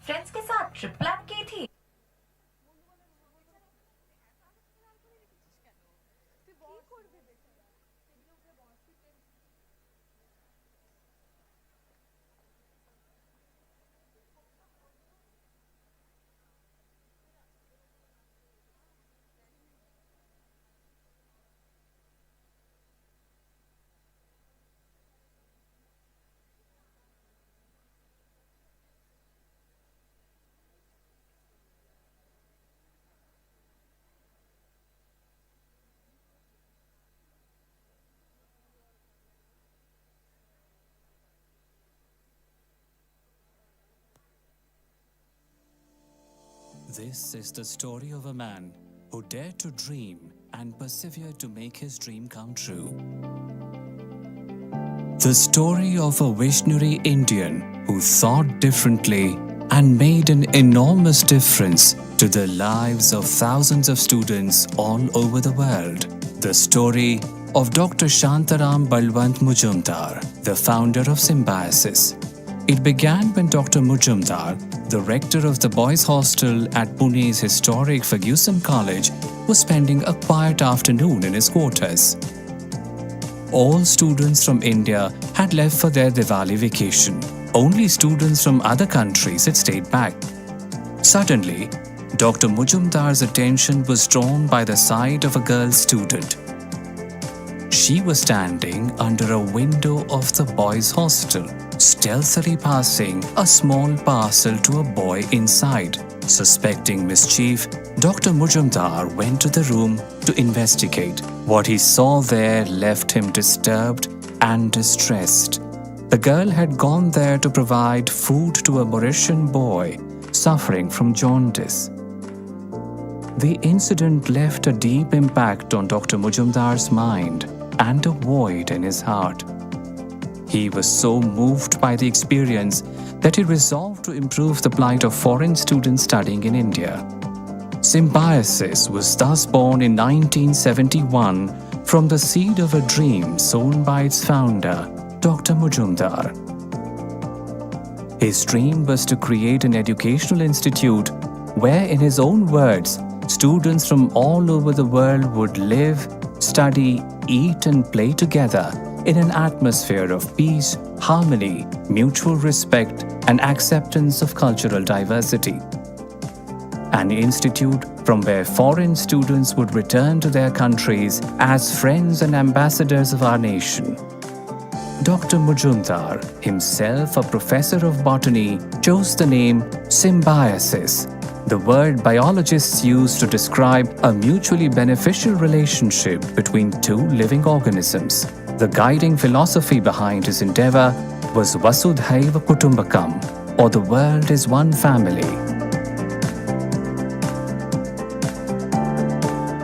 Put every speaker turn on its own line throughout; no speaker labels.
Friends के साथ trip plan की थी।
This is the story of a man who dared to dream and persevered to make his dream come true. The story of a visionary Indian who thought differently and made an enormous difference to the lives of thousands of students all over the world. The story of Dr. Shantaram Balwant Mujumdar, the founder of Symbiosis. It began when Dr. Mujumdar, the rector of the boys' hostel at Pune's historic Ferguson College, was spending a quiet afternoon in his quarters. All students from India had left for their Diwali vacation. Only students from other countries had stayed back. Suddenly, Dr. Mujumdar's attention was drawn by the sight of a girl student. She was standing under a window of the boys' hostel, stealthily passing a small parcel to a boy inside. Suspecting mischief, Dr. Mujumdar went to the room to investigate. What he saw there left him disturbed and distressed. The girl had gone there to provide food to a Mauritian boy suffering from jaundice. The incident left a deep impact on Dr. Mujumdar's mind and a void in his heart. He was so moved by the experience that he resolved to improve the plight of foreign students studying in India. Symbiosis was thus born in 1971 from the seed of a dream sown by its founder, Dr. Mujumdar. His dream was to create an educational institute where, in his own words, students from all over the world would live, study, eat and play together in an atmosphere of peace, harmony, mutual respect and acceptance of cultural diversity. An institute from where foreign students would return to their countries as friends and ambassadors of our nation. Dr. Mujumdar, himself a professor of botany, chose the name Symbiosis, the word biologists use to describe a mutually beneficial relationship between two living organisms. The guiding philosophy behind his endeavor was Vasudhaiva Kutumbakam, or the world is one family.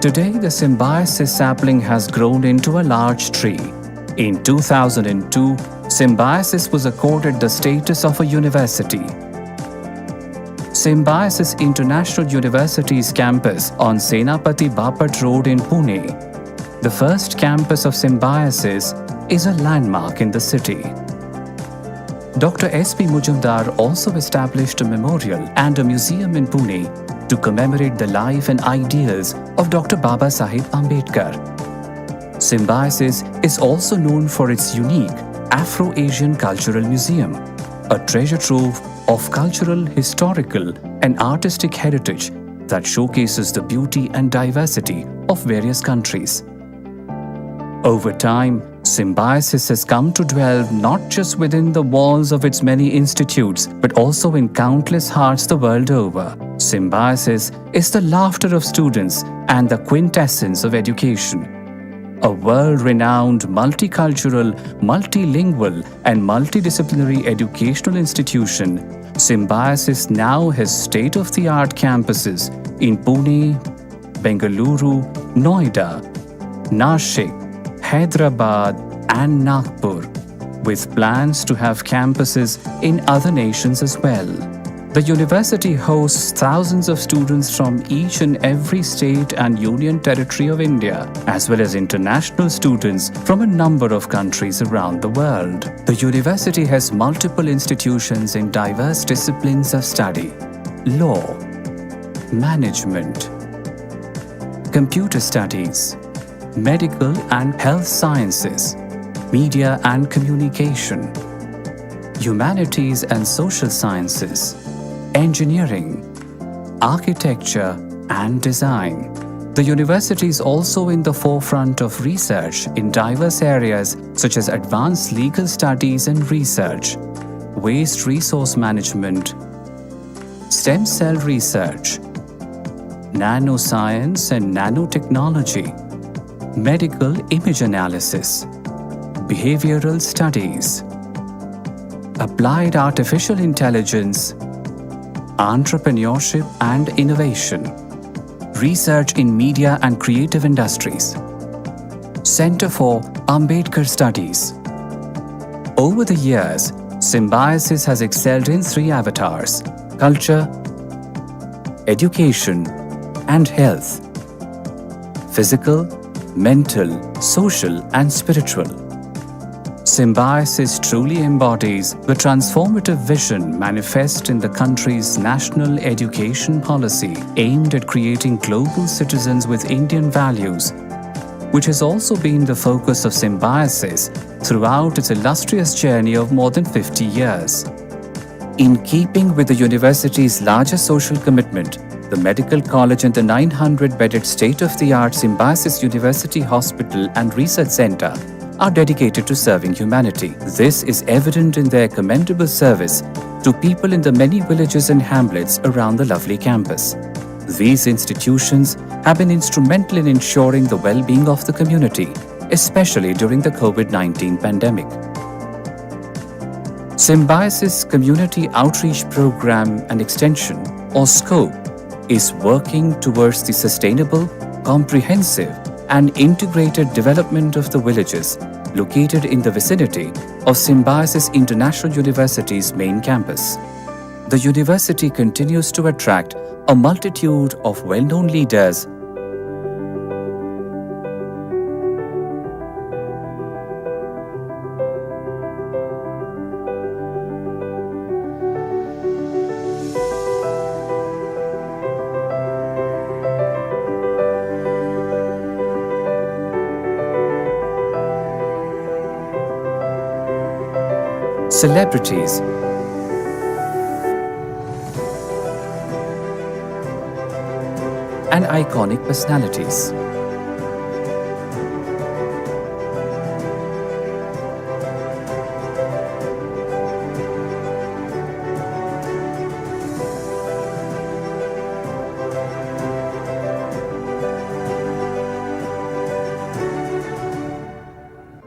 Today, the Symbiosis sapling has grown into a large tree. In 2002, Symbiosis was accorded the status of a university. Symbiosis International University's campus on Senapati Bapat Road in Pune, the first campus of Symbiosis, is a landmark in the city. Dr. S.P. Mujumdar also established a memorial and a museum in Pune to commemorate the life and ideals of Dr. Baba Sahib Ambedkar. Symbiosis is also known for its unique Afro-Asian Cultural Museum, a treasure trove of cultural, historical, and artistic heritage that showcases the beauty and diversity of various countries. Over time, Symbiosis has come to dwell not just within the walls of its many institutes, but also in countless hearts the world over. Symbiosis is the laughter of students and the quintessence of education. A world-renowned, multicultural, multilingual, and multidisciplinary educational institution, Symbiosis now has state-of-the-art campuses in Pune, Bengaluru, Noida, Nashik, Hyderabad, and Nagpur, with plans to have campuses in other nations as well. The university hosts thousands of students from each and every state and union territory of India, as well as international students from a number of countries around the world. The university has multiple institutions in diverse disciplines of study: law, management, computer studies, medical and health sciences, media and communication, humanities and social sciences, engineering, architecture and design. The university is also in the forefront of research in diverse areas such as advanced legal studies and research, waste resource management, stem cell research, nanoscience and nanotechnology, medical image analysis, behavioral studies, applied artificial intelligence, entrepreneurship and innovation, research in media and creative industries, Center for Ambedkar Studies. Over the years, Symbiosis has excelled in 3 avatars: culture, education, and health, physical, mental, social, and spiritual. Symbiosis truly embodies the transformative vision manifest in the country's national education policy aimed at creating global citizens with Indian values, which has also been the focus of Symbiosis throughout its illustrious journey of more than 50 years. In keeping with the university's larger social commitment, the Medical College and the 900-bedded state-of-the-art Symbiosis University Hospital and Research Center are dedicated to serving humanity. This is evident in their commendable service to people in the many villages and hamlets around the lovely campus. These institutions have been instrumental in ensuring the well-being of the community, especially during the COVID-19 pandemic. Symbiosis Community Outreach Program and Extension, or SCOPE, is working towards the sustainable, comprehensive, and integrated development of the villages located in the vicinity of Symbiosis International University's main campus. The university continues to attract a multitude of well-known leaders celebrities, and iconic personalities.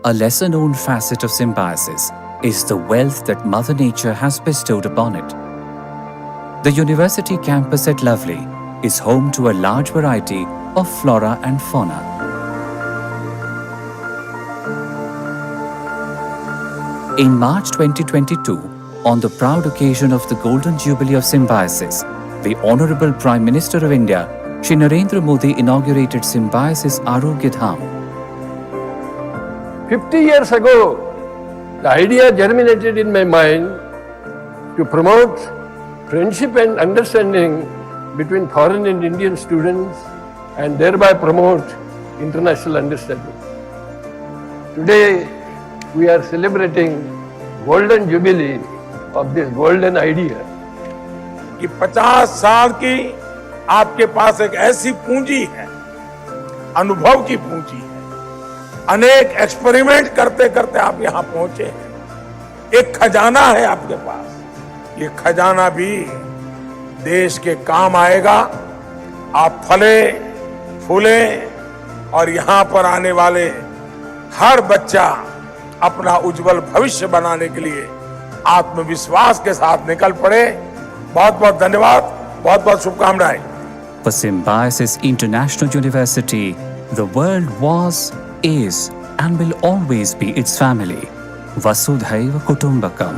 A lesser-known facet of Symbiosis is the wealth that Mother Nature has bestowed upon it. The university campus at Lovely is home to a large variety of flora and fauna. In March 2022, on the proud occasion of the Golden Jubilee of Symbiosis, the Honorable Prime Minister of India, Shri Narendra Modi, inaugurated Symbiosis Arogya Dham.
50 years ago, the idea germinated in my mind to promote friendship and understanding between foreign and Indian students and thereby promote international understanding. Today, we are celebrating Golden Jubilee of this golden idea.
कि 50 साल की आपके पास एक ऐसी पूंजी है, अनुभव की पूंजी है, अनेक एक्सपेरिमेंट करते करते आप यहां पहुंचे हैं। एक खजाना है आपके पास, ये खजाना भी देश के काम आएगा। आप फले फूले और यहां पर आने वाले हर बच्चा अपना उज्जवल भविष्य बनाने के लिए आत्मविश्वास के साथ निकल पड़े। बहुत बहुत धन्यवाद, बहुत बहुत शुभकामनाएं।
For Symbiosis International University, the world was, is, and will always be its family. Vasudhaiva Kutumbakam.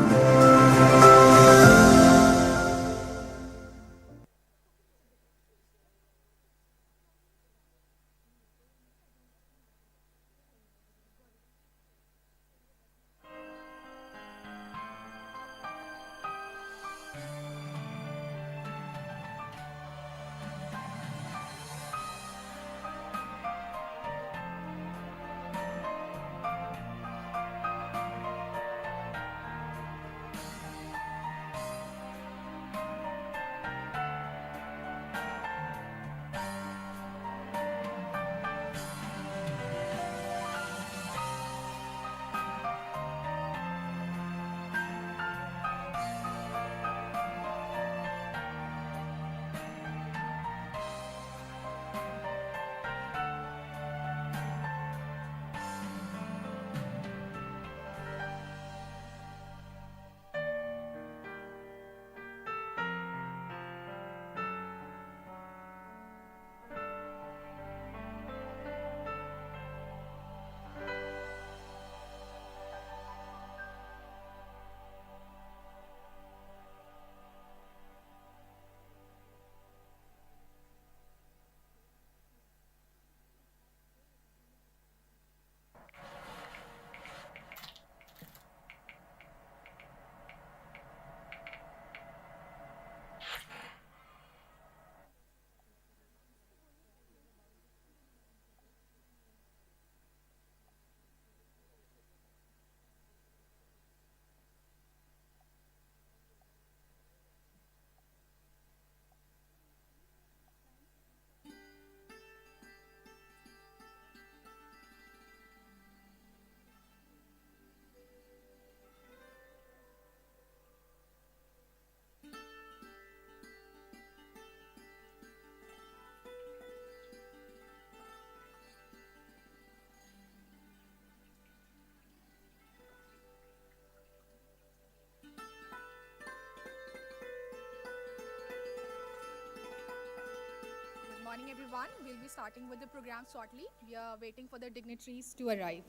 morning, everyone. We'll be starting with the program shortly. We are waiting for the dignitaries to arrive.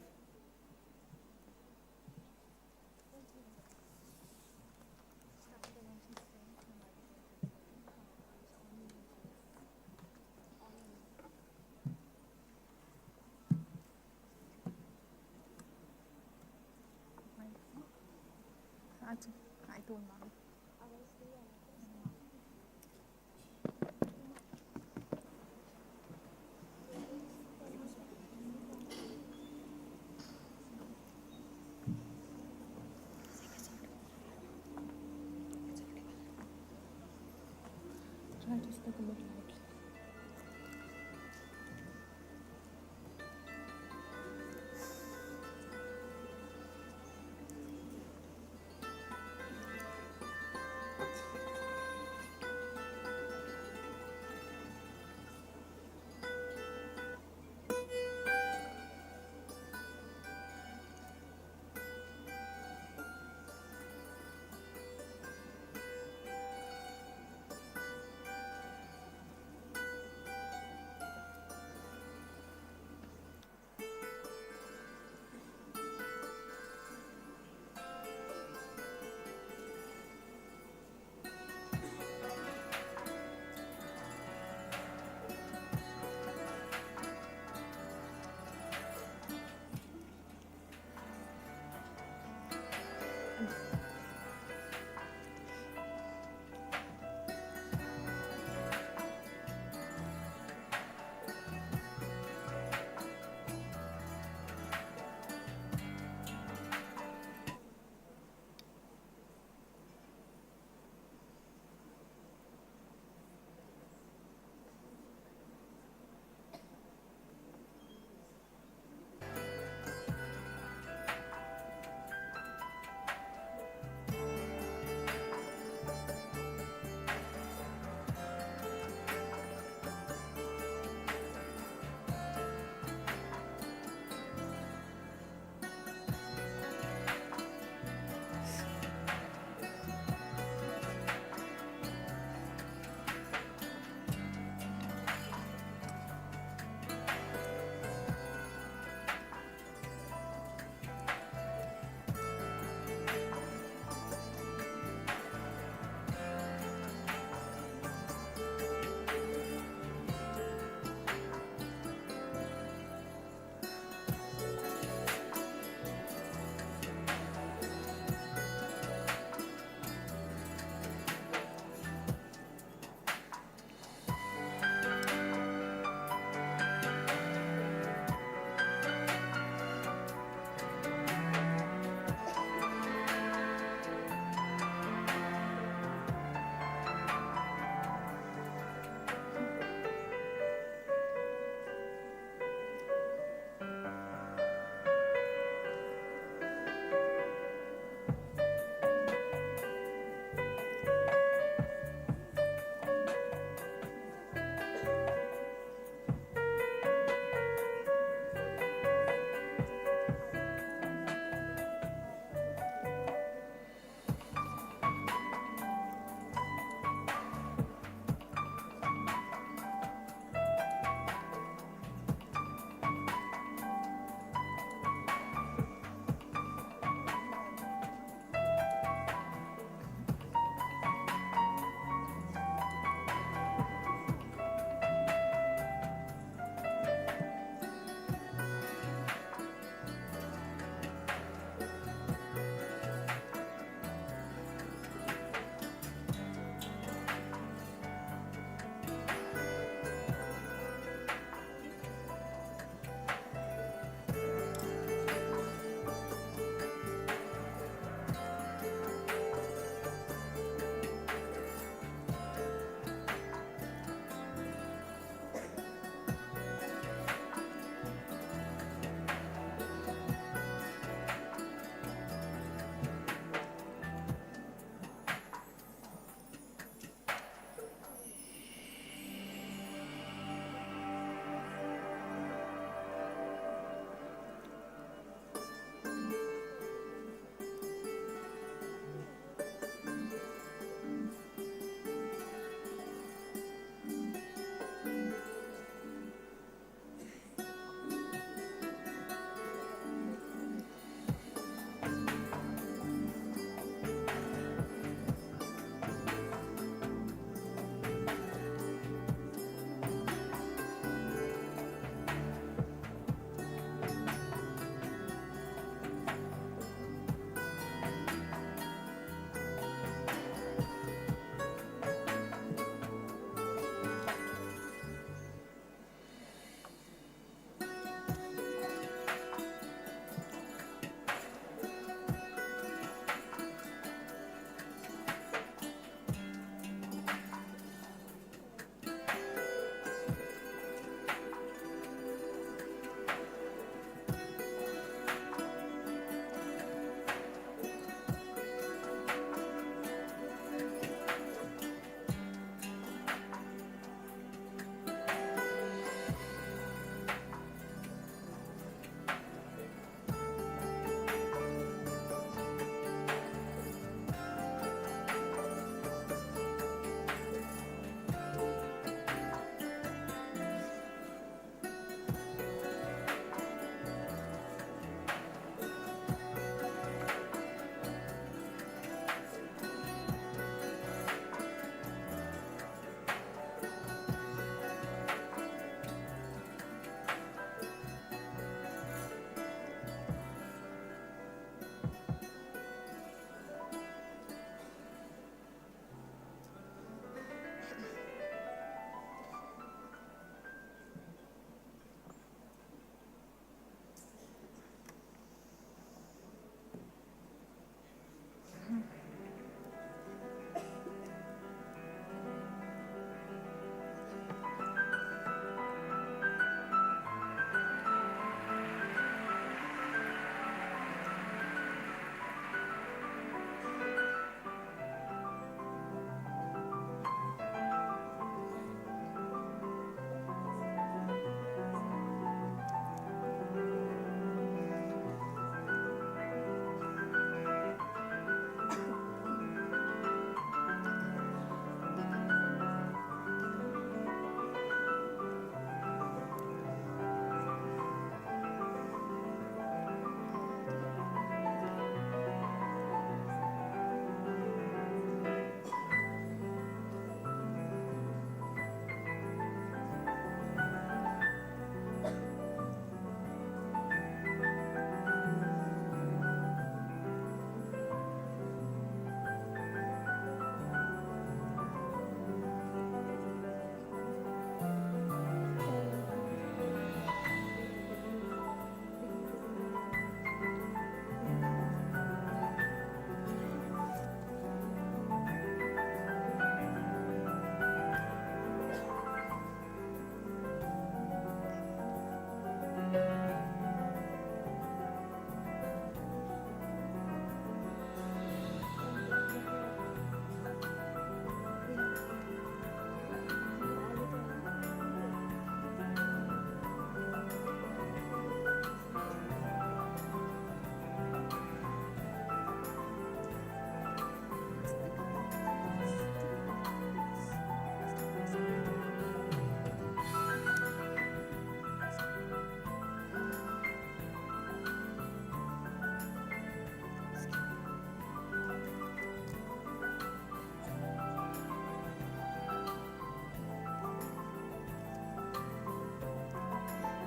I told ma'am. Try to speak a bit loud.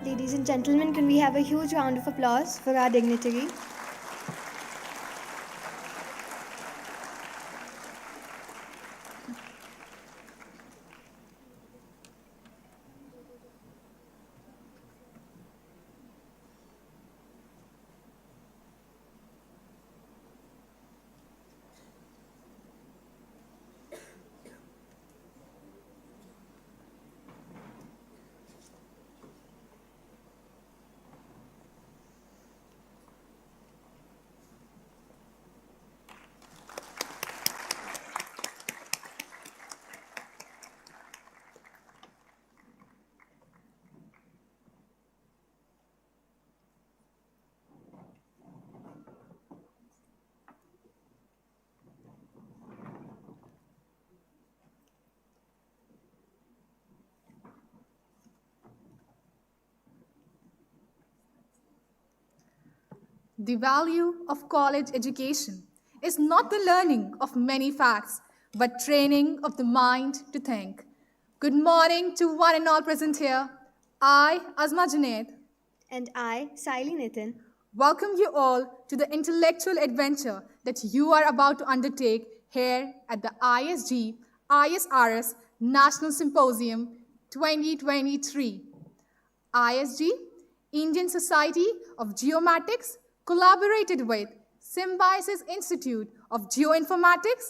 Ladies and gentlemen, can we have a huge round of applause for our dignitary?
The value of college education is not the learning of many facts, but training of the mind to think. Good morning to one and all present here. I, Azma Junaid,
And I, Saili Nitin,
welcome you all to the intellectual adventure that you are about to undertake here at the ISRS National Symposium 2023. ISG, Indian Society of Geomatics, collaborated with Symbiosis Institute of Geoinformatics,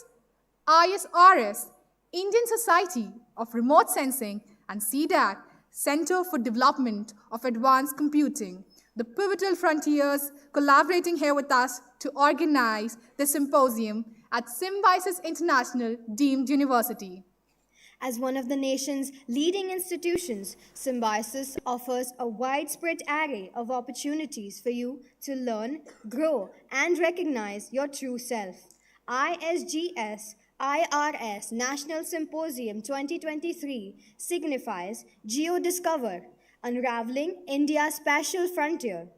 ISRS, Indian Society of Remote Sensing, and CDAC, Center for Development of Advanced Computing, the pivotal frontiers collaborating here with us to organize the symposium at Symbiosis International Deemed University.
as one of the nation's leading institutions, Symbiosis offers a widespread array of opportunities for you to learn, grow, and recognize your true self. ISGS IRS National Symposium 2023 signifies GeoDiscover, Unravelling India's Spatial Frontier.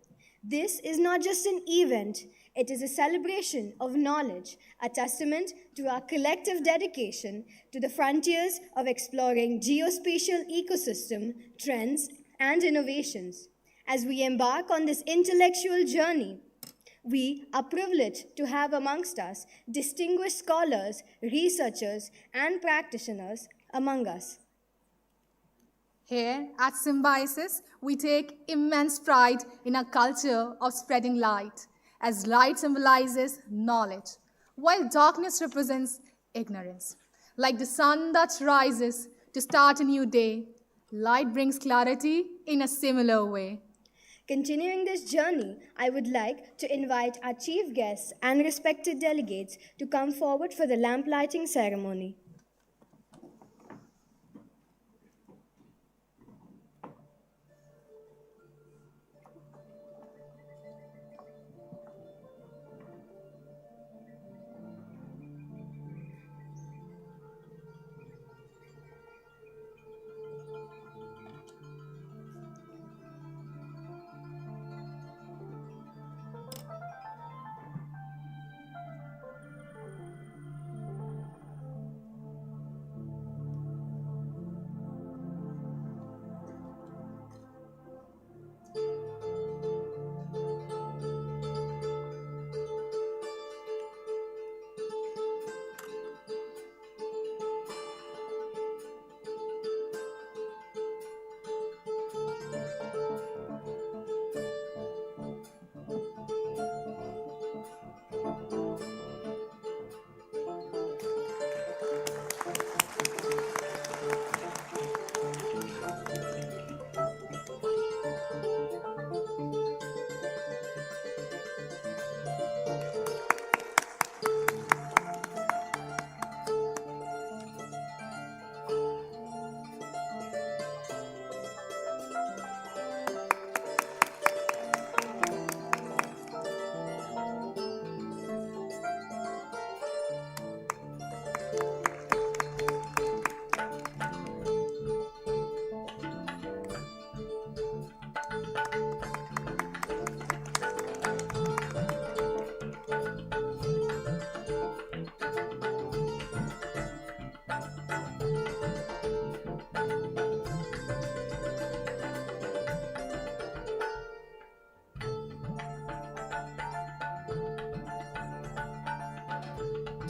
This is not just an event, it is a celebration of knowledge, a testament to our collective dedication to the frontiers of exploring geospatial ecosystem trends and innovations. As we embark on this intellectual journey, we are privileged to have amongst us distinguished scholars, researchers, and practitioners among us.
Here at Symbiosis, we take immense pride in a culture of spreading light, as light symbolizes knowledge, while darkness represents ignorance. Like the sun that rises to start a new day, light brings clarity in a similar way.
Continuing this journey, I would like to invite our chief guests and respected delegates to come forward for the lamp lighting ceremony.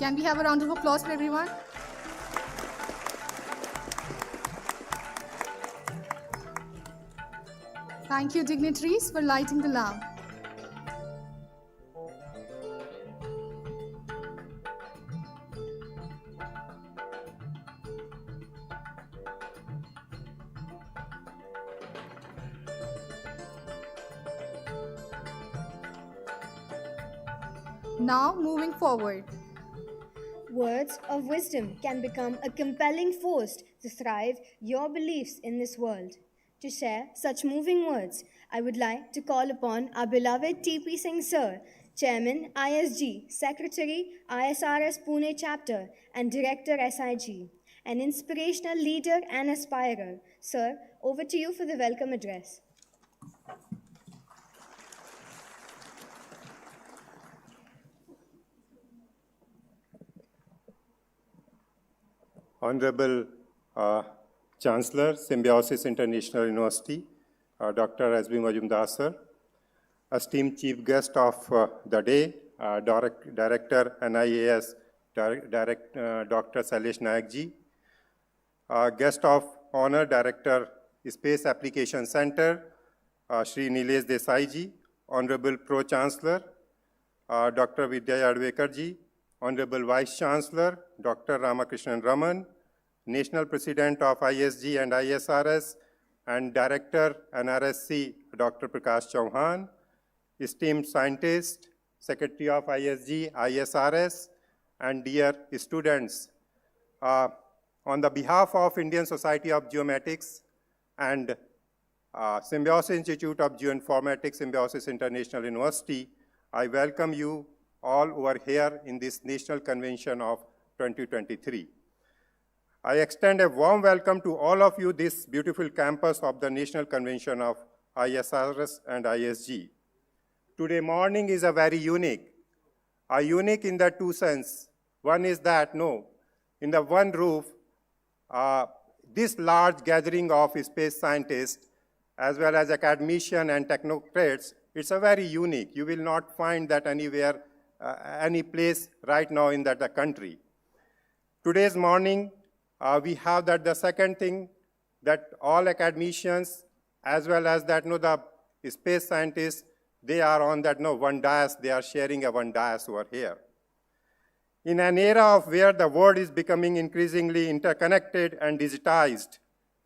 Can we have a round of applause for everyone? Thank you, dignitaries, for lighting the lamp. Now, moving forward.
Words of wisdom can become a compelling force to thrive your beliefs in this world. To share such moving words, I would like to call upon our beloved T.P. Singh Sir, Chairman ISG, Secretary ISRS Pune Chapter, and Director SIG, an inspirational leader and aspirer. Sir, over to you for the welcome address.
Honorable Chancellor, Symbiosis International University, Dr. S.B. Majumdar sir, esteemed chief guest of the day, Director NIAS, Dr. Sailesh Nayak ji, guest of honor, Director Space Application Center, Shri Nilesh Desai ji, Honorable Pro Chancellor, Dr. Vidya Yadvekar ji, Honorable Vice Chancellor, Dr. Ramakrishnan Raman, National President of ISG and ISRS, and Director NRSC, Dr. Prakash Chauhan, esteemed scientist, Secretary of ISG, ISRS, and dear students. On the behalf of Indian Society of Geomatics and Symbiosis Institute of Geoinformatics, Symbiosis International University, I welcome you all over here in this National Convention of 2023. I extend a warm welcome to all of you this beautiful campus of the National Convention of ISRS and ISG. Today morning is a very unique. Unique in the two sense. One is that, in the one roof, this large gathering of space scientists as well as academicians and technocrats, it's a very unique. You will not find that anywhere, any place right now in that country. Today's morning, we have that the second thing, that all academicians as well as that the space scientists, they are on that one dais, they are sharing a one dais over here. In an era of where the world is becoming increasingly interconnected and digitized,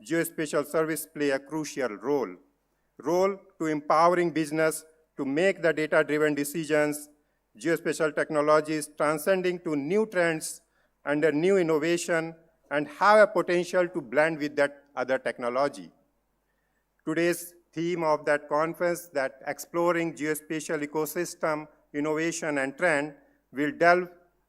geospatial service play a crucial role to empowering business to make the data-driven decisions, geospatial technologies transcending to new trends and a new innovation and have a potential to blend with that other technology. Today's theme of that conference, that exploring geospatial ecosystem, innovation and trend, will delve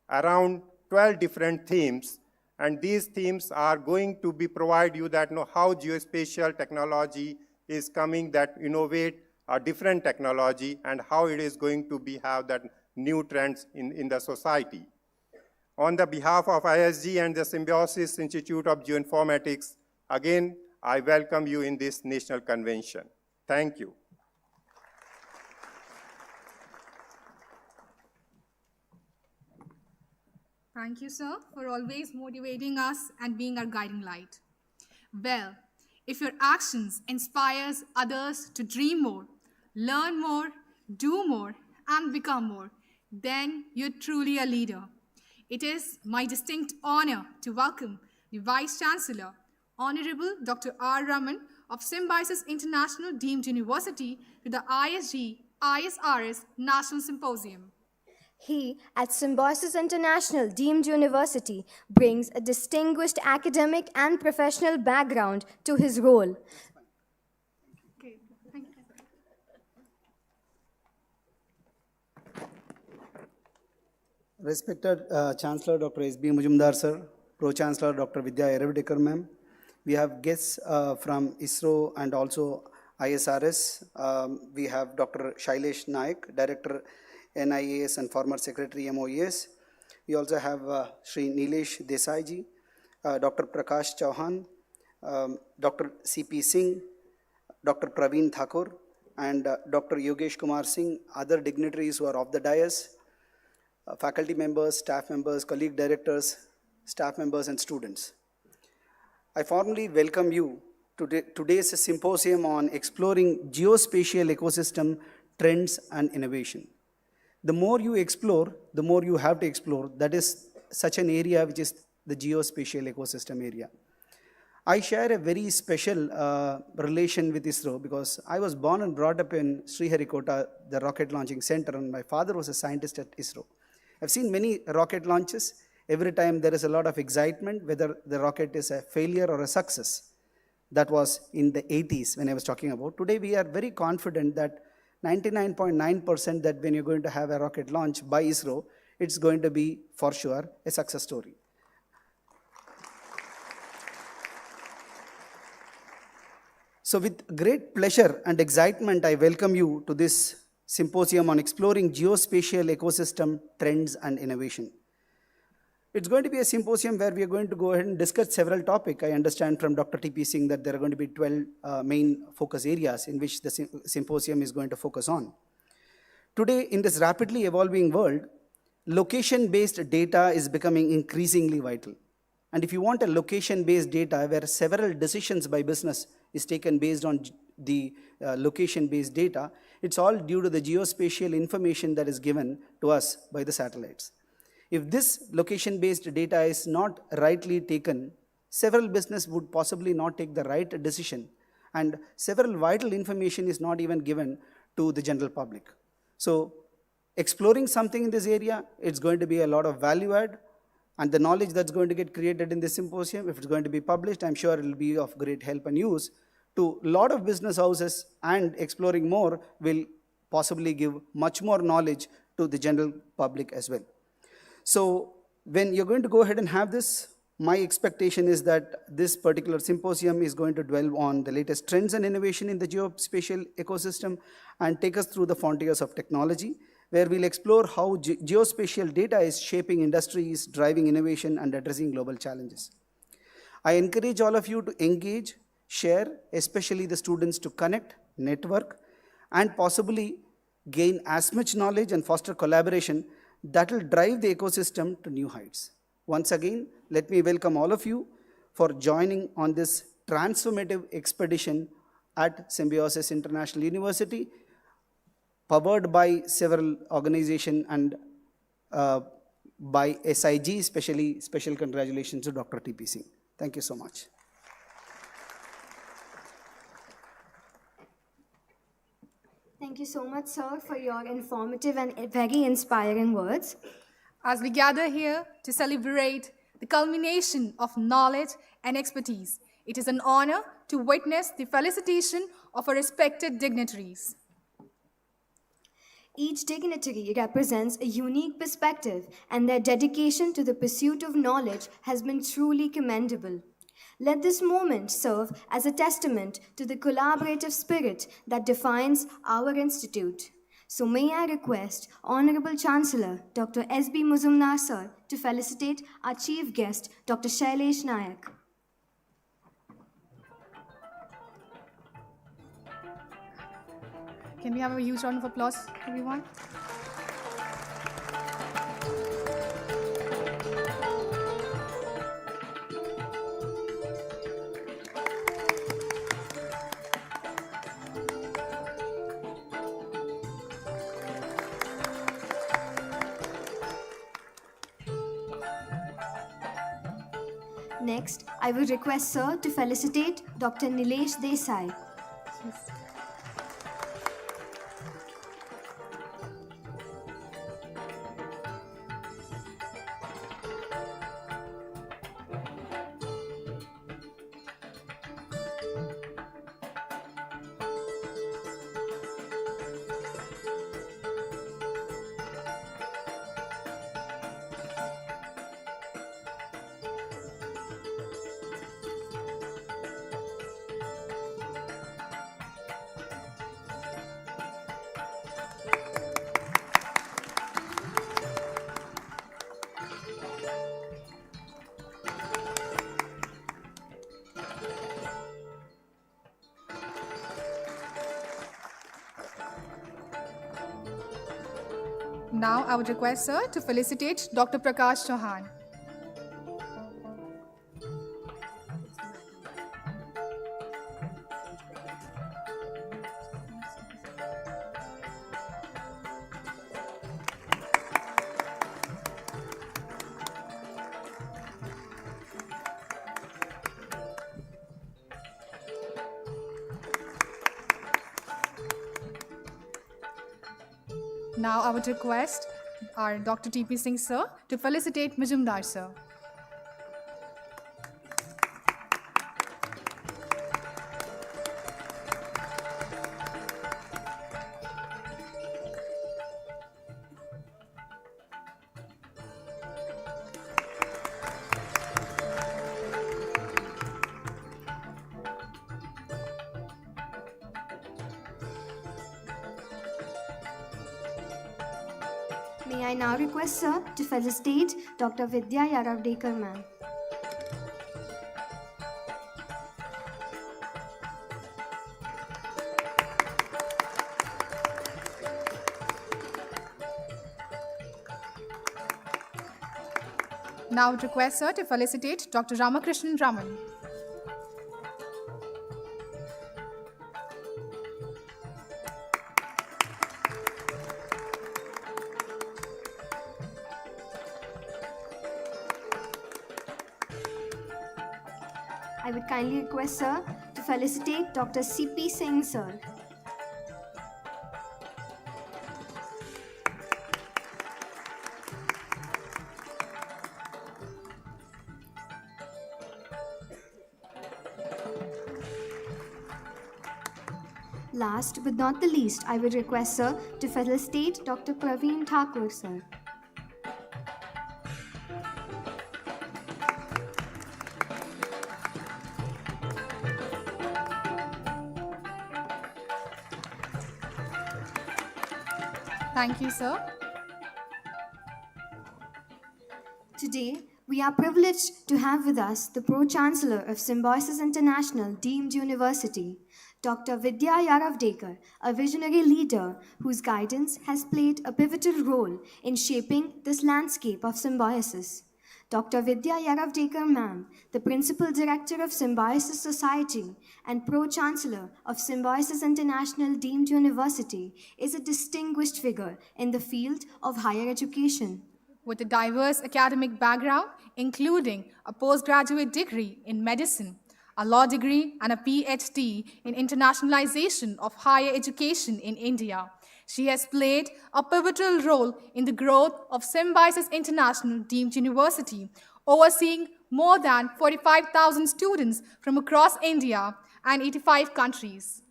around 12 different themes, and these themes are going to be provide you that how geospatial technology is coming that innovate a different technology and how it is going to be have that new trends in the society. On the behalf of ISG and the Symbiosis Institute of Geoinformatics, again, I welcome you in this national convention. Thank you.
Thank you, sir, for always motivating us and being our guiding light. Well, if your actions inspires others to dream more, learn more, do more, and become more, then you're truly a leader. It is my distinct honor to welcome the Vice Chancellor, Honorable Dr. R. Raman of Symbiosis International Deemed University to the ISG ISRS National Symposium.
He, at Symbiosis International Deemed University, brings a distinguished academic and professional background to his role.
Okay, thank you.
Respected Chancellor Dr. S.B. Majumdar sir, Pro-Chancellor Dr. Vidya Yadvekar ma'am, we have guests from ISRO and also ISRS. We have Dr. Sailesh Nayak, Director NIAS and former Secretary MOES. We also have Shri Nilesh Desai ji, Dr. Prakash Chauhan, Dr. C.P. Singh, Dr. Praveen Thakur, and Dr. Yogesh Kumar Singh, other dignitaries who are off the dais. faculty members, staff members, colleague directors, staff members, and students. I formally welcome you to today's symposium on exploring geospatial ecosystem trends and innovation. The more you explore, the more you have to explore. That is such an area which is the geospatial ecosystem area. I share a very special relation with ISRO because I was born and brought up in Sriharikota, the rocket launching center, and my father was a scientist at ISRO. I've seen many rocket launches. Every time there is a lot of excitement, whether the rocket is a failure or a success. That was in the 80s when I was talking about. Today we are very confident that 99.9% that when you're going to have a rocket launch by ISRO, it's going to be for sure a success story. So with great pleasure and excitement, I welcome you to this symposium on exploring geospatial ecosystem trends and innovation. It's going to be a symposium where we are going to go ahead and discuss several topics. I understand from Dr. T.P. Singh that there are going to be 12 main focus areas in which the symposium is going to focus on. Today, in this rapidly evolving world, location-based data is becoming increasingly vital. And if you want a location-based data where several decisions by business is taken based on the location-based data, it's all due to the geospatial information that is given to us by the satellites. If this location-based data is not rightly taken, several business would possibly not take the right decision, and several vital information is not even given to the general public. So exploring something in this area, it's going to be a lot of value add, and the knowledge that's going to get created in this symposium, if it's going to be published, I'm sure it will be of great help and use to a lot of business houses, and exploring more will possibly give much more knowledge to the general public as well. So when you're going to go ahead and have this, my expectation is that this particular symposium is going to dwell on the latest trends and innovation in the geospatial ecosystem and take us through the frontiers of technology, where we'll explore how geospatial data is shaping industries, driving innovation, and addressing global challenges. I encourage all of you to engage, share, especially the students, to connect, network, and possibly gain as much knowledge and foster collaboration that will drive the ecosystem to new heights. Once again, let me welcome all of you for joining on this transformative expedition at Symbiosis International University, powered by several organizations and by SIG, especially special congratulations to Dr. T.P. Singh. Thank you so much.
Thank you so much, sir, for your informative and very inspiring words.
As we gather here to celebrate the culmination of knowledge and expertise, it is an honor to witness the felicitation of our respected dignitaries.
Each dignitary represents a unique perspective, and their dedication to the pursuit of knowledge has been truly commendable. Let this moment serve as a testament to the collaborative spirit that defines our institute. So may I request Honorable Chancellor Dr. S.B. Majumdar sir to felicitate our chief guest Dr. Shailesh Nayak.
Can we have a huge round of applause, everyone?
Next, I will request sir to felicitate Dr. Nilesh Desai.
Now I would request sir to felicitate Dr. Prakash Chauhan. Now I would request our Dr. T.P. Singh sir to felicitate Majumdar sir.
May I now request sir to felicitate Dr. Vidya Yaravdekar ma'am.
Now I would request sir to felicitate Dr. Ramakrishnan Raman.
I would kindly request sir to felicitate Dr. C.P. Singh sir. Last but not the least, I would request sir to felicitate Dr. Praveen Thakur sir.
Thank you, sir.
Today, we are privileged to have with us the Pro-Chancellor of Symbiosis International Deemed University, Dr. Vidya Yaravdekar, a visionary leader whose guidance has played a pivotal role in shaping this landscape of symbiosis. Dr. Vidya Yaravdekar ma'am, the Principal Director of Symbiosis Society and Pro-Chancellor of Symbiosis International Deemed University, is a distinguished figure in the field of higher education.
With a diverse academic background, including a postgraduate degree in medicine, a law degree, and a PhD in internationalization of higher education in India, she has played a pivotal role in the growth of Symbiosis International Deemed University, overseeing more than 45,000 students from across India and 85 countries.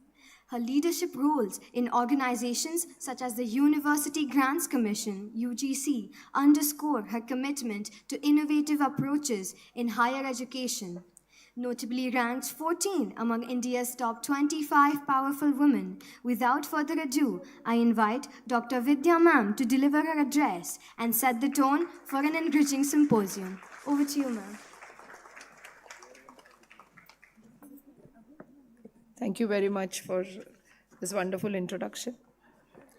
Her leadership roles in organizations such as the University Grants Commission, UGC, underscore her commitment to innovative approaches in higher education. Notably ranked 14 among India's top 25 powerful women. Without further ado, I invite Dr. Vidya ma'am to deliver her address and set the tone for an enriching symposium. Over to you, ma'am.
Thank you very much for this wonderful introduction.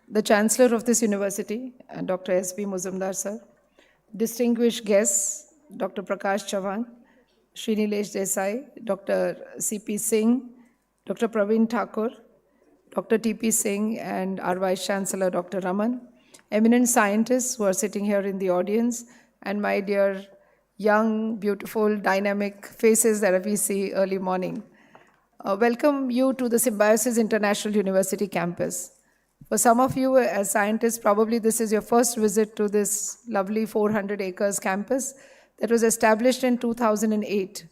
The Chancellor of this university, Dr. S.B. Majumdar sir, distinguished guests, Dr. Prakash Chauhan, Srinilesh Desai, Dr. C.P. Singh, Dr. Praveen Thakur, Dr. T.P. Singh, and our Vice Chancellor, Dr. Raman, eminent scientists who are sitting here in the audience, and my dear young, beautiful, dynamic faces that we see early morning. Welcome you to the Symbiosis International University campus. For some of you as scientists, probably this is your first visit to this lovely 400 acres campus that was established in 2008.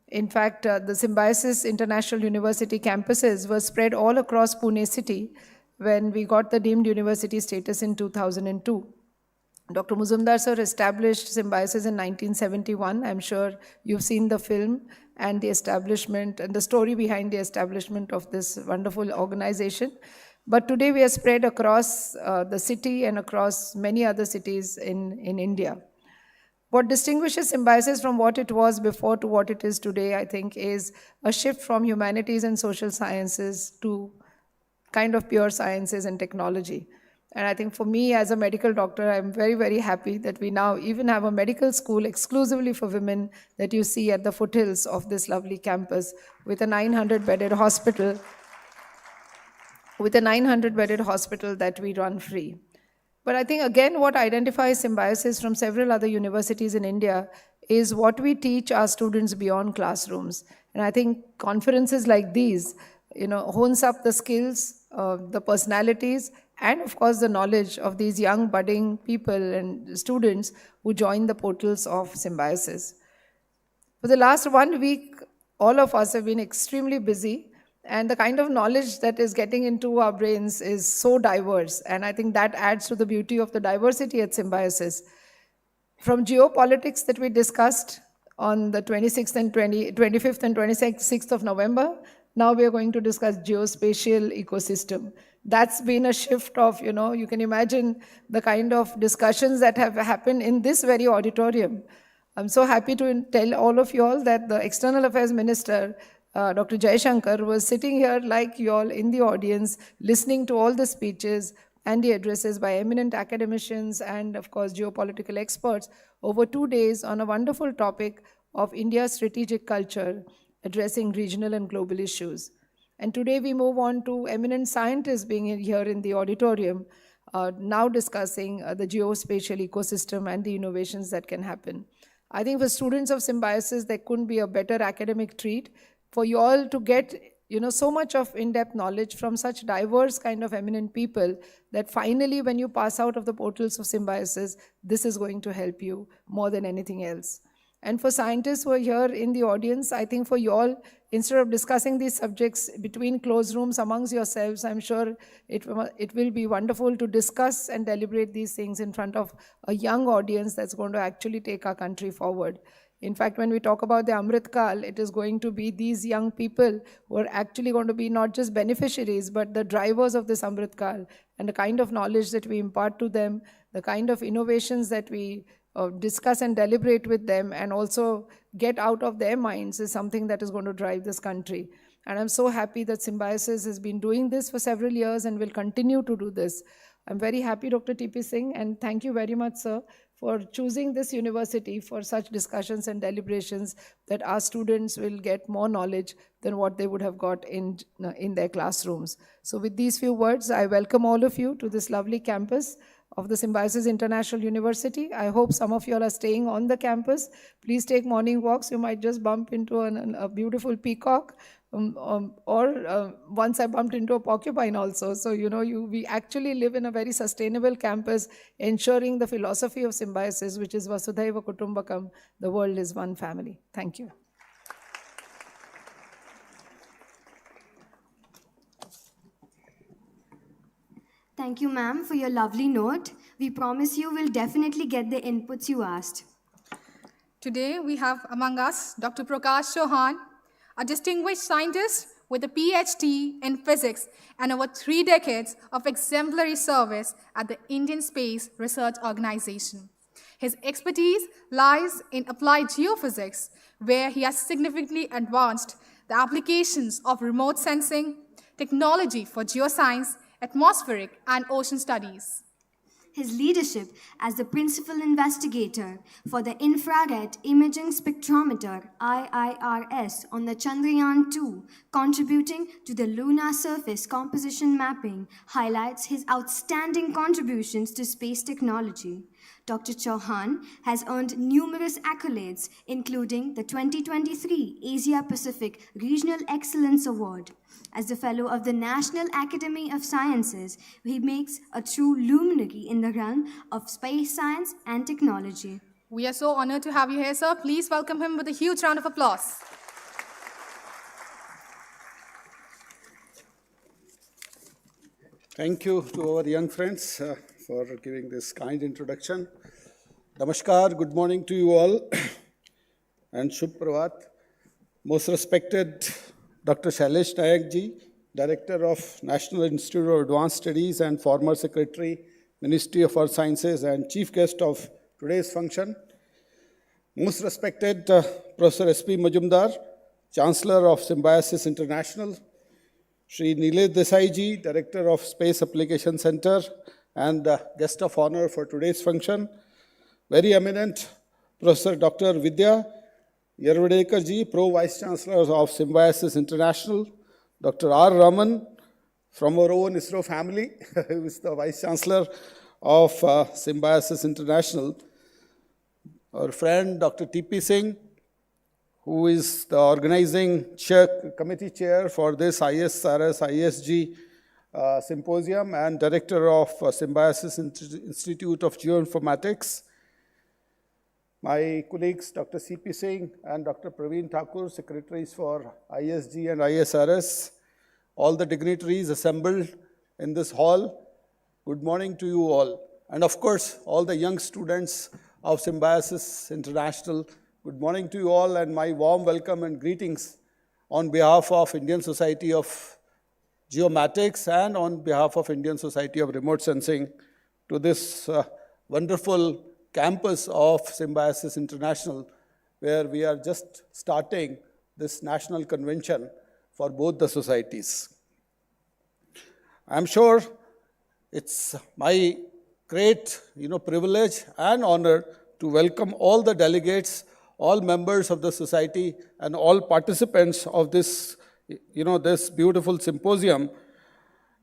In fact, the Symbiosis International University campuses were spread all across Pune city when we got the deemed university status in 2002. Dr. Majumdar sir established Symbiosis in 1971. I'm sure you've seen the film and the establishment and the story behind the establishment of this wonderful organization. But today we are spread across the city and across many other cities in India. What distinguishes Symbiosis from what it was before to what it is today, I think, is a shift from humanities and social sciences to kind of pure sciences and technology. And I think for me as a medical doctor, I'm very, very happy that we now even have a medical school exclusively for women that you see at the foothills of this lovely campus with a 900-bedded hospital, that we run free. But I think again what identifies Symbiosis from several other universities in India is what we teach our students beyond classrooms. And I think conferences like these, hones up the skills, the personalities, and of course the knowledge of these young budding people and students who join the portals of Symbiosis. For the last 1 week, all of us have been extremely busy, and the kind of knowledge that is getting into our brains is so diverse, and I think that adds to the beauty of the diversity at Symbiosis. From geopolitics that we discussed on the 25th and 26th of November, now we are going to discuss geospatial ecosystem. That's been a shift of, you can imagine the kind of discussions that have happened in this very auditorium. I'm so happy to tell all of you all that the External Affairs Minister, Dr. Jaishankar, was sitting here like you all in the audience, listening to all the speeches and the addresses by eminent academicians and, of course, geopolitical experts over 2 days on a wonderful topic of India's strategic culture, addressing regional and global issues. And today we move on to eminent scientists being here in the auditorium, now discussing the geospatial ecosystem and the innovations that can happen. I think for students of Symbiosis, there couldn't be a better academic treat for you all to get so much of in-depth knowledge from such diverse kind of eminent people that finally when you pass out of the portals of Symbiosis, this is going to help you more than anything else. And for scientists who are here in the audience, I think for you all, instead of discussing these subjects between closed rooms amongst yourselves, I'm sure it will be wonderful to discuss and deliberate these things in front of a young audience that's going to actually take our country forward. In fact, when we talk about the Amrit Kal, it is going to be these young people who are actually going to be not just beneficiaries, but the drivers of this Amrit Kal, and the kind of knowledge that we impart to them, the kind of innovations that we discuss and deliberate with them and also get out of their minds is something that is going to drive this country. And I'm so happy that Symbiosis has been doing this for several years and will continue to do this. I'm very happy, Dr. T.P. Singh, and thank you very much, sir, for choosing this university for such discussions and deliberations that our students will get more knowledge than what they would have got in their classrooms. So with these few words, I welcome all of you to this lovely campus of the Symbiosis International University. I hope some of you all are staying on the campus. Please take morning walks. You might just bump into a beautiful peacock. Once I bumped into a porcupine also. So, we actually live in a very sustainable campus, ensuring the philosophy of Symbiosis, which is Vasudhaiva Kutumbakam, the world is one family. Thank you.
Thank you, ma'am, for your lovely note. We promise you will definitely get the inputs you asked.
Today we have among us Dr. Prakash Chauhan, a distinguished scientist with a PhD in physics and over 3 decades of exemplary service at the Indian Space Research Organization. His expertise lies in applied geophysics, where he has significantly advanced the applications of remote sensing, technology for geoscience, atmospheric and ocean studies.
His leadership as the principal investigator for the Infrared Imaging Spectrometer IIRS on the Chandrayaan-2, contributing to the lunar surface composition mapping, highlights his outstanding contributions to space technology. Dr. Chauhan has earned numerous accolades, including the 2023 Asia-Pacific Regional Excellence Award. As a fellow of the National Academy of Sciences, he makes a true luminary in the realm of space science and technology.
We are so honored to have you here, sir. Please welcome him with a huge round of applause.
Thank you to our young friends for giving this kind introduction. Namaskar, good morning to you all, and Shubh Pravat. Most respected Dr. Shailesh Nayak ji, Director of National Institute of Advanced Studies and former Secretary, Ministry of Earth Sciences and Chief Guest of today's function. Most respected Professor S.P. Majumdar, Chancellor of Symbiosis International, Shri Nilesh Desai ji, Director of Space Application Center, and guest of honor for today's function, very eminent Professor Dr. Vidya Yervadekar ji, Pro Vice Chancellor of Symbiosis International, Dr. R. Raman, from our own ISRO family, who is the Vice Chancellor of Symbiosis International, our friend Dr. T.P. Singh, who is the organizing committee chair for this ISRS ISG Symposium and director of Symbiosis Institute of Geoinformatics. My colleagues, Dr. C.P. Singh and Dr. Praveen Thakur, secretaries for ISG and ISRS, all the dignitaries assembled in this hall, good morning to you all. And of course, all the young students of Symbiosis International, good morning to you all, and my warm welcome and greetings on behalf of Indian Society of Geomatics and on behalf of Indian Society of Remote Sensing to this wonderful campus of Symbiosis International, where we are just starting this national convention for both the societies. I'm sure it's my great privilege and honor to welcome all the delegates, all members of the society, and all participants of this, this beautiful symposium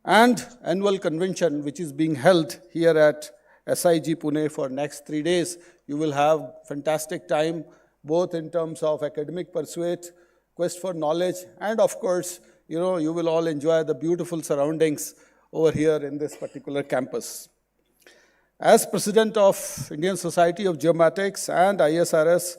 and annual convention, which is being held here at SIG Pune for next 3 days. You will have fantastic time, both in terms of academic pursuit, quest for knowledge, and of course, you will all enjoy the beautiful surroundings over here in this particular campus. As President of Indian Society of Geomatics and ISRS,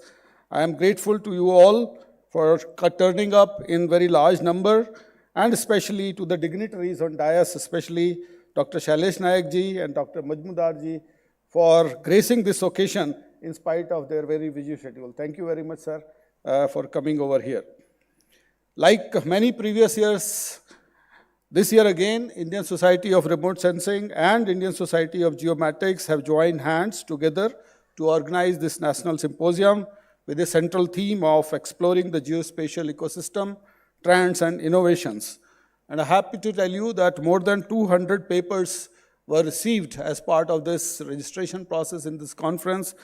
I am grateful to you all for turning up in very large number, and especially to the dignitaries on dais, especially Dr. Shailesh Nayak ji and Dr. Majmudar ji, for gracing this occasion in spite of their very busy schedule. Thank you very much, sir, for coming over here. Like many previous years, this year again, Indian Society of Remote Sensing and Indian Society of Geomatics have joined hands together to organize this national symposium with a central theme of exploring the geospatial ecosystem, trends and innovations. And I'm happy to tell you that more than 200 papers were received as part of this registration process in this conference.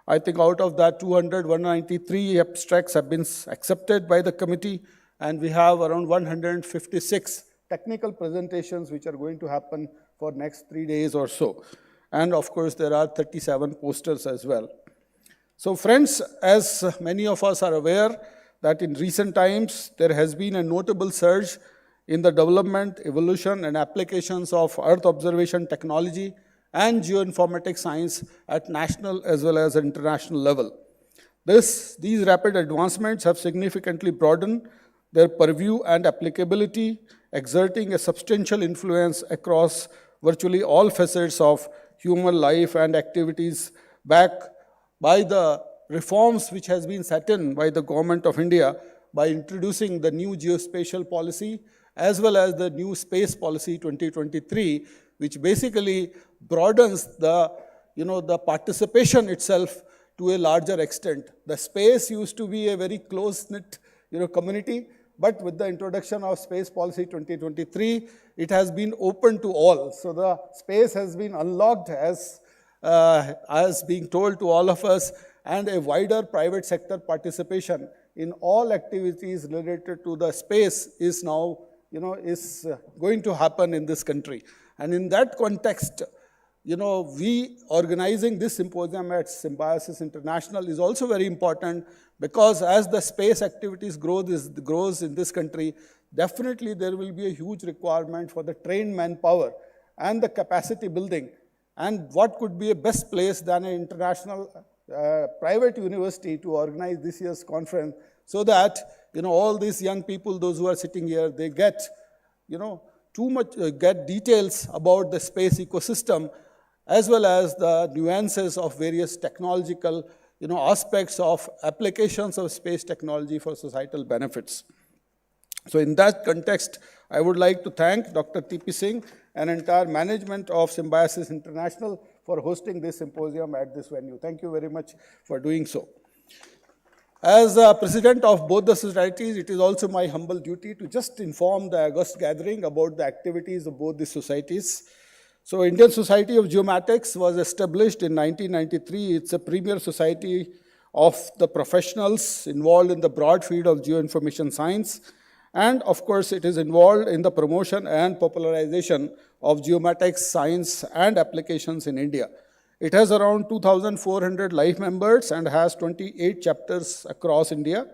I think out of that 200, 193 abstracts have been accepted by the committee, and we have around 156 technical presentations which are going to happen for next 3 days or so. And of course, there are 37 posters as well. So friends, as many of us are aware that in recent times, there has been a notable surge in the development, evolution, and applications of Earth observation technology and geoinformatics science at national as well as international level. These rapid advancements have significantly broadened their purview and applicability, exerting a substantial influence across virtually all facets of human life and activities, backed by the reforms which has been set in by the government of India by introducing the new geospatial policy as well as the new space policy 2023, which basically broadens the, the participation itself to a larger extent. The space used to be a very close-knit, community, but with the introduction of Space Policy 2023, it has been open to all. So the space has been unlocked as being told to all of us, and a wider private sector participation in all activities related to the space is now, is going to happen in this country. And in that context, we organizing this symposium at Symbiosis International is also very important, because as the space activities grows in this country, definitely there will be a huge requirement for the trained manpower and the capacity building. And what could be a best place than an international private university to organize this year's conference, so that all these young people, those who are sitting here, they get get details about the space ecosystem, as well as the nuances of various technological aspects of applications of space technology for societal benefits. So in that context, I would like to thank Dr. T.P. Singh and entire management of Symbiosis International for hosting this symposium at this venue. Thank you very much for doing so. As president of both the societies, it is also my humble duty to just inform the August gathering about the activities of both the societies. So Indian Society of Geomatics was established in 1993. It's a premier society of the professionals involved in the broad field of geoinformation science. And of course, it is involved in the promotion and popularization of geomatics science and applications in India. It has around 2,400 life members and has 28 chapters across India.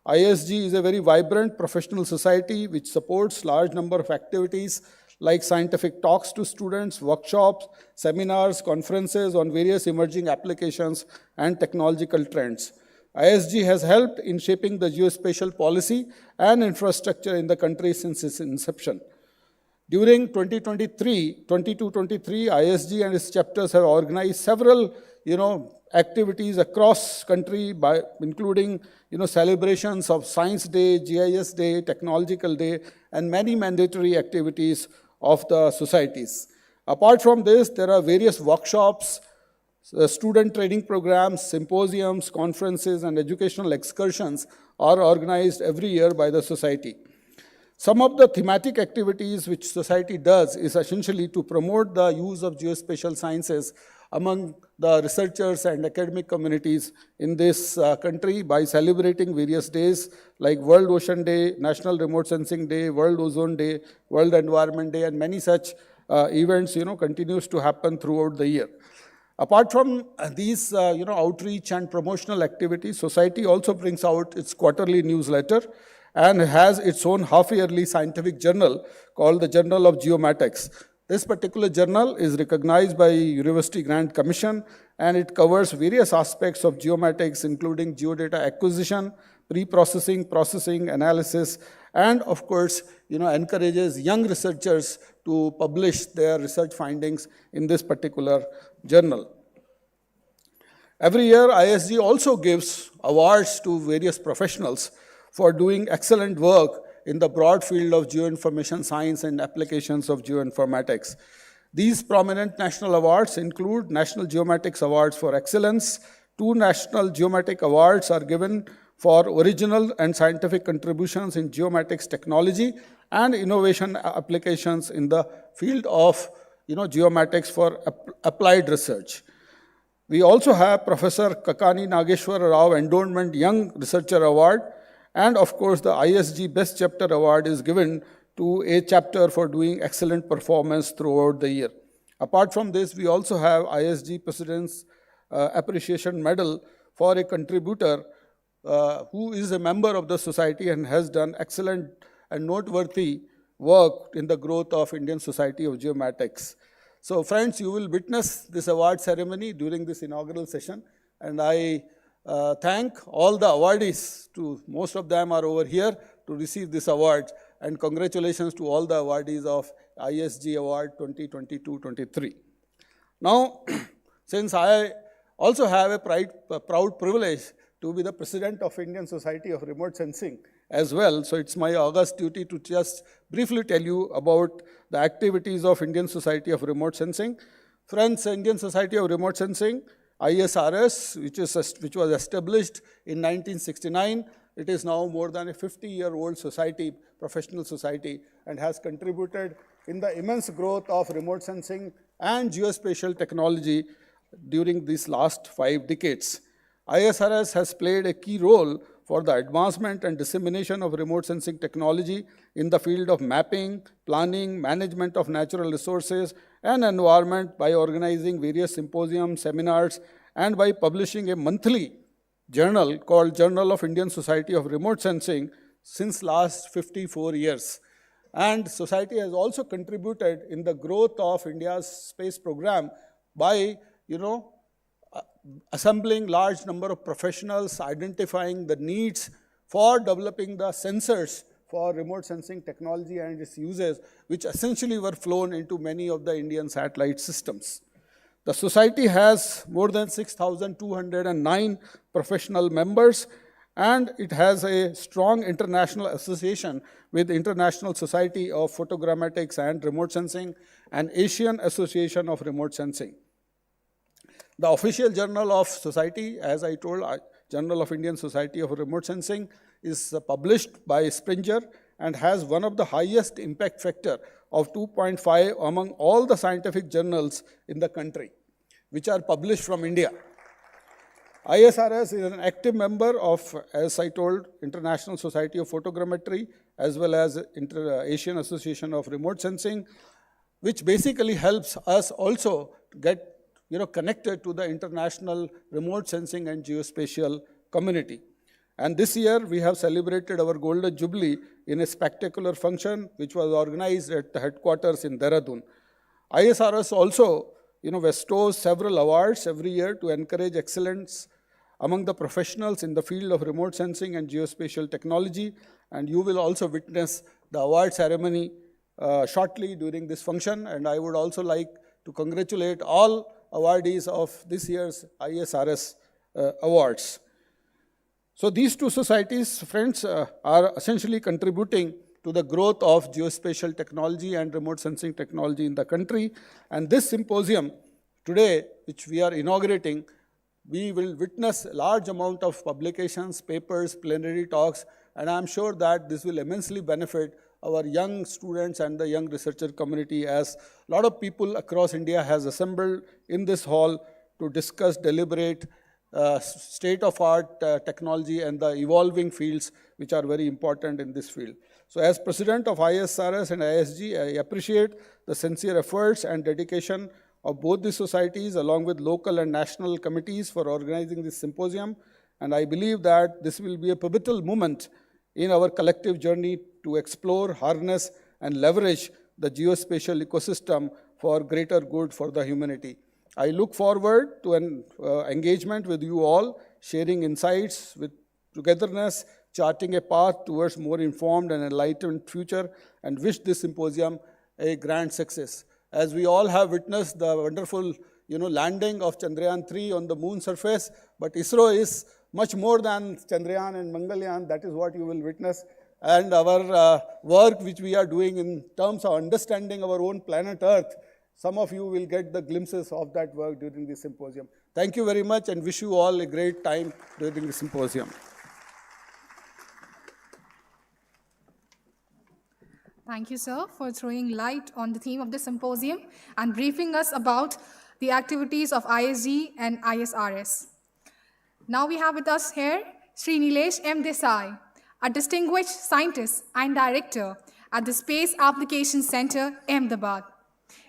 ISG is a very vibrant professional society which supports large number of activities like scientific talks to students, workshops, seminars, conferences on various emerging applications and technological trends. ISG has helped in shaping the geospatial policy and infrastructure in the country since its inception. During 2022-23, ISG and its chapters have organized several, activities across country, including, celebrations of Science Day, GIS Day, Technological Day, and many mandatory activities of the societies. Apart from this, there are various workshops, student training programs, symposiums, conferences, and educational excursions are organized every year by the society. Some of the thematic activities which society does is essentially to promote the use of geospatial sciences among the researchers and academic communities in this country by celebrating various days like World Ocean Day, National Remote Sensing Day, World Ozone Day, World Environment Day, and many such events, continues to happen throughout the year. Apart from these, outreach and promotional activities, society also brings out its quarterly newsletter and has its own half-yearly scientific journal called the Journal of Geomatics. This particular journal is recognized by University Grant Commission, and it covers various aspects of geomatics, including geodata acquisition, pre-processing, processing, analysis, and of course, encourages young researchers to publish their research findings in this particular journal. Every year, ISG also gives awards to various professionals for doing excellent work in the broad field of geoinformation science and applications of geoinformatics. These prominent national awards include National Geomatics Awards for Excellence. 2 National Geomatic Awards are given for original and scientific contributions in geomatics technology and innovation applications in the field of geomatics for applied research. We also have Professor Kakani Nageshwara Rao Endowment Young Researcher Award, and of course the ISG Best Chapter Award is given to a chapter for doing excellent performance throughout the year. Apart from this, we also have ISG President's Appreciation Medal for a contributor who is a member of the society and has done excellent and noteworthy work in the growth of Indian Society of Geomatics. So friends, you will witness this award ceremony during this inaugural session, and I thank all the awardees, most of them are over here to receive this award, and congratulations to all the awardees of ISG Award 2022-23. Now, since I also have a proud privilege to be the president of Indian Society of Remote Sensing as well, so it's my august duty to just briefly tell you about the activities of Indian Society of Remote Sensing. Friends, Indian Society of Remote Sensing, ISRS, which was established in 1969. It is now more than a 50-year-old society, professional society, and has contributed in the immense growth of remote sensing and geospatial technology during these last 5 decades. ISRS has played a key role for the advancement and dissemination of remote sensing technology in the field of mapping, planning, management of natural resources and environment by organizing various symposiums, seminars, and by publishing a monthly journal called Journal of Indian Society of Remote Sensing since last 54 years. And society has also contributed in the growth of India's space program by, assembling large number of professionals, identifying the needs for developing the sensors for remote sensing technology and its uses, which essentially were flown into many of the Indian satellite systems. The society has more than 6,209 professional members, and it has a strong international association with the International Society of Photogrammatics and Remote Sensing and Asian Association of Remote Sensing. The official journal of society, as I told, Journal of Indian Society of Remote Sensing, is published by Springer and has one of the highest impact factor of 2.5 among all the scientific journals in the country, which are published from India. ISRS is an active member of, as I told, International Society of Photogrammetry, as well as Asian Association of Remote Sensing, which basically helps us also get connected to the international remote sensing and geospatial community. And this year, we have celebrated our Golden Jubilee in a spectacular function, which was organized at the headquarters in Dehradun. ISRS also bestows several awards every year to encourage excellence among the professionals in the field of remote sensing and geospatial technology. And you will also witness the award ceremony shortly during this function. And I would also like to congratulate all awardees of this year's ISRS awards. So these two societies, friends, are essentially contributing to the growth of geospatial technology and remote sensing technology in the country. And this symposium today, which we are inaugurating, we will witness a large amount of publications, papers, plenary talks, and I'm sure that this will immensely benefit our young students and the young researcher community, as a lot of people across India has assembled in this hall to discuss, deliberate, state-of-art technology and the evolving fields which are very important in this field. So as President of ISRS and ISG, I appreciate the sincere efforts and dedication of both the societies along with local and national committees for organizing this symposium. And I believe that this will be a pivotal moment in our collective journey to explore, harness, and leverage the geospatial ecosystem for greater good for the humanity. I look forward to an engagement with you all, sharing insights with togetherness, charting a path towards more informed and enlightened future, and wish this symposium a grand success. As we all have witnessed the wonderful landing of Chandrayaan-3 on the moon surface, but ISRO is much more than Chandrayaan and Mangalyaan. That is what you will witness. And our work which we are doing in terms of understanding our own planet Earth, some of you will get the glimpses of that work during this symposium. Thank you very much and wish you all a great time during the symposium.
Thank you, sir, for throwing light on the theme of the symposium and briefing us about the activities of ISG and ISRS. Now we have with us here Sri Nilesh M. Desai, a distinguished scientist and director at the Space Applications Center, Ahmedabad.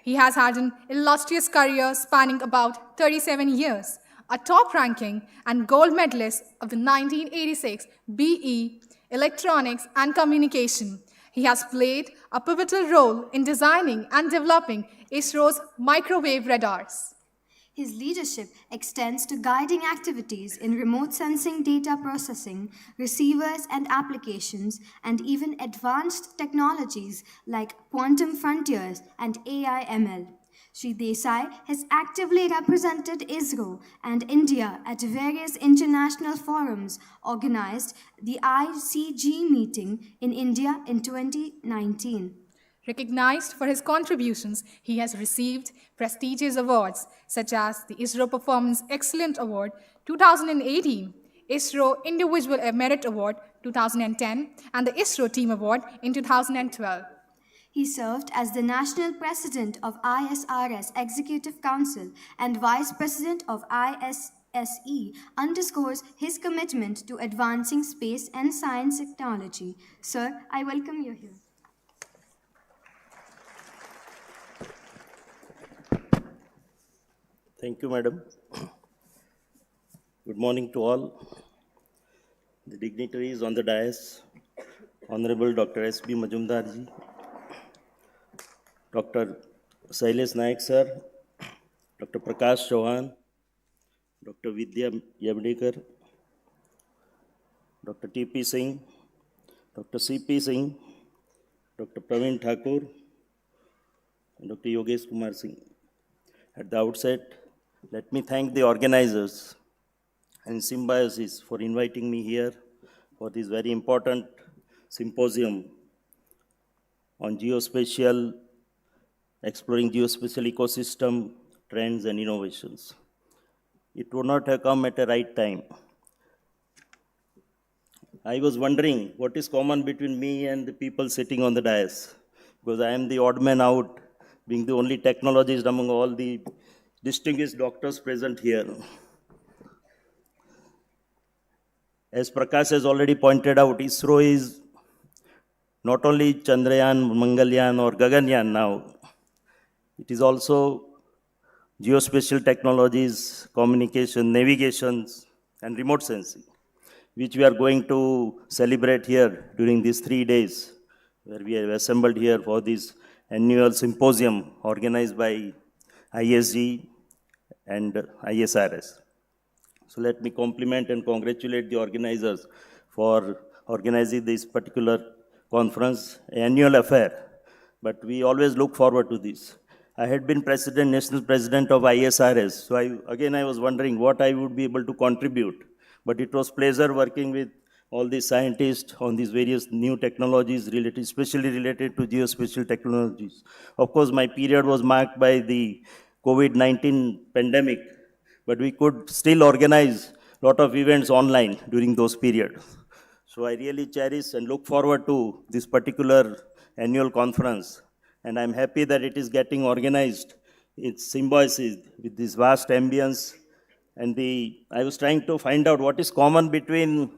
He has had an illustrious career spanning about 37 years, a top ranking and gold medalist of the 1986 BE Electronics and Communication. He has played a pivotal role in designing and developing ISRO's microwave radars.
His leadership extends to guiding activities in remote sensing data processing, receivers and applications, and even advanced technologies like quantum frontiers and AI/ML. Sri Desai has actively represented ISRO and India at various international forums, organized the ICG meeting in India in 2019.
Recognized for his contributions, he has received prestigious awards such as the ISRO Performance Excellence Award 2018, ISRO Individual Merit Award 2010, and the ISRO Team Award in 2012.
He served as the National President of ISRS Executive Council and Vice President of ISSE, underscores his commitment to advancing space and science technology. Sir, I welcome you here.
Thank you, Madam. Good morning to all. The dignitaries on the dais, Honorable Dr. S.B. Majumdarji, Dr. Shailesh Naik Sir, Dr. Prakash Chauhan, Dr. Vidya Yabdekar, Dr. T.P. Singh, Dr. C.P. Singh, Dr. Praveen Thakur, and Dr. Yogesh Kumar Singh. At the outset, let me thank the organizers and Symbiosis for inviting me here for this very important symposium on geospatial, exploring geospatial ecosystem, trends and innovations. It would not have come at a right time. I was wondering what is common between me and the people sitting on the dais, because I am the odd man out, being the only technologist among all the distinguished doctors present here. As Prakash has already pointed out, ISRO is not only Chandrayaan, Mangalyaan or Gaganyaan now, it is also geospatial technologies, communication, navigations, and remote sensing, which we are going to celebrate here during these 3 days, where we have assembled here for this annual symposium organized by ISG and ISRS. So let me compliment and congratulate the organizers for organizing this particular conference, annual affair. But we always look forward to this. I had been national president of ISRS, so I was wondering what I would be able to contribute. But it was pleasure working with all these scientists on these various new technologies especially related to geospatial technologies. Of course, my period was marked by the COVID-19 pandemic, but we could still organize a lot of events online during those periods. So I really cherish and look forward to this particular annual conference. And I'm happy that it is getting organized. It's Symbiosis with this vast ambience. And I was trying to find out what is common between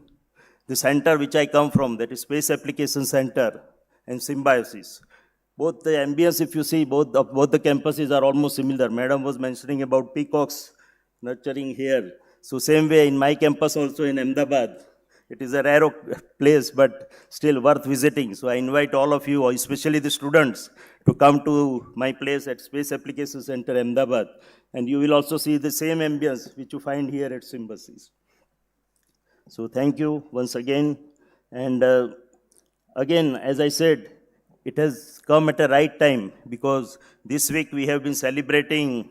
the center which I come from, that is Space Application Center, and Symbiosis. Both the ambience, if you see, both the campuses are almost similar. Madam was mentioning about peacocks nurturing here. So same way in my campus also in Ahmedabad, it is a rare place, but still worth visiting. So I invite all of you, especially the students, to come to my place at Space Application Center, Ahmedabad. And you will also see the same ambience which you find here at Symbiosis. So thank you once again. And again, as I said, it has come at a right time, because this week we have been celebrating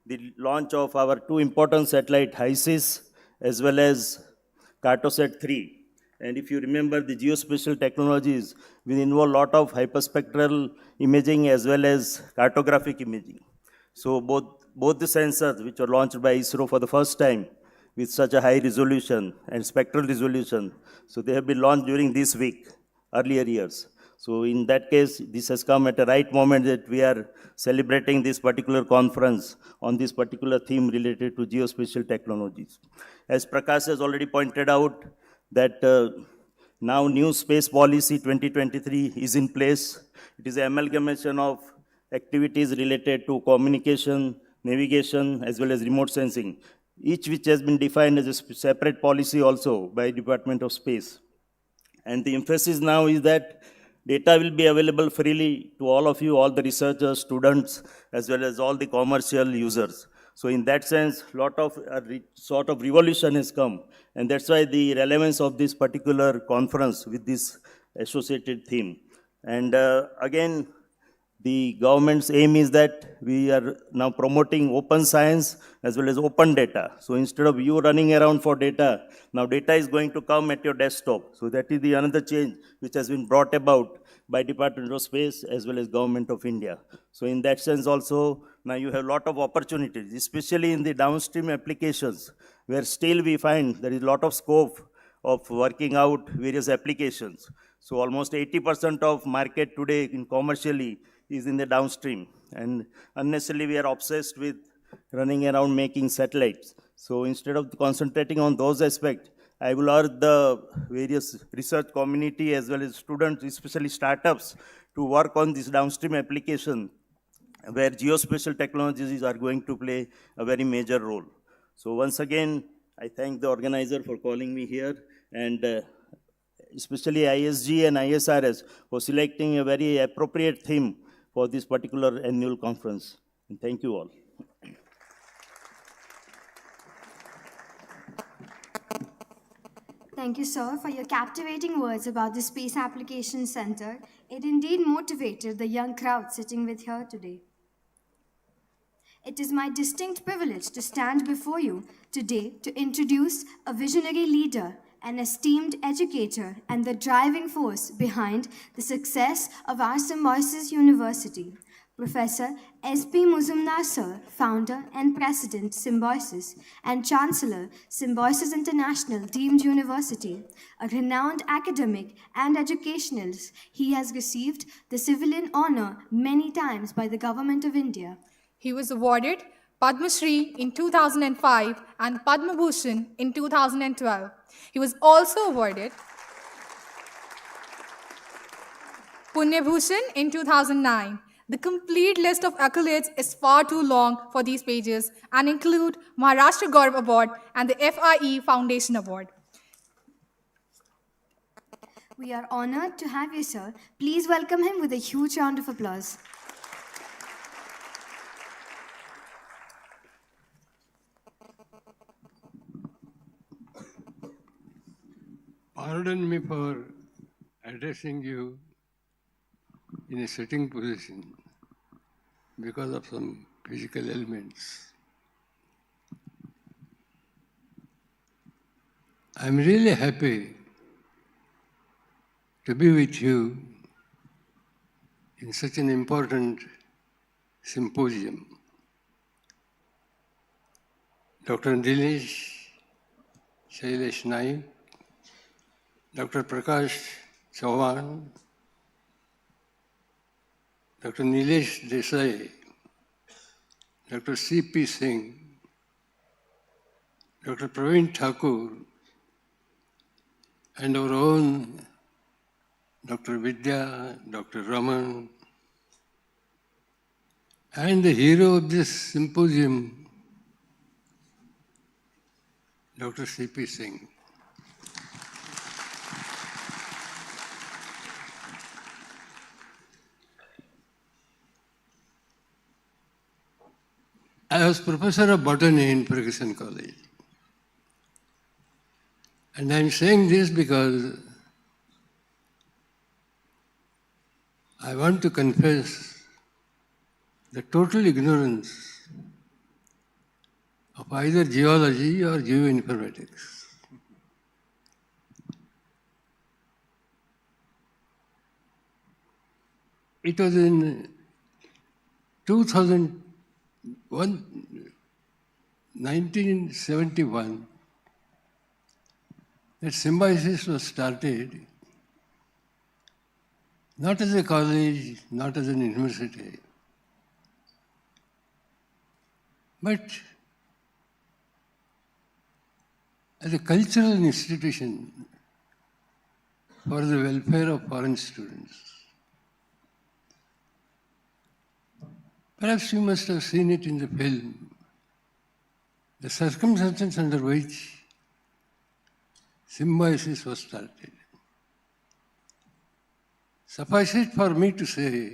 the launch of our 2 important satellites, HISIS as well as Cartosat 3. And if you remember, the geospatial technologies will involve a lot of hyperspectral imaging as well as cartographic imaging. So both the sensors, which were launched by ISRO for the first time with such a high resolution and spectral resolution, so they have been launched during this week, earlier years. So in that case, this has come at a right moment that we are celebrating this particular conference on this particular theme related to geospatial technologies. As Prakash has already pointed out, that now new space policy 2023 is in place. It is an amalgamation of activities related to communication, navigation, as well as remote sensing, each which has been defined as a separate policy also by Department of Space. And the emphasis now is that data will be available freely to all of you, all the researchers, students, as well as all the commercial users. So in that sense, lot of sort of revolution has come. And that's why the relevance of this particular conference with this associated theme. And again, the government's aim is that we are now promoting open science as well as open data. So instead of you running around for data, now data is going to come at your desktop. So that is the another change which has been brought about by Department of Space as well as Government of India. So in that sense also, now you have a lot of opportunities, especially in the downstream applications, where still we find there is a lot of scope of working out various applications. So almost 80% of market today in commercially is in the downstream. And unnecessarily we are obsessed with running around making satellites. So instead of concentrating on those aspects, I will urge the various research community as well as students, especially startups, to work on this downstream application where geospatial technologies are going to play a very major role. So once again, I thank the organizer for calling me here, and especially ISG and ISRS for selecting a very appropriate theme for this particular annual conference. And thank you all.
Thank you, sir, for your captivating words about the Space Application Center. It indeed motivated the young crowd sitting with here today. It is my distinct privilege to stand before you today to introduce a visionary leader, an esteemed educator, and the driving force behind the success of our Symbiosis University, Professor S.P. Muzumdar Sir, founder and president Symbiosis and Chancellor Symbiosis International Deemed University, a renowned academic and educationalist, he has received the civilian honor many times by the Government of India.
He was awarded Padma Shri in 2005 and Padma Bhushan in 2012. He was also awarded Punya Bhushan in 2009. The complete list of accolades is far too long for these pages and include Maharashtra Gaurav Award and the FIE Foundation Award.
We are honored to have you, sir. Please welcome him with a huge round of applause.
Pardon me for addressing you in a sitting position because of some physical ailments. I'm really happy to be with you in such an important symposium. Dr. Dinesh Shailesh Naik, Dr. Prakash Chauhan, Dr. Nilesh Desai, Dr. C.P. Singh, Dr. Praveen Thakur, and our own Dr. Vidya, Dr. Raman, and the hero of this symposium, Dr. C.P. Singh. I was professor of botany in Ferguson College. And I'm saying this because I want to confess the total ignorance of either geology or geoinformatics. It was in 1971 that Symbiosis was started, not as a college, not as an university, but as a cultural institution for the welfare of foreign students. Perhaps you must have seen it in the film, the circumstances under which Symbiosis was started. Suffice it for me to say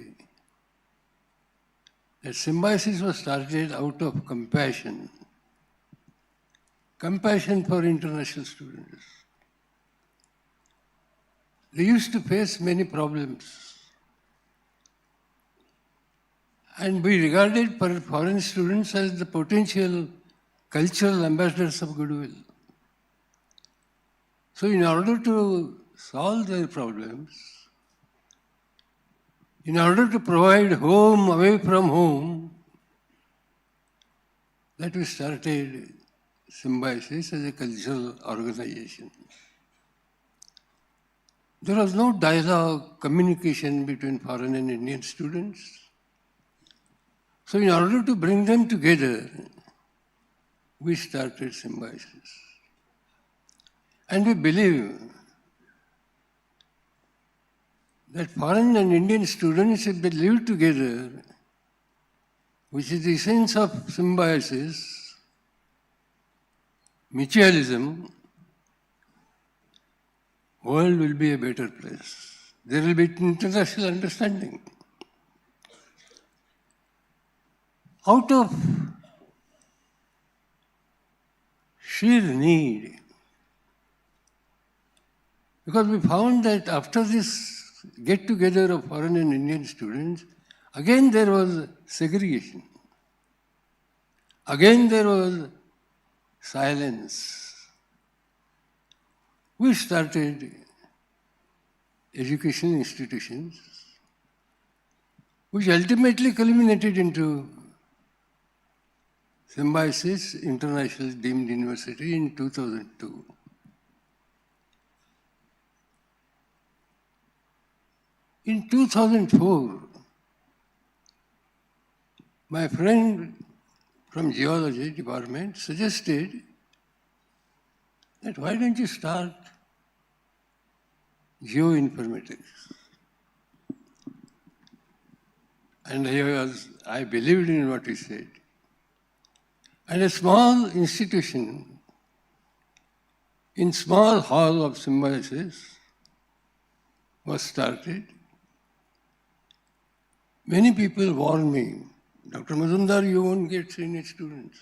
that Symbiosis was started out of compassion for international students. They used to face many problems, and we regarded foreign students as the potential cultural ambassadors of goodwill. So in order to solve their problems, in order to provide home away from home, that we started Symbiosis as a cultural organization. There was no dialogue, communication between foreign and Indian students. So in order to bring them together, we started Symbiosis. And we believe that foreign and Indian students, if they live together, which is the essence of Symbiosis, mutualism, world will be a better place. There will be international understanding. Out of sheer need, because we found that after this get-together of foreign and Indian students, again there was segregation. Again there was silence. We started education institutions which ultimately culminated into Symbiosis International Deemed University in 2002. In 2004, my friend from Geology department suggested that why don't you start Geoinformatics? And I believed in what he said. And a small institution in small hall of Symbiosis was started. Many people warned me, Dr. Mazumdar, you won't get any students.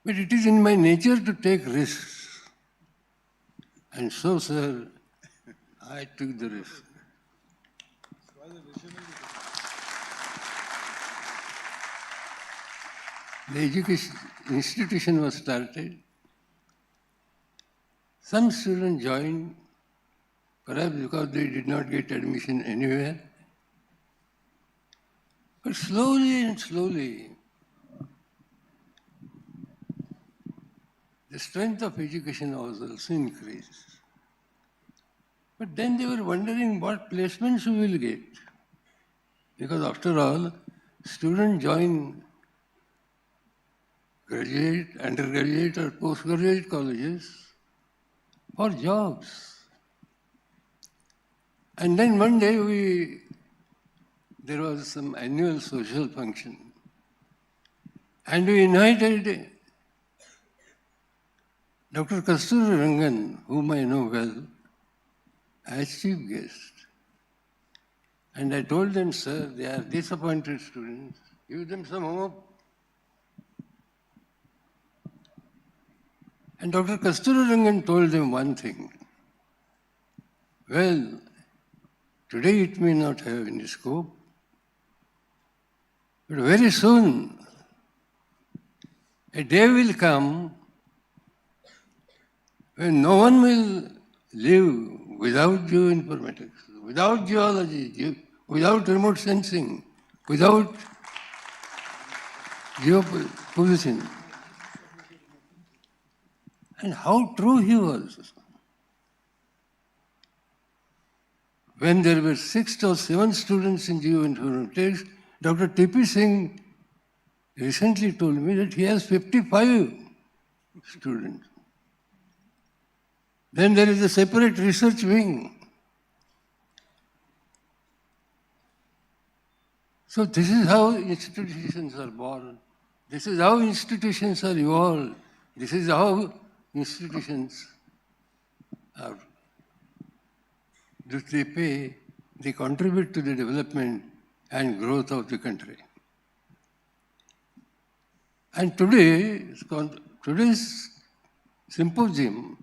But it is in my nature to take risks. And so, sir, I took the risk. The education institution was started. Some students joined, perhaps because they did not get admission anywhere. But slowly and slowly, the strength of education was also increased. But then they were wondering what placements we will get. Because after all, students join graduate, undergraduate or postgraduate colleges for jobs. And then one day there was some annual social function. And we invited Dr. Kasturi Rangan, whom I know well, as chief guest. And I told them, sir, they are disappointed students. Give them some hope. And Dr. Kasturi Rangan told them one thing. Well, today it may not have any scope, but very soon a day will come when no one will live without geoinformatics, without geology, without remote sensing, without geoposition. And how true he was. When there were 6 or 7 students in geoinformatics, Dr. T.P. Singh recently told me that he has 55 students. Then there is a separate research wing. So this is how institutions are born. This is how institutions are evolved. This is how institutions are, they contribute to the development and growth of the country. And today's symposium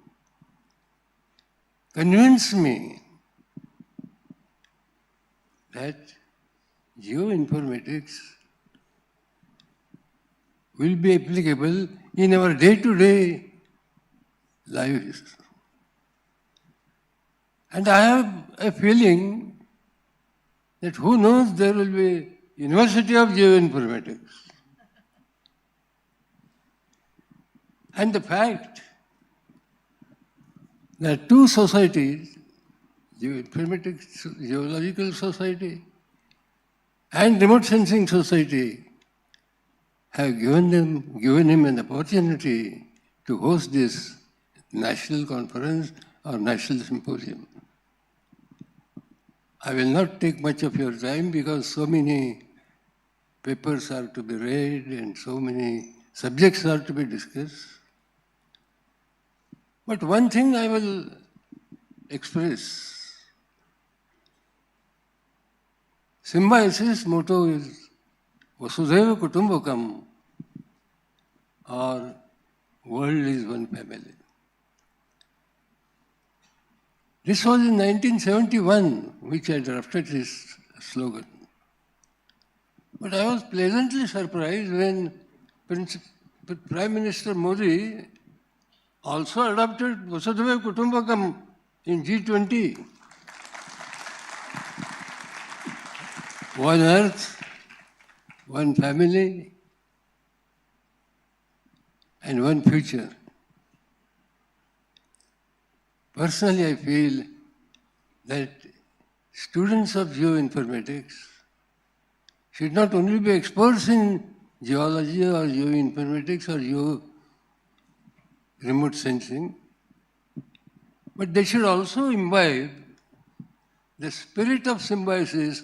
convinced me that geoinformatics will be applicable in our day-to-day lives. And I have a feeling that who knows, there will be University of Geoinformatics. And the fact that 2 societies, Geoinformatics Geological Society and Remote Sensing Society, have given him an opportunity to host this national conference or national symposium. I will not take much of your time because so many papers are to be read and so many subjects are to be discussed. But one thing I will express. Symbiosis motto is Vasudhaiva Kutumbakam, or world is one family. This was in 1971 which I drafted this slogan. But I was pleasantly surprised when Prime Minister Modi also adopted Vasudhaiva Kutumbakam in G20. one earth, one family, and one future. Personally, I feel that students of geoinformatics should not only be experts in geology or geoinformatics or remote sensing, but they should also imbibe the spirit of symbiosis,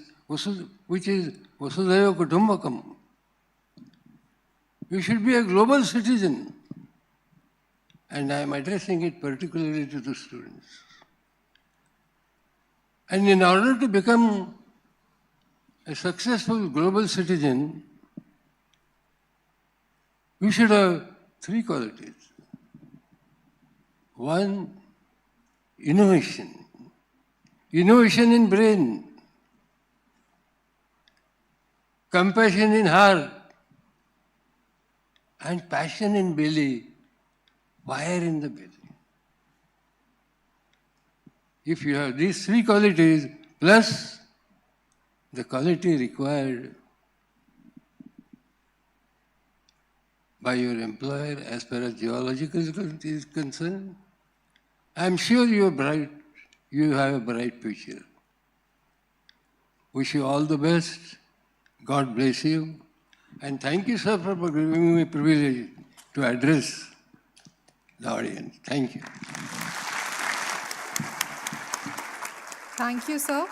which is Vasudhaiva Kutumbakam. You should be a global citizen, and I am addressing it particularly to the students. And in order to become a successful global citizen, we should have three qualities. One, innovation. Innovation in brain, compassion in heart, and passion in belly, fire in the belly. If you have these three qualities, plus the quality required by your employer as far as geological is concerned, I am sure you are bright. You have a bright future. Wish you all the best. God bless you. And thank you, sir, for giving me the privilege to address the audience. Thank you.
Thank you, sir.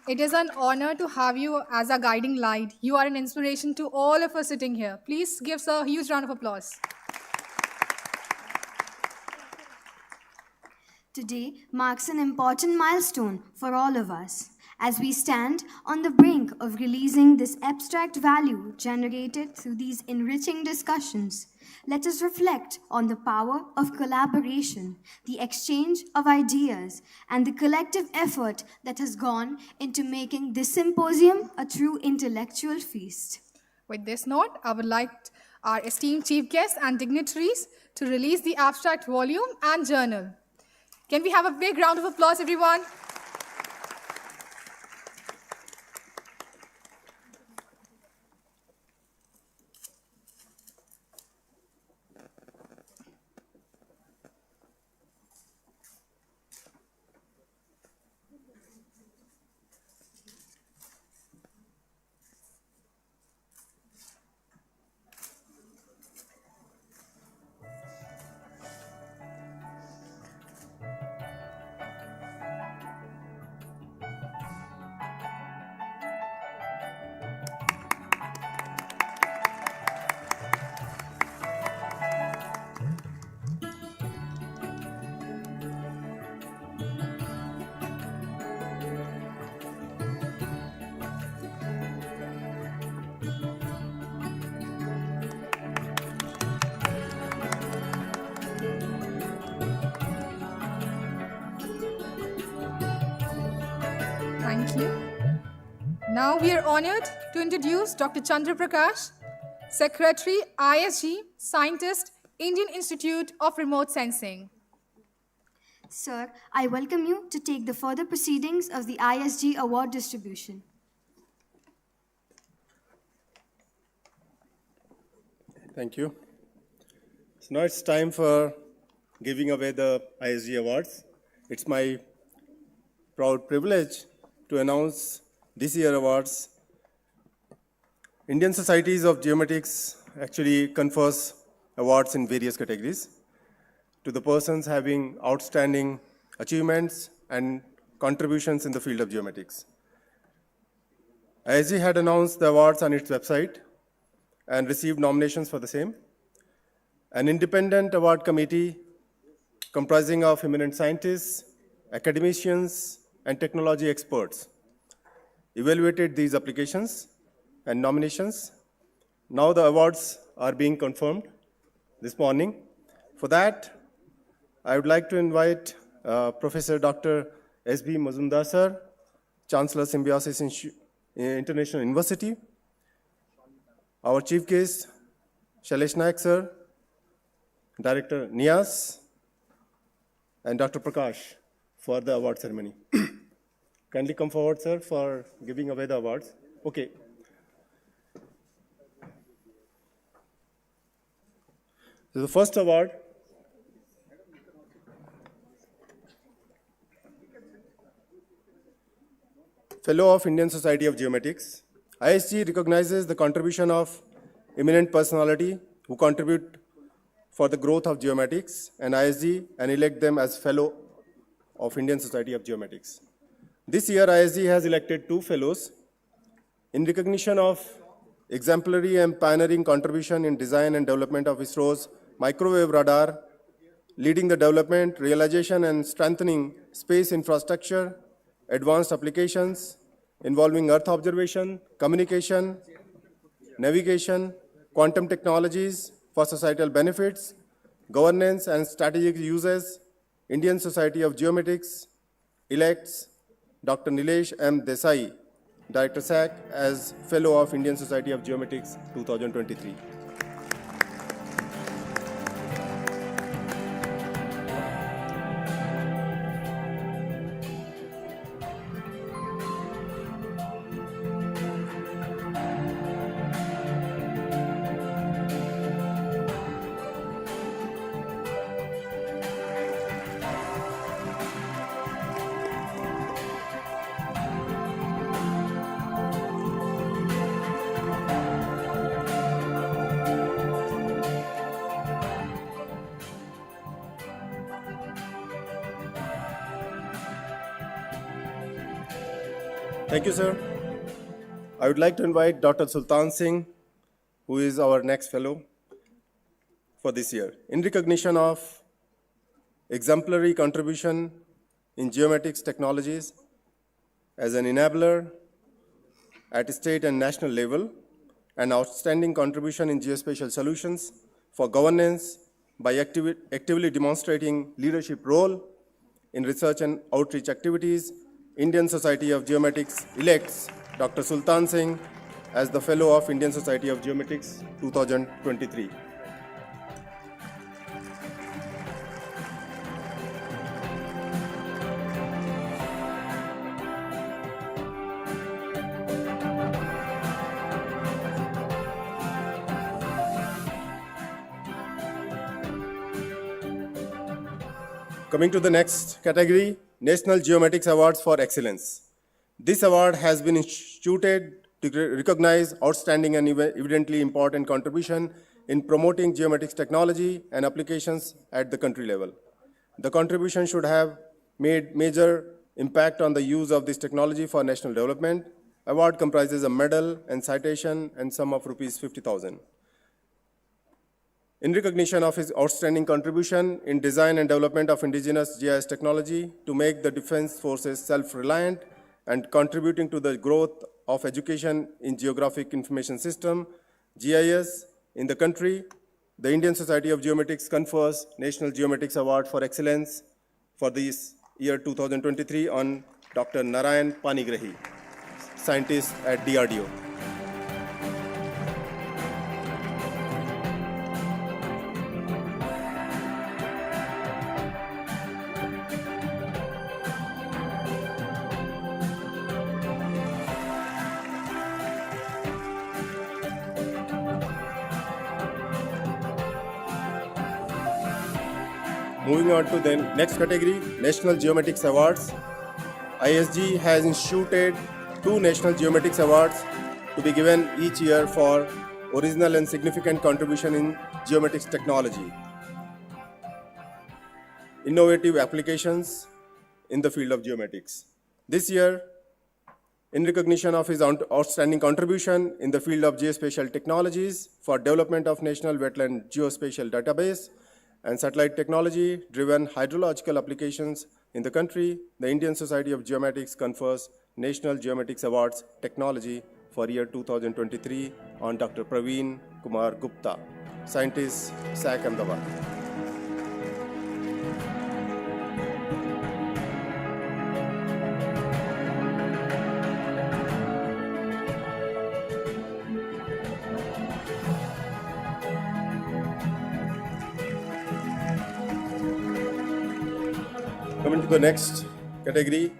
It is an honor to have you as a guiding light. You are an inspiration to all of us sitting here. Please give sir a huge round of applause.
Today marks an important milestone for all of us as we stand on the brink of releasing this abstract value generated through these enriching discussions. Let us reflect on the power of collaboration, the exchange of ideas, and the collective effort that has gone into making this symposium a true intellectual feast.
With this note, I would like our esteemed chief guests and dignitaries to release the abstract volume and journal. Can we have a big round of applause, everyone? Thank you. Now we are honored to introduce Dr. Chandra Prakash, Secretary, ISG, Scientist, Indian Institute of Remote Sensing.
Sir, I welcome you to take the further proceedings of the ISG award distribution.
Thank you. So now it's time for giving away the ISG awards. It's my proud privilege to announce this year's awards. Indian Societies of Geomatics actually confers awards in various categories to the persons having outstanding achievements and contributions in the field of geomatics. ISG had announced the awards on its website and received nominations for the same. An independent award committee comprising of eminent scientists, academicians, and technology experts evaluated these applications and nominations. Now the awards are being confirmed this morning. For that, I would like to invite Professor Dr. S.B. Mazumdar sir, Chancellor Symbiosis International University, our chief guest, Shailesh Naik sir, Director NIAS, and Dr. Prakash for the award ceremony.
Kindly come forward, sir, for giving away the awards. Okay. So the first award Fellow of Indian Society of Geomatics. ISG recognizes the contribution of eminent personality who contribute for the growth of geomatics and ISG and elect them as Fellow of Indian Society of Geomatics. This year, ISG has elected 2 fellows in recognition of exemplary and pioneering contribution in design and development of ISRO's microwave radar, leading the development, realization, and strengthening space infrastructure, advanced applications involving Earth observation, communication, navigation, quantum technologies for societal benefits, governance, and strategic uses. Indian Society of Geomatics elects Dr. Nilesh M. Desai, Director SAC, as Fellow of Indian Society of Geomatics 2023. Thank you, sir. I would like to invite Dr. Sultan Singh, who is our next fellow for this year. In recognition of exemplary contribution in geomatics technologies as an enabler at state and national level, and outstanding contribution in geospatial solutions for governance by actively demonstrating leadership role in research and outreach activities, Indian Society of Geomatics elects Dr. Sultan Singh as the Fellow of Indian Society of Geomatics 2023. Coming to the next category, National Geomatics Awards for Excellence. This award has been instituted to recognize outstanding and evidently important contribution in promoting geomatics technology and applications at the country level. The contribution should have made major impact on the use of this technology for national development. Award comprises a medal and citation and sum of rupees 50,000. In recognition of his outstanding contribution in design and development of indigenous GIS technology to make the defense forces self-reliant and contributing to the growth of education in geographic information system, GIS, in the country, the Indian Society of Geomatics confers National Geomatics Award for Excellence for this year 2023 on Dr. Narayan Panigrahi, scientist at DRDO. Moving on to the next category, National Geomatics Awards. ISG has instituted 2 National Geomatics Awards to be given each year for original and significant contribution in geomatics technology, innovative applications in the field of geomatics. This year, in recognition of his outstanding contribution in the field of geospatial technologies for development of National Wetland Geospatial Database and satellite technology-driven hydrological applications in the country, the Indian Society of Geomatics confers National Geomatics Awards Technology for year 2023 on Dr. Praveen Kumar Gupta, scientist, SAC Ahmedabad. Coming to the next category,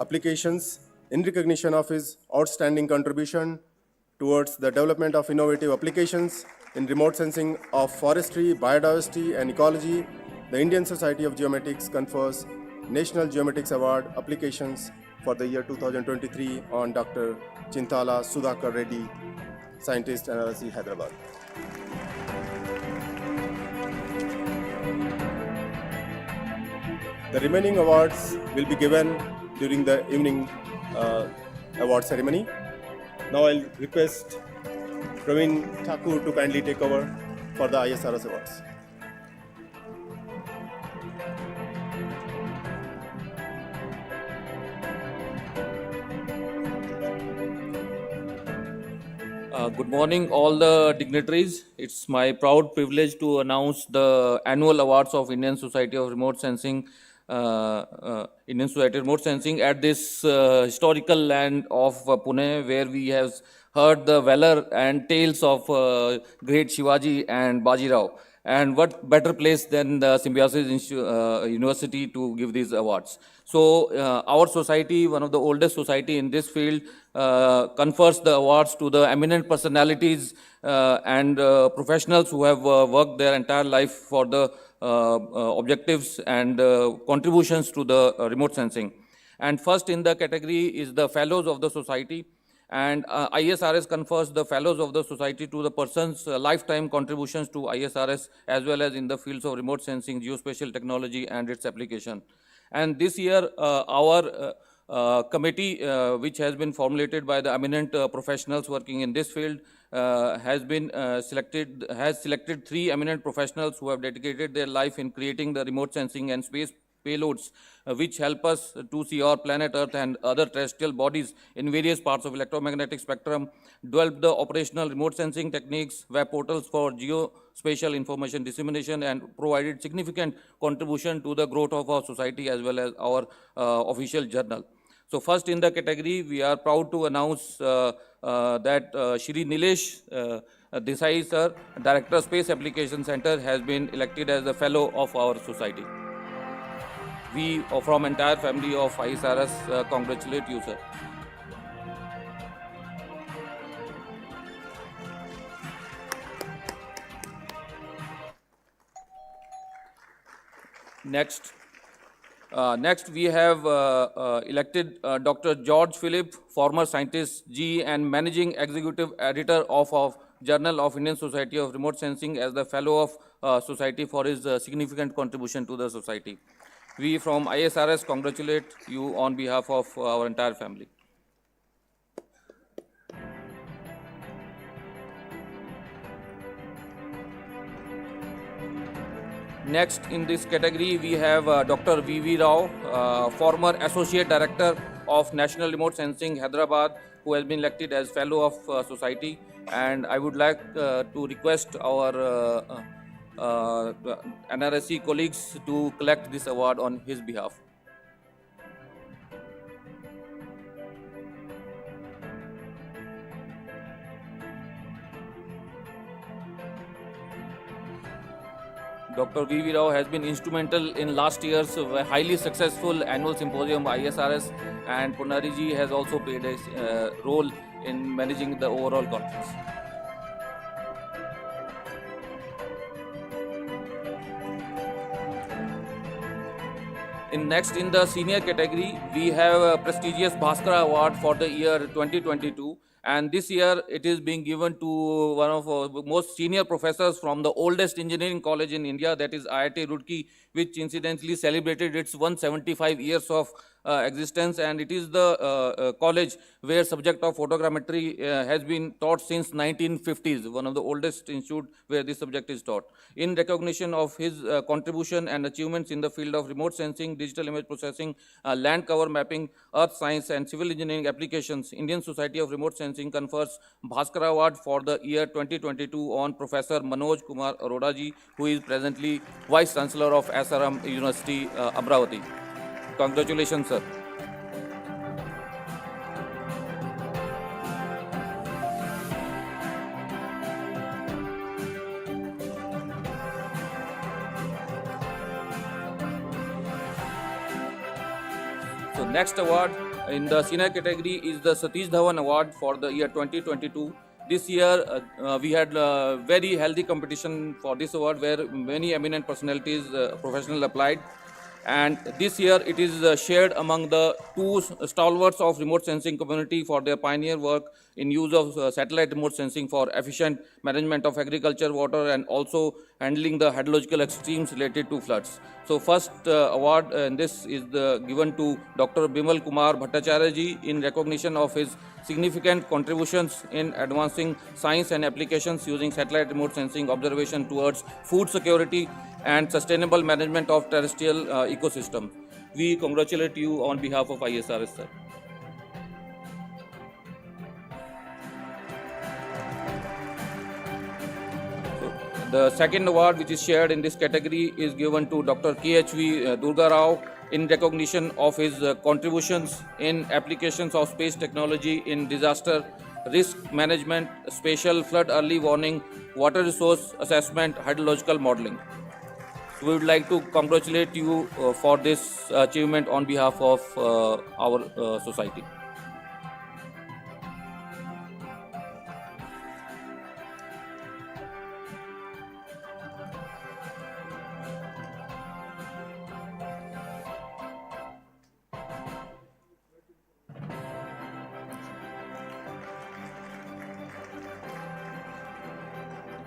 applications in recognition of his outstanding contribution towards the development of innovative applications in remote sensing of forestry, biodiversity, and ecology. The Indian Society of Geomatics confers National Geomatics Award applications for the year 2023 on Dr. Chintala Sudhakar Reddy, scientist, NRC, Hyderabad. The remaining awards will be given during the evening award ceremony. Now I'll request Praveen Thakur to kindly take over for the ISRS awards.
Good morning, all the dignitaries. It's my proud privilege to announce the annual awards of Indian Society of Remote Sensing, at this historical land of Pune, where we have heard the valor and tales of great Shivaji and Bajirao. And what better place than the Symbiosis University to give these awards. So our society, one of the oldest society in this field, confers the awards to the eminent personalities and professionals who have worked their entire life for the objectives and contributions to the remote sensing. And first in the category is the Fellows of the Society. And ISRS confers the Fellows of the Society to the person's lifetime contributions to ISRS, as well as in the fields of remote sensing, geospatial technology, and its application. And this year, our committee, which has been formulated by the eminent professionals working in this field, has selected 3 eminent professionals who have dedicated their life in creating the remote sensing and space payloads, which help us to see our planet Earth and other terrestrial bodies in various parts of electromagnetic spectrum, develop the operational remote sensing techniques, web portals for geospatial information dissemination, and provided significant contribution to the growth of our society as well as our official journal. So first in the category, we are proud to announce that Shri Nilesh Desai sir, Director Space Application Center, has been elected as a Fellow of our society. We, from entire family of ISRS, congratulate you, sir. Next we have elected Dr. George Philip, former scientist, GE, and Managing Executive Editor of Journal of Indian Society of Remote Sensing, as the Fellow of Society for his significant contribution to the society. We from ISRS congratulate you on behalf of our entire family. Next in this category, we have Dr. V.V. Rao, former Associate Director of National Remote Sensing, Hyderabad, who has been elected as Fellow of Society. And I would like to request our NRSC colleagues to collect this award on his behalf. Dr. V.V. Rao has been instrumental in last year's highly successful annual symposium ISRS, and Punariji has also played a role in managing the overall conference. Next in the senior category, we have a prestigious Bhaskara Award for the year 2022. And this year, it is being given to one of our most senior professors from the oldest engineering college in India, that is IIT Roorkee, which incidentally celebrated its 175 years of existence. And it is the college where subject of photogrammetry has been taught since 1950s, one of the oldest institute where this subject is taught. In recognition of his contribution and achievements in the field of remote sensing, digital image processing, land cover mapping, earth science, and civil engineering applications, Indian Society of Remote Sensing confers Bhaskara Award for the year 2022 on Professor Manoj Kumar Arora ji, who is presently Vice Chancellor of SRM University, Amravati. Congratulations, sir. So So next award in the senior category is the Satish Dhawan Award for the year 2022. This year we had very healthy competition for this award where many eminent personalities, professionals applied. And this year it is shared among the two stalwarts of remote sensing community for their pioneer work in use of satellite remote sensing for efficient management of agriculture, water, and also handling the hydrological extremes related to floods. So first award in this is given to Dr. Bimal Kumar Bhattacharya ji in recognition of his significant contributions in advancing science and applications using satellite remote sensing observation towards food security and sustainable management of terrestrial ecosystem. We congratulate you on behalf of ISRS, sir. So, the second award which is shared in this category is given to Dr. KHV Durga Rao in recognition of his contributions in applications of space technology in disaster risk management, spatial flood early warning, water resource assessment, hydrological modeling. We would like to congratulate you for this achievement on behalf of our society.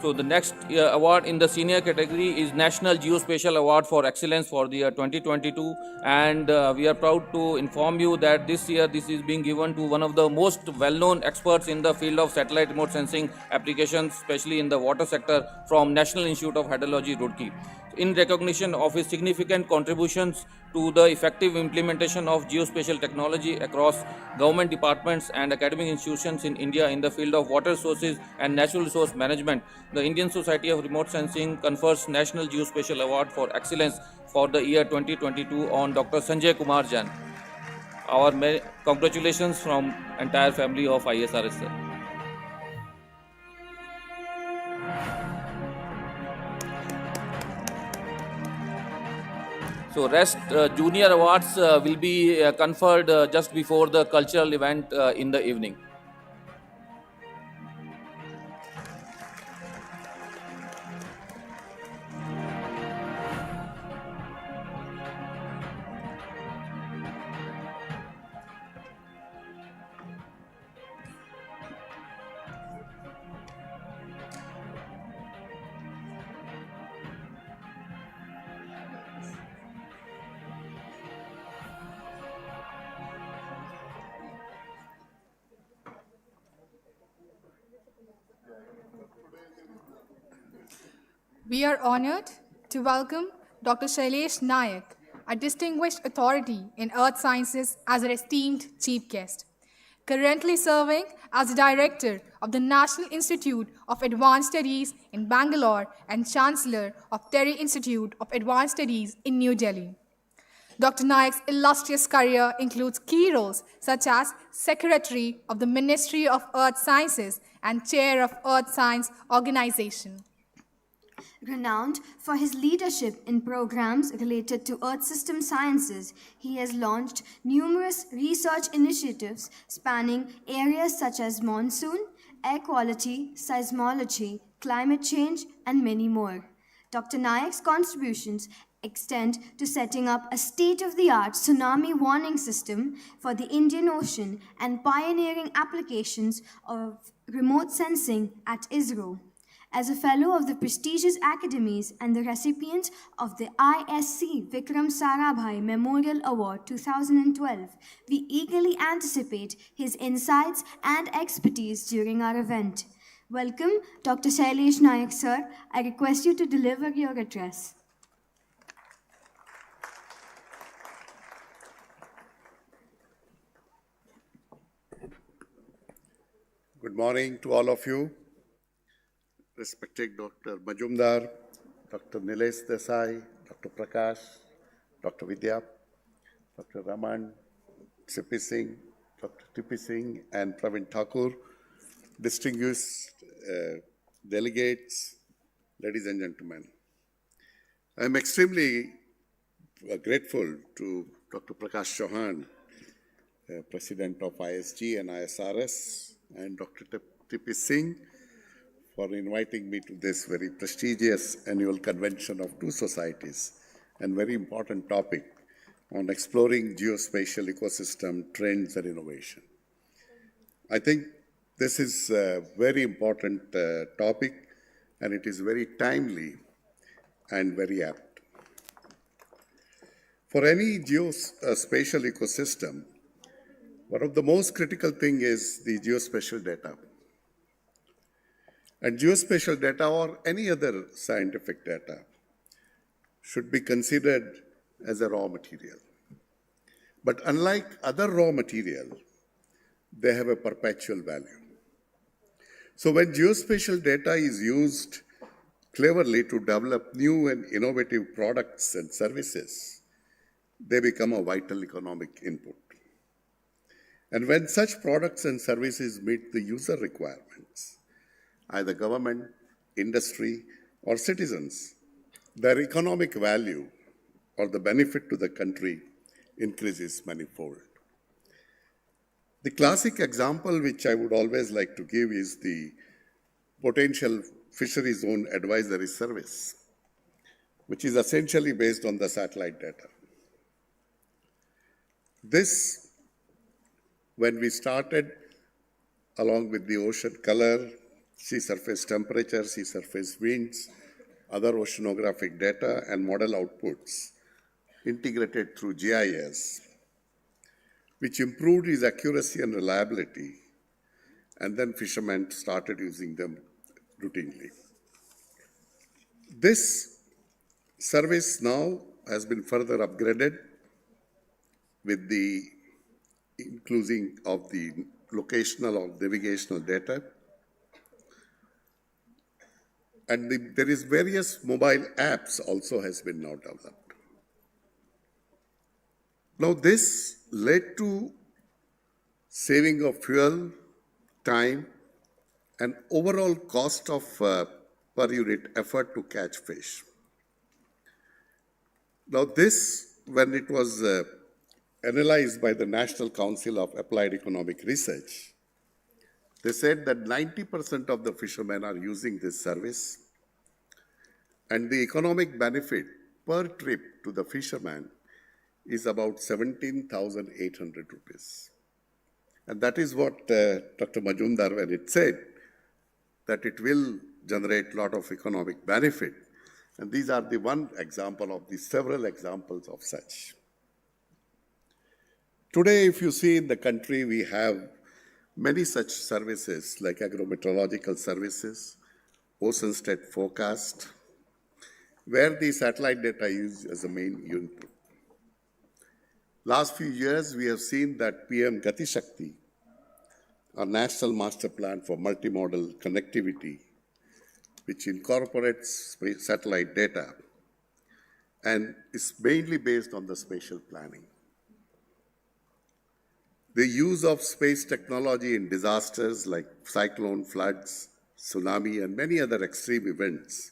So the next award in the senior category is National Geospatial Award for Excellence for the year 2022, and we are proud to inform you that this year this is being given to one of the most well-known experts in the field of satellite remote sensing applications, especially in the water sector, from National Institute of Hydrology, Roorkee, in recognition of his significant contributions to the effective implementation of geospatial technology across government departments and academic institutions in India in the field of water resources and natural resource management. The Indian Society of Remote Sensing confers National Geospatial Award for Excellence for the year 2022 on Dr. Sanjay Kumar Jain. Our congratulations from entire family of ISRS, sir. So rest junior awards will be conferred just before the cultural event in the evening.
We are honored to welcome Dr. Shailesh Nayak, a distinguished authority in earth sciences, as our esteemed chief guest. Currently serving as the director of the National Institute of Advanced Studies in Bangalore and Chancellor of Terry Institute of Advanced Studies in New Delhi. Dr. Nayak's illustrious career includes key roles such as Secretary of the Ministry of Earth Sciences and Chair of Earth Science Organization.
Renowned for his leadership in programs related to Earth system sciences, he has launched numerous research initiatives spanning areas such as monsoon, air quality, seismology, climate change, and many more. Dr. Nayak's contributions extend to setting up a state-of-the-art tsunami warning system for the Indian Ocean and pioneering applications of remote sensing at ISRO. As a fellow of the prestigious academies and the recipient of the ISC Vikram Sarabhai Memorial Award 2012, we eagerly anticipate his insights and expertise during our event. Welcome, Dr. Shailesh Nayak, sir. I request you to deliver your address.
Good morning to all of you. Respected Dr. Majumdar, Dr. Nilesh Desai, Dr. Prakash, Dr. Vidya, Dr. Raman, CP Singh, Dr. TP Singh, and Praveen Thakur, distinguished delegates, ladies and gentlemen. I am extremely grateful to Dr. Prakash Chauhan President of ISG and ISRS, and Dr. T.P. Singh for inviting me to this very prestigious annual convention of two societies and very important topic on exploring geospatial ecosystem trends and innovation. I think this is a very important topic, and it is very timely and very apt. For any geospatial ecosystem, one of the most critical thing is the geospatial data. And geospatial data or any other scientific data should be considered as a raw material. But unlike other raw material, they have a perpetual value. So when geospatial data is used cleverly to develop new and innovative products and services, they become a vital economic input. And when such products and services meet the user requirements, either government, industry, or citizens, their economic value or the benefit to the country increases manifold. The classic example which I would always like to give is the potential fishery zone advisory service, which is essentially based on the satellite data. This, when we started, along with the ocean color, sea surface temperature, sea surface winds, other oceanographic data, and model outputs integrated through GIS, which improved its accuracy and reliability, and then fishermen started using them routinely. This service now has been further upgraded with the including of the locational or navigational data. And there is various mobile apps also has been now developed. Now this led to saving of fuel, time, and overall cost of per unit effort to catch fish. Now this, when it was analyzed by the National Council of Applied Economic Research, they said that 90% of the fishermen are using this service, and the economic benefit per trip to the fisherman is about 17,800 rupees. And that is what Dr. Majumdar, when it said that it will generate a lot of economic benefit. And these are the one example of the several examples of such. Today, if you see in the country, we have many such services like agrometeorological services, ocean state forecast, where the satellite data is used as a main input. Last few years, we have seen that PM Gati Shakti, our national master plan for multimodal connectivity, which incorporates satellite data and is mainly based on the spatial planning. The use of space technology in disasters like cyclone, floods, tsunami, and many other extreme events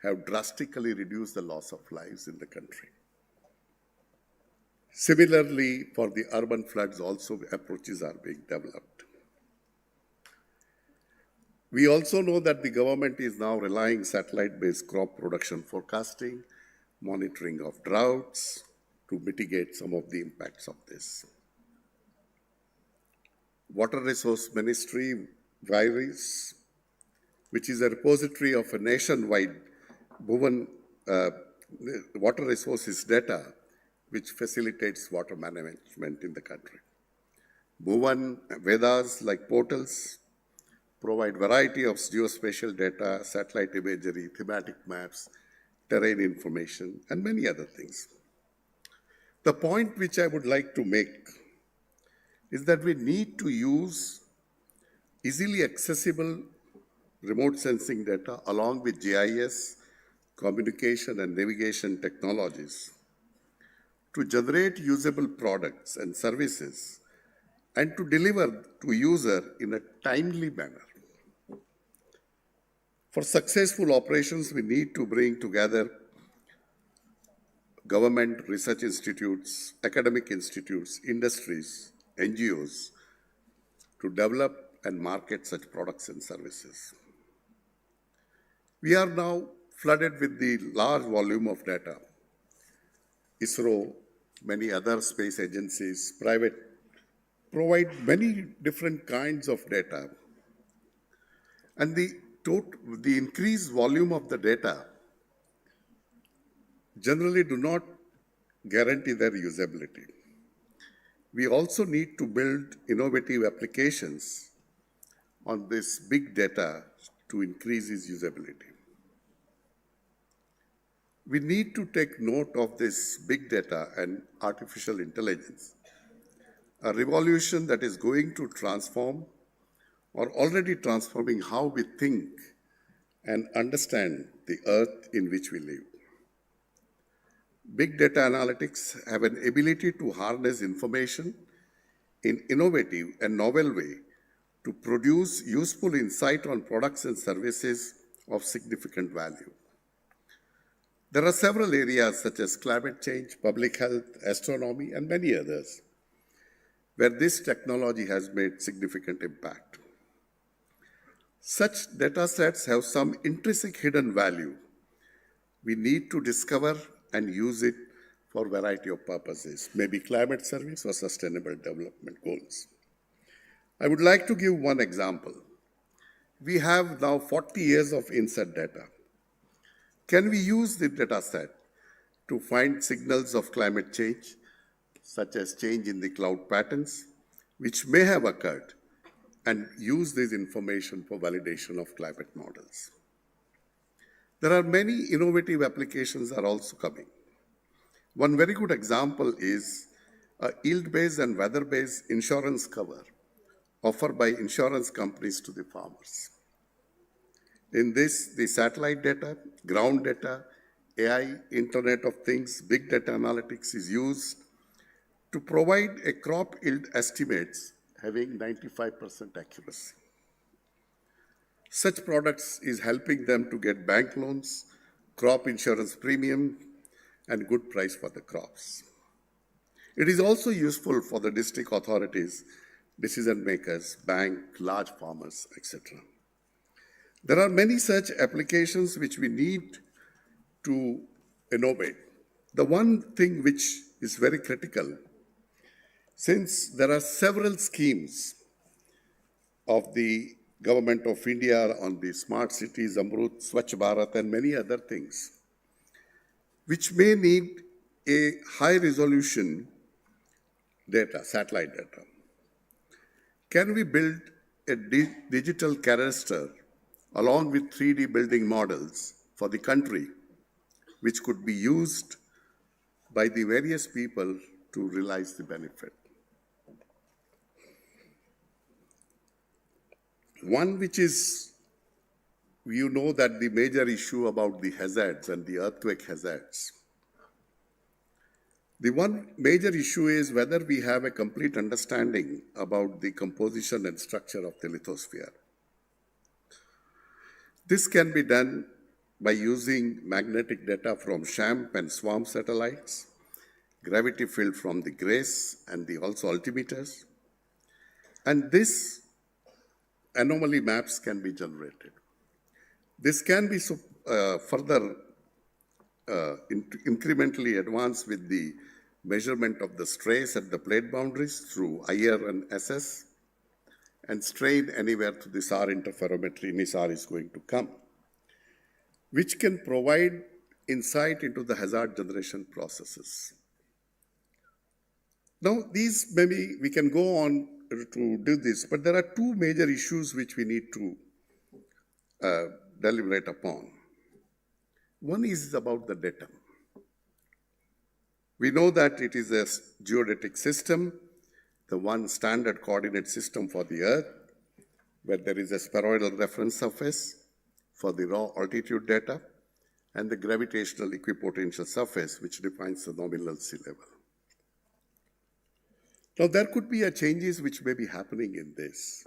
have drastically reduced the loss of lives in the country. Similarly, for the urban floods, also approaches are being developed. We also know that the government is now relying satellite-based crop production forecasting, monitoring of droughts to mitigate some of the impacts of this. Water Resource Ministry, WIRIS, which is a repository of a nationwide water resources data, which facilitates water management in the country. Bhuvan, Vedas, like portals, provide variety of geospatial data, satellite imagery, thematic maps, terrain information, and many other things. The point which I would like to make is that we need to use easily accessible remote sensing data along with GIS, communication and navigation technologies to generate usable products and services and to deliver to user in a timely manner. For successful operations, we need to bring together
government, research institutes, academic institutes, industries, NGOs to develop and market such products and services. We are now flooded with the large volume of data. ISRO, many other space agencies, private, provide many different kinds of data. And the increased volume of the data generally do not guarantee their usability. We also need to build innovative applications on this big data to increase its usability. We need to take note of this big data and artificial intelligence, a revolution that is going to transform or already transforming how we think and understand the earth in which we live. Big data analytics have an ability to harness information in innovative and novel way to produce useful insight on products and services of significant value. There are several areas such as climate change, public health, astronomy, and many others where this technology has made significant impact. Such data sets have some intrinsic hidden value. We need to discover and use it for a variety of purposes, maybe climate service or sustainable development goals. I would like to give one example. We have now 40 years of INSAT data. Can we use the data set to find signals of climate change, such as change in the cloud patterns, which may have occurred, and use this information for validation of climate models? There are many innovative applications that are also coming. One very good example is a yield-based and weather-based insurance cover offered by insurance companies to the farmers. In this, the satellite data, ground data, AI, Internet of Things, big data analytics is used to provide a crop yield estimates having 95% accuracy. Such products is helping them to get bank loans, crop insurance premium, and good price for the crops. It is also useful for the district authorities, decision makers, bank, large farmers, etc. There are many such applications which we need to innovate. The one thing which is very critical, since there are several schemes of the Government of India on the smart cities, Amrut, Swachh Bharat, and many other things, which may need a high-resolution data, satellite data. Can we build a digital cadastre along with 3D building models for the country, which could be used by the various people to realize the benefit? One which is, you know that the major issue about the hazards and the earthquake hazards. The one major issue is whether we have a complete understanding about the composition and structure of the lithosphere. This can be done by using magnetic data from SHAMP and SWAMP satellites, gravity field from the GRACE and the also altimeters, and this anomaly maps can be generated. This can be further incrementally advanced with the measurement of the stress at the plate boundaries through IR and SS, and strain anywhere to the SAR interferometry NISAR is going to come, which can provide insight into the hazard generation processes. Now, these maybe we can go on to do this, but there are two major issues which we need to deliberate upon. One is about the data. We know that it is a geodetic system, the one standard coordinate system for the Earth, where there is a spheroidal reference surface for the raw altitude data, and the gravitational equipotential surface, which defines the nominal sea level. Now, there could be changes which may be happening in this.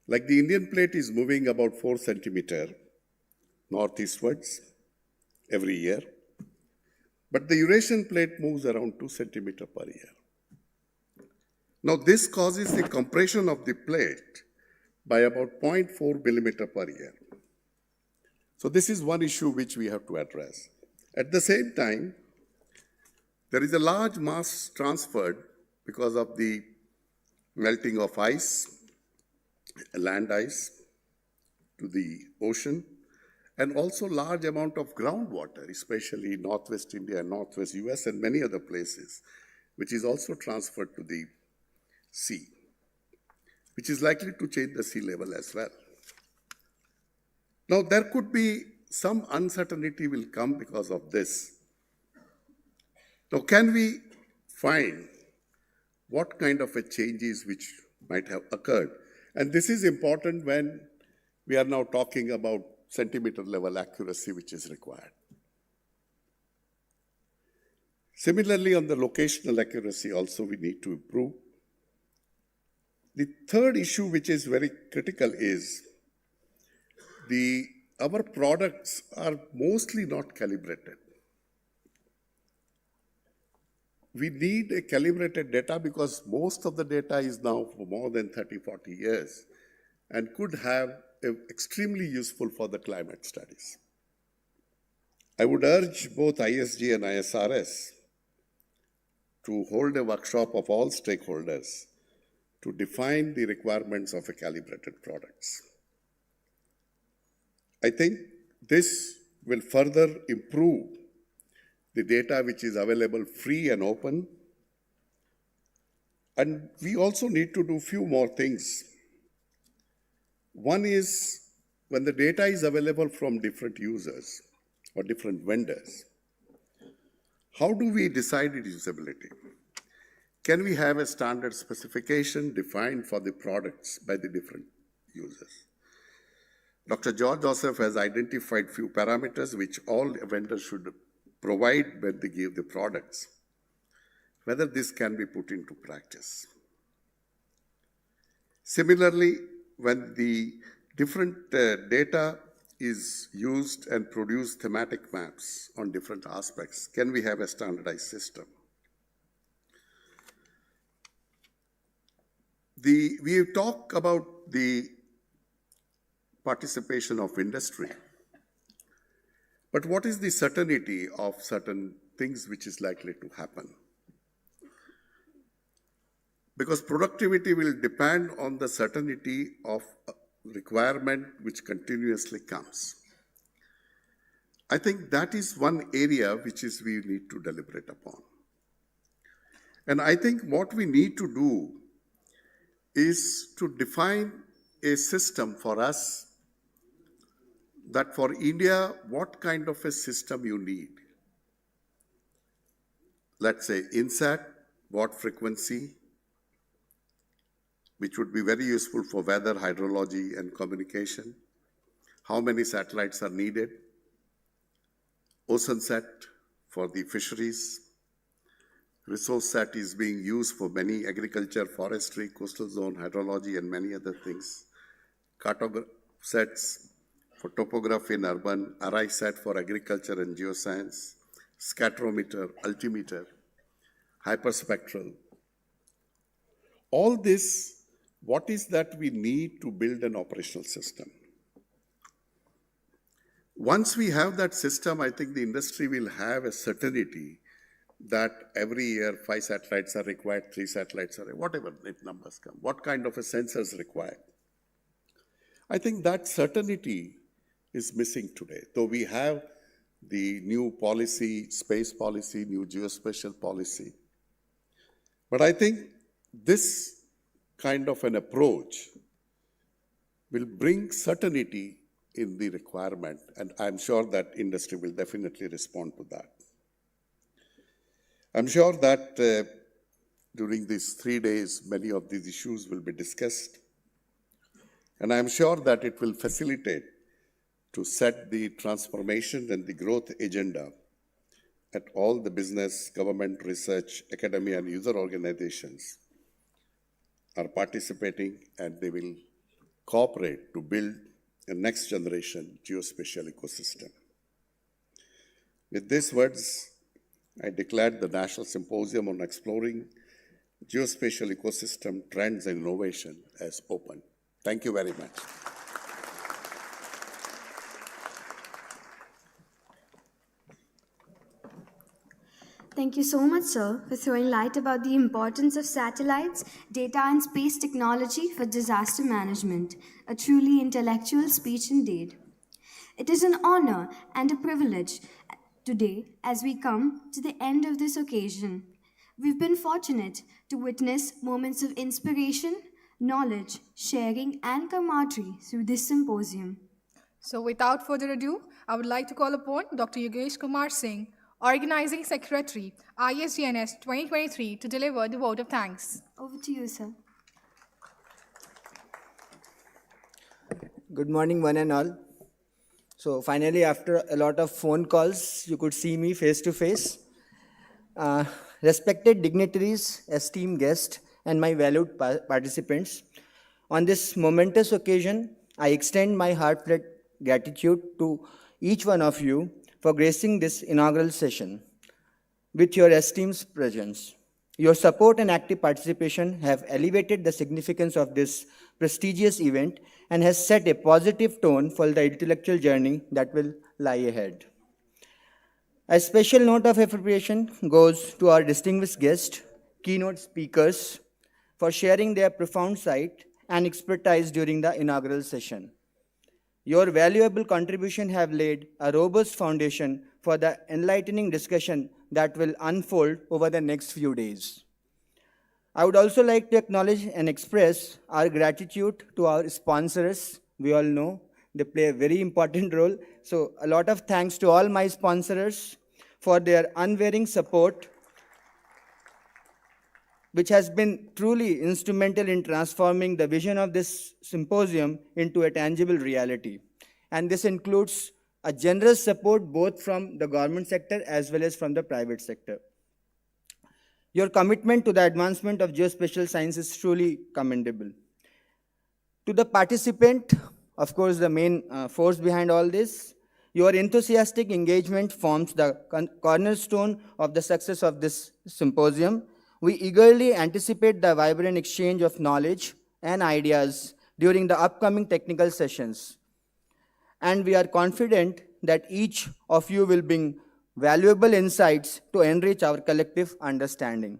Like the Indian plate is moving about 4 centimeters northeastwards every year. but the Eurasian plate moves around 2 centimeters per year. Now, this causes the compression of the plate by about 0.4 millimeter per year. So this is one issue which we have to address. At the same time, there is a large mass transferred because of the melting of ice, land ice to the ocean, and also large amount of groundwater, especially Northwest India, Northwest US, and many other places, which is also transferred to the sea, which is likely to change the sea level as well. Now, there could be some uncertainty will come because of this. Now, can we find what kind of a changes which might have occurred? And this is important when we are now talking about centimeter level accuracy which is required. Similarly, on the locational accuracy also we need to improve. The third issue which is very critical is our products are mostly not calibrated. We need a calibrated data because most of the data is now for more than 30, 40 years and could have extremely useful for the climate studies. I would urge both ISG and ISRS to hold a workshop of all stakeholders to define the requirements of a calibrated products. I think this will further improve the data which is available free and open. And we also need to do few more things. One is when the data is available from different users or different vendors, how do we decide its usability? Can we have a standard specification defined for the products by the different users? Dr. GeoDiscover has identified few parameters which all vendors should provide when they give the products, whether this can be put into practice. Similarly, when the different data is used and produce thematic maps on different aspects, can we have a standardized system? We talk about the participation of industry, but what is the certainty of certain things which is likely to happen? Because productivity will depend on the certainty of requirement which continuously comes. I think that is one area which is we need to deliberate upon. And I think what we need to do is to define a system for us that for India, what kind of a system you need. Let's say INSAT, what frequency, which would be very useful for weather, hydrology, and communication. How many satellites are needed? OceanSat for the fisheries. ResourceSat is being used for many agriculture, forestry, coastal zone, hydrology, and many other things. Cartograph-sats for topography and urban, ARISAT for agriculture and geoscience, scatterometer, altimeter, hyperspectral. All this, what is that we need to build an operational system? Once we have that system, I think the industry will have a certainty that every year 5 satellites are required, 3 satellites are required, whatever numbers come, what kind of a sensors required. I think that certainty is missing today, though we have the new policy, space policy, new geospatial policy. But I think this kind of an approach will bring certainty in the requirement, and I'm sure that industry will definitely respond to that. I'm sure that during these 3 days, many of these issues will be discussed, and I'm sure that it will facilitate to set the transformation and the growth agenda at all the business, government, research, academia, and user organizations are participating, and they will cooperate to build a next generation geospatial ecosystem. With these words, I declared the National Symposium on Exploring Geospatial Ecosystem Trends and Innovation as open. Thank you very much.
Thank you so much, sir, for throwing light about the importance of satellites, data, and space technology for disaster management, a truly intellectual speech indeed. It is an honor and a privilege today as we come to the end of this occasion. We've been fortunate to witness moments of inspiration, knowledge, sharing, and camaraderie through this symposium.
So without further ado, I would like to call upon Dr. Yogesh Kumar Singh, Organizing Secretary, ISGNS 2023, to deliver the vote of thanks.
Over to you, sir.
Good morning, one and all. So finally, after a lot of phone calls, you could see me face to face. Respected dignitaries, esteemed guests, and my valued participants, on this momentous occasion, I extend my heartfelt gratitude to each one of you for gracing this inaugural session with your esteemed presence. Your support and active participation have elevated the significance of this prestigious event and has set a positive tone for the intellectual journey that will lie ahead. A special note of appreciation goes to our distinguished guests, keynote speakers, for sharing their profound sight and expertise during the inaugural session. Your valuable contribution have laid a robust foundation for the enlightening discussion that will unfold over the next few days. I would also like to acknowledge and express our gratitude to our sponsors. We all know they play a very important role. So a lot of thanks to all my sponsors for their unwavering support, which has been truly instrumental in transforming the vision of this symposium into a tangible reality. And this includes a generous support both from the government sector as well as from the private sector. Your commitment to the advancement of geospatial science is truly commendable. To the participant, of course, the main force behind all this, your enthusiastic engagement forms the cornerstone of the success of this symposium. We eagerly anticipate the vibrant exchange of knowledge and ideas during the upcoming technical sessions. And we are confident that each of you will bring valuable insights to enrich our collective understanding.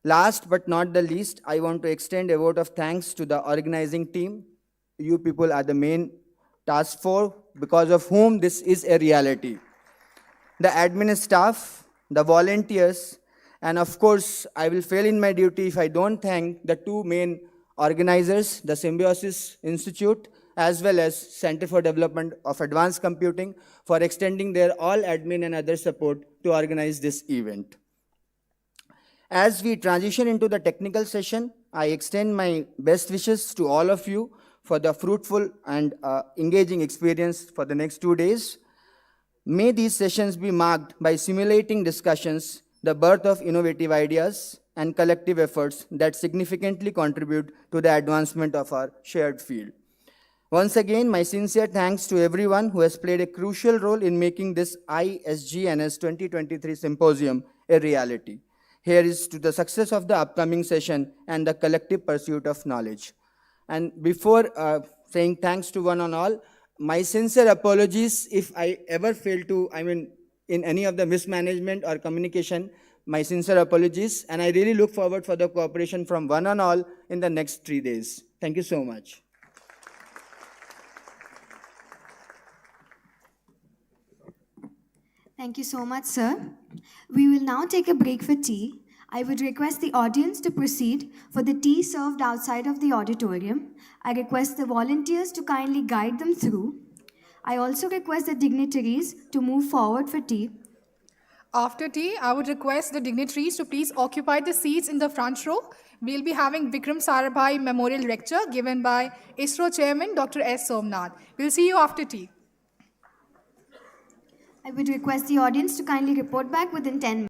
Last but not the least, I want to extend a vote of thanks to the organizing team. You people are the main task force because of whom this is a reality. The admin staff, the volunteers, and of course, I will fail in my duty if I don't thank the two main organizers, the Symbiosis Institute, as well as Center for Development of Advanced Computing, for extending their all admin and other support to organize this event. As we transition into the technical session, I extend my best wishes to all of you for the fruitful and engaging experience for the next 2 days. May these sessions be marked by stimulating discussions, the birth of innovative ideas, and collective efforts that significantly contribute to the advancement of our shared field. Once again, my sincere thanks to everyone who has played a crucial role in making this ISGNS 2023 Symposium a reality. Here is to the success of the upcoming session and the collective pursuit of knowledge. And before saying thanks to one and all, my sincere apologies if I ever fail to, in any of the mismanagement or communication, my sincere apologies. And I really look forward for the cooperation from one and all in the next 3 days. Thank you so much.
Thank you so much, sir. We will now take a break for tea. I would request the audience to proceed for the tea served outside of the auditorium. I request the volunteers to kindly guide them through. I also request the dignitaries to move forward for tea.
After tea, I would request the dignitaries to please occupy the seats in the front row. We'll be having Vikram Sarabhai Memorial Lecture given by ISRO Chairman Dr. S. Somnath. We'll see you after tea.
I would request the audience to kindly report back within 10 minutes.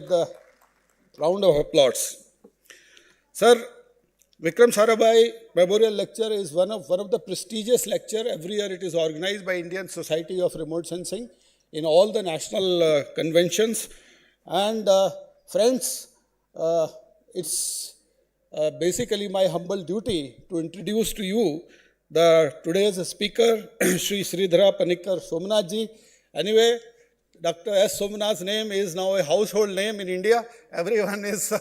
The round of applause. Sir, Vikram Sarabhai Memorial Lecture is one of the prestigious lecture. Every year it is organized by Indian Society of Remote Sensing in all the national conventions. And friends, it's basically my humble duty to introduce to you today's speaker, Sri Sridhara Panikkar Somnathji. Anyway, Dr. S. Somnath's name is now a household name in India. Everyone is,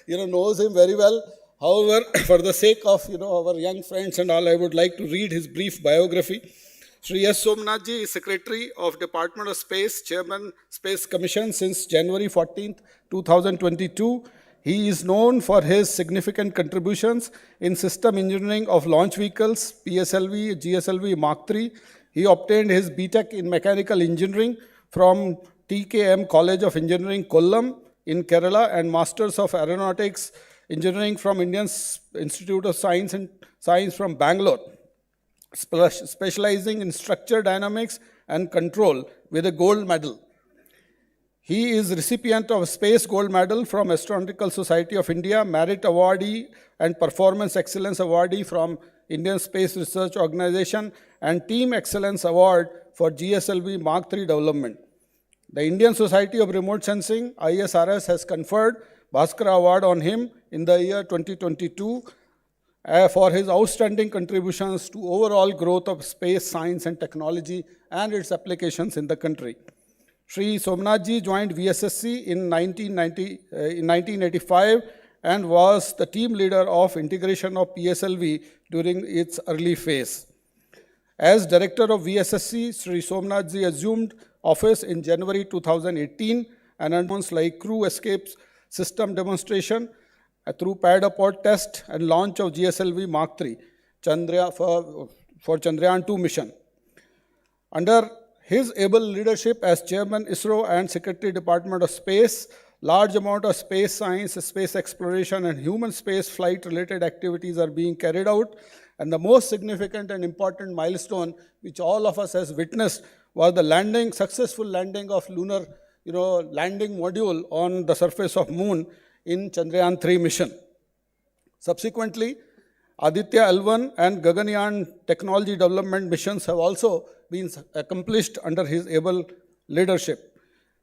knows him very well. However, for the sake of, our young friends and all, I would like to read his brief biography. Sri S. Somnathji is Secretary of Department of Space, Chairman Space Commission since January 14th, 2022. He is known for his significant contributions in system engineering of launch vehicles, PSLV, GSLV Mark III. He obtained his BTech in Mechanical Engineering from TKM College of Engineering, Kollam in Kerala, and Masters of Aeronautics Engineering from Indian Institute of Science from Bangalore, specializing in structure dynamics and control with a gold medal. He is recipient of Space Gold Medal from Astronautical Society of India, Merit Awardee and Performance Excellence Awardee from Indian Space Research Organization, and Team Excellence Award for GSLV Mark III development. The Indian Society of Remote Sensing, ISRS, has conferred Bhaskara Award on him in the year 2022 for his outstanding contributions to overall growth of space science and technology and its applications in the country. Sri Somnathji joined VSSC in 1985 and was the team leader of integration of PSLV during its early phase. As director of VSSC, Sri Somnathji assumed office in January 2018 and announced like crew escapes system demonstration through pad abort test and launch of GSLV Mark III for Chandrayaan 2 mission. Under his able leadership as Chairman ISRO and Secretary Department of Space, large amount of space science, space exploration, and human space flight related activities are being carried out. And the most significant and important milestone which all of us has witnessed was the successful landing of lunar, landing module on the surface of Moon in Chandrayaan 3 mission. Subsequently, Aditya L1 and Gaganyaan technology development missions have also been accomplished under his able leadership.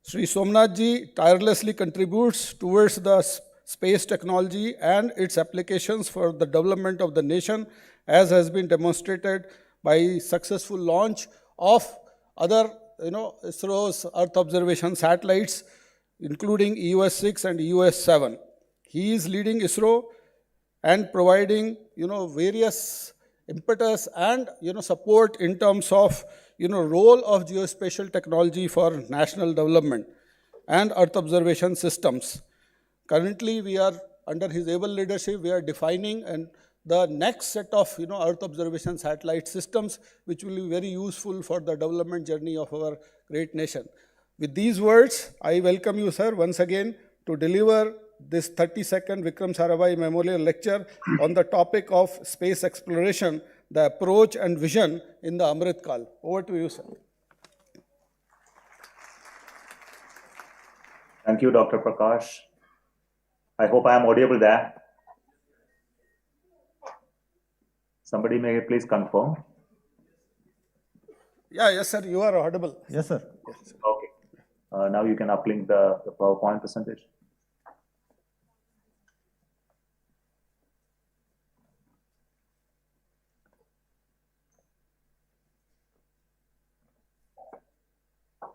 Sri Somnathji tirelessly contributes towards the space technology and its applications for the development of the nation, as has been demonstrated by successful launch of other ISRO's Earth observation satellites, including EOS-6 and EOS-7. He is leading ISRO and providing various impetus and support in terms of role of geospatial technology for national development and Earth observation systems. Currently, we are under his able leadership, we are defining the next set of Earth observation satellite systems, which will be very useful for the development journey of our great nation. With these words, I welcome you, sir, once again to deliver this 30-second Vikram Sarabhai Memorial Lecture on the topic of space exploration, the approach and vision in the Amrit Kal. Over to you, sir.
Thank you, Dr. Prakash. I hope I am audible there. Somebody may please confirm.
Yeah, yes, sir, you are audible.
Yes, sir. Yes. Okay. Now you can uplink the PowerPoint presentation.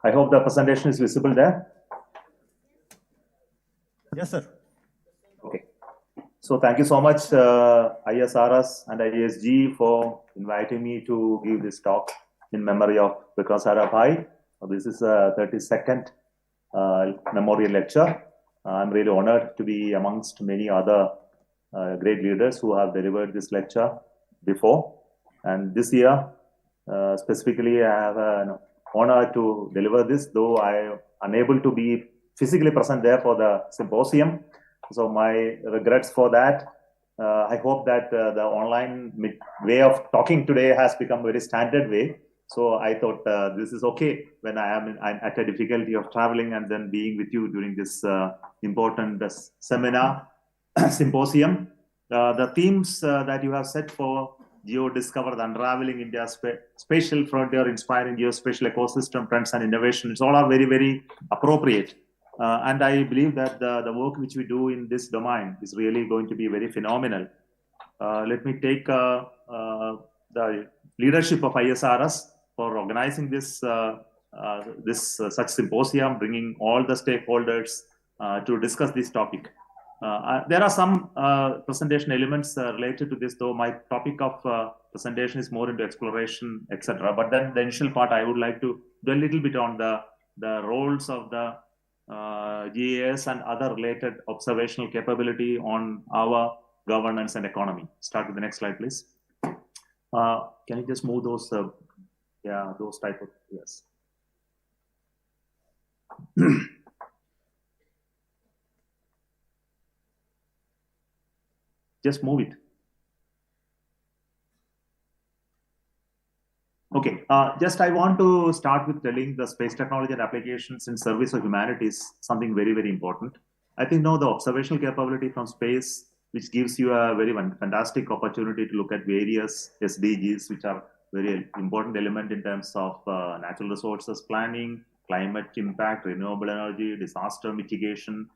I hope the presentation is visible there.
Yes, sir.
Okay. So thank you so much, ISRS and ISG, for inviting me to give this talk in memory of Vikram Sarabhai. This is a 32nd memorial lecture. I'm really honored to be amongst many other great leaders who have delivered this lecture before. And this year, specifically, I have an honor to deliver this, though I am unable to be physically present there for the symposium. So my regrets for that. I hope that the online way of talking today has become a very standard way. So I thought this is okay when I'm at a difficulty of traveling and then being with you during this important seminar, symposium. The themes that you have set for GeoDiscover, the Unravelling India's Spatial Frontier, Inspiring Geospatial Ecosystem Trends and Innovation, it's all are very, very appropriate. And I believe that the work which we do in this domain is really going to be very phenomenal. Let me take the leadership of ISRS for organizing this such symposium, bringing all the stakeholders to discuss this topic. There are some presentation elements related to this, though my topic of presentation is more into exploration, etc. But then the initial part, I would like to do a little bit on the roles of the GIS and other related observational capability on our governance and economy. Start with the next slide, please. Can you just move those? Yeah, those type of, yes. Just move it. Okay, just I want to start with telling the space technology and applications in service of humanity is something very, very important. I think now the observational capability from space, which gives you a very fantastic opportunity to look at various SDGs, which are very important element in terms of natural resources planning, climate impact, renewable energy, disaster mitigation.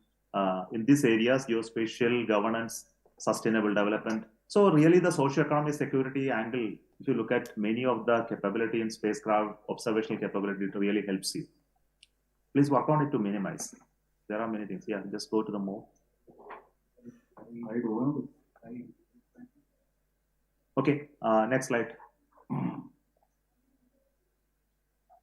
In these areas, geospatial governance, sustainable development. So really the socio-economic security angle, if you look at many of the capability in spacecraft, observational capability, it really helps you. Please work on it to minimize. There are many things. Yeah, just go to the more. Okay, next slide.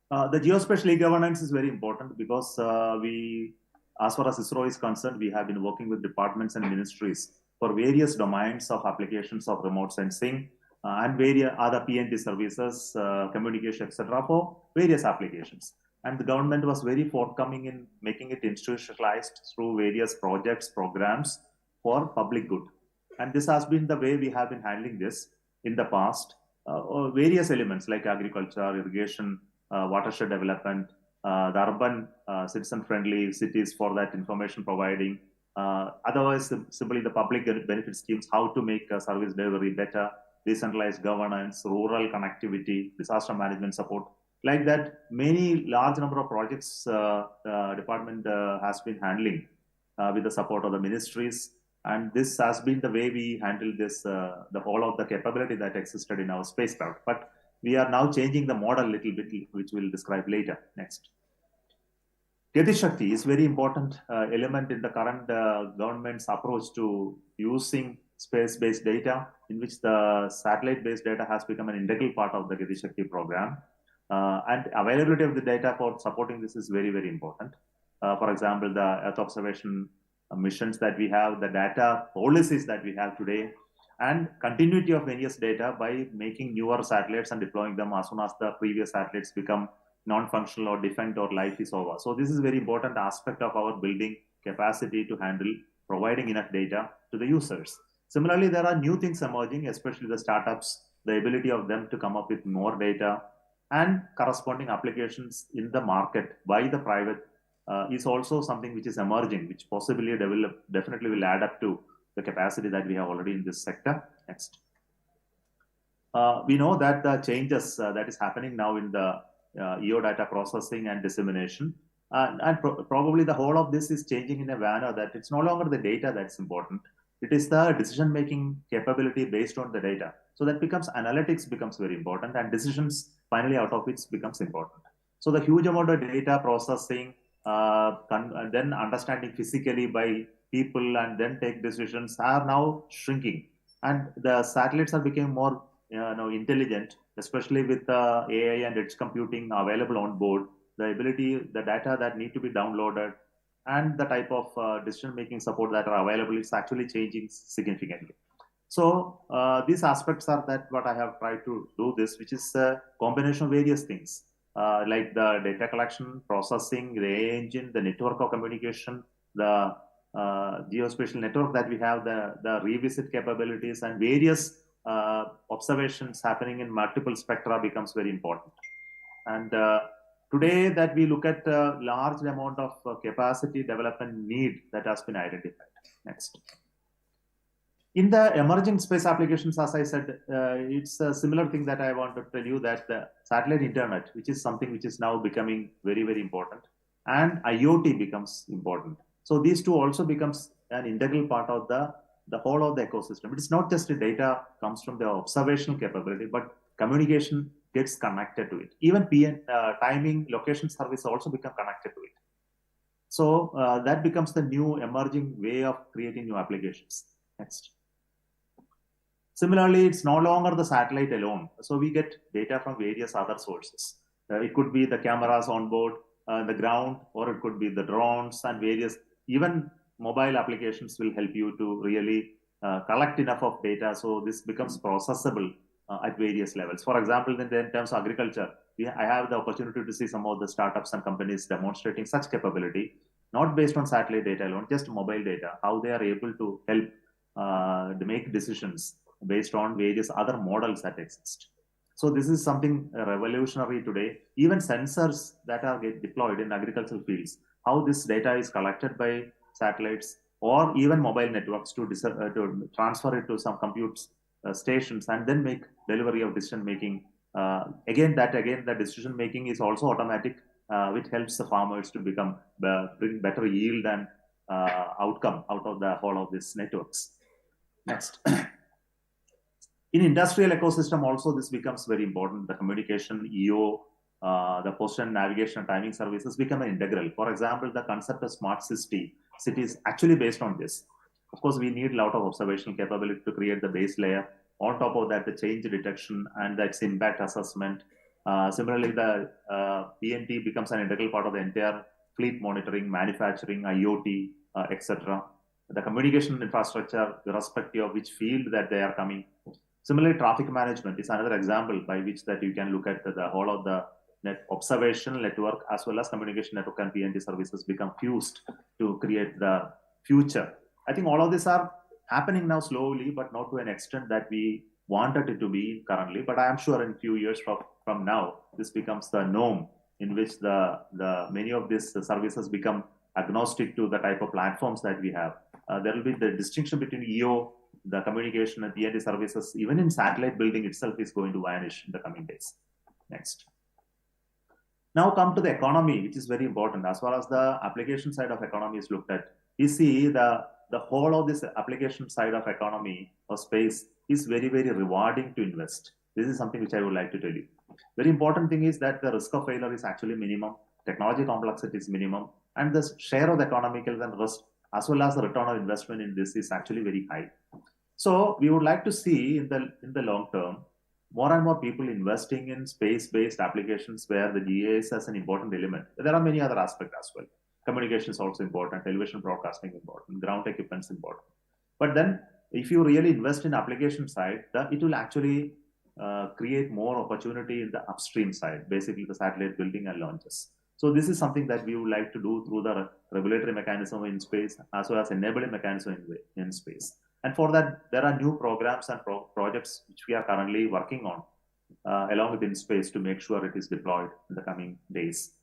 The geospatial e-governance is very important because as far as ISRO is concerned, we have been working with departments and ministries for various domains of applications of remote sensing and various other PNT services, communication, etc. for various applications. And the government was very forthcoming in making it institutionalized through various projects, programs for public good. And this has been the way we have been handling this in the past. Various elements like agriculture, irrigation, watershed development, the urban citizen-friendly cities for that information providing. Otherwise, simply the public benefit schemes, how to make service delivery better, decentralized governance, rural connectivity, disaster management support. Like that, many large number of projects department has been handling with the support of the ministries. And this has been the way we handle this, the whole of the capability that existed in our spacecraft. But we are now changing the model a little bit, which we'll describe later. Next. Gati Shakti is very important element in the current government's approach to using space-based data, in which the satellite-based data has become an integral part of the Gati Shakti program. And availability of the data for supporting this is very, very important. For example, the Earth observation missions that we have, the data policies that we have today, and continuity of various data by making newer satellites and deploying them as soon as the previous satellites become non-functional or defunct or life is over. So this is a very important aspect of our building capacity to handle providing enough data to the users. Similarly, there are new things emerging, especially the startups, the ability of them to come up with more data and corresponding applications in the market by the private is also something which is emerging, which possibly definitely will add up to the capacity that we have already in this sector. Next. We know that the changes that is happening now in the EO data processing and dissemination, and probably the whole of this is changing in a manner that it's no longer the data that's important. It is the decision-making capability based on the data. So that becomes analytics becomes very important, and decisions finally out of it becomes important. So the huge amount of data processing, and then understanding physically by people and then take decisions are now shrinking. And the satellites are becoming more intelligent, especially with AI and edge computing available on board. The ability, the data that need to be downloaded, and the type of decision-making support that are available is actually changing significantly. So these aspects are that what I have tried to do this, which is a combination of various things, like the data collection, processing, the AI engine, the network of communication, the geospatial network that we have, the revisit capabilities, and various observations happening in multiple spectra becomes very important. And today that we look at a large amount of capacity development need that has been identified. Next. In the emerging space applications, as I said, it's a similar thing that I want to tell you, that the satellite internet, which is something which is now becoming very, very important, and IoT becomes important. So these two also becomes an integral part of the whole of the ecosystem. It's not just the data comes from the observational capability, but communication gets connected to it. Even timing, location service also become connected to it. So that becomes the new emerging way of creating new applications. Next. Similarly, it's no longer the satellite alone. So we get data from various other sources. It could be the cameras on board the ground, or it could be the drones and various, even mobile applications will help you to really collect enough of data. So this becomes processable at various levels. For example, in terms of agriculture, I have the opportunity to see some of the startups and companies demonstrating such capability, not based on satellite data alone, just mobile data, how they are able to help to make decisions based on various other models that exist. So this is something revolutionary today. Even sensors that are deployed in agricultural fields, how this data is collected by satellites or even mobile networks to transfer it to some compute stations and then make delivery of decision making. Again, the decision making is also automatic, which helps the farmers to bring better yield and outcome out of the whole of these networks. Next. In industrial ecosystem also, this becomes very important. The communication, EO, the position, navigation, and timing services become an integral. For example, the concept of smart city is actually based on this. Of course, we need a lot of observational capability to create the base layer. On top of that, the change detection and its impact assessment. Similarly, the PNT becomes an integral part of the entire fleet monitoring, manufacturing, IoT, etc. The communication infrastructure, irrespective of which field that they are coming. Similarly, traffic management is another example by which that you can look at the whole of the observational network as well as communication network and PNT services become fused to create the future. I think all of these are happening now slowly, but not to an extent that we wanted it to be currently. But I am sure in a few years from now, this becomes the norm in which the many of these services become agnostic to the type of platforms that we have. There will be the distinction between EO, the communication and PNT services, even in satellite building itself, is going to vanish in the coming days. Next. Now come to the economy, which is very important. As far as the application side of economy is looked at, we see the whole of this application side of economy or space is very, very rewarding to invest. This is something which I would like to tell you. Very important thing is that the risk of failure is actually minimum, technology complexity is minimum, and the share of the economical and risk as well as the return on investment in this is actually very high. So we would like to see in the long term, more and more people investing in space-based applications where the GIS as an important element. There are many other aspects as well. Communication is also important, television broadcasting important, ground equipment is important. But then if you really invest in application side, it will actually create more opportunity in the upstream side, basically the satellite building and launches. So this is something that we would like to do through the regulatory mechanism in space as well as enabling mechanism in space. And for that, there are new programs and projects which we are currently working on along with InSpace to make sure it is deployed in the coming days.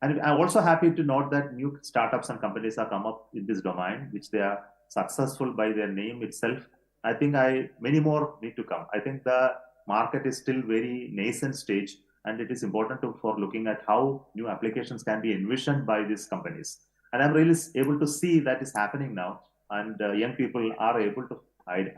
And I'm also happy to note that new startups and companies have come up in this domain, which they are successful by their name itself. I think many more need to come. I think the market is still very nascent stage, and it is important for looking at how new applications can be envisioned by these companies. And I'm really able to see that is happening now, and young people are able to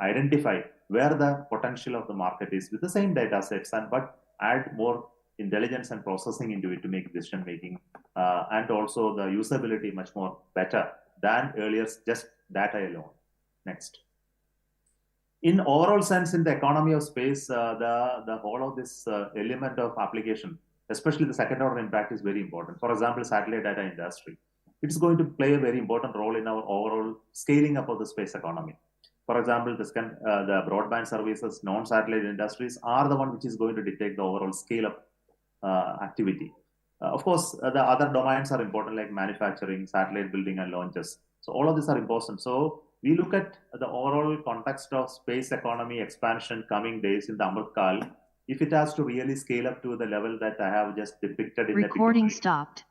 identify where the potential of the market is with the same data sets, but add more intelligence and processing into it to make decision making, and also the usability much more better than earlier just data alone. Next. In overall sense, in the economy of space, the whole of this element of application, especially the second order impact, is very important. For example, satellite data industry. It's going to play a very important role in our overall scaling up of the space economy. For example, the broadband services, non-satellite industries are the one which is going to dictate the overall scale up activity. Of course, the other domains are important like manufacturing, satellite building and launches. So all of these are important. So we look at the overall context of space economy expansion coming days in the Amrit Kal. if it has to really scale up to the level that I have just depicted in
Recording
the
stopped.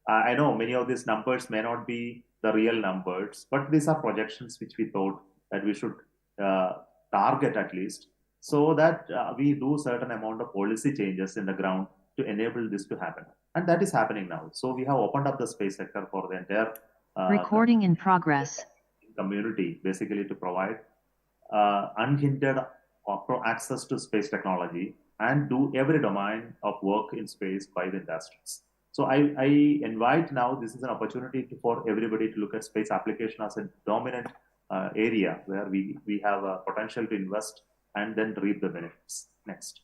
I know many of these numbers may not be the real numbers, but these are projections which we thought that we should target at least, so that we do certain amount of policy changes in the ground to enable this to happen. And that is happening now. So we have opened up the space sector for the entire
Recording in progress.
community, basically to provide unhindered access to space technology and do every domain of work in space by the industries. So I invite now, this is an opportunity for everybody to look at space application as a dominant area where we have a potential to invest and then reap the benefits. Next.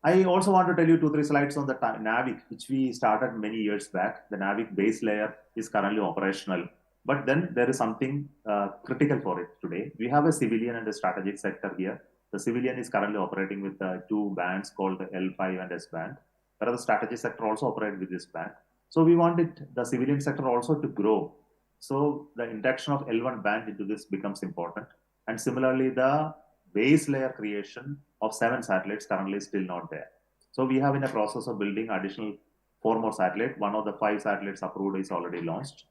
I also want to tell you 2-3 slides on the NAVIC, which we started many years back. The NAVIC base layer is currently operational, but then there is something critical for it today. We have a civilian and a strategic sector here. The civilian is currently operating with 2 bands called the L5 and S band, whereas the strategic sector also operates with this band. So we wanted the civilian sector also to grow. So the induction of L1 band into this becomes important. And similarly, the base layer creation of 7 satellites currently is still not there. So we have in a process of building additional 4 more satellites. One of the 5 satellites approved is already launched.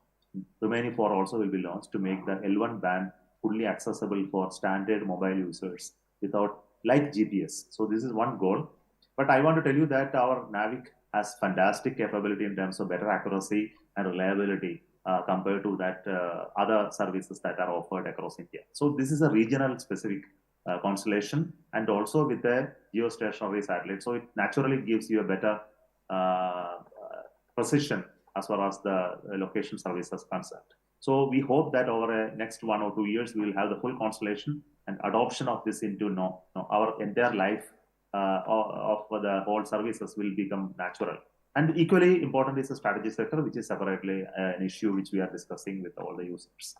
Remaining 4 also will be launched to make the L1 band fully accessible for standard mobile users without, like GPS. So this is one goal. But I want to tell you that our NAVIC has fantastic capability in terms of better accuracy and reliability compared to that other services that are offered across India. So this is a regional specific constellation and also with a geostationary satellite. So it naturally gives you a better precision as far as the location service is concerned. So we hope that over the next 1 or 2 years, we will have the full constellation and adoption of this into our entire life of the whole services will become natural. And equally important is the strategy sector, which is separately an issue which we are discussing with all the users.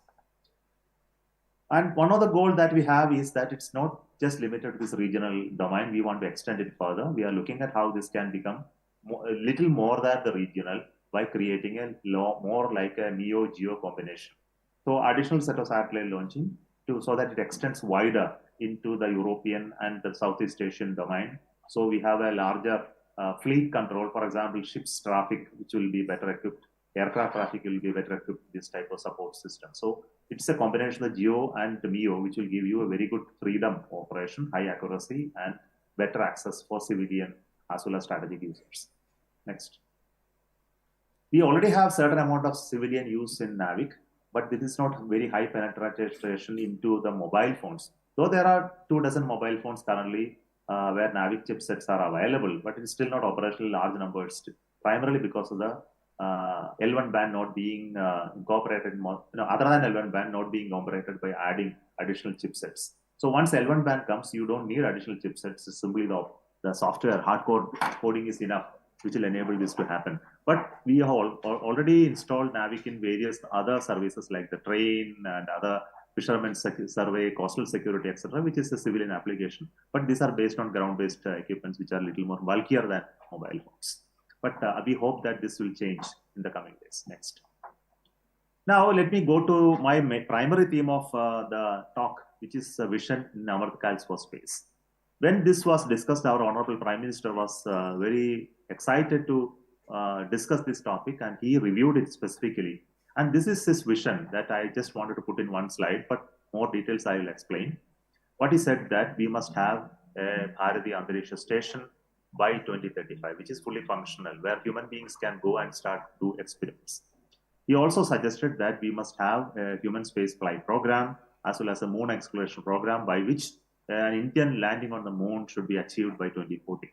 And one of the goals that we have is that it's not just limited to this regional domain. We want to extend it further. We are looking at how this can become a little more than the regional by creating a more like a MEO-GEO combination. So additional set of satellite launching so that it extends wider into the European and the Southeast Asian domain. So we have a larger fleet control, for example, ships traffic, which will be better equipped, aircraft traffic will be better equipped with this type of support system. So it's a combination of the GEO and the MEO, which will give you a very good freedom operation, high accuracy, and better access for civilian as well as strategic users. Next. We already have certain amount of civilian use in NAVIC, but this is not very high penetration into the mobile phones. Though there are 24 mobile phones currently where NAVIC chipsets are available, but it's still not operational large numbers, primarily because of the L1 band not being incorporated, other than L1 band not being incorporated by adding additional chipsets. So once L1 band comes, you don't need additional chipsets. It's simply the software, hardcore coding is enough, which will enable this to happen. But we have already installed NAVIC in various other services like the train and other fishermen survey, coastal security, etc., which is a civilian application. But these are based on ground-based equipments, which are a little more bulkier than mobile phones. But we hope that this will change in the coming days. Next. Now, let me go to my primary theme of the talk, which is vision in Amartkal's for space. When this was discussed, our Honorable Prime Minister was very excited to discuss this topic, and he reviewed it specifically. And this is his vision that I just wanted to put in one slide, but more details I will explain. What he said that we must have a Bharati Antariksha Station by 2035, which is fully functional, where human beings can go and start do experiments. He also suggested that we must have a human space flight program as well as a moon exploration program by which an Indian landing on the moon should be achieved by 2040.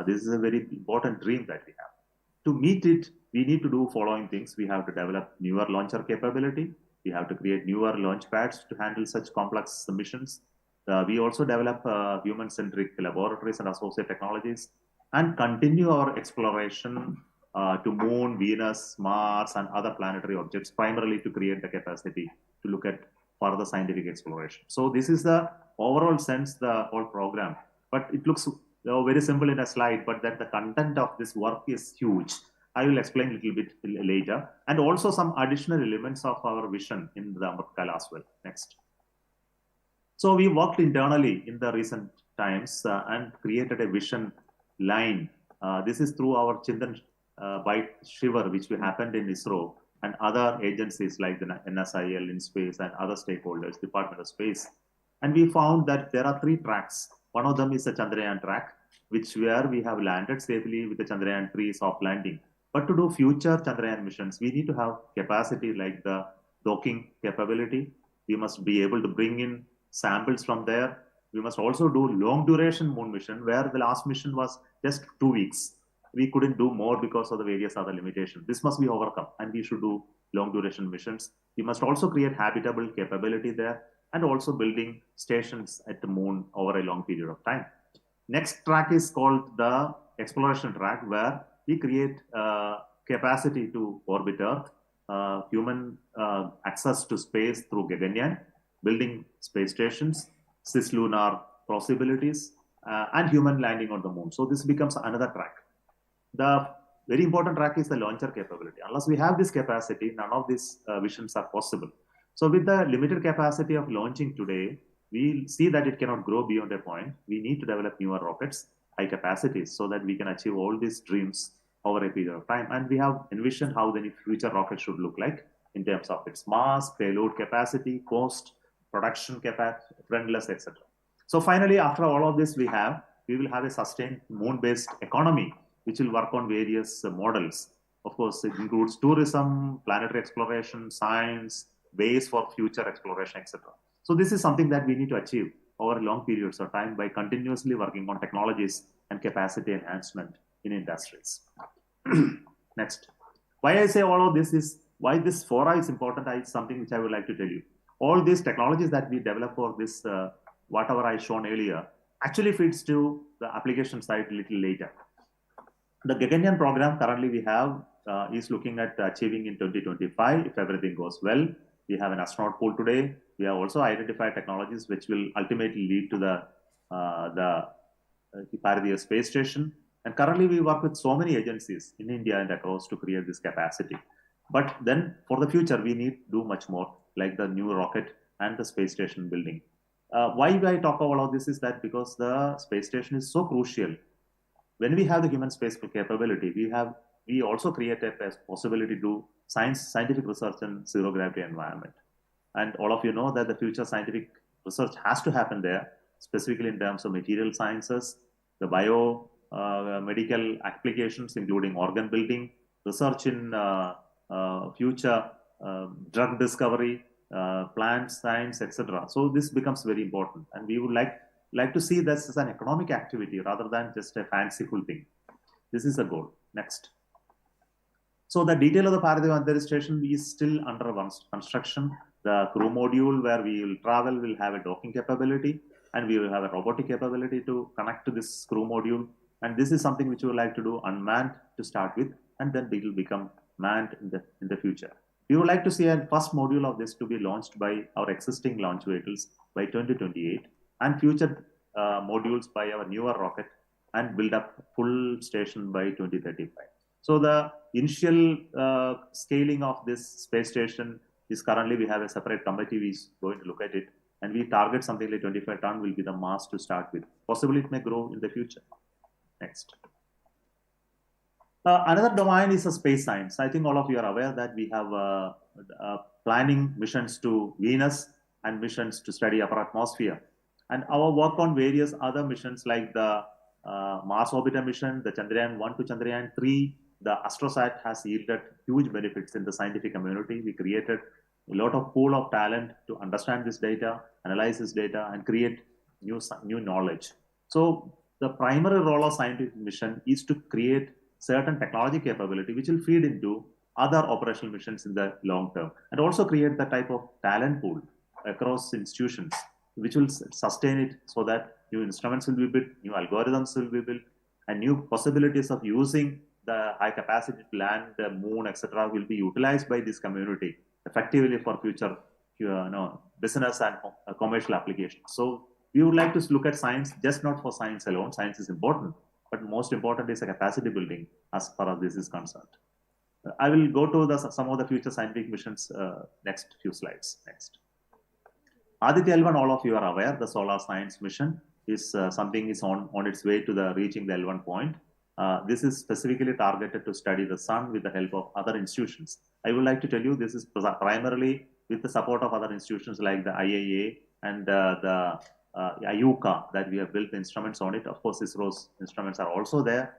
This is a very important dream that we have. To meet it, we need to do following things. We have to develop newer launcher capability. We have to create newer launch pads to handle such complex missions. We also develop human-centric laboratories and associated technologies and continue our exploration to Moon, Venus, Mars, and other planetary objects, primarily to create the capacity to look at further scientific exploration. So this is the overall sense, the whole program. But it looks very simple in a slide, but that the content of this work is huge. I will explain a little bit later. And also some additional elements of our vision in the Amartkal as well. Next. So we worked internally in the recent times and created a vision line. This is through our Chintan Bite Shiver, which we happened in ISRO and other agencies like the NSIL, InSpace, and other stakeholders, Department of Space. And we found that there are 3 tracks. One of them is the Chandrayaan track, where we have landed safely with the Chandrayaan 3 soft landing. But to do future Chandrayaan missions, we need to have capacity like the docking capability. We must be able to bring in samples from there. We must also do long duration moon mission, where the last mission was just 2 weeks. We couldn't do more because of the various other limitations. This must be overcome, and we should do long duration missions. We must also create habitable capability there, and also building stations at the moon over a long period of time. Next track is called the exploration track, where we create capacity to orbit Earth, human access to space through Gaganyaan, building space stations, cislunar possibilities, and human landing on the moon. So this becomes another track. The very important track is the launcher capability. Unless we have this capacity, none of these visions are possible. So with the limited capacity of launching today, we see that it cannot grow beyond a point. We need to develop newer rockets, high capacities, so that we can achieve all these dreams over a period of time. And we have envisioned how the future rocket should look like in terms of its mass, payload capacity, cost, production capacity, friendless, etc. So finally, after all of this, we will have a sustained moon-based economy, which will work on various models. Of course, it includes tourism, planetary exploration, science, base for future exploration, etc. So this is something that we need to achieve over long periods of time by continuously working on technologies and capacity enhancement in industries. Next. Why I say all of this is, why this fora is important is something which I would like to tell you. All these technologies that we develop for this, whatever I shown earlier, actually fits to the application side a little later. The Gaganyaan program currently we have is looking at achieving in 2025 if everything goes well. We have an astronaut pool today. We have also identified technologies which will ultimately lead to the Paradise space station. And currently we work with so many agencies in India and across to create this capacity. But then for the future, we need to do much more, like the new rocket and the space station building. Why I talk about all of this is that because the space station is so crucial. When we have the human space capability, we also create a possibility to do scientific research in zero gravity environment. And all of you know that the future scientific research has to happen there, specifically in terms of material sciences, the medical applications, including organ building, research in future drug discovery, plant science, etc. So this becomes very important, and we would like to see this as an economic activity rather than just a fanciful thing. This is the goal. Next. So the detail of the Paradise station is still under construction. The crew module where we will travel will have a docking capability, and we will have a robotic capability to connect to this crew module. And this is something which we would like to do unmanned to start with, and then it will become manned in the future. We would like to see a first module of this to be launched by our existing launch vehicles by 2028, and future modules by our newer rocket, and build up full station by 2035. So the initial scaling of this space station is currently we have a separate committee which is going to look at it, and we target something like 25 ton will be the mass to start with. Possibly it may grow in the future. Next. Another domain is space science. I think all of you are aware that we have planning missions to Venus and missions to study upper atmosphere. And our work on various other missions like the Mars orbiter mission, the Chandrayaan 1 to Chandrayaan 3, the AstroSat has yielded huge benefits in the scientific community. We created a lot of pool of talent to understand this data, analyze this data, and create new knowledge. So the primary role of scientific mission is to create certain technology capability which will feed into other operational missions in the long term, and also create the type of talent pool across institutions which will sustain it, so that new instruments will be built, new algorithms will be built, and new possibilities of using the high capacity to land, the moon, etc. will be utilized by this community effectively for future business and commercial applications. So we would like to look at science, just not for science alone. Science is important, but most important is a capacity building as far as this is concerned. I will go to some of the future scientific missions next few slides. Next. Aditya L1, all of you are aware, the solar science mission. is something is on its way to the reaching the L1 point. This is specifically targeted to study the sun with the help of other institutions. I would like to tell you this is primarily with the support of other institutions like the IAA and the IUCA that we have built instruments on it. Of course, ISRO's instruments are also there,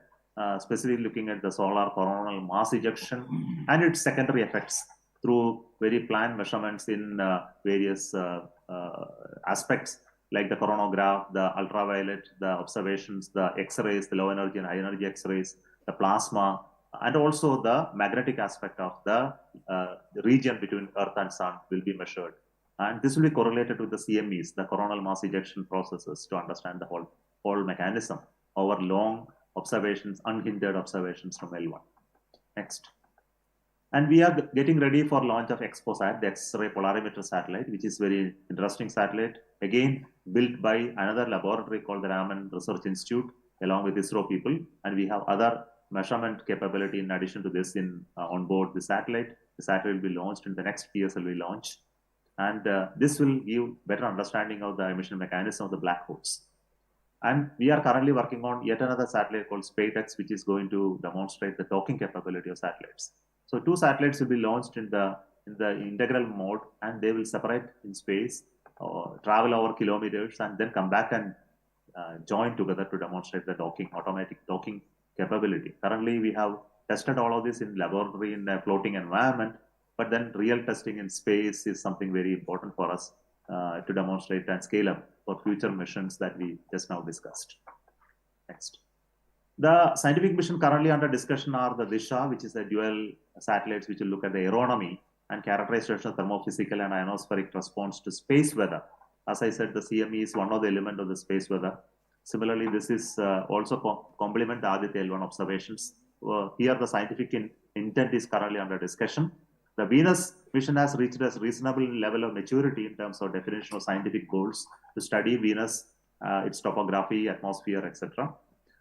specifically looking at the solar coronal mass ejection and its secondary effects through very planned measurements in various aspects like the coronagraph, the ultraviolet, the observations, the X-rays, the low energy and high energy X-rays, the plasma, and also the magnetic aspect of the region between Earth and Sun will be measured. And this will be correlated with the CMEs, the coronal mass ejection processes, to understand the whole mechanism over long observations, unhindered observations from L1. Next. And we are getting ready for launch of XPOSat, the X-ray polarimeter satellite, which is very interesting satellite, again built by another laboratory called the Raman Research Institute, along with ISRO people. And we have other measurement capability in addition to this on board the satellite. The satellite will be launched in the next PSLV launch. And this will give better understanding of the emission mechanism of the black holes. And we are currently working on yet another satellite called SpaceX, which is going to demonstrate the docking capability of satellites. So 2 satellites will be launched in the integral mode, and they will separate in space, travel over kilometers, and then come back and join together to demonstrate the automatic docking capability. Currently, we have tested all of this in laboratory in a floating environment, but then real testing in space is something very important for us to demonstrate and scale up for future missions that we just now discussed. Next. The scientific mission currently under discussion are the Disha, which is the dual satellites which will look at the aeronomy and characterization of thermophysical and ionospheric response to space weather. As I said, the CME is one of the elements of the space weather. Similarly, this is also complement the Aditya L1 observations. Here, the scientific intent is currently under discussion. The Venus mission has reached a reasonable level of maturity in terms of definition of scientific goals to study Venus, its topography, atmosphere, etc.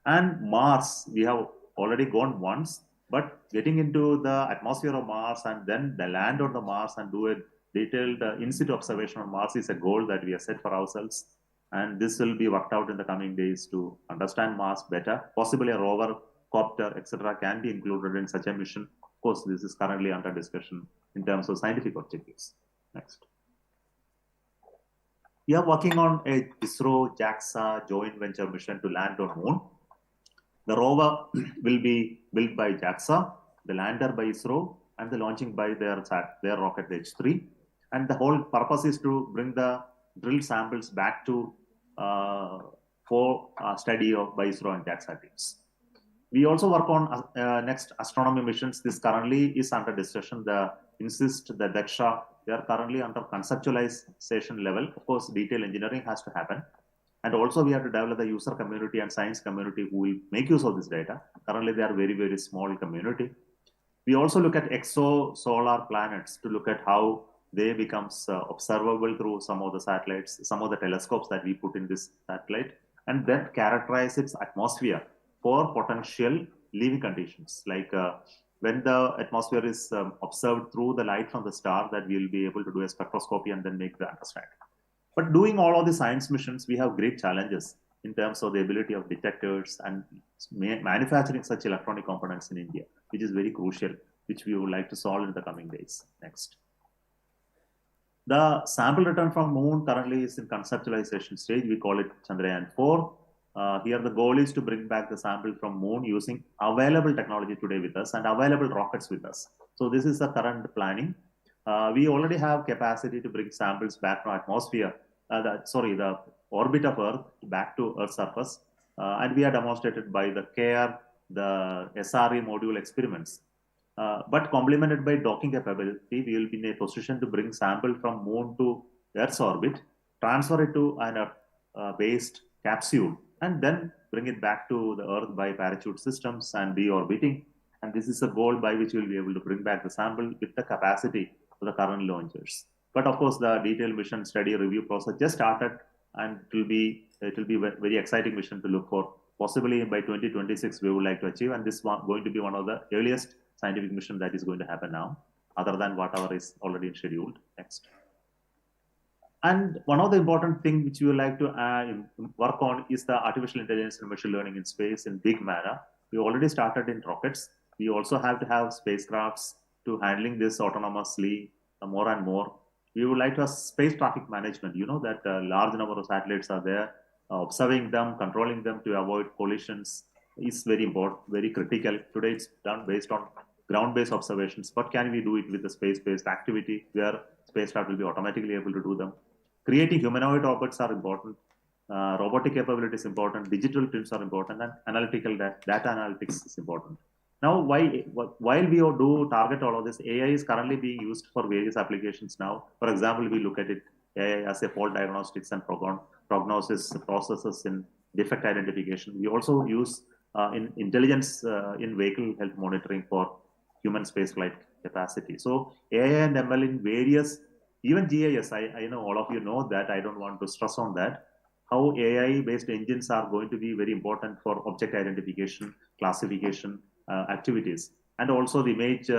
And Mars, we have already gone once, but getting into the atmosphere of Mars and then the land on the Mars and do a detailed in situ observation on Mars is a goal that we have set for ourselves. And this will be worked out in the coming days to understand Mars better. Possibly a rover, copter, etc. can be included in such a mission. Of course, this is currently under discussion in terms of scientific objectives. Next. We are working on a ISRO JAXA joint venture mission to land on Moon. The rover will be built by JAXA, the lander by ISRO, and the launching by their rocket H3. And the whole purpose is to bring the drilled samples back to for study by ISRO and JAXA teams. We also work on next astronomy missions. This currently is under discussion. The INSIST, the DAKSHA, they are currently under conceptualization level. Of course, detailed engineering has to happen. And also we have to develop the user community and science community who will make use of this data. Currently, they are very, very small community. We also look at exosolar planets to look at how they becomes observable through some of the satellites, some of the telescopes that we put in this satellite, and then characterize its atmosphere for potential living conditions. Like when the atmosphere is observed through the light from the star, that we will be able to do a spectroscopy and then make the understanding. But doing all of the science missions, we have great challenges in terms of the ability of detectors and manufacturing such electronic components in India, which is very crucial, which we would like to solve in the coming days. Next. The sample return from Moon currently is in conceptualization stage. We call it Chandrayaan-4. Here the goal is to bring back the sample from Moon using available technology today with us and available rockets with us. So this is the current planning. We already have capacity to bring samples back from atmosphere, the orbit of Earth back to Earth's surface. And we are demonstrated by the CARE, the SRE module experiments. But complemented by docking capability, we will be in a position to bring sample from Moon to Earth's orbit, transfer it to an Earth-based capsule, and then bring it back to the Earth by parachute systems and deorbiting. And this is a goal by which we will be able to bring back the sample with the capacity of the current launchers. But of course, the detailed mission study review process just started, and it will be a very exciting mission to look for. Possibly by 2026, we would like to achieve, and this is going to be one of the earliest scientific mission that is going to happen now, other than whatever is already scheduled. Next. And one of the important things which we would like to work on is the artificial intelligence and machine learning in space in big manner. We already started in rockets. We also have to have spacecrafts to handling this autonomously more and more. We would like to have space traffic management. You know that a large number of satellites are there. Observing them, controlling them to avoid collisions is very important, very critical. Today it's done based on ground-based observations. What can we do it with the space-based activity where spacecraft will be automatically able to do them? Creating humanoid robots are important. Robotic capability is important. Digital twins are important, and analytical data analytics is important. Now, while we do target all of this, AI is currently being used for various applications now. For example, we look at it AI as a fault diagnostics and prognosis processes in defect identification. We also use in intelligence in vehicle health monitoring for human spaceflight capacity. So AI and ML in various, even GIS, I know all of you know that, I don't want to stress on that, how AI-based engines are going to be very important for object identification, classification activities, and also the image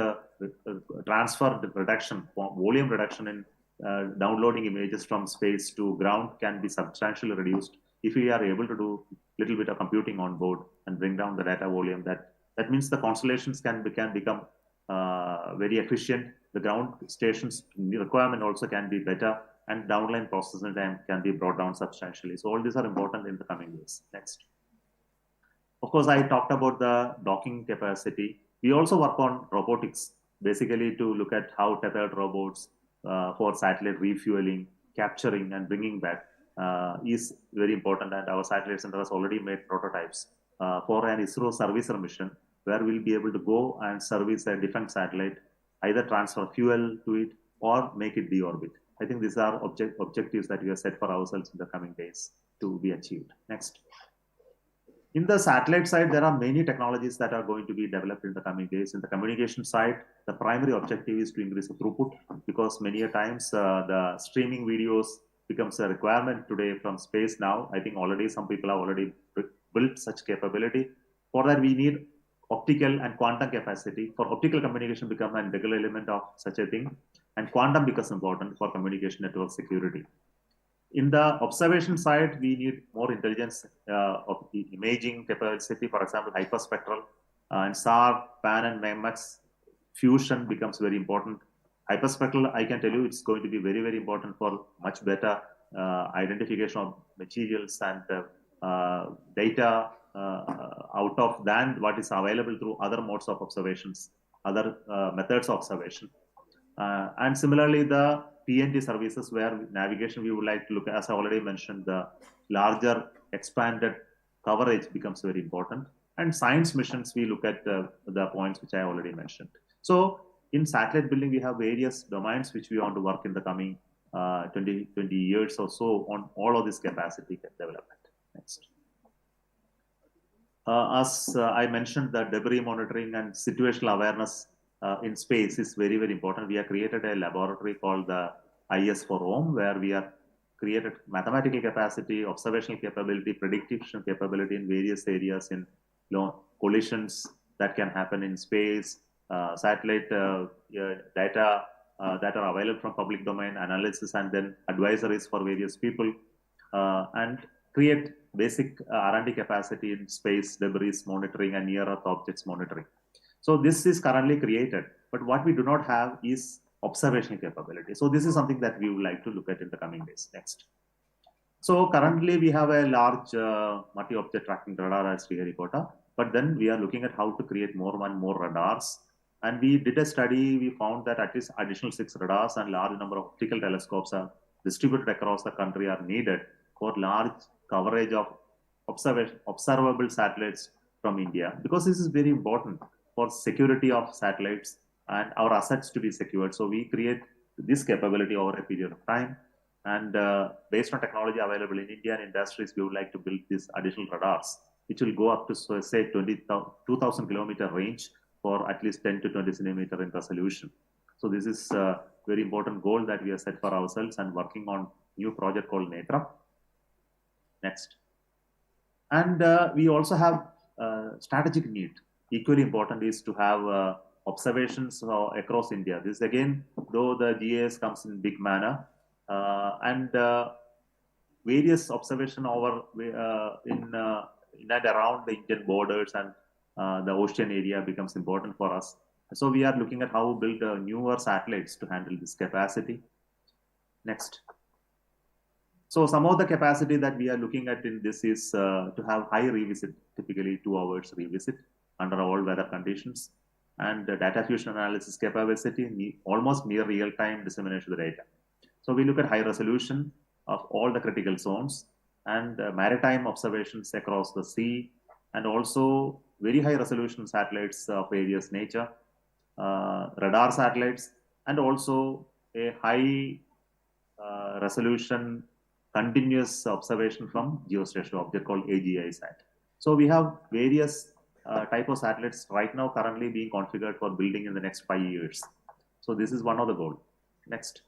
transfer reduction, volume reduction in downloading images from space to ground can be substantially reduced if we are able to do a little bit of computing on board and bring down the data volume. That means the constellations can become very efficient. The ground stations requirement also can be better, and downline processing time can be brought down substantially. So all these are important in the coming years. Next. Of course, I talked about the docking capacity. We also work on robotics, basically to look at how tethered robots for satellite refueling, capturing, and bringing back is very important. And our satellite center has already made prototypes for an ISRO servicer mission, where we'll be able to go and service a defense satellite, either transfer fuel to it or make it deorbit. I think these are objectives that we have set for ourselves in the coming days to be achieved. Next. In the satellite side, there are many technologies that are going to be developed in the coming days. In the communication side, the primary objective is to increase the throughput, because many a times the streaming videos becomes a requirement today from space now. I think already some people have already built such capability. For that, we need optical and quantum capacity. For optical communication become an integral element of such a thing, and quantum becomes important for communication network security. In the observation side, we need more intelligence of the imaging capacity. For example, hyperspectral and SAR, PAN, and MEMX fusion becomes very important. Hyperspectral, I can tell you, it's going to be very, very important for much better identification of materials and data out of than what is available through other modes of observations, other methods of observation. And similarly, the PNT services, where navigation we would like to look at, as I already mentioned, the larger expanded coverage becomes very important. And science missions, we look at the points which I already mentioned. So in satellite building, we have various domains which we want to work in the coming 20 years or so on all of this capacity development. Next. As I mentioned, the debris monitoring and situational awareness in space is very, very important. We have created a laboratory called the IS for Home, where we have created mathematical capacity, observational capability, prediction capability in various areas, in collisions that can happen in space, satellite data that are available from public domain, analysis, and then advisories for various people, and create basic R&D capacity in space debris monitoring and near-Earth objects monitoring. So this is currently created, but what we do not have is observation capability. So this is something that we would like to look at in the coming days. Next. So currently we have a large multi-object tracking radar at Sriharikota, but then we are looking at how to create more and more radars. And we did a study, we found that at least additional 6 radars and large number of optical telescopes are distributed across the country are needed for large coverage of observable satellites from India, because this is very important for security of satellites and our assets to be secured. So we create this capability over a period of time. And based on technology available in Indian industries, we would like to build these additional radars, which will go up to, so say, 2,000 kilometer range for at least 10 to 20 centimeter in resolution. So this is a very important goal that we have set for ourselves and working on new project called Netra. Next. And we also have strategic need. Equally important is to have observations across India. This again, though the GIS comes in big manner, and various observation over in and around the Indian borders and the ocean area becomes important for us. So we are looking at how to build newer satellites to handle this capacity. Next. So some of the capacity that we are looking at in this is to have high revisit, typically 2 hours revisit under all weather conditions, and data fusion analysis capacity, almost near real-time dissemination of the data. So we look at high resolution of all the critical zones and maritime observations across the sea, and also very high resolution satellites of various nature, radar satellites, and also a high resolution continuous observation from geospatial object called AGI-SAT. So we have various type of satellites right now currently being configured for building in the next 5 years. So this is one of the goals. Next.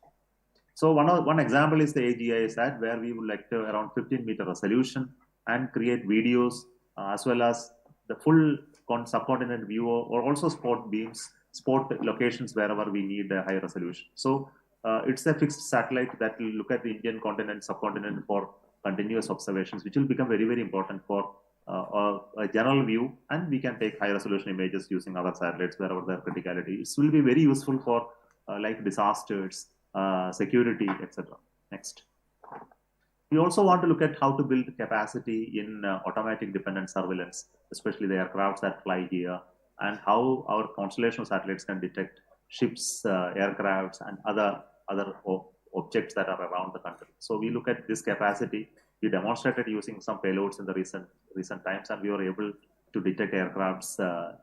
So one example is the AGI-SAT, where we would like to around 15-meter resolution and create videos as well as the full subcontinent view, or also spot beams, spot locations wherever we need a high resolution. So it's a fixed satellite that will look at the Indian continent, subcontinent for continuous observations, which will become very, very important for a general view, and we can take high resolution images using other satellites wherever there are criticality. It will be very useful for like disasters, security, etc. Next. We also want to look at how to build capacity in automatic dependent surveillance, especially the aircrafts that fly here, and how our constellation of satellites can detect ships, aircrafts, and other objects that are around the country. So we look at this capacity. We demonstrated using some payloads in the recent times, and we were able to detect aircrafts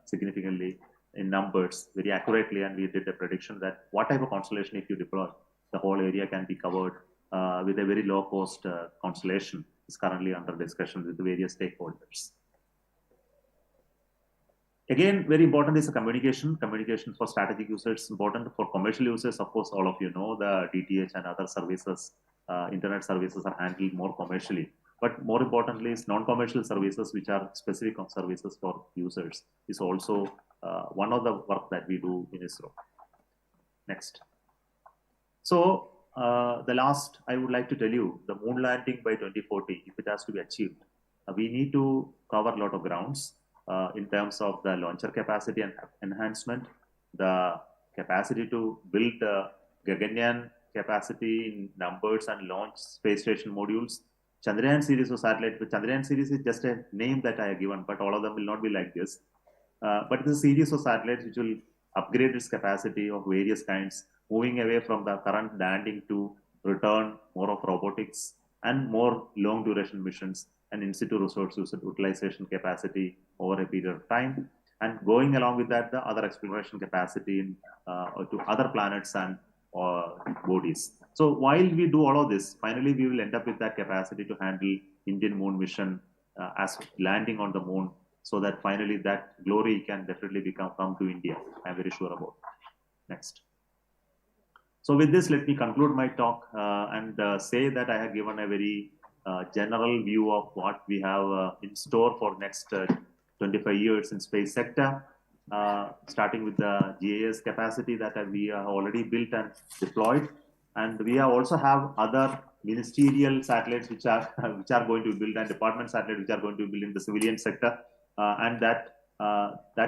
significantly in numbers very accurately, and we did a prediction that what type of constellation, if you deploy, the whole area can be covered with a very low cost constellation. Is currently under discussion with various stakeholders. Again, very important is the communication. Communication for strategic users is important. For commercial users, of course, all of you know the DTH and other services, internet services are handled more commercially. But more importantly is non-commercial services, which are specific services for users, is also one of the work that we do in ISRO. Next. So the last, I would like to tell you, the moon landing by 2040, if it has to be achieved, we need to cover a lot of grounds in terms of the launcher capacity and enhancement, the capacity to build the Gaganyaan capacity in numbers and launch space station modules. Chandrayaan series of satellite. The Chandrayaan series is just a name that I have given, but all of them will not be like this. But it's a series of satellites which will upgrade its capacity of various kinds, moving away from the current landing to return more of robotics and more long duration missions and in situ resource utilization capacity over a period of time. And going along with that, the other exploration capacity in, to other planets and bodies. So while we do all of this, finally we will end up with that capacity to handle Indian moon mission as landing on the moon, so that finally that glory can definitely come to India. I'm very sure about it. Next. So with this, let me conclude my talk and say that I have given a very general view of what we have in store for next 25 years in space sector, starting with the GIS capacity that we have already built and deployed. And we also have other ministerial satellites which are going to build, and department satellites which are going to build in the civilian sector, and that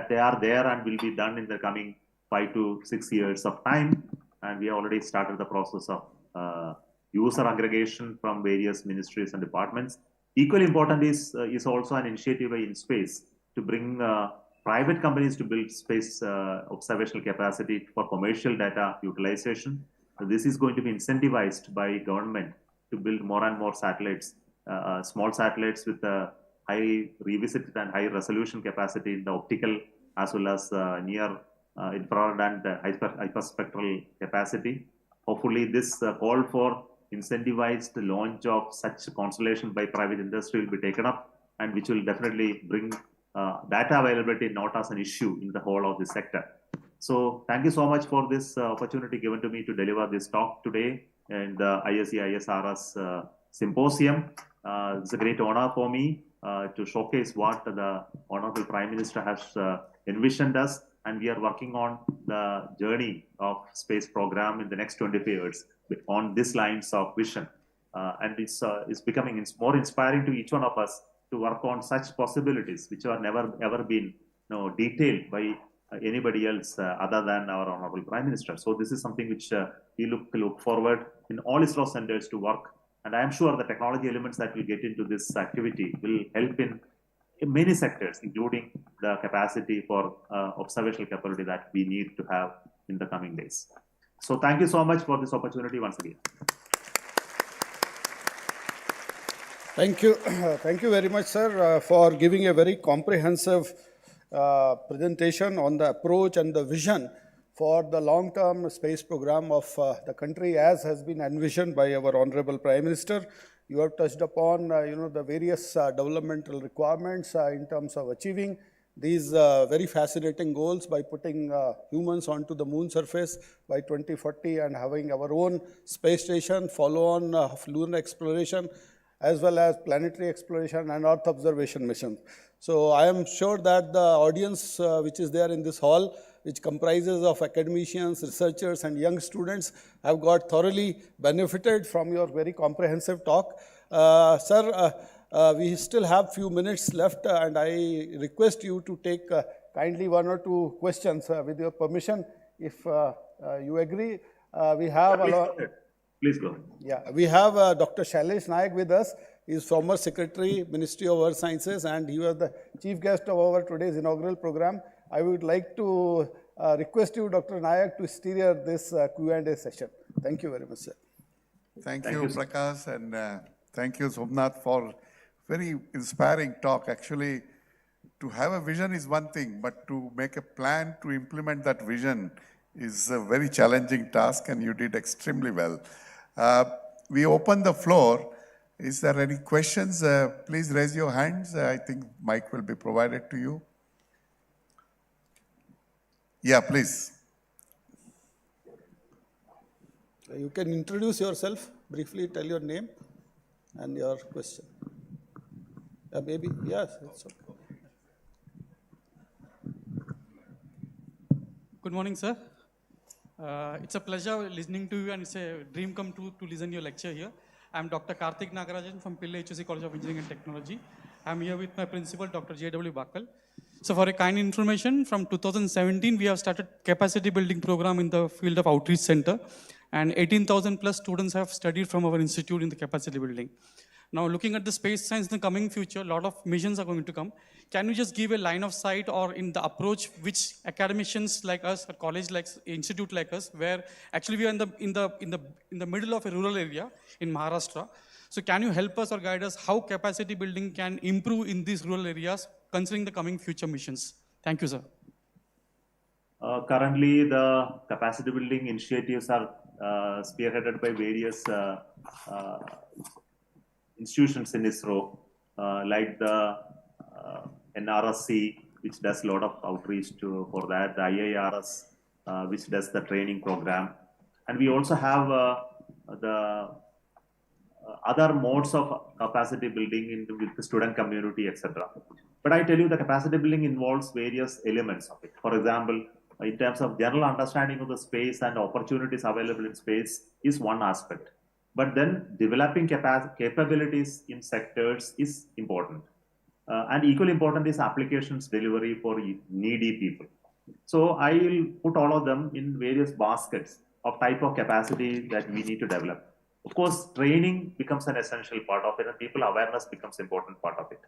they are there and will be done in the coming 5 to 6 years of time. And we have already started the process of user aggregation from various ministries and departments. Equally important is also an initiative by InSpace to bring private companies to build space observational capacity for commercial data utilization. So this is going to be incentivized by government to build more and more satellites, small satellites with high revisit and high resolution capacity in the optical as well as near infrared and hyperspectral capacity. Hopefully this call for incentivized launch of such constellation by private industry will be taken up, and which will definitely bring data availability not as an issue in the whole of this sector. So thank you so much for this opportunity given to me to deliver this talk today in the ISRS Symposium. It's a great honor for me to showcase what the Honorable Prime Minister has envisioned us and we are working on the journey of space program in the next 25 years on these lines of vision. And it's becoming more inspiring to each one of us to work on such possibilities which are never ever been detailed by anybody else other than our Honorable Prime Minister. So this is something which we look forward in all ISRO centers to work. And I am sure the technology elements that we get into this activity will help in many sectors, including the capacity for observational capability that we need to have in the coming days. So thank you so much for this opportunity once again.
Thank you. Thank you very much, sir, for giving a very comprehensive presentation on the approach and the vision for the long-term space program of the country as has been envisioned by our Honorable Prime Minister. You have touched upon, the various developmental requirements in terms of achieving these very fascinating goals by putting humans onto the moon surface by 2040 and having our own space station, follow-on lunar exploration, as well as planetary exploration and Earth observation missions. So I am sure that the audience which is there in this hall, which comprises of academicians, researchers, and young students, have got thoroughly benefited from your very comprehensive talk. Sir, we still have few minutes left, and I request you to take kindly one or two questions with your permission. If you agree, we have...
Please go ahead.
Yeah, we have Dr. Shailesh Nayak with us. He is former Secretary, Ministry of Earth Sciences, and he was the chief guest of our today's inaugural program. I would like to request you, Dr. Nayak, to steer this Q&A session. Thank you very much, sir.
Thank you, Prakash, and thank you, Somnath, for very inspiring talk. Actually, to have a vision is one thing, but to make a plan to implement that vision is a very challenging task, and you did extremely well. We open the floor. Is there any questions? Please raise your hands. I think mic will be provided to you. Yeah, please.
You can introduce yourself, briefly tell your name and your question. Maybe, yes, it's okay.
Good morning, sir. It's a pleasure listening to you, and it's a dream come true to listen to your lecture here. I'm Dr. Karthik Nagarajan from Pillai HSC College of Engineering and Technology. I'm here with my principal, Dr. J.W. Bakkal. So for a kind information, from 2017, we have started capacity building program in the field of outreach center, and 18,000 plus students have studied from our institute in the capacity building. Now, looking at the space science in the coming future, a lot of missions are going to come. Can you just give a line of sight or in the approach which academicians like us, or college like institute like us, where actually we are in the middle of a rural area in Maharashtra. So can you help us or guide us how capacity building can improve in these rural areas, considering the coming future missions? Thank you, sir.
Currently, the capacity building initiatives are spearheaded by various institutions in ISRO, like the NRSC, which does a lot of outreach for that, the IIRS, which does the training program. And we also have the other modes of capacity building with the student community, etc. But I tell you, the capacity building involves various elements of it. For example, in terms of general understanding of the space and opportunities available in space is one aspect. But then developing capabilities in sectors is important. And equally important is applications delivery for needy people. So I will put all of them in various baskets of type of capacity that we need to develop. Of course, training becomes an essential part of it, and people awareness becomes an important part of it.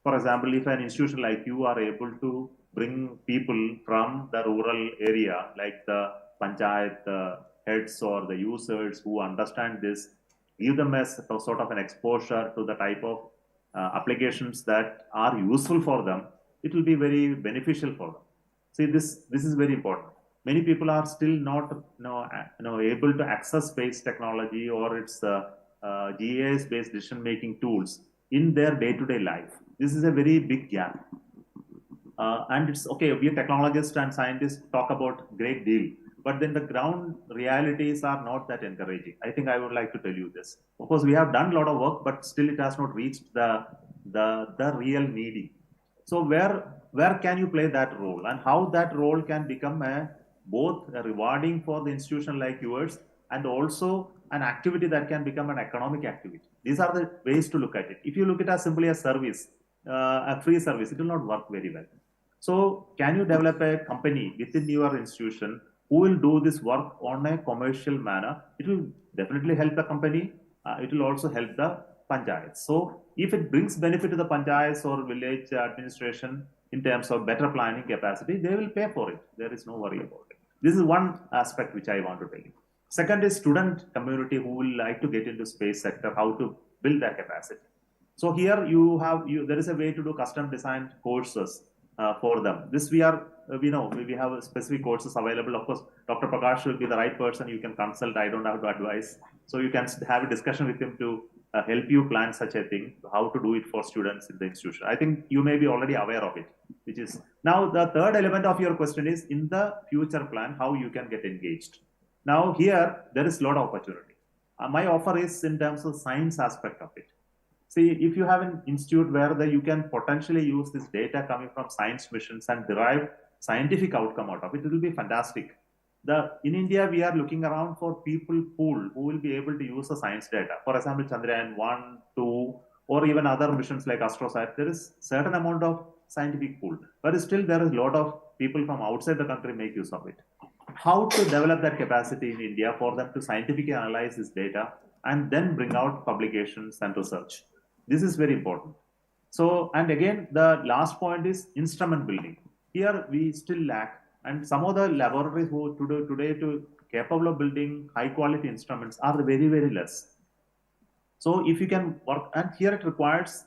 For example, if an institution like you are able to bring people from the rural area, like the panchayat heads or the users who understand this, give them as a sort of an exposure to the type of applications that are useful for them, it will be very beneficial for them. See, this is very important. Many people are still not able to access space technology or its GIS-based decision-making tools in their day-to-day life. This is a very big gap. And it's okay, we technologists and scientists talk about great deal, but then the ground realities are not that encouraging. I think I would like to tell you this. Of course, we have done a lot of work, but still it has not reached the real needy. So where where can you play that role and how that role can become both rewarding for the institution like yours and also an activity that can become an economic activity. These are the ways to look at it. If you look at it as simply a service, a free service, it will not work very well. So can you develop a company within your institution who will do this work on a commercial manner? It will definitely help the company. It will also help the panchayats. So if it brings benefit to the panchayats or village administration in terms of better planning capacity, they will pay for it. There is no worry about it. This is one aspect which I want to tell you. Second is student community who will like to get into space sector, how to build their capacity. So here there is a way to do custom designed courses for them. This we have specific courses available. Of course, Dr. Prakash will be the right person you can consult. I don't have to advise. So you can have a discussion with him to help you plan such a thing, how to do it for students in the institution. I think you may be already aware of it, which is now the third element of your question is in the future plan, how you can get engaged. Now here, there is a lot of opportunity. My offer is in terms of science aspect of it. See, if you have an institute where you can potentially use this data coming from science missions and derive scientific outcome out of it, it will be fantastic. In India, we are looking around for people pool who will be able to use the science data. For example, Chandrayaan 1, 2, or even other missions like AstroSat, there is certain amount of scientific pool. But still, there is a lot of people from outside the country make use of it. How to develop that capacity in India for them to scientifically analyze this data and then bring out publications and research. This is very important. So, and again, the last point is instrument building. Here we still lack, and some of the laboratories who today capable of building high quality instruments are very, very less. So if you can work, and here it requires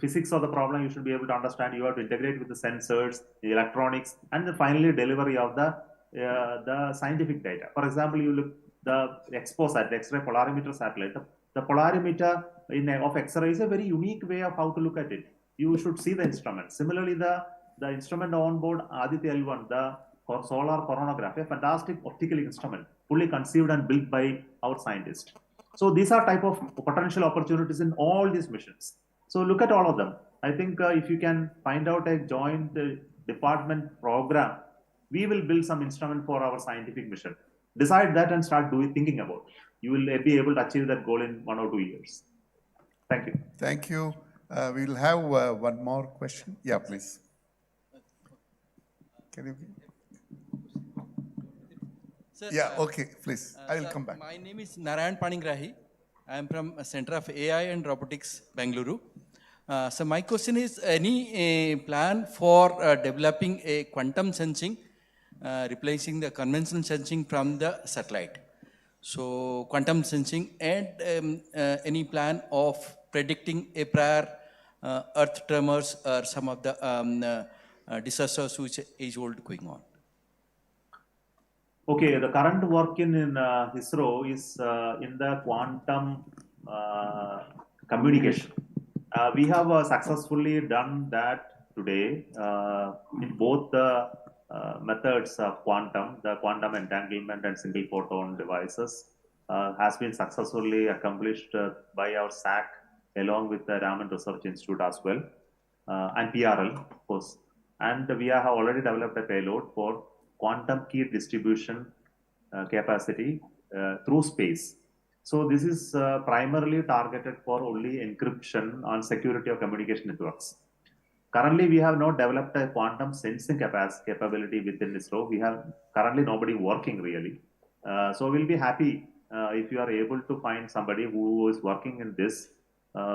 physics of the problem, you should be able to understand, you have to integrate with the sensors, the electronics, and the finally delivery of the scientific data. For example, you look the XPOSat, the X-ray polarimeter satellite. The polarimeter of X-ray is a very unique way of how to look at it. You should see the instrument. Similarly, the instrument on board Aditya L1, the solar coronagraph, a fantastic optical instrument, fully conceived and built by our scientists. So these are type of potential opportunities in all these missions. So look at all of them. I think if you can find out a joint department program, we will build some instrument for our scientific mission. Decide that and start thinking about it. You will be able to achieve that goal in 1 or 2 years. Thank you.
Thank you. We will have one more question. Yeah, please. Can you?
Sir,
yeah, okay, please. I will come back.
My name is Narayan Panigrahi. I am from Center of AI and Robotics, Bengaluru. So my question is, any plan for developing a quantum sensing, replacing the conventional sensing from the satellite? So quantum sensing and any plan of predicting a prior earth tremors or some of the disasters which is going on?
Okay, the current work in ISRO is in the quantum communication. We have successfully done that today in both the methods of quantum, the quantum entanglement and single photon devices has been successfully accomplished by our SAC along with the Raman Research Institute as well, and PRL, of course. And we have already developed a payload for quantum key distribution capacity through space. So this is primarily targeted for only encryption and security of communication networks. Currently, we have not developed a quantum sensing capability within ISRO. We have currently nobody working really. So we'll be happy if you are able to find somebody who is working in this.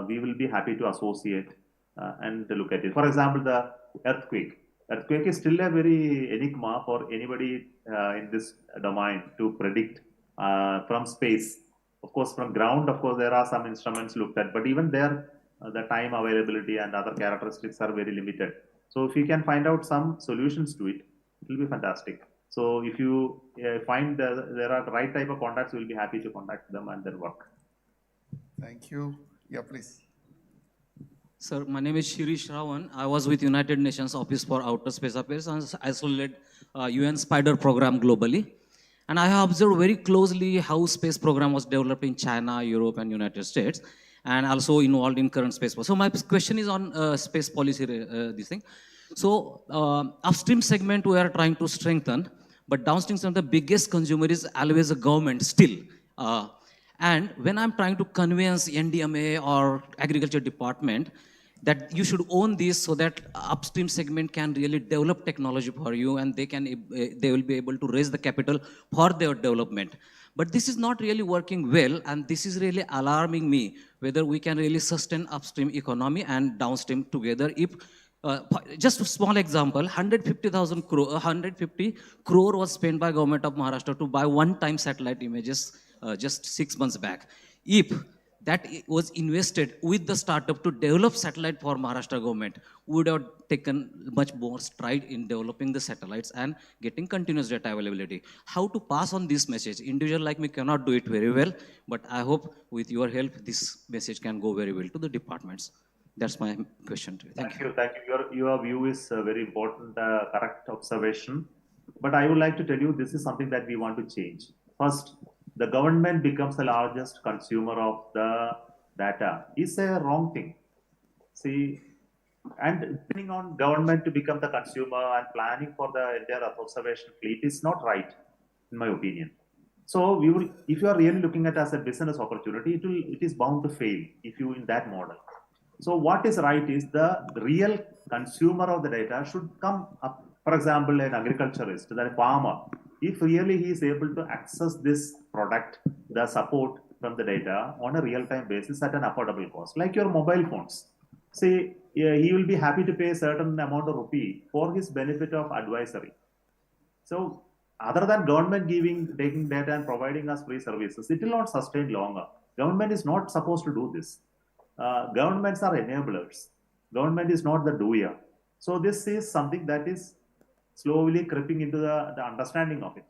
We will be happy to associate and to look at it. For example, the earthquake. Earthquake is still a very enigma for anybody in this domain to predict from space. Of course, from ground, of course, there are some instruments looked at, but even there, the time availability and other characteristics are very limited. So if you can find out some solutions to it, it will be fantastic. So if you find there are the right type of contacts, we'll be happy to contact them and then work.
Thank you. Yeah, please.
Sir, my name is Shirish Rawan. I was with United Nations Office for Outer Space Affairs and I also led UN Spider program globally. And I have observed very closely how space program was developed in China, Europe, and United States. and also involved in current space. So my question is on space policy, this thing. So upstream segment we are trying to strengthen, but downstream segment, the biggest consumer is always the government still. And when I'm trying to convince NDMA or agriculture department that you should own this so that upstream segment can really develop technology for you and they will be able to raise the capital for their development. But this is not really working well, and this is really alarming me whether we can really sustain upstream economy and downstream together. If just a small example, 150 crore was spent by government of Maharashtra to buy one-time satellite images just 6 months back. If that was invested with the startup to develop satellite for Maharashtra government, would have taken much more stride in developing the satellites and getting continuous data availability. How to pass on this message? Individual like me cannot do it very well, but I hope with your help, this message can go very well to the departments. That's my question to you.
Thank you. Your view is a very important, correct observation. But I would like to tell you, this is something that we want to change. First, the government becomes the largest consumer of the data is a wrong thing. See, and depending on government to become the consumer and planning for the entire observation fleet is not right, in my opinion. So we will, if you are really looking at it as a business opportunity, it is bound to fail if you in that model. So what is right is the real consumer of the data should come up. For example, an agriculturist, the farmer, if really he is able to access this product, the support from the data on a real-time basis at an affordable cost, like your mobile phones. See, he will be happy to pay a certain amount of rupee for his benefit of advisory. So other than government taking data and providing us free services, it will not sustain longer. Government is not supposed to do this. Governments are enablers. Government is not the doer. So this is something that is slowly creeping into the understanding of it.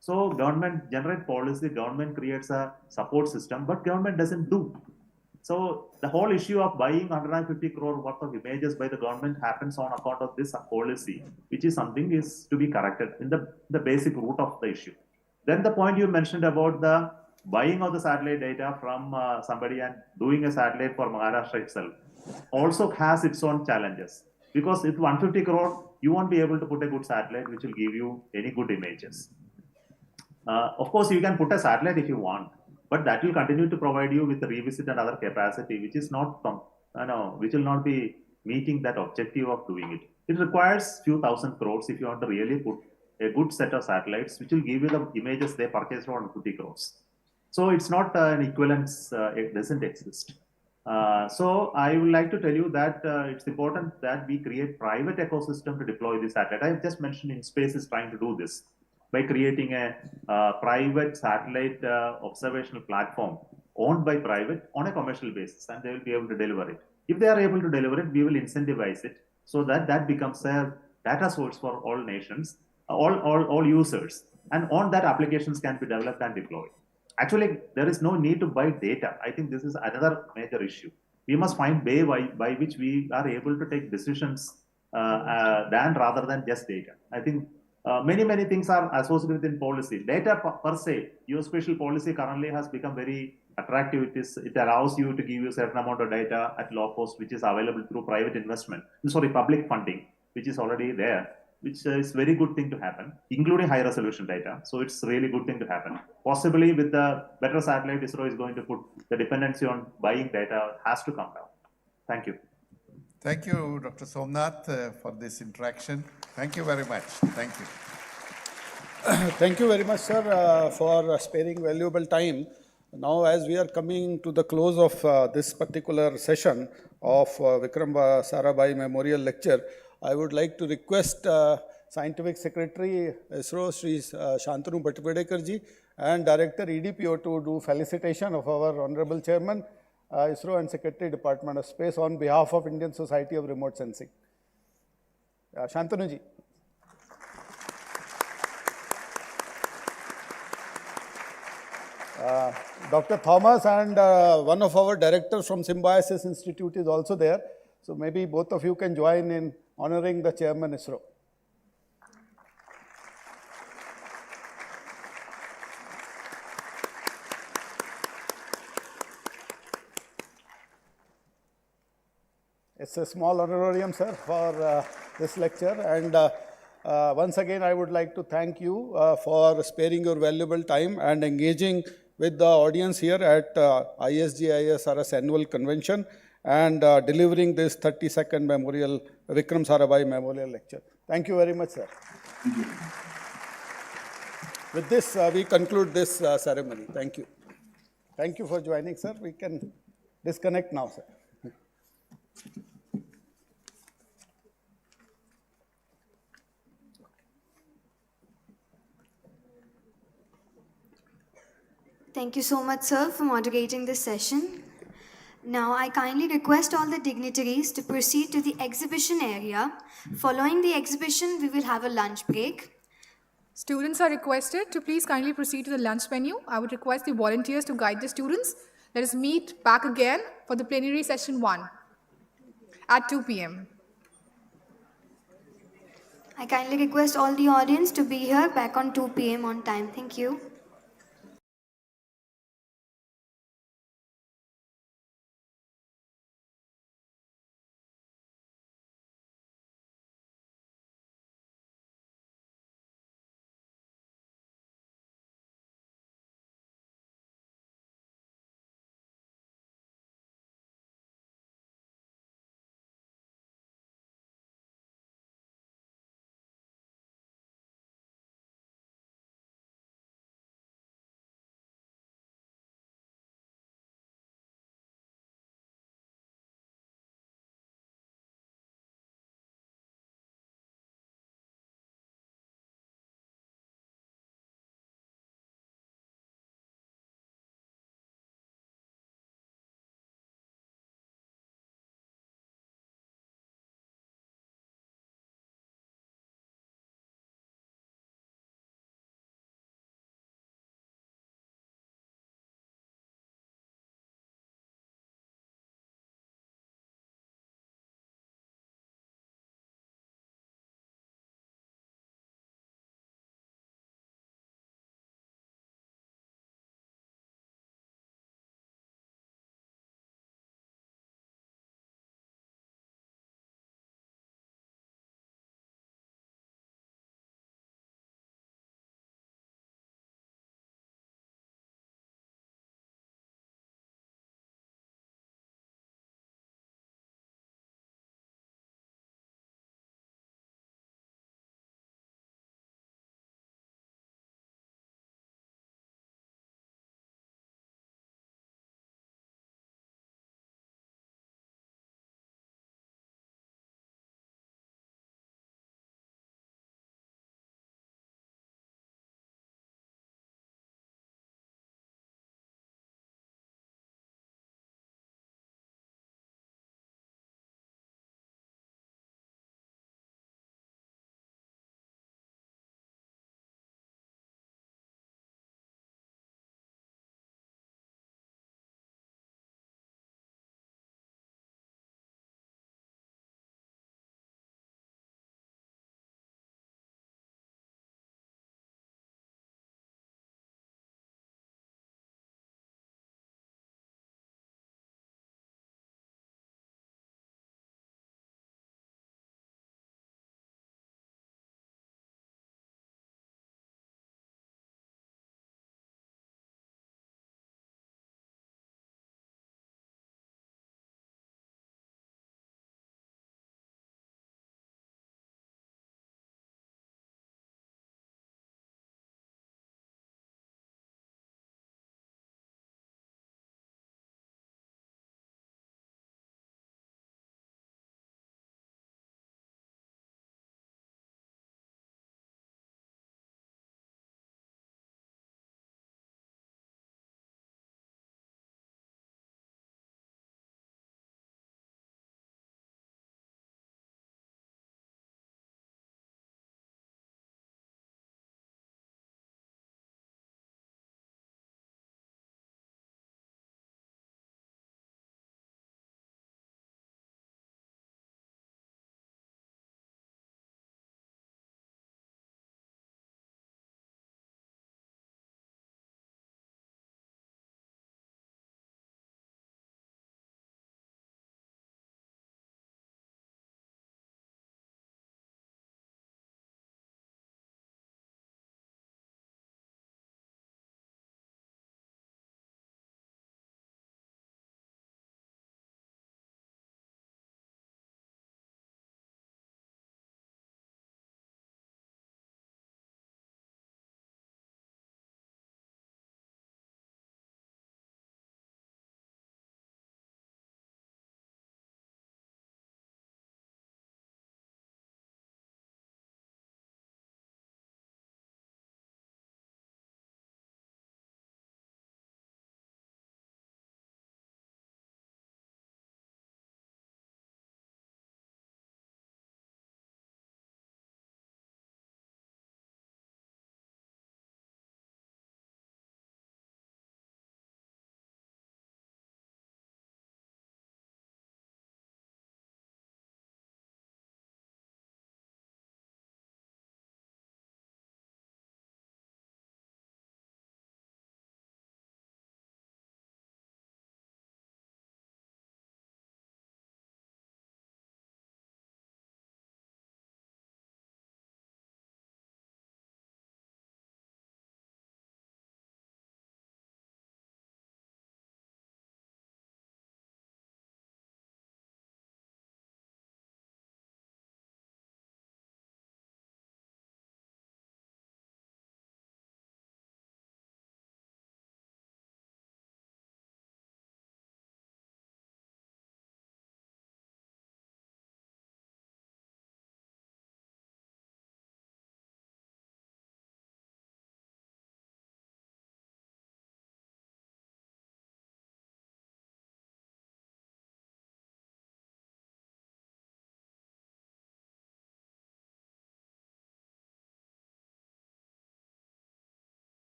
So government generate policy, government creates a support system, but government doesn't do. So the whole issue of buying 150 crore worth of images by the government happens on account of this policy, which is something is to be corrected in the basic root of the issue. Then the point you mentioned about the buying of the satellite data from somebody and doing a satellite for Maharashtra itself also has its own challenges. Because with 150 crore, you won't be able to put a good satellite which will give you any good images. Of course, you can put a satellite if you want, but that will continue to provide you with the revisit and other capacity, which is not, which will not be meeting that objective of doing it. It requires few thousand crores if you want to really put a good set of satellites, which will give you the images they purchased for 150 crores. So it's not an equivalence, it doesn't exist. So I would like to tell you that it's important that we create private ecosystem to deploy this satellite. I just mentioned InSpace is trying to do this by creating a private satellite observational platform owned by private on a commercial basis, and they will be able to deliver it. If they are able to deliver it, we will incentivize it so that that becomes a data source for all nations, all users, and on that applications can be developed and deployed. Actually, there is no need to buy data. I think this is another major issue. We must find way by which we are able to take decisions rather than just data. I think many things are associated within policy. Data per se, geospatial policy currently has become very attractive. It allows you to give you a certain amount of data at low cost, which is available through public funding, which is already there, which is very good thing to happen, including high resolution data. So it's really good thing to happen. Possibly with the better satellite, ISRO is going to put the dependency on buying data has to come down. Thank you.
Thank you, Dr. Somnath, for this interaction. Thank you very much. Thank you.
Thank you very much, sir, for sparing valuable time. Now, as we are coming to the close of this particular session of Vikram Sarabhai Memorial Lecture, I would like to request Scientific Secretary ISRO, Sri Shantanu Bhattapedekar and Director EDPO to do felicitation of our Honorable Chairman, ISRO and Secretary Department of Space on behalf of Indian Society of Remote Sensing. Shantanu ji. Dr. Thomas and one of our directors from Symbiosis Institute is also there. So maybe both of you can join in honoring the Chairman ISRO. It's a small honorarium, sir, for this lecture. And once again, I would like to thank you for sparing your valuable time and engaging with the audience here at ISGISRS Annual Convention and delivering this 32nd Memorial Vikram Sarabhai Memorial Lecture. Thank you very much, sir. With this, we conclude this ceremony. Thank you. Thank you for joining, sir. We can disconnect now, sir.
Thank you so much, sir, for moderating this session. Now, I kindly request all the dignitaries to proceed to the exhibition area. Following the exhibition, we will have a lunch break.
Students are requested to please kindly proceed to the lunch menu. I would request the volunteers to guide the students. Let us meet back again for the plenary session 1 at 2 p.m.
I kindly request all the audience to be here back on 2 p.m. on time. Thank you.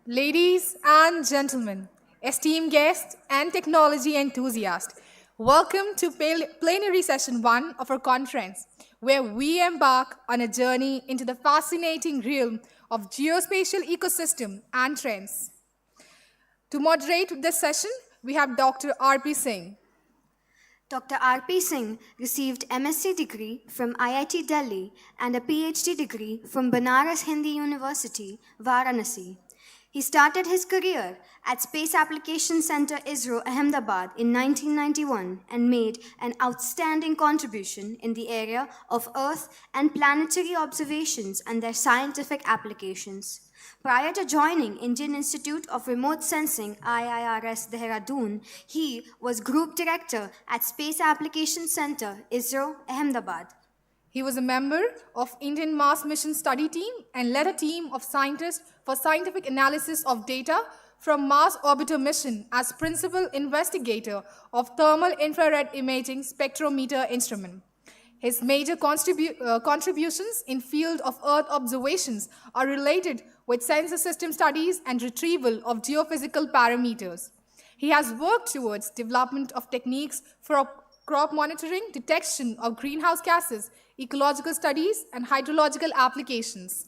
Ladies and gentlemen, esteemed guests and technology enthusiasts, welcome to plenary session 1 of our conference, where we embark on a journey into the fascinating realm of geospatial ecosystem and trends. To moderate this session, we have Dr. R.P. Singh.
Dr. R.P. Singh received MSc degree from IIT Delhi and a PhD degree from Banaras Hindu University, Varanasi. He started his career at Space Application Center ISRO, Ahmedabad in 1991 and made an outstanding contribution in the area of Earth and planetary observations and their scientific applications. Prior to joining Indian Institute of Remote Sensing, IIRS, Dehradun, he was Group Director at Space Application Center, ISRO, Ahmedabad.
He was a member of Indian Mars Mission Study Team and led a team of scientists for scientific analysis of data from Mars Orbiter mission as principal investigator of Thermal Infrared Imaging Spectrometer Instrument. His major contributions in field of Earth observations are related with sensor system studies and retrieval of geophysical parameters. He has worked towards development of techniques for crop monitoring, detection of greenhouse gases, ecological studies, and hydrological applications.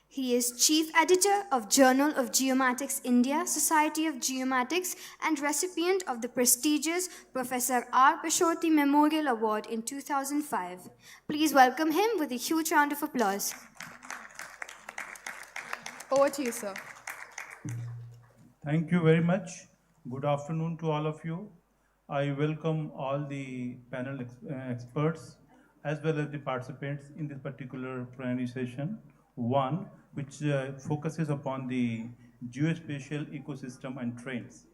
He is Chief Editor of Journal of Geomatics India, Society of Geomatics, and recipient of the prestigious Professor R. Pashoti Memorial Award in 2005. Please welcome him with a huge round of applause.
Over to you, sir.
Thank you very much. Good afternoon to all of you. I welcome all the panel experts as well as the participants in this particular plenary session 1, which focuses upon the geospatial ecosystem and trends.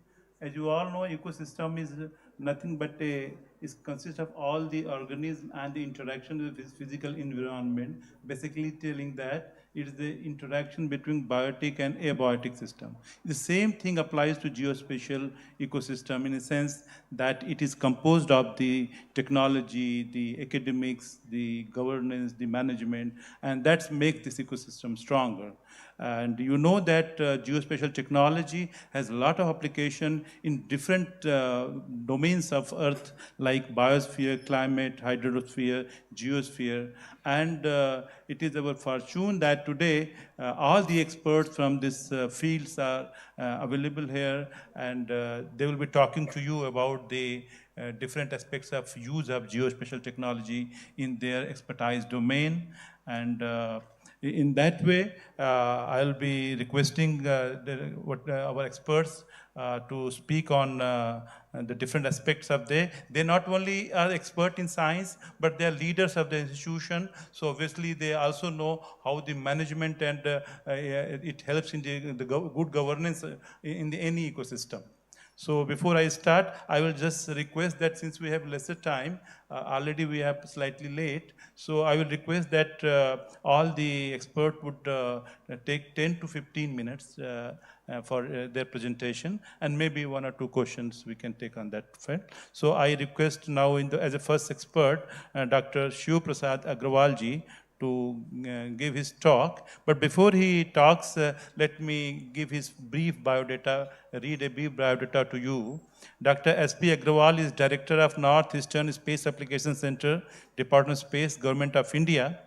As you all know, ecosystem is nothing but it consists of all the organisms and the interaction with this physical environment, basically telling that it is the interaction between biotic and abiotic system. The same thing applies to geospatial ecosystem in a sense that it is composed of the technology, the academics, the governance, the management, and that's make this ecosystem stronger. And you know that geospatial technology has a lot of application in different domains of Earth, like biosphere, climate, hydrosphere, geosphere. And it is our fortune that today all the experts from these fields are available here, and they will be talking to you about the different aspects of use of geospatial technology in their expertise domain. And in that way, I'll be requesting our experts to speak on the different aspects of they not only are expert in science, but they are leaders of the institution. So obviously they also know how the management and it helps in the good governance in any ecosystem. So before I start, I will just request that since we have lesser time, already we are slightly late, so I will request that all the experts would take 10 to 15 minutes for their presentation, and maybe 1 or 2 questions we can take on that front. So I request now as a first expert, Dr. Shiv Prasad Agrawal ji, to give his talk. But before he talks, let me give his brief biodata, read a brief biodata to you. Dr. S.P. Agrawal is Director of Northeastern Space Application Center, Department of Space, Government of India.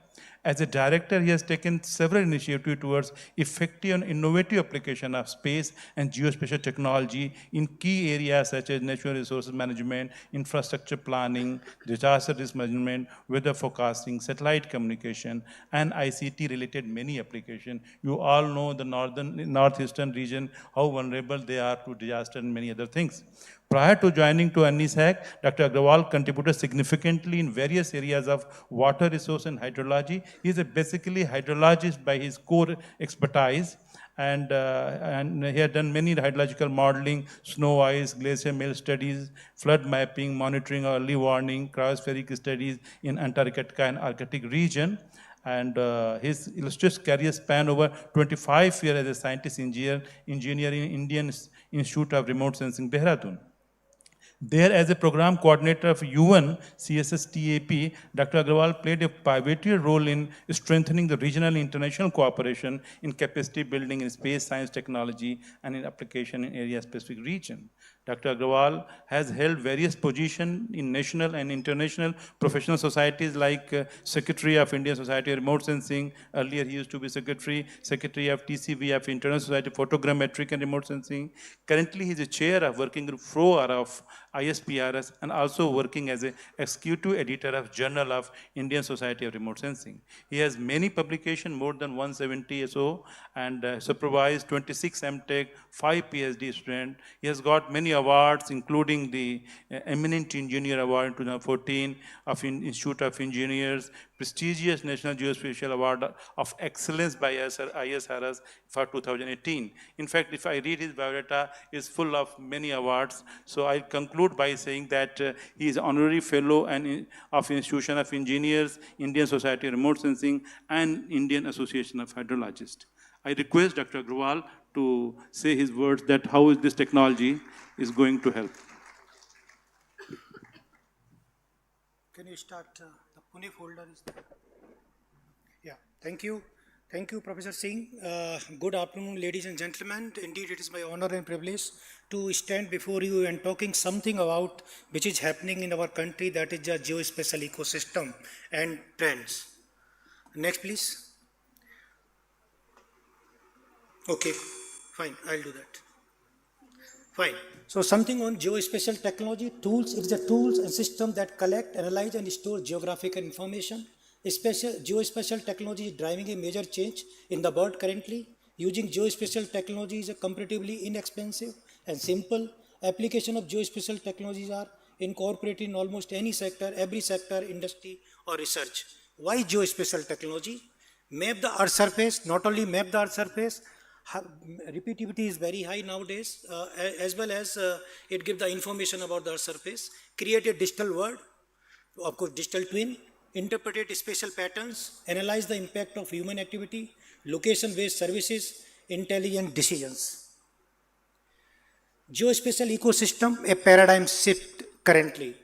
As a director, he has taken several initiatives towards effective and innovative application of space and geospatial technology in key areas such as natural resources management, infrastructure planning, disaster risk management, weather forecasting, satellite communication, and ICT-related many applications. You all know the northeastern region, how vulnerable they are to disaster and many other things. Prior to joining to NISAC, Dr. Agrawal contributed significantly in various areas of water resource and hydrology. He is basically hydrologist by his core expertise, and he had done many hydrological modeling, snow ice, glacier melt studies, flood mapping, monitoring, early warning, cryospheric studies in Antarctica and Arctic region. And his illustrious career span over 25 years as a scientist engineer in Indian Institute of Remote Sensing, Dehradun. There, as a program coordinator of UN CSSTAP, Dr. Agrawal played a pivotal role in strengthening the regional and international cooperation in capacity building in space science technology and in application in area-specific region. Dr. Agrawal has held various positions in national and international professional societies like Secretary of Indian Society of Remote Sensing. Earlier, he used to be Secretary of TCV of International Society of Photogrammetric and Remote Sensing. Currently, he is a chair of working group 4 of ISPRS and also working as an executive editor of Journal of Indian Society of Remote Sensing. He has many publications, more than 170 SO, and supervised 26 MTech, 5 PhD students. He has got many awards, including the Eminent Engineer Award in 2014 of Institute of Engineers, prestigious National Geospatial Award of Excellence by ISRS for 2018. In fact, if I read his biodata, it's full of many awards. So I'll conclude by saying that he is honorary fellow of Institution of Engineers, Indian Society of Remote Sensing, and Indian Association of Hydrologists. I request Dr. Agrawal to say his words that how is this technology is going to help.
Can you start? The Pune folder is there. Yeah, thank you. Thank you, Professor Singh. Good afternoon, ladies and gentlemen. Indeed, it is my honor and privilege to stand before you and talking something about which is happening in our country, that is the geospatial ecosystem and trends. Next, please. Okay, fine, I'll do that. Fine. So something on geospatial technology, tools. It is a tools and system that collect, analyze, and store geographical information. Geospatial technology is driving a major change in the world currently. Using geospatial technology is a comparatively inexpensive and simple. Application of geospatial technologies are incorporated in almost any sector, every sector, industry, or research. Why geospatial technology? Map the Earth surface, not only map the Earth surface, repeativity is very high nowadays, as well as it gives the information about the Earth surface, create a digital world, of course digital twin, interpret spatial patterns, analyze the impact of human activity, location-based services, intelligent decisions. Geospatial ecosystem, a paradigm shift currently.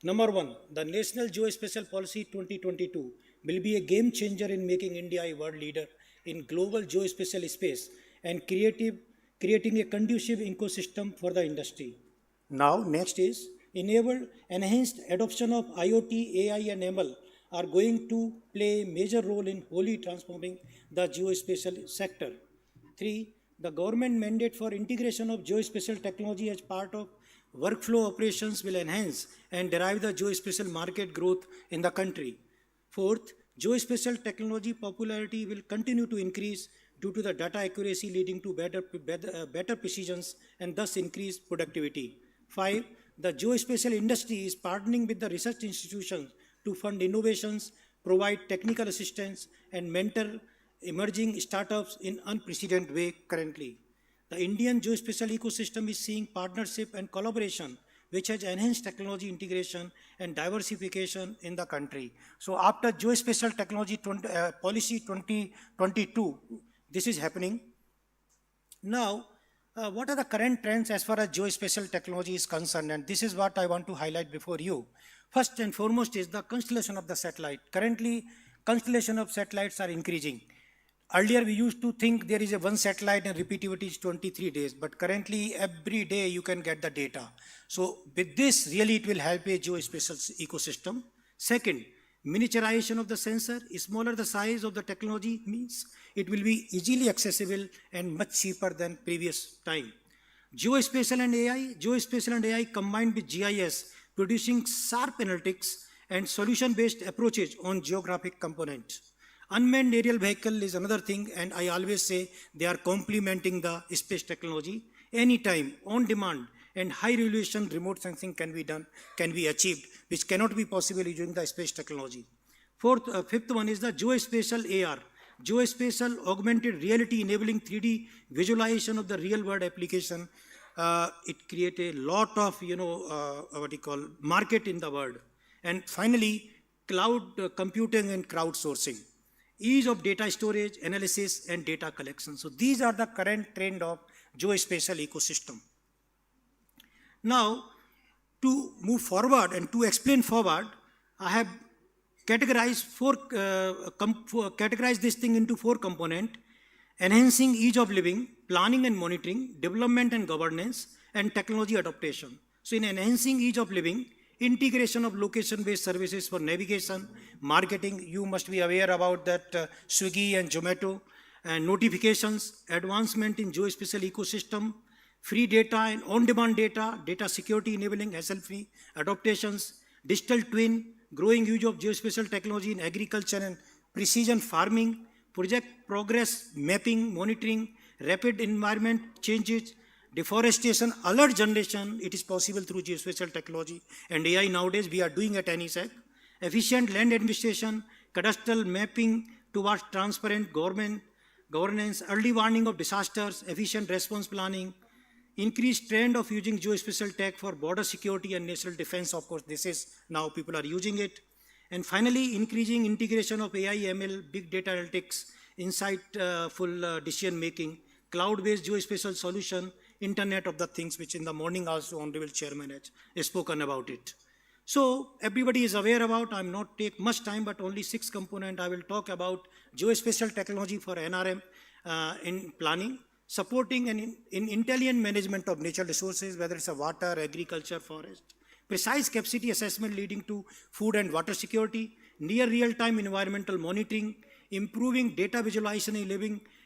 Number one, the National Geospatial Policy 2022 will be a game changer in making India a world leader in global geospatial space and creating a conducive ecosystem for the industry. Now, next is enhanced adoption of IoT, AI, and ML are going to play a major role in wholly transforming the geospatial sector. 3. The government mandate for integration of geospatial technology as part of workflow operations will enhance and drive the geospatial market growth in the country. 4th, geospatial technology popularity will continue to increase due to the data accuracy leading to better precisions and thus increased productivity. 5. The geospatial industry is partnering with the research institutions to fund innovations, provide technical assistance, and mentor emerging startups in unprecedented way currently. The Indian geospatial ecosystem is seeing partnership and collaboration, which has enhanced technology integration and diversification in the country. So after Geospatial Technology Policy 2022, this is happening. Now, what are the current trends as far as geospatial technology is concerned? And this is what I want to highlight before you. First and foremost is the constellation of the satellite. Currently, constellation of satellites are increasing. Earlier, we used to think there is a one satellite and repeativity is 23 days, but currently every day you can get the data. So with this, really it will help a geospatial ecosystem. Second, miniaturization of the sensor. Smaller the size of the technology means it will be easily accessible and much cheaper than previous time. Geospatial and AI combined with GIS, producing sharp analytics and solution-based approaches on geographic components. Unmanned aerial vehicle is another thing, and I always say they are complementing the space technology. Anytime, on demand, and high resolution remote sensing can be achieved, which cannot be possible using the space technology. Fifth one is the geospatial AR, geospatial augmented reality enabling 3D visualization of the real world application. It creates a lot of, market in the world. And finally, cloud computing and crowdsourcing. Ease of data storage, analysis, and data collection. So these are the current trend of geospatial ecosystem. Now, to move forward and to explain forward, I have categorized this thing into 4 components: enhancing ease of living, planning and monitoring, development and governance, and technology adaptation. So in enhancing ease of living, integration of location-based services for navigation, marketing, you must be aware about that Swiggy and Zomato, and notifications, advancement in geospatial ecosystem, free data and on-demand data, data security enabling hassle-free adaptations, digital twin, growing use of geospatial technology in agriculture and precision farming, project progress mapping, monitoring, rapid environment changes, deforestation alert generation. It is possible through geospatial technology and AI nowadays we are doing at NESEC. Efficient land administration, cadastral mapping towards transparent governance, early warning of disasters, efficient response planning, increased trend of using geospatial tech for border security and national defense. Of course, this is now people are using it. And finally, increasing integration of AI, ML, big data analytics, insightful decision making, cloud-based geospatial solution, Internet of the Things, which in the morning also Honorable Chairman has spoken about it. So everybody is aware about, I will not take much time, but only 6 components. I will talk about geospatial technology for NRM in planning, supporting in intelligent management of natural resources, whether it's a water, agriculture, forest, precise capacity assessment leading to food and water security, near real-time environmental monitoring, improving data visualization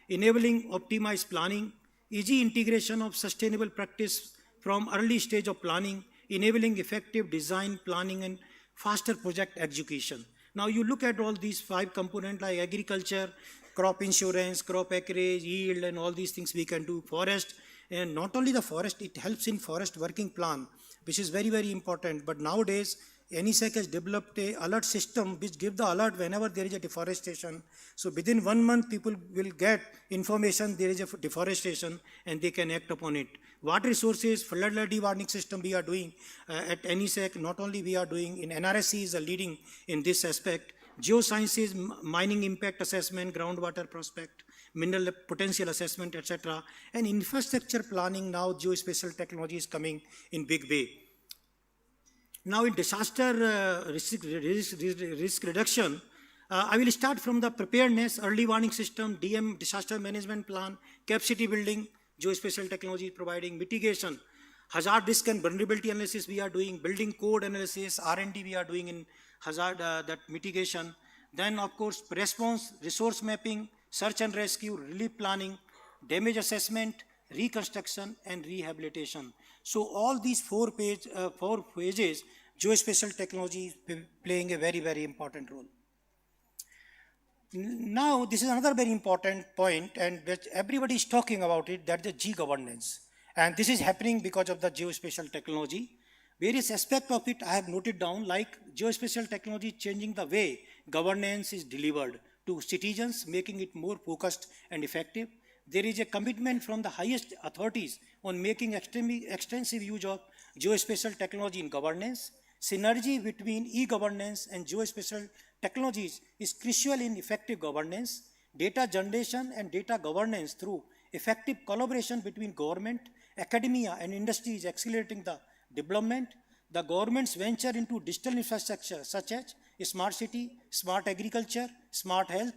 enabling optimized planning, easy integration of sustainable practice from early stage of planning, enabling effective design, planning, and faster project execution. Now you look at all these 5 components like agriculture, crop insurance, crop acreage, yield, and all these things we can do. Forest, and not only the forest, it helps in forest working plan, which is very, very important. But nowadays, NESEC has developed a alert system which gives the alert whenever there is a deforestation. So within 1 month, people will get information there is a deforestation and they can act upon it. Water resources, flood warning system we are doing at NESEC. Not only we are doing, in NRSC is a leading in this aspect. Geosciences, mining impact assessment, groundwater prospect, mineral potential assessment, etc. And infrastructure planning, now geospatial technology is coming in big way. Now in disaster risk reduction, I will start from the preparedness, early warning system, DM, disaster management plan, capacity building, geospatial technology providing mitigation, hazard risk and vulnerability analysis we are doing, building code analysis, R&D we are doing in hazard that mitigation. Then of course response, resource mapping, search and rescue, relief planning, damage assessment, reconstruction and rehabilitation. So all these 4 phases, geospatial technology is playing a very, very important role. Now, this is another very important point, and everybody is talking about it, that the G-governance. And this is happening because of the geospatial technology. Various aspects of it I have noted down, like geospatial technology changing the way governance is delivered to citizens, making it more focused and effective. There is a commitment from the highest authorities on making extensive use of geospatial technology in governance. Synergy between e-governance and geospatial technologies is crucial in effective governance. Data generation and data governance through effective collaboration between government, academia, and industry is accelerating the development. The government's venture into digital infrastructure such as smart city, smart agriculture, smart health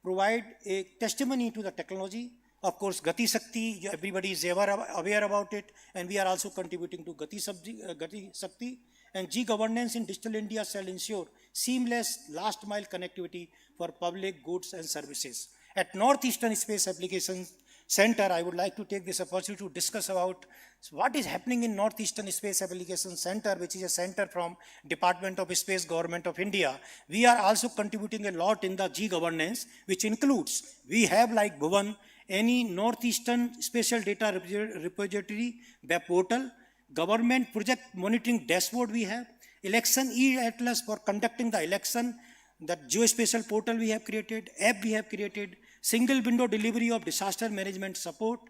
provide a testimony to the technology. Of course, Gati Shakti, everybody is aware about it, and we are also contributing to Gati Shakti. And G-governance in Digital India shall ensure seamless last mile connectivity for public goods and services. At Northeastern Space Applications Center, I would like to take this opportunity to discuss about what is happening in Northeastern Space Applications Center, which is a center from Department of Space, Government of India. We are also contributing a lot in the G-governance, which includes, we have like Bhuvan, any Northeastern Spatial Data Repository, web portal, government project monitoring dashboard we have, election e-atlas for conducting the election, that geospatial portal we have created, app we have created, single window delivery of disaster management support,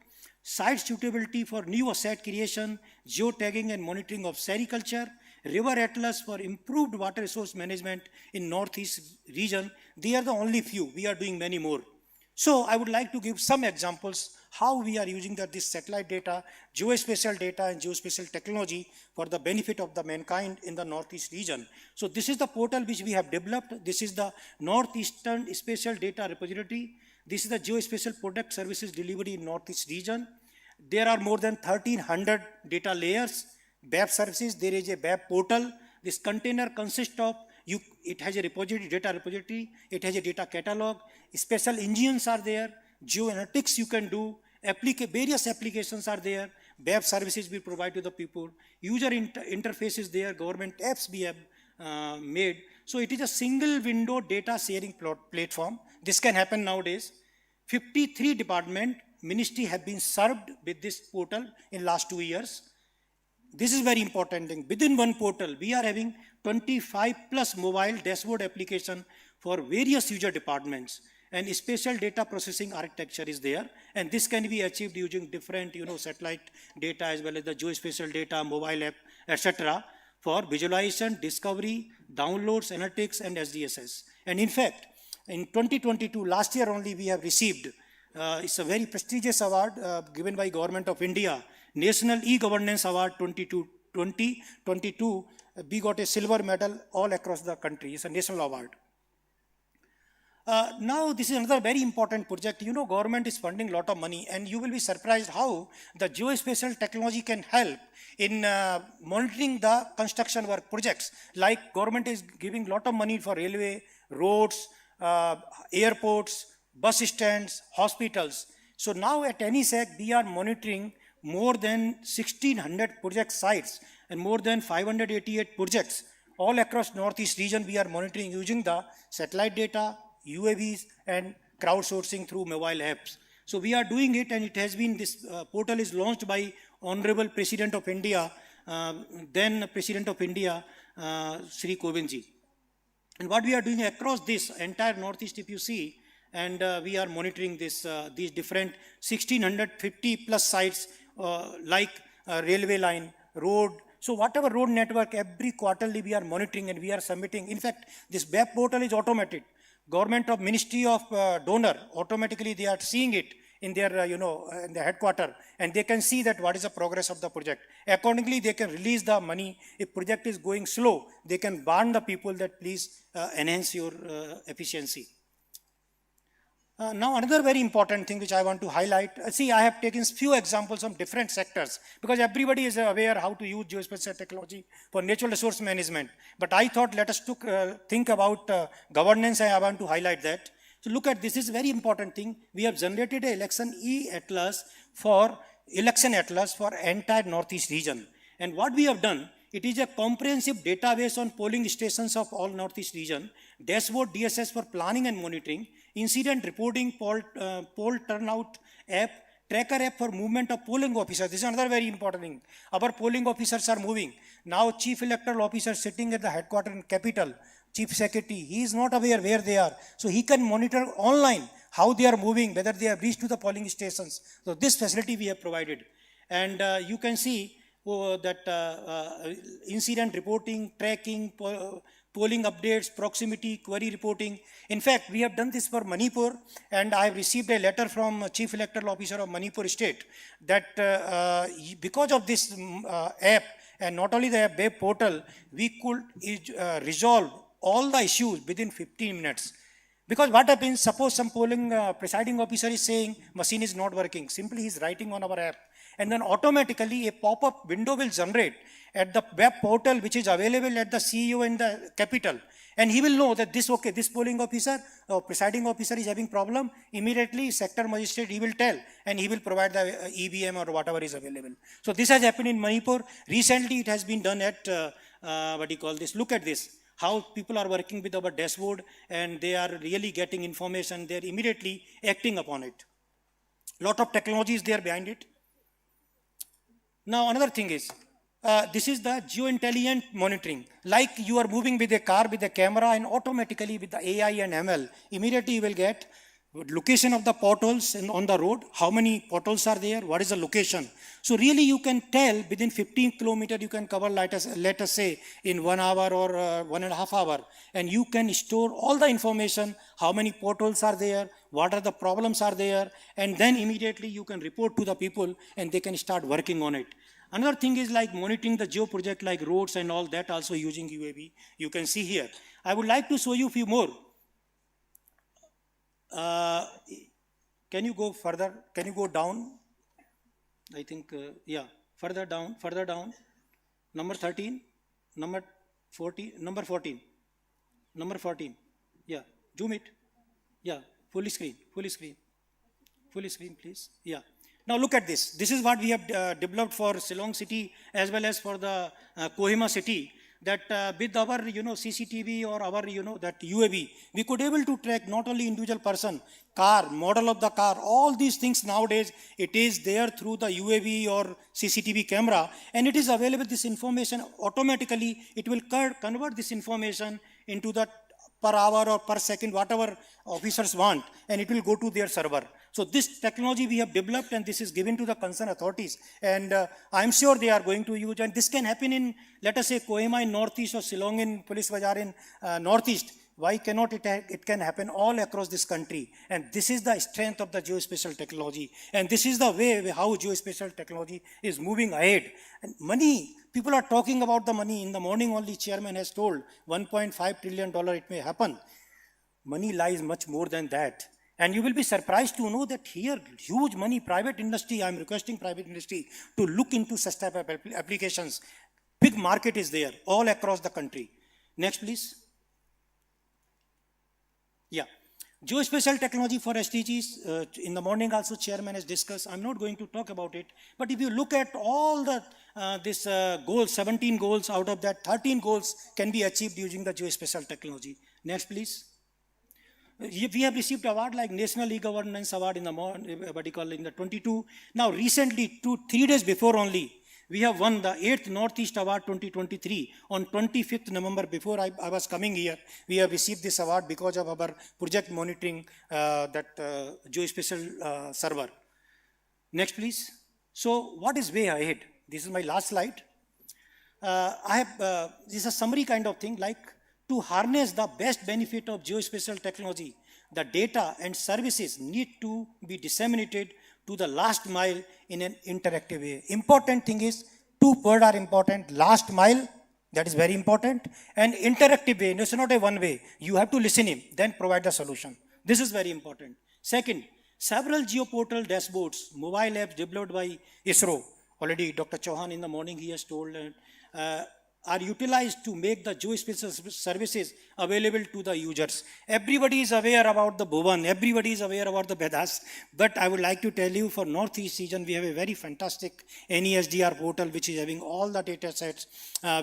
site suitability for new asset creation, geotagging and monitoring of sericulture, river atlas for improved water resource management in Northeast region. They are the only few. We are doing many more. So I would like to give some examples how we are using this satellite data, geospatial data and geospatial technology for the benefit of the mankind in the Northeast region. So this is the portal which we have developed. This is the Northeastern Spatial Data Repository. This is the geospatial product services delivery in Northeast region. There are more than 1300 data layers, web services. There is a web portal. This container consists of, it has a repository, data repository. It has a data catalog. Special engines are there. Geoinformatics you can do. Various applications are there. Web services we provide to the people. User interfaces there. Government apps we have made. So it is a single window data sharing platform. This can happen nowadays. 53 department ministry have been served with this portal in last 2 years. This is very important thing. Within one portal, we are having 25 plus mobile dashboard application for various user departments, and spatial data processing architecture is there. And this can be achieved using different, satellite data as well as the geospatial data, mobile app, etc. for visualization, discovery, downloads, analytics, and SDSS. And in fact, in 2022, last year only, we have received, it's a very prestigious award given by Government of India, National E-Governance Award 2022. We got a silver medal all across the country. It's a national award. Now, this is another very important project. Government is funding a lot of money, and you will be surprised how the geospatial technology can help in monitoring the construction work projects. Like government is giving a lot of money for railway, roads, airports, bus stands, hospitals. So now at NESEC, we are monitoring more than 1600 project sites and more than 588 projects all across Northeast region. We are monitoring using the satellite data, UAVs, and crowdsourcing through mobile apps. So we are doing it, and it has been, this portal is launched by Honorable President of India, then President of India, Sri Kovindji. And what we are doing across this entire Northeast, if you see, and we are monitoring this, these different 1650 plus sites like railway line, road. So whatever road network, every quarterly we are monitoring and we are submitting. In fact, this web portal is automated. Government of Ministry of Donor, automatically they are seeing it in their, in the headquarter, and they can see that what is the progress of the project. Accordingly, they can release the money. If project is going slow, they can warn the people that please enhance your efficiency. Now, another very important thing which I want to highlight, see, I have taken few examples from different sectors because everybody is aware how to use geospatial technology for natural resource management. But I thought let us think about governance, and I want to highlight that. So look at this, is a very important thing. We have generated an election e-atlas for entire Northeast region. And what we have done, it is a comprehensive database on polling stations of all Northeast region, dashboard DSS for planning and monitoring, incident reporting, poll turnout app, tracker app for movement of polling officers. This is another very important thing. Our polling officers are moving. Now Chief Electoral Officer sitting at the headquarters in capital, Chief Secretary, he is not aware where they are. So he can monitor online how they are moving, whether they have reached to the polling stations. So this facility we have provided. And you can see that incident reporting, tracking, polling updates, proximity, query reporting. In fact, we have done this for Manipur, and I have received a letter from Chief Electoral Officer of Manipur State that because of this app, and not only the web portal, we could resolve all the issues within 15 minutes. Because what happens, suppose some polling presiding officer is saying machine is not working, simply he is writing on our app, and then automatically a pop-up window will generate at the web portal which is available at the CEO in the capital, and he will know that this polling officer or presiding officer is having problem. Immediately sector magistrate he will tell, and he will provide the EVM or whatever is available. So this has happened in Manipur. Recently it has been done at look at this, how people are working with our dashboard, and they are really getting information, they are immediately acting upon it. Lot of technology is there behind it. Now another thing is, this is the geo-intelligent monitoring. Like you are moving with a car with a camera, and automatically with the AI and ML, immediately you will get location of the potholes on the road, how many potholes are there, what is the location. So really you can tell within 15 kilometers you can cover, let us say in 1 hour or 1.5 hours, and you can store all the information, how many potholes are there, what are the problems are there, and then immediately you can report to the people and they can start working on it. Another thing is like monitoring the geo project like roads and all that also using UAV. You can see here. I would like to show you a few more. Can you go further? Can you go down? I think, yeah, further down. Number 13, number 14, number 14, number 14. Yeah, zoom it. Yeah, full screen, please. Yeah. Now look at this. This is what we have developed for Shillong city as well as for the Kohima city. That with our CCTV or our that UAV, we could able to track not only individual person, car, model of the car, all these things nowadays. It is there through the UAV or CCTV camera, and it is available. This information automatically it will convert this information into the per hour or per second, whatever officers want, and it will go to their server. So this technology we have developed, and this is given to the concerned authorities, and I'm sure they are going to use, and this can happen in, let us say, Kohima in northeast or Shillong in Police Bazar in northeast. Why cannot it? It can happen all across this country, and this is the strength of the geospatial technology, and this is the way how geospatial technology is moving ahead. And money, people are talking about the money. In the morning only, chairman has told $1.5 trillion it may happen. Money lies much more than that. And you will be surprised to know that here, huge money, private industry, I'm requesting private industry to look into such type of applications. Big market is there all across the country. Next, please. Yeah. Geospatial technology for SDGs, in the morning also chairman has discussed. I'm not going to talk about it, but if you look at all the goals, 17 goals, out of that 13 goals can be achieved using the geospatial technology. Next, please. We have received award like National E-Governance Award in the 22. Now recently, 3 days before only, we have won the 8th Northeast Award 2023 on 25th November. Before I was coming here, we have received this award because of our project monitoring geospatial server. Next, please. So what is way ahead? This is my last slide. This is a summary kind of thing, like to harness the best benefit of geospatial technology, the data and services need to be disseminated to the last mile in an interactive way. Important thing is, 2 words are important: last mile, that is very important, and interactive way. It's not a one way. You have to listen him, then provide the solution. This is very important. Second, several geoportal dashboards, mobile apps developed by ISRO. Already Dr. Chauhan in the morning he has told, are utilized to make the geospatial services available to the users. Everybody is aware about the Bhuvan, everybody is aware about the Vedas, but I would like to tell you for Northeast region, we have a very fantastic NESDR portal which is having all the data sets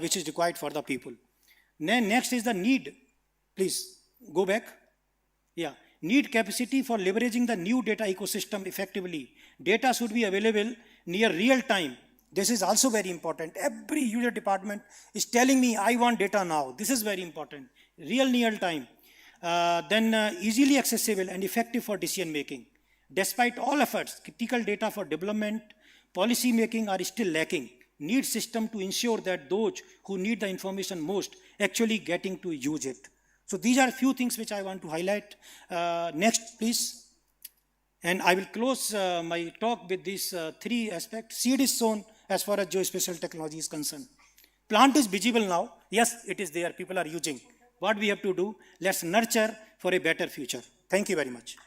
which is required for the people. Next is the need. Please go back. Yeah. Need capacity for leveraging the new data ecosystem effectively. Data should be available near real time. This is also very important. Every user department is telling me, I want data now. This is very important. Real time. Then easily accessible and effective for decision making. Despite all efforts, critical data for development, policy making are still lacking. Need system to ensure that those who need the information most actually getting to use it. So these are a few things which I want to highlight. Next, please. And I will close my talk with these 3 aspects. Seed is sown as far as geospatial technology is concerned. Plant is visible now. Yes, it is there. People are using. What we have to do, let's nurture for a better future. Thank you very much.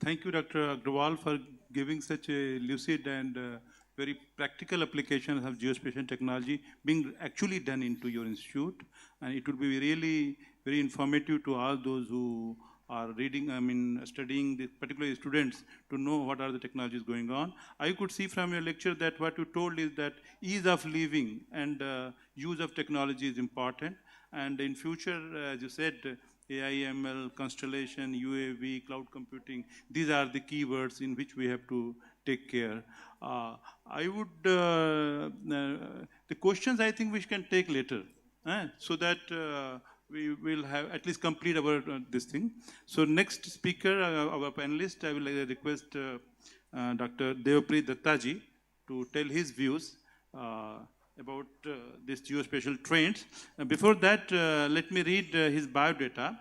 Thank you, Dr. Agrawal, for giving such a lucid and very practical applications of geospatial technology being actually done into your institute. And it would be really very informative to all those who are studying, particularly students, to know what are the technologies going on. I could see from your lecture that what you told is that ease of living and use of technology is important. And in future, as you said, AI, ML, constellation, UAV, cloud computing, these are the keywords in which we have to take care. The questions I think we can take later. so that we will have at least complete our this thing. So next speaker, our panelist, I will request Dr. Devpreet Dattaji to tell his views about this geospatial trends. Before that, let me read his biodata.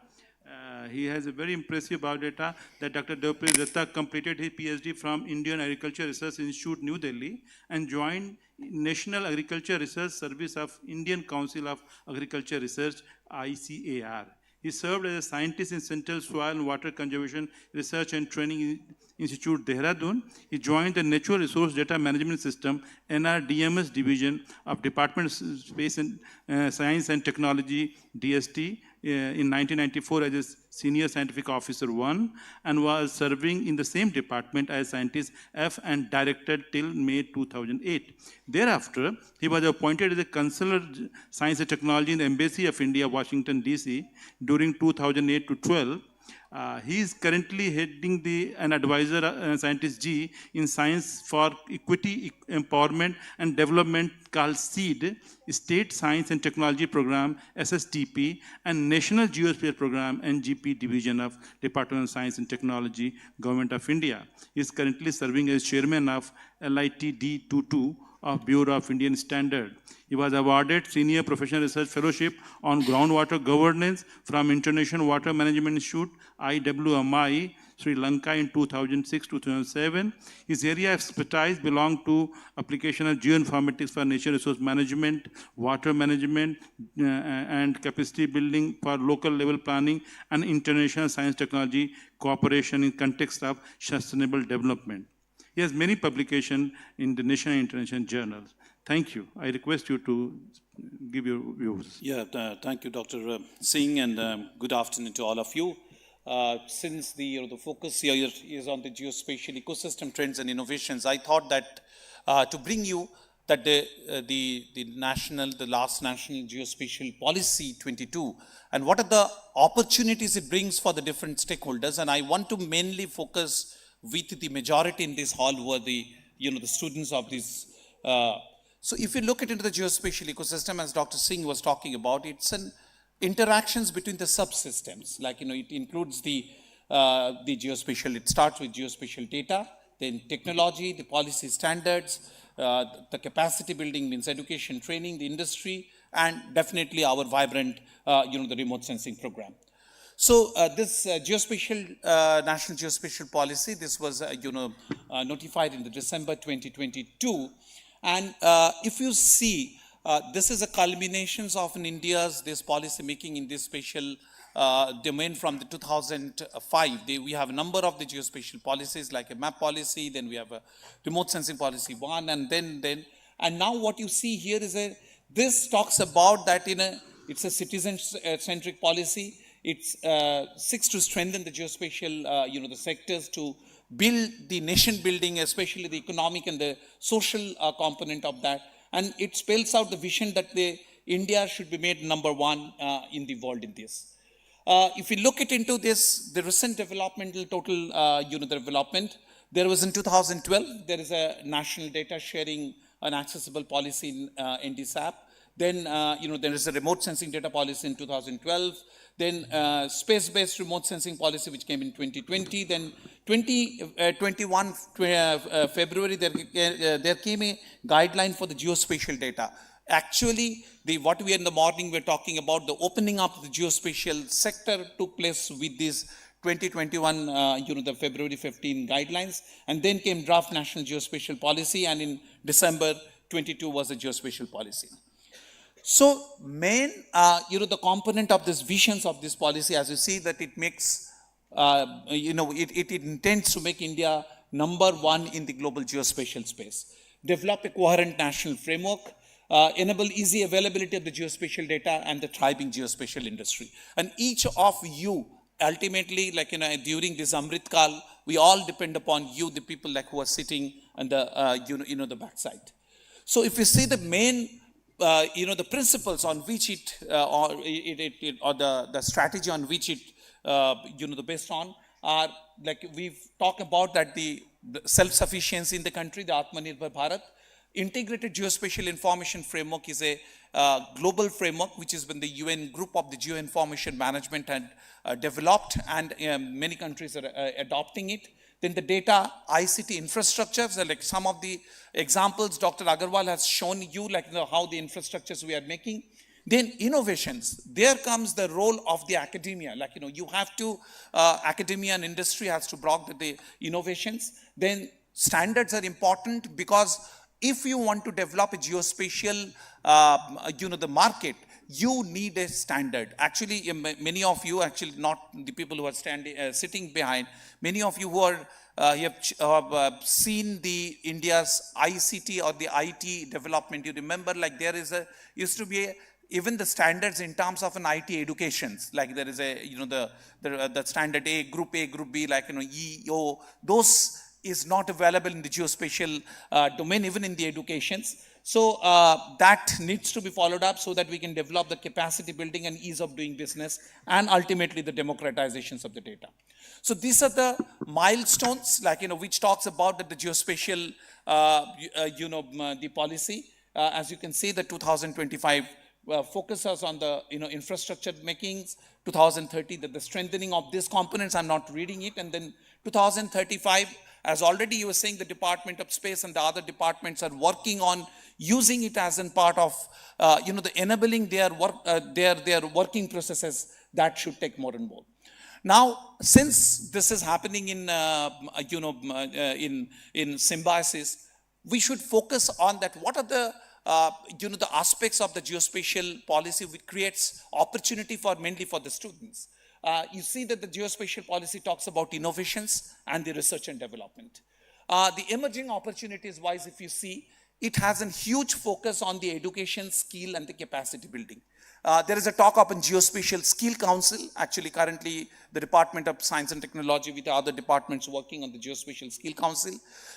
He has a very impressive biodata that Dr. Devpreet Datta completed his PhD from Indian Agriculture Research Institute, New Delhi, and joined National Agriculture Research Service of Indian Council of Agriculture Research, ICAR. He served as a scientist in Central Soil and Water Conservation Research and Training Institute, Dehradun. He joined the Natural Resource Data Management System, NRDMS division of Department of Space and Science and Technology, DST, in 1994 as a Senior Scientific Officer 1, and was serving in the same department as Scientist F and Director till May 2008. Thereafter, he was appointed as a Consular Science and Technology in the Embassy of India, Washington, D.C. during 2008 to 12. He is currently heading an advisor, Scientist G, in Science for Equity, Empowerment and Development called SEED, State Science and Technology Program, SSTP, and National Geospatial Program, NGP Division of Department of Science and Technology, Government of India. He is currently serving as Chairman of LITD22 of Bureau of Indian Standard. He was awarded Senior Professional Research Fellowship on Groundwater Governance from International Water Management Institute, IWMI, Sri Lanka in 2006-2007. His area of expertise belonged to application of geoinformatics for nature resource management, water management, and capacity building for local level planning and international science technology cooperation in context of sustainable development. He has many publications in the national and international journals. Thank you. I request you to give your views.
Yeah, thank you, Dr. Singh, and good afternoon to all of you. Since the focus here is on the geospatial ecosystem trends and innovations, I thought that to bring you that the last National Geospatial Policy 22, and what are the opportunities it brings for the different stakeholders, and I want to mainly focus with the majority in this hall who are the students of this. So if you look into the geospatial ecosystem, as Dr. Singh was talking about, it's an interactions between the subsystems. Like, it includes the geospatial, it starts with geospatial data, then technology, the policy standards, the capacity building means education, training, the industry, and definitely our vibrant, the remote sensing program. So this geospatial, National Geospatial Policy, this was, notified in the December 2022. And if you see, this is a culmination of India's this policy making in this spatial domain from the 2005. We have a number of the geospatial policies like a map policy, then we have a remote sensing policy 1, and and now what you see here is this talks about that it's a citizen-centric policy. It seeks to strengthen the geospatial, the sectors to build the nation building, especially the economic and the social component of that. And it spells out the vision that India should be made #1 in the world in this. If we look into this, the recent developmental total, the development, there was in 2012, there is a national data sharing and accessible policy in NDSAP. Then, there is a remote sensing data policy in 2012. Then space-based remote sensing policy, which came in 2020. Then 2021 February, there came a guideline for the geospatial data. Actually, what we in the morning we're talking about, the opening up of the geospatial sector took place with this 2021, the February 15 guidelines, and then came draft National Geospatial Policy, and in December 22 was the geospatial policy. So main, the component of this visions of this policy, as you see that it makes, it intends to make India #1 in the global geospatial space, develop a coherent national framework, enable easy availability of the geospatial data and the thriving geospatial industry. And each of you, ultimately, during this Amrit Kal, we all depend upon you, the people who are sitting on the, the backside. So if you see the main, the principles on which or the strategy on which the based on are, we've talked about that the self-sufficiency in the country, the Atmanirbhar Bharat, Integrated Geospatial Information Framework is a global framework which has been the UN group of the Geoinformation Management had developed, and many countries are adopting it. Then the data ICT infrastructures, like some of the examples Dr. Agarwal has shown you, like how the infrastructures we are making. Then innovations, there comes the role of the academia, like you have to, academia and industry has to block the innovations. Then standards are important, because if you want to develop a geospatial, the market, you need a standard. Actually, many of you, actually not the people who are sitting behind, many of you who are have seen the India's ICT or the IT development. You remember, like there is used to be even the standards in terms of an IT educations, like there is the standard A, group B, like E, O, those is not available in the geospatial domain, even in the educations. So that needs to be followed up so that we can develop the capacity building and ease of doing business, and ultimately the democratizations of the data. So these are the milestones, like which talks about that the geospatial, the policy. As you can see, the 2025 focuses on the infrastructure makings. 2030, that the strengthening of these components. I'm not reading it, and then 2035. As already you were saying, the Department of Space and the other departments are working on using it as in part of, the enabling their work, their working processes that should take more and more. Now, since this is happening in, in Symbiosis, we should focus on that. What are the, the aspects of the geospatial policy which creates opportunity for mainly for the students? You see that the geospatial policy talks about innovations and the research and development. The emerging opportunities wise, if you see, it has a huge focus on the education, skill, and the capacity building. There is a talk of a Geospatial Skill Council. Actually, currently, the Department of Science and Technology with the other departments working on the Geospatial Skill Council.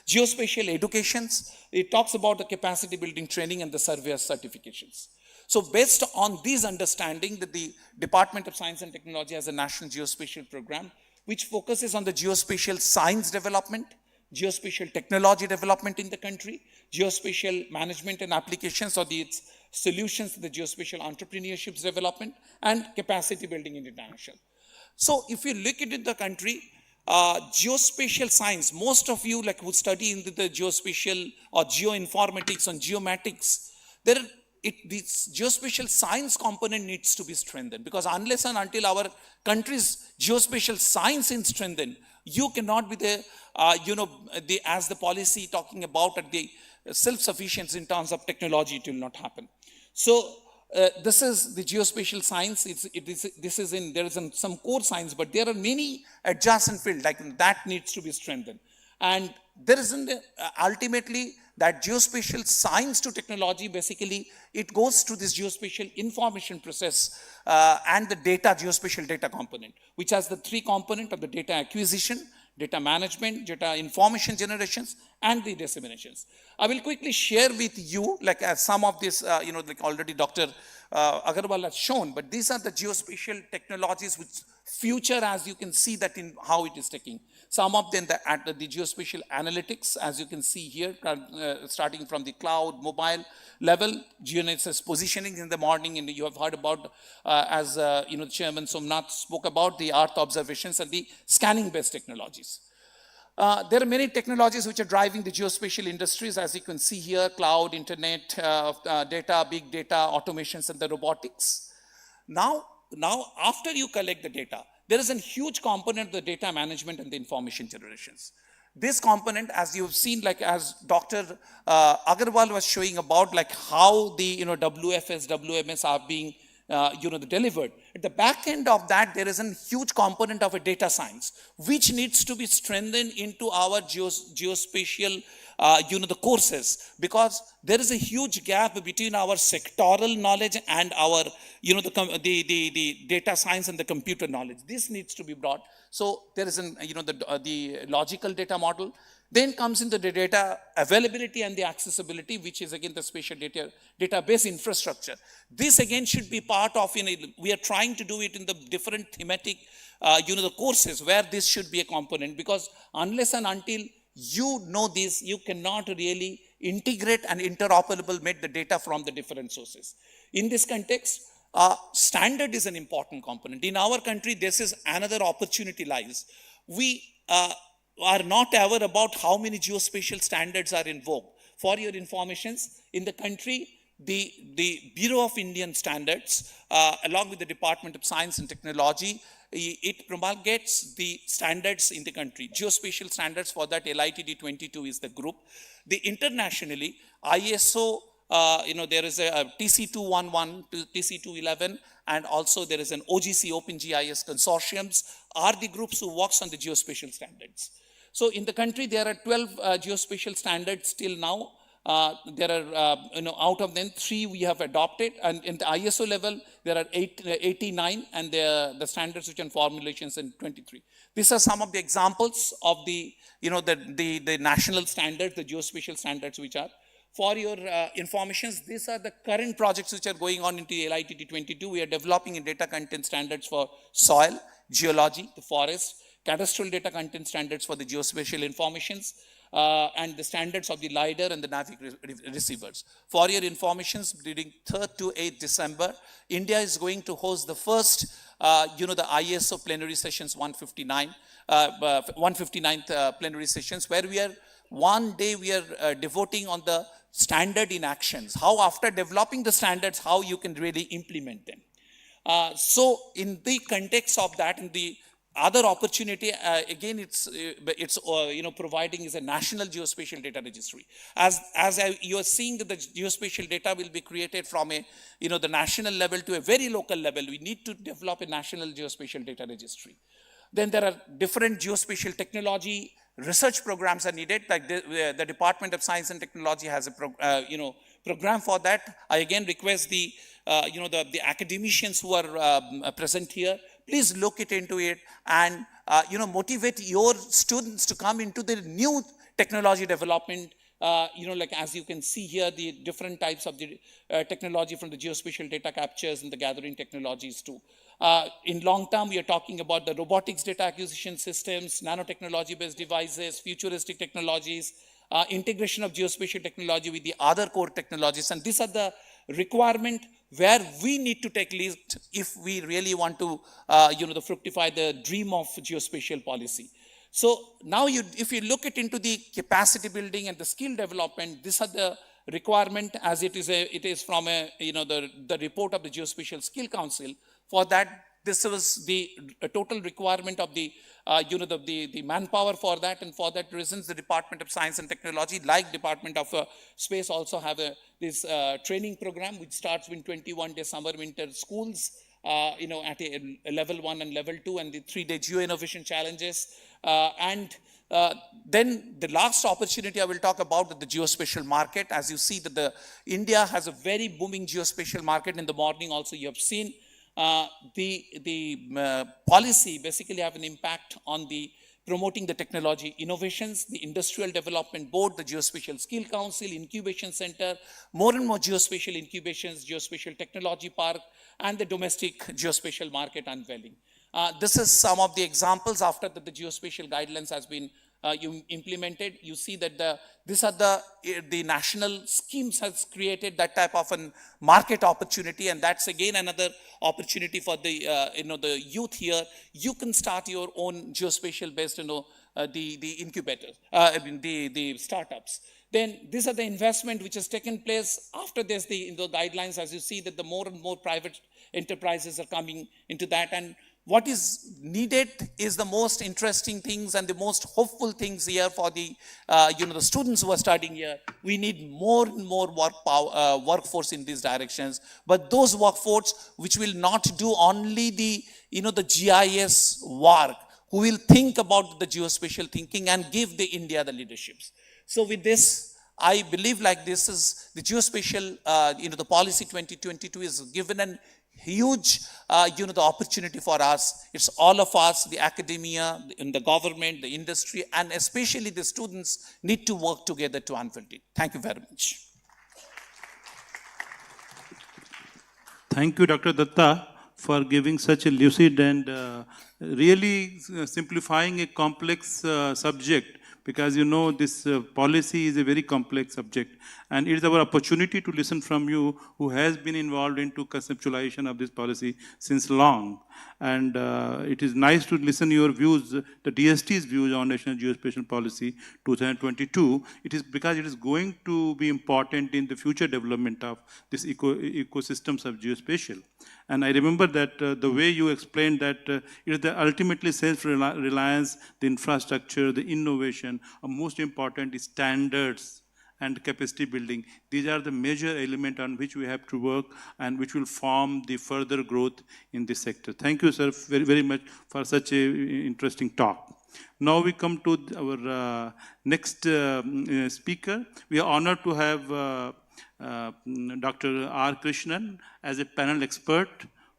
Geospatial educations, it talks about the capacity building training and the surveyor certifications. So based on these understanding, that the Department of Science and Technology has a National Geospatial Program, which focuses on the geospatial science development, geospatial technology development in the country, geospatial management and applications, or its solutions to the geospatial entrepreneurship development, and capacity building in international. So if you look at it in the country, geospatial science, most of you like who study in the geospatial or geoinformatics and geomatics, this geospatial science component needs to be strengthened, because unless and until our country's geospatial science is strengthened, you cannot be the, as the policy talking about at the self-sufficiency in terms of technology, it will not happen. So this is the geospatial science. There is some core science, but there are many adjacent fields like that needs to be strengthened. And there isn't ultimately that geospatial science to technology, basically it goes to this geospatial information process and the data, geospatial data component, which has the three components of the data acquisition, data management, data information generations, and the disseminations. I will quickly share with you, like as some of this, like already Dr. Agarwal has shown, but these are the geospatial technologies which future, as you can see that in how it is taking. Some of them at the geospatial analytics, as you can see here, starting from the cloud, mobile level, GeoNet's positioning in the morning, and you have heard about, as Chairman Somnath spoke about, the Earth observations and the scanning-based technologies. There are many technologies which are driving the geospatial industries, as you can see here, cloud, internet, data, big data, automations, and the robotics. Now, after you collect the data, there is a huge component of the data management and the information generations. This component, as you've seen, like as Dr. Agarwal was showing about, like how the WFS, WMS are being delivered. At the back end of that, there is a huge component of a data science, which needs to be strengthened into our geospatial, the courses, because there is a huge gap between our sectoral knowledge and our, the data science and the computer knowledge. This needs to be brought. So there is the logical data model. Then comes in the data availability and the accessibility, which is again the spatial database infrastructure. This again should be part of, we are trying to do it in the different thematic, the courses where this should be a component, because unless and until you know this, you cannot really integrate and interoperable make the data from the different sources. In this context, standard is an important component. In our country, this is another opportunity lies. We are not aware about how many geospatial standards are in vogue. For your informations, in the country, the Bureau of Indian Standards, along with the Department of Science and Technology, it promulgates the standards in the country. Geospatial standards, for that LITD 22 is the group. The internationally, ISO, there is a TC211 to TC211, and also there is an OGC, OpenGIS consortiums, are the groups who works on the geospatial standards. So in the country, there are 12 geospatial standards till now. There are, out of them, 3 we have adopted, and in the ISO level, there are 89, and the standards which are formulations in 23. These are some of the examples of the national standards, the geospatial standards which are. For your informations, these are the current projects which are going on into LITT 22. We are developing in data content standards for soil, geology, the forest, cadastral data content standards for the geospatial informations, and the standards of the LiDAR and the NAVIC receivers. For your informations, during 3rd to 8th December, India is going to host the first, the ISO plenary sessions 159th plenary sessions, where one day we are devoting on the standard in actions. How after developing the standards, how you can really implement them. So in the context of that, in the other opportunity, again, it's providing is a national geospatial data registry. You are seeing that the geospatial data will be created from the national level to a very local level. We need to develop a national geospatial data registry. Then there are different geospatial technology research programs are needed. Like the Department of Science and Technology has a program for that. I again request the academicians who are present here, please look into it and motivate your students to come into the new technology development. Like as you can see here, the different types of the technology from the geospatial data captures and the gathering technologies too. In long term, we are talking about the robotics data acquisition systems, nanotechnology based devices, futuristic technologies, integration of geospatial technology with the other core technologies. And these are the requirement where we need to take lead if we really want to fructify the dream of geospatial policy. So now if you look into the capacity building and the skill development, these are the requirement as it is from the report of the Geospatial Skill Council. For that, this was the total requirement of the manpower for that, and for that reasons, the Department of Science and Technology, like Department of Space, also have this training program which starts with 21-day summer winter schools, at a level 1 and level 2, and the 3-day Geoinnovation challenges, then the last opportunity I will talk about the geospatial market. As you see that India has a very booming geospatial market. In the morning also you have seen the policy basically have an impact on the promoting the technology innovations, the Industrial Development Board, the Geospatial Skill Council, Incubation Center, more and more geospatial incubations, Geospatial Technology Park, and the domestic geospatial market unveiling. This is some of the examples after that the geospatial guidelines has been implemented. You see that these are the national schemes has created that type of a market opportunity, and that's again another opportunity for the youth here. You can start your own geospatial based the incubators, the startups. Then these are the investment which has taken place after this the guidelines. As you see that the more and more private enterprises are coming into that, and what is needed is the most interesting things and the most hopeful things here for the the students who are studying here. We need more and more workforce in these directions, but those workforce which will not do only the the GIS work, who will think about the geospatial thinking and give the India the leaderships. So with this, I believe like this is the geospatial the policy 2022 is given an huge the opportunity for us. It's all of us, the academia, in the government, the industry, and especially the students need to work together to unveil it. Thank you very much.
Thank you, Dr. Datta, for giving such a lucid and really simplifying a complex subject because you know this policy is a very complex subject, and it is our opportunity to listen from you, who has been involved into conceptualization of this policy since long. And it is nice to listen your views, the DST's views on National Geospatial Policy 2022. It is because it is going to be important in the future development of this ecosystems of geospatial. And I remember that the way you explained that it is the ultimately self-reliance, the infrastructure, the innovation, most important is standards and capacity building. These are the major elements on which we have to work and which will form the further growth in this sector. Thank you, sir, very, very much for such an interesting talk. Now we come to our next speaker. We are honored to have Dr. R. Krishnan as a panel expert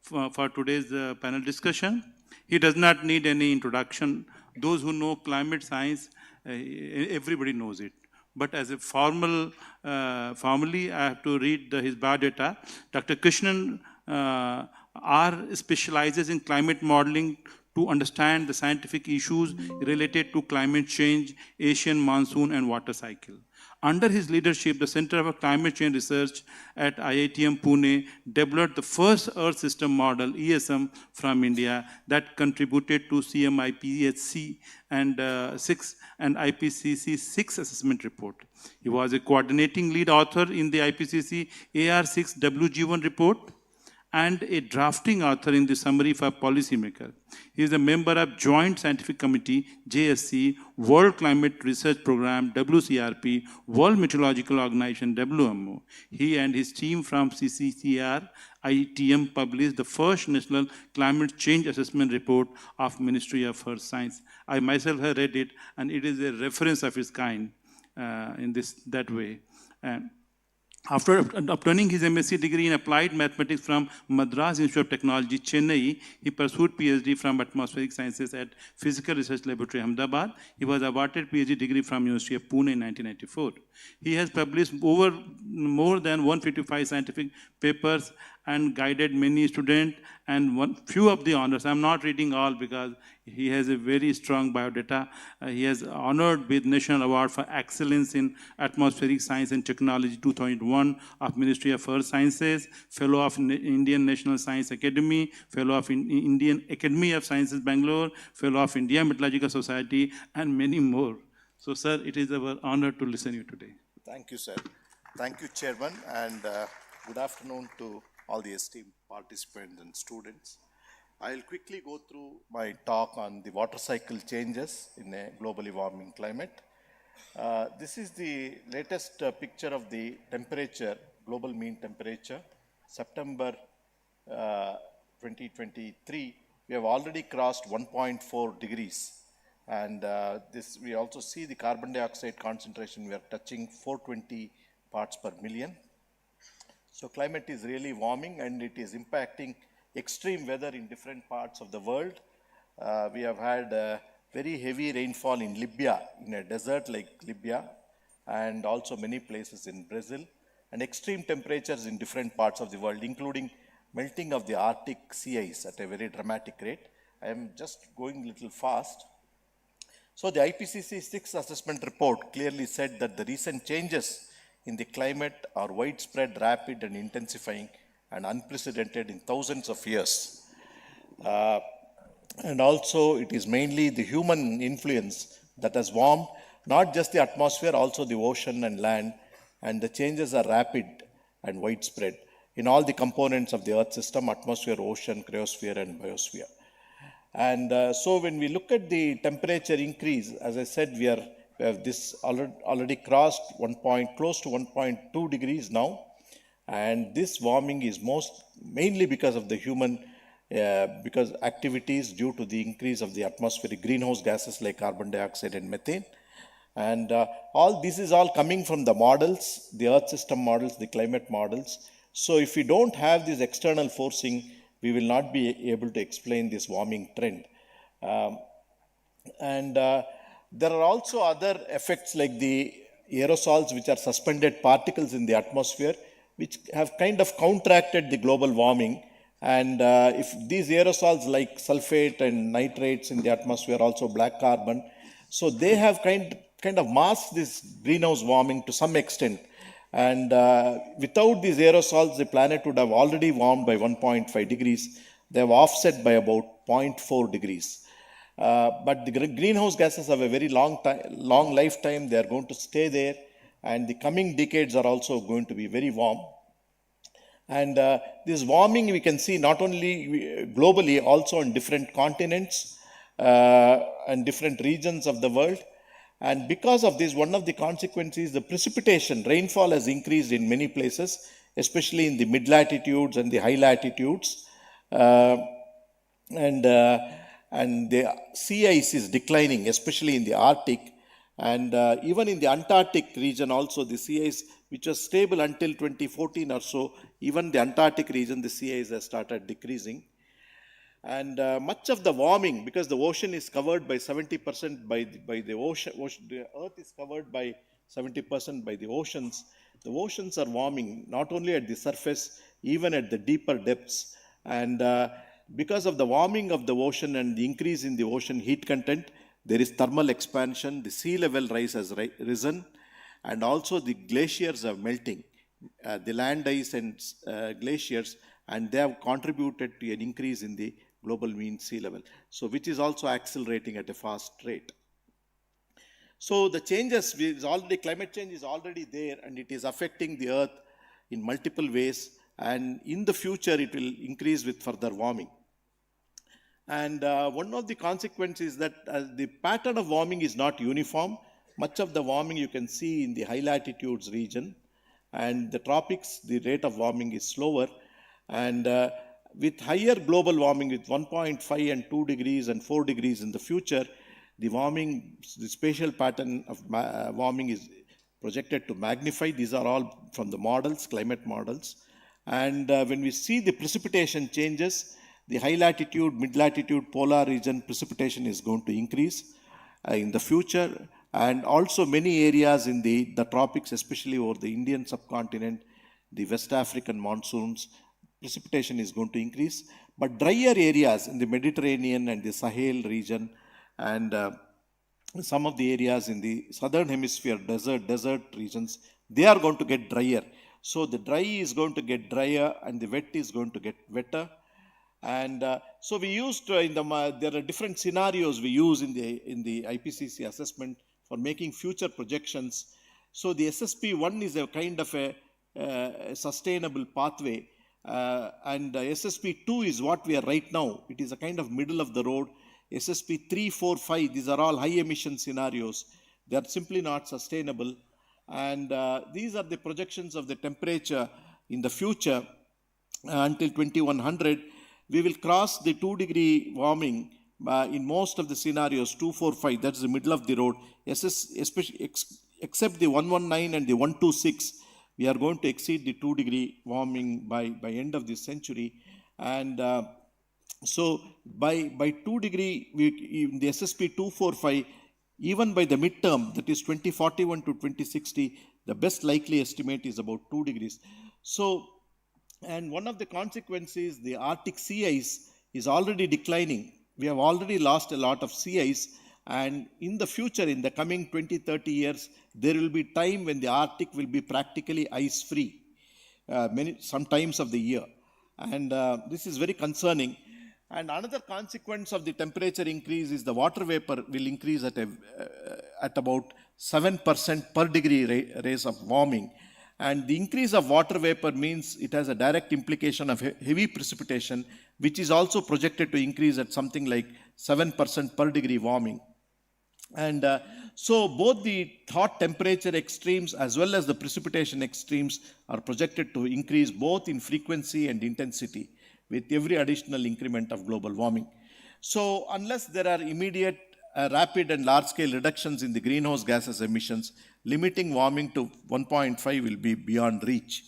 for today's panel discussion. He does not need any introduction. Those who know climate science, everybody knows it. But as a formally, I have to read his biodata. Dr. Krishnan R specializes in climate modeling to understand the scientific issues related to climate change, Asian monsoon, and water cycle. Under his leadership, the Center for Climate Change Research at IITM Pune developed the first Earth System Model, ESM, from India that contributed to CMIPHC and 6 and IPCC 6 assessment report. He was a coordinating lead author in the IPCC AR6 WG1 report and a drafting author in the summary for policymakers. He is a member of Joint Scientific Committee, JSC, World Climate Research Program, WCRP, World Meteorological Organization, WMO. He and his team from CCCR, ITM published the first National Climate Change Assessment Report of Ministry of Earth Science. I myself have read it, and it is a reference of its kind in that way. After obtaining his MSc degree in Applied Mathematics from Madras Institute of Technology, Chennai, he pursued PhD from Atmospheric Sciences at Physical Research Laboratory, Ahmedabad. He was awarded PhD degree from University of Pune in 1994. He has published more than 155 scientific papers and guided many students and few of the honors. I'm not reading all because he has a very strong biodata. He has honored with National Award for Excellence in Atmospheric Science and Technology 2001 of Ministry of Earth Sciences, Fellow of Indian National Science Academy, Fellow of Indian Academy of Sciences, Bangalore, Fellow of India Meteorological Society, and many more. So, sir, it is our honor to listen to you today.
Thank you, sir. Thank you, Chairman, and good afternoon to all the esteemed participants and students. I'll quickly go through my talk on the water cycle changes in a globally warming climate. This is the latest picture of the temperature, global mean temperature, September 2023. We have already crossed 1.4 degrees. And we also see the carbon dioxide concentration, we are touching 420 parts per million. So climate is really warming and it is impacting extreme weather in different parts of the world. We have had very heavy rainfall in Libya, in a desert like Libya, and also many places in Brazil, and extreme temperatures in different parts of the world, including melting of the Arctic sea ice at a very dramatic rate. I am just going a little fast. So the IPCC 6 assessment report clearly said that the recent changes in the climate are widespread, rapid, and intensifying, and unprecedented in thousands of years. And also it is mainly the human influence that has warmed not just the atmosphere, also the ocean and land, and the changes are rapid and widespread in all the components of the Earth system: atmosphere, ocean, cryosphere, and biosphere. And so when we look at the temperature increase, as I said, we have this already crossed close to 1.2 degrees now. And this warming is mainly because of the human, because activities due to the increase of the atmospheric greenhouse gases like carbon dioxide and methane. And all this is all coming from the models, the Earth system models, the climate models. So if we don't have this external forcing, we will not be able to explain this warming trend. There are also other effects like the aerosols, which are suspended particles in the atmosphere, which have kind of counteracted the global warming. And if these aerosols like sulfate and nitrates in the atmosphere, also black carbon, so they have kind of mask this greenhouse warming to some extent. And without these aerosols, the planet would have already warmed by 1.5 degrees. They have offset by about 0.4 degrees. But the greenhouse gases have a very long lifetime. They are going to stay there, and the coming decades are also going to be very warm. And this warming we can see not only globally, also on different continents and different regions of the world. And because of this, one of the consequences, the precipitation, rainfall has increased in many places, especially in the mid-latitudes and the high latitudes. And the sea ice is declining, especially in the Arctic. And even in the Antarctic region also, the sea ice, which was stable until 2014 or so, even the Antarctic region, the sea ice has started decreasing. And much of the warming, because the ocean is covered by 70% by the ocean, the earth is covered by 70% by the oceans. The oceans are warming, not only at the surface, even at the deeper depths. And because of the warming of the ocean and the increase in the ocean heat content, there is thermal expansion, the sea level rise has risen, and also the glaciers are melting, the land ice and glaciers, and they have contributed to an increase in the global mean sea level, so which is also accelerating at a fast rate. So the changes, climate change is already there, and it is affecting the earth in multiple ways, and in the future it will increase with further warming. And one of the consequences is that the pattern of warming is not uniform. Much of the warming you can see in the high latitudes region, and the tropics, the rate of warming is slower. And with higher global warming, with 1.5 and 2 degrees and 4 degrees in the future, the spatial pattern of warming is projected to magnify. These are all from the models, climate models. And when we see the precipitation changes, the high latitude, mid latitude, polar region precipitation is going to increase in the future. And also many areas in the tropics, especially over the Indian subcontinent, the West African monsoons, precipitation is going to increase. But drier areas in the Mediterranean and the Sahel region, and some of the areas in the southern hemisphere, desert regions, they are going to get drier. So the dry is going to get drier, and the wet is going to get wetter. And so we used there are different scenarios we use in the IPCC assessment for making future projections. So the SSP1 is a kind of a sustainable pathway, and SSP2 is what we are right now. It is a kind of middle of the road. SSP3, 4, 5, these are all high emission scenarios. They are simply not sustainable. And these are the projections of the temperature in the future until 2100. We will cross the 2 degree warming in most of the scenarios, 2, 4, 5, that's the middle of the road. Especially except the 119 and the 126, we are going to exceed the 2 degree warming by end of this century. And so by 2 degree, in the SSP 245, even by the midterm, that is 2041 to 2060, the best likely estimate is about 2 degrees. So, and one of the consequences, the Arctic sea ice is already declining. We have already lost a lot of sea ice, and in the future, in the coming 20-30 years, there will be time when the Arctic will be practically ice-free, some times of the year. And this is very concerning. And another consequence of the temperature increase is the water vapor will increase at about 7% per degree raise of warming. And the increase of water vapor means it has a direct implication of heavy precipitation, which is also projected to increase at something like 7% per degree warming. And so both the hot temperature extremes as well as the precipitation extremes are projected to increase both in frequency and intensity with every additional increment of global warming. So unless there are immediate, rapid and large-scale reductions in the greenhouse gases emissions, limiting warming to 1.5 will be beyond reach.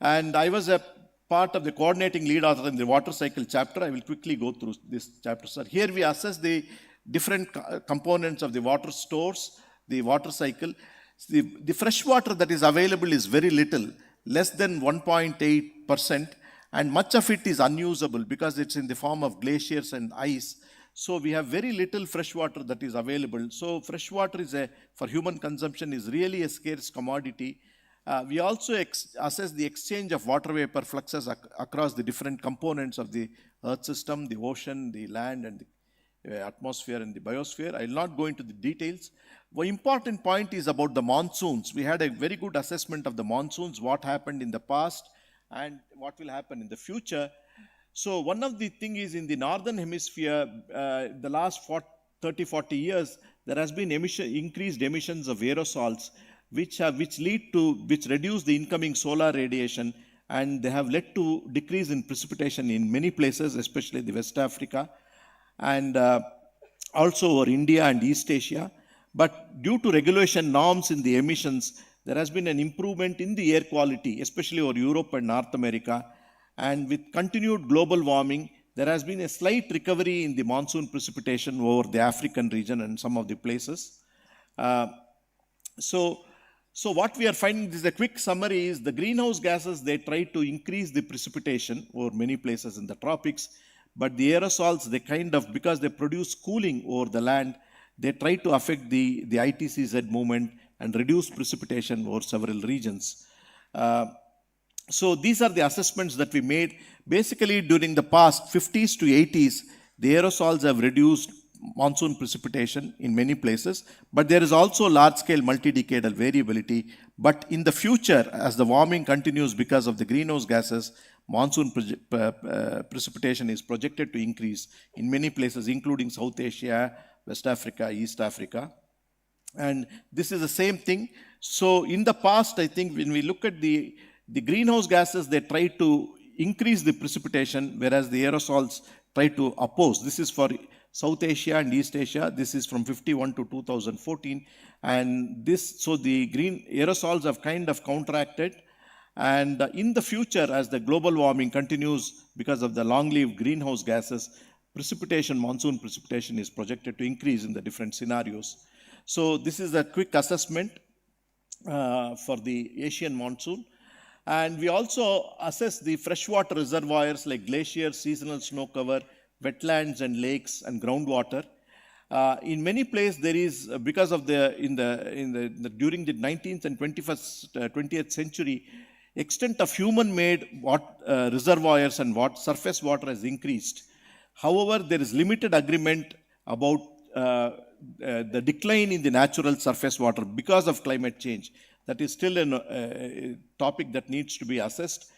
And I was a part of the coordinating lead author in the water cycle chapter. I will quickly go through this chapter, sir. Here we assess the different components of the water stores, the water cycle. The fresh water that is available is very little, less than 1.8%. And much of it is unusable because it's in the form of glaciers and ice. So we have very little fresh water that is available. So fresh water is for human consumption is really a scarce commodity. We also assess the exchange of water vapor fluxes across the different components of the earth system, the ocean, the land, and the atmosphere and the biosphere. I will not go into the details. One important point is about the monsoons. We had a very good assessment of the monsoons, what happened in the past and what will happen in the future. So one of the things is in the northern hemisphere, the last 30-40 years, there has been increased emissions of aerosols, which reduce the incoming solar radiation, and they have led to decrease in precipitation in many places, especially the West Africa, and also over India and East Asia. But due to regulation norms in the emissions, there has been an improvement in the air quality, especially over Europe and North America. And with continued global warming, there has been a slight recovery in the monsoon precipitation over the African region and some of the places. So what we are finding, this is a quick summary, is the greenhouse gases, they try to increase the precipitation over many places in the tropics, but the aerosols, they because they produce cooling over the land, they try to affect the ITCZ movement and reduce precipitation over several regions. So these are the assessments that we made. Basically, during the past 50s to 80s, the aerosols have reduced monsoon precipitation in many places, but there is also large-scale multi-decadal variability. But in the future, as the warming continues because of the greenhouse gases, monsoon precipitation is projected to increase in many places, including South Asia, West Africa, East Africa. And this is the same thing. So in the past, I think when we look at the greenhouse gases, they try to increase the precipitation, whereas the aerosols try to oppose. This is for South Asia and East Asia. This is from 51 to 2014. And so the green aerosols have kind of counteracted. And in the future, as the global warming continues because of the long-lived greenhouse gases, monsoon precipitation is projected to increase in the different scenarios. So this is a quick assessment for the Asian monsoon. And we also assess the freshwater reservoirs like glaciers, seasonal snow cover, wetlands and lakes and groundwater. In many places, there is, because of during the 19th and 20th century, extent of human-made reservoirs and surface water has increased. However, there is limited agreement about the decline in the natural surface water because of climate change. That is still a topic that needs to be assessed.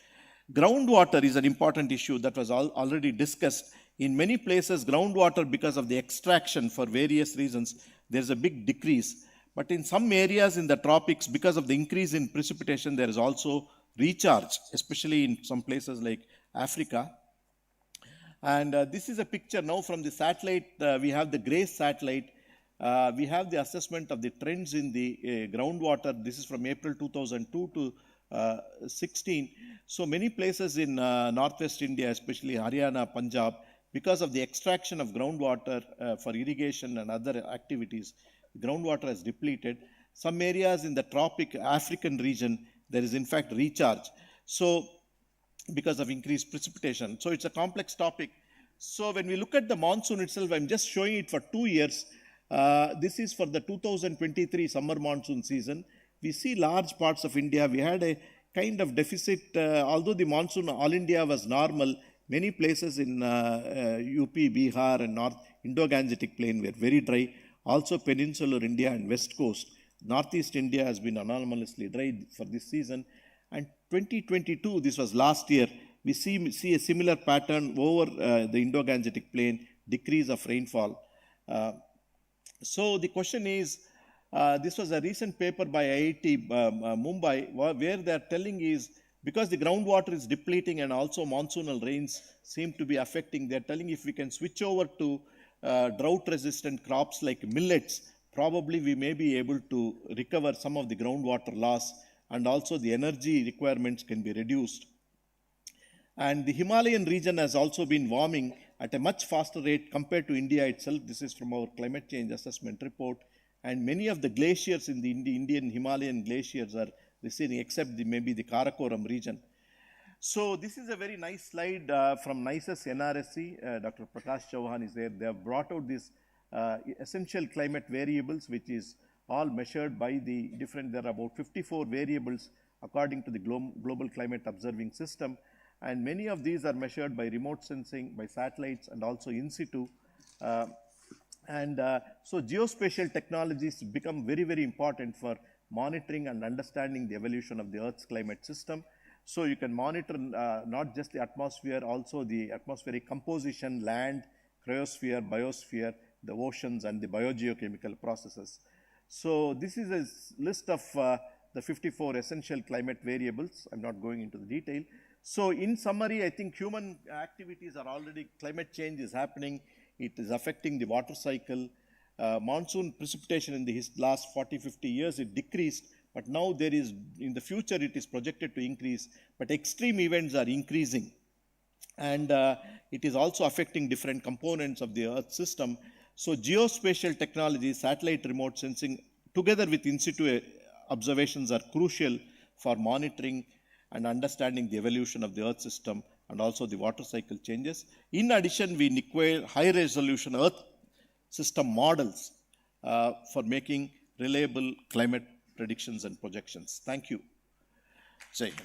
Groundwater is an important issue that was already discussed. In many places, groundwater, because of the extraction for various reasons, there's a big decrease. But in some areas in the tropics, because of the increase in precipitation, there is also recharge, especially in some places like Africa. And this is a picture now from the satellite. We have the GRACE satellite. We have the assessment of the trends in the groundwater. This is from April 2002 to 16. So many places in northwest India, especially Haryana, Punjab, because of the extraction of groundwater for irrigation and other activities, groundwater has depleted. Some areas in the tropic African region, there is in fact recharge. So because of increased precipitation. So it's a complex topic. So when we look at the monsoon itself, I'm just showing it for 2 years. This is for the 2023 summer monsoon season. We see large parts of India. We had a kind of deficit, although the monsoon all India was normal. Many places in UP, Bihar and North Indo-Gangetic Plain were very dry. Also peninsular India and West Coast. Northeast India has been anomalously dry for this season. And 2022, this was last year, we see a similar pattern over the Indo-Gangetic Plain, decrease of rainfall. So the question is, this was a recent paper by IIT Mumbai, where they are telling is, because the groundwater is depleting and also monsoonal rains seem to be affecting, they are telling if we can switch over to drought-resistant crops like millets, probably we may be able to recover some of the groundwater loss, and also the energy requirements can be reduced. And the Himalayan region has also been warming at a much faster rate compared to India itself. This is from our climate change assessment report. And many of the glaciers in the Indian Himalayan glaciers are receding, except maybe the Karakoram region. So this is a very nice slide from NICE's NRSC. Dr. Prakash Chauhan is there. They have brought out these essential climate variables, which is all measured by the different, there are about 54 variables according to the global climate observing system. And many of these are measured by remote sensing, by satellites, and also in situ. So geospatial technologies become very, very important for monitoring and understanding the evolution of the Earth's climate system. So you can monitor not just the atmosphere, also the atmospheric composition, land, cryosphere, biosphere, the oceans, and the biogeochemical processes. So this is a list of the 54 essential climate variables. I'm not going into the detail. So in summary, I think human activities are already, climate change is happening. It is affecting the water cycle. Monsoon precipitation in the last 40, 50 years, it decreased, but now there is, in the future, it is projected to increase, but extreme events are increasing. And it is also affecting different components of the Earth system. So geospatial technology, satellite remote sensing, together with in situ observations are crucial for monitoring and understanding the evolution of the Earth system and also the water cycle changes. In addition, we require high-resolution Earth system models for making reliable climate predictions and projections. Thank you. Jai Hind.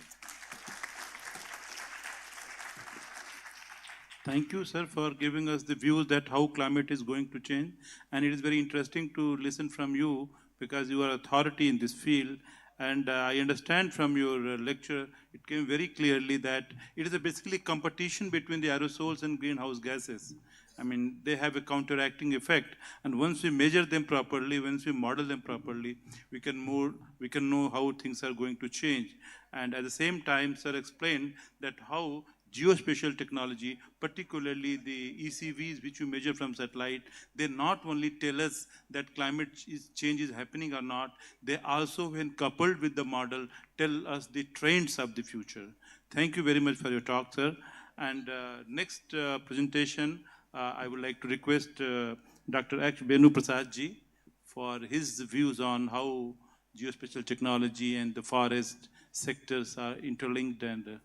Thank you, sir, for giving us the views that how climate is going to change. And it is very interesting to listen from you because you are authority in this field. And I understand from your lecture, it came very clearly that it is basically competition between the aerosols and greenhouse gases. I mean, they have a counteracting effect. And once we measure them properly, once we model them properly, we can know how things are going to change. And at the same time, sir explained that how geospatial technology, particularly the ECVs which we measure from satellite, they not only tell us that climate change is happening or not, they also, when coupled with the model, tell us the trends of the future. Thank you very much for your talk, sir. And next presentation, I would like to request Dr. H. Benu Prasad ji for his views on how geospatial technology and the forest sectors are interlinked and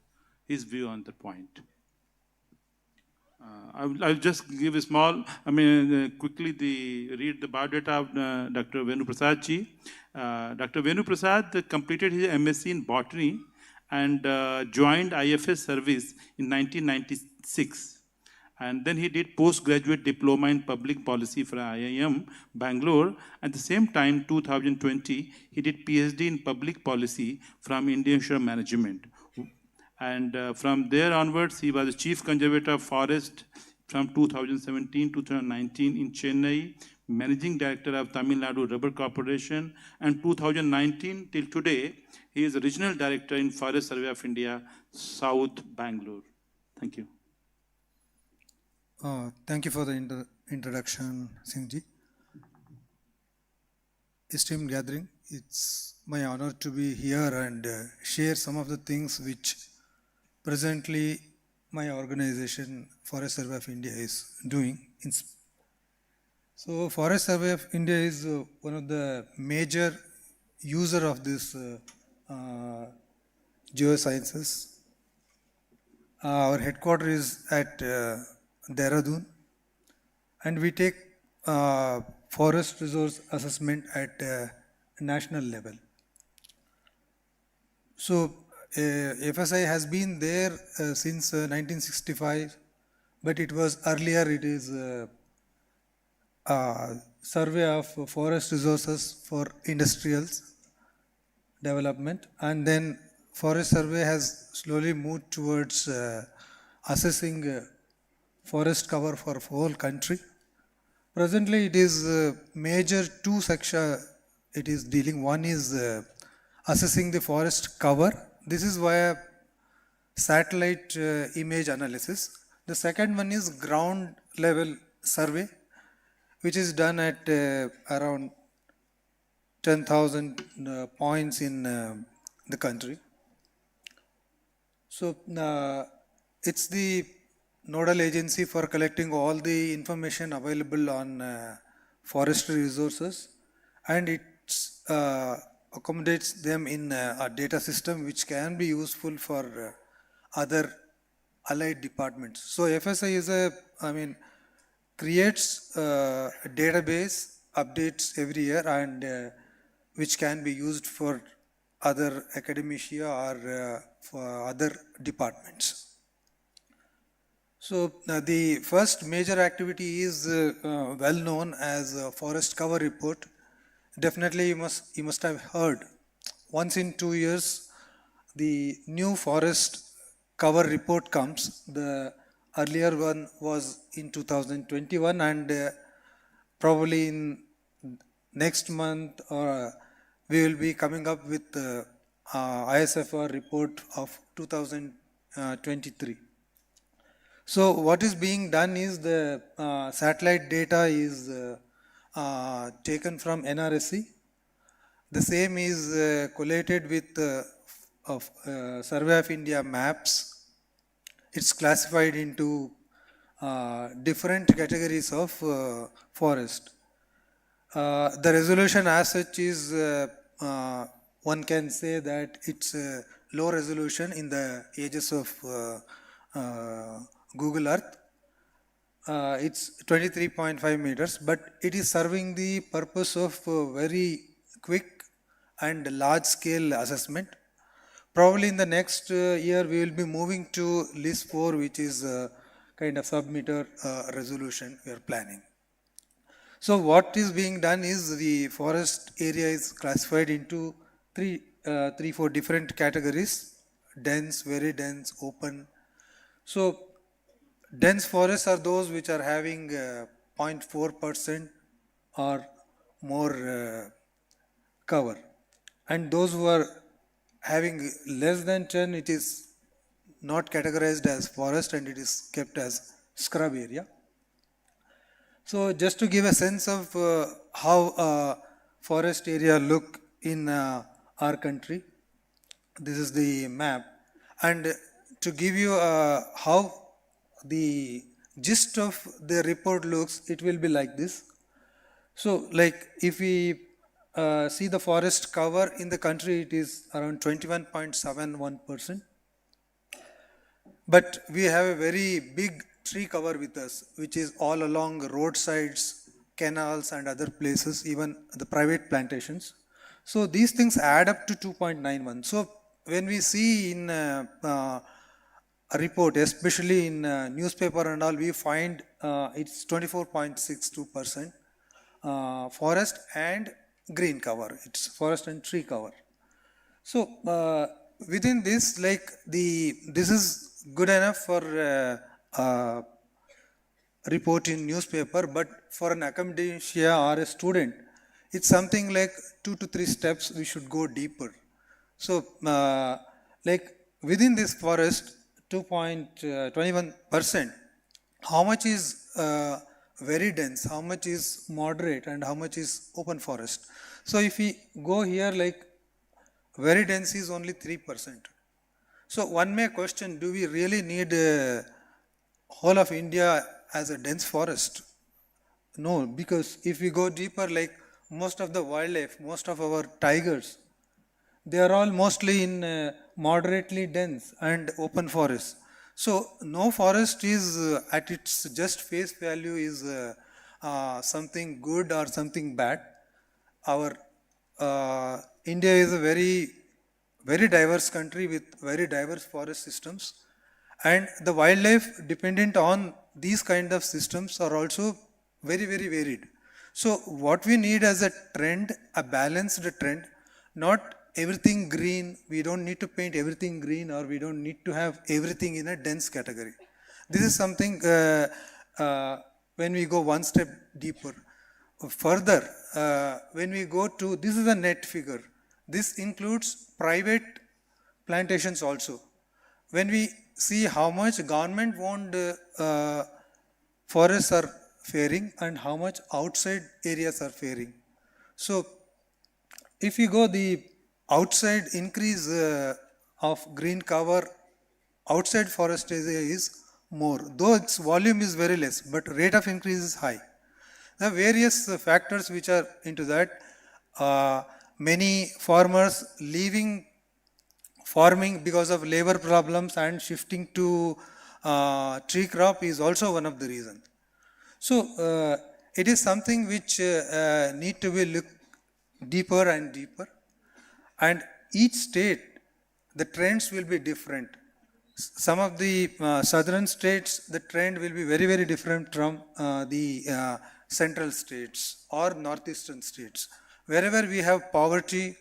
his view on the point. I'll just give a small, quickly read the biodata of Dr. Venu Prasad ji. Dr. Venu Prasad completed his MSc in botany and joined IFS service in 1996. And then he did postgraduate diploma in public policy from IIM, Bangalore. At the same time, 2020, he did PhD in public policy from Indian Shore Management. And from there onwards, he was the Chief Conservator of Forest from 2017 to 2019 in Chennai, Managing Director of Tamil Nadu Rubber Corporation, and 2019 till today, he is the Regional Director in Forest Survey of India, South Bangalore. Thank you.
Thank you for the introduction, Singhji. Esteemed gathering, it's my honor to be here and share some of the things which presently my organization, Forest Survey of India, is doing. So Forest Survey of India is one of the major user of this geosciences. Our headquarters is at Dehradun, and we take forest resource assessment at national level. So FSI has been there since 1965, but it was earlier, it is survey of forest resources for industrials development, and then forest survey has slowly moved towards assessing forest cover for whole country. Presently it is major two section it is dealing. One is assessing the forest cover. This is via satellite image analysis. The second one is ground level survey, which is done at around 10,000 points in the country. So it's the nodal agency for collecting all the information available on forestry resources, and it accommodates them in a data system which can be useful for other allied departments. So FSI is creates a database, updates every year, and which can be used for other academia or for other departments. So the first major activity is well known as forest cover report. Definitely you must have heard once in 2 years the new forest cover report comes. The earlier one was in 2021, and probably in next month we will be coming up with the ISFR report of 2023. So what is being done is the satellite data is taken from NRSC. The same is collated with Survey of India maps. It's classified into different categories of forest. The resolution as such is, one can say that it's low resolution in the ages of Google Earth. It's 23.5 meters, but it is serving the purpose of very quick and large scale assessment. Probably in the next year we will be moving to LIS 4, which is kind of sub-meter resolution we are planning. So what is being done is the forest area is classified into three, four different categories: dense, very dense, open. So dense forests are those which are having 0.4% or more cover, and those who are having less than 10, it is not categorized as forest and it is kept as scrub area. So just to give a sense of how forest area look in our country, this is the map, and to give you how the gist of the report looks, it will be like this. So like if we see the forest cover in the country, it is around 21.71%. But we have a very big tree cover with us, which is all along roadsides, canals and other places, even the private plantations. So these things add up to 2.91. So when we see in a report, especially in newspaper and all, we find it's 24.62% forest and green cover. It's forest and tree cover. So within this, like this is good enough for report in newspaper, but for an academia or a student, it's something like 2 to 3 steps we should go deeper. So like within this forest, 2.21%, how much is very dense, how much is moderate, and how much is open forest? So if we go here, like very dense is only 3%. So one may question, do we really need whole of India as a dense forest? No, because if we go deeper, like most of the wildlife, most of our tigers, they are all mostly in moderately dense and open forest. So no forest is at its just face value is something good or something bad. Our India is a very diverse country with very diverse forest systems, and the wildlife dependent on these kind of systems are also very varied. So what we need as a trend, a balanced trend, not everything green. We don't need to paint everything green, or we don't need to have everything in a dense category. This is something when we go one step deeper. Further, when we go to, this is a net figure. This includes private plantations also. When we see how much government owned forests are faring and how much outside areas are faring. So if you go the outside increase of green cover, outside forest area is more, though its volume is very less, but rate of increase is high. There are various factors which are into that. Many farmers leaving farming because of labor problems and shifting to tree crop is also one of the reasons. So it is something which need to be looked deeper and deeper, and each state the trends will be different. Some of the southern states the trend will be very different from the central states or northeastern states. Wherever we have poverty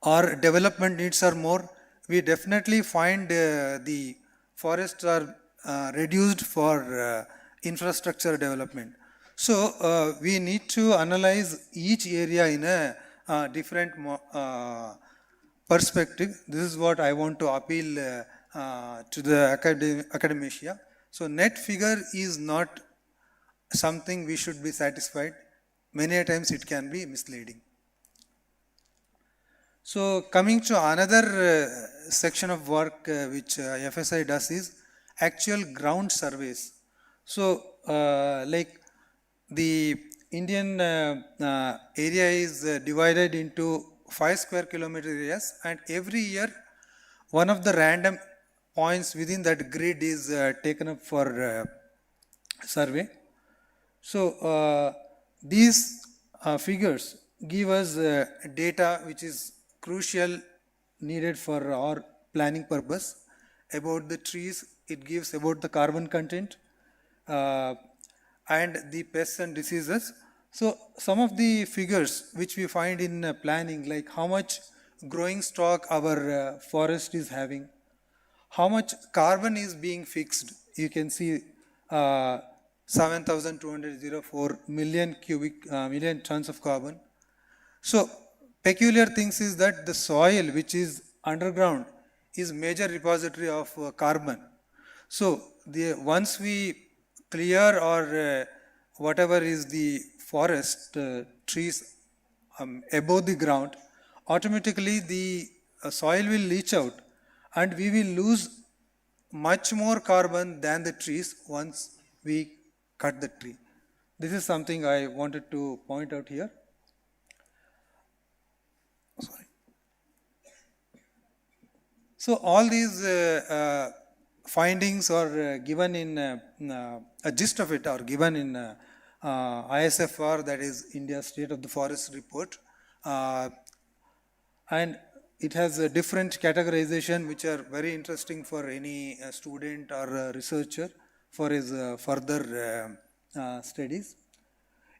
or development needs are more, we definitely find the forests are reduced for infrastructure development. So we need to analyze each area in a different perspective. This is what I want to appeal to the academia. So net figure is not something we should be satisfied. Many a times it can be misleading. So coming to another section of work which FSI does is actual ground surveys. So like the Indian area is divided into 5 square kilometer areas, and every year one of the random points within that grid is taken up for survey. So these figures give us data which is crucial needed for our planning purpose. About the trees, it gives about the carbon content and the pests and diseases. So some of the figures which we find in planning, like how much growing stock our forest is having, how much carbon is being fixed. You can see 7,204 million million tons of carbon. So peculiar things is that the soil which is underground is major repository of carbon. So once we clear or whatever is the forest trees above the ground, automatically the soil will leach out and we will lose much more carbon than the trees once we cut the tree. This is something I wanted to point out here. Sorry. So all these findings are given in a gist of it are given in ISFR, that is India State of the Forest Report, and it has a different categorization which are very interesting for any student or researcher for his further studies.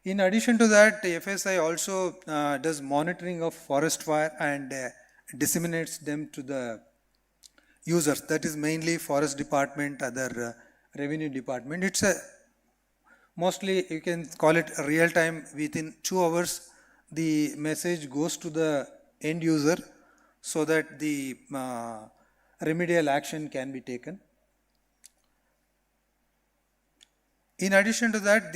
In addition to that, FSI also does monitoring of forest fire and disseminates them to the users. That is mainly forest department, other revenue department. It's a mostly you can call it real time. Within 2 hours, the message goes to the end user so that the remedial action can be taken. In addition to that,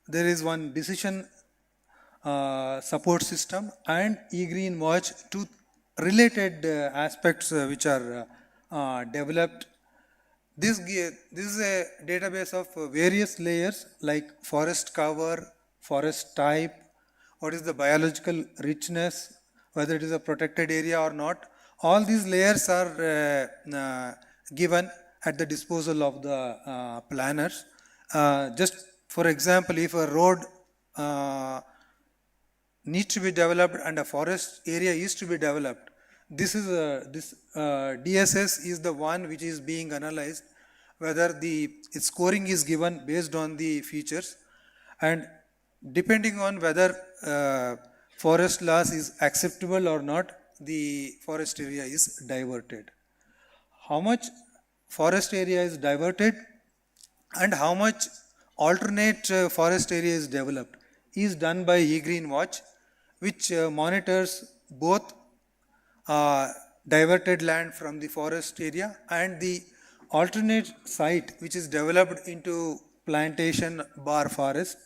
there is one decision support system and eGreen Watch, two related aspects which are developed. This is a database of various layers like forest cover, forest type, what is the biological richness, whether it is a protected area or not. All these layers are given at the disposal of the planners. Just for example, if a road needs to be developed and a forest area is to be developed, this DSS is the one which is being analyzed, whether its scoring is given based on the features, and depending on whether forest loss is acceptable or not, the forest area is diverted. How much forest area is diverted and how much alternate forest area is developed is done by eGreen Watch, which monitors both diverted land from the forest area and the alternate site which is developed into plantation bar forest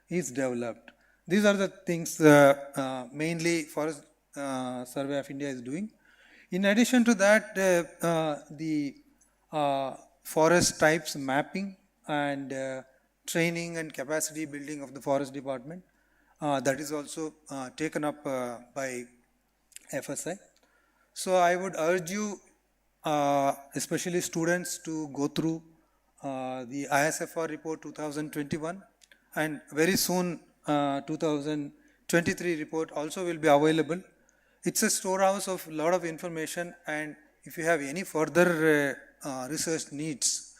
is developed. These are the things mainly Forest Survey of India is doing. In addition to that, the forest types mapping and training and capacity building of the forest department, that is also taken up by FSI. So I would urge you, especially students, to go through the ISFR report 2021, and very soon 2023 report also will be available. It's a storehouse of a lot of information, and if you have any further research needs,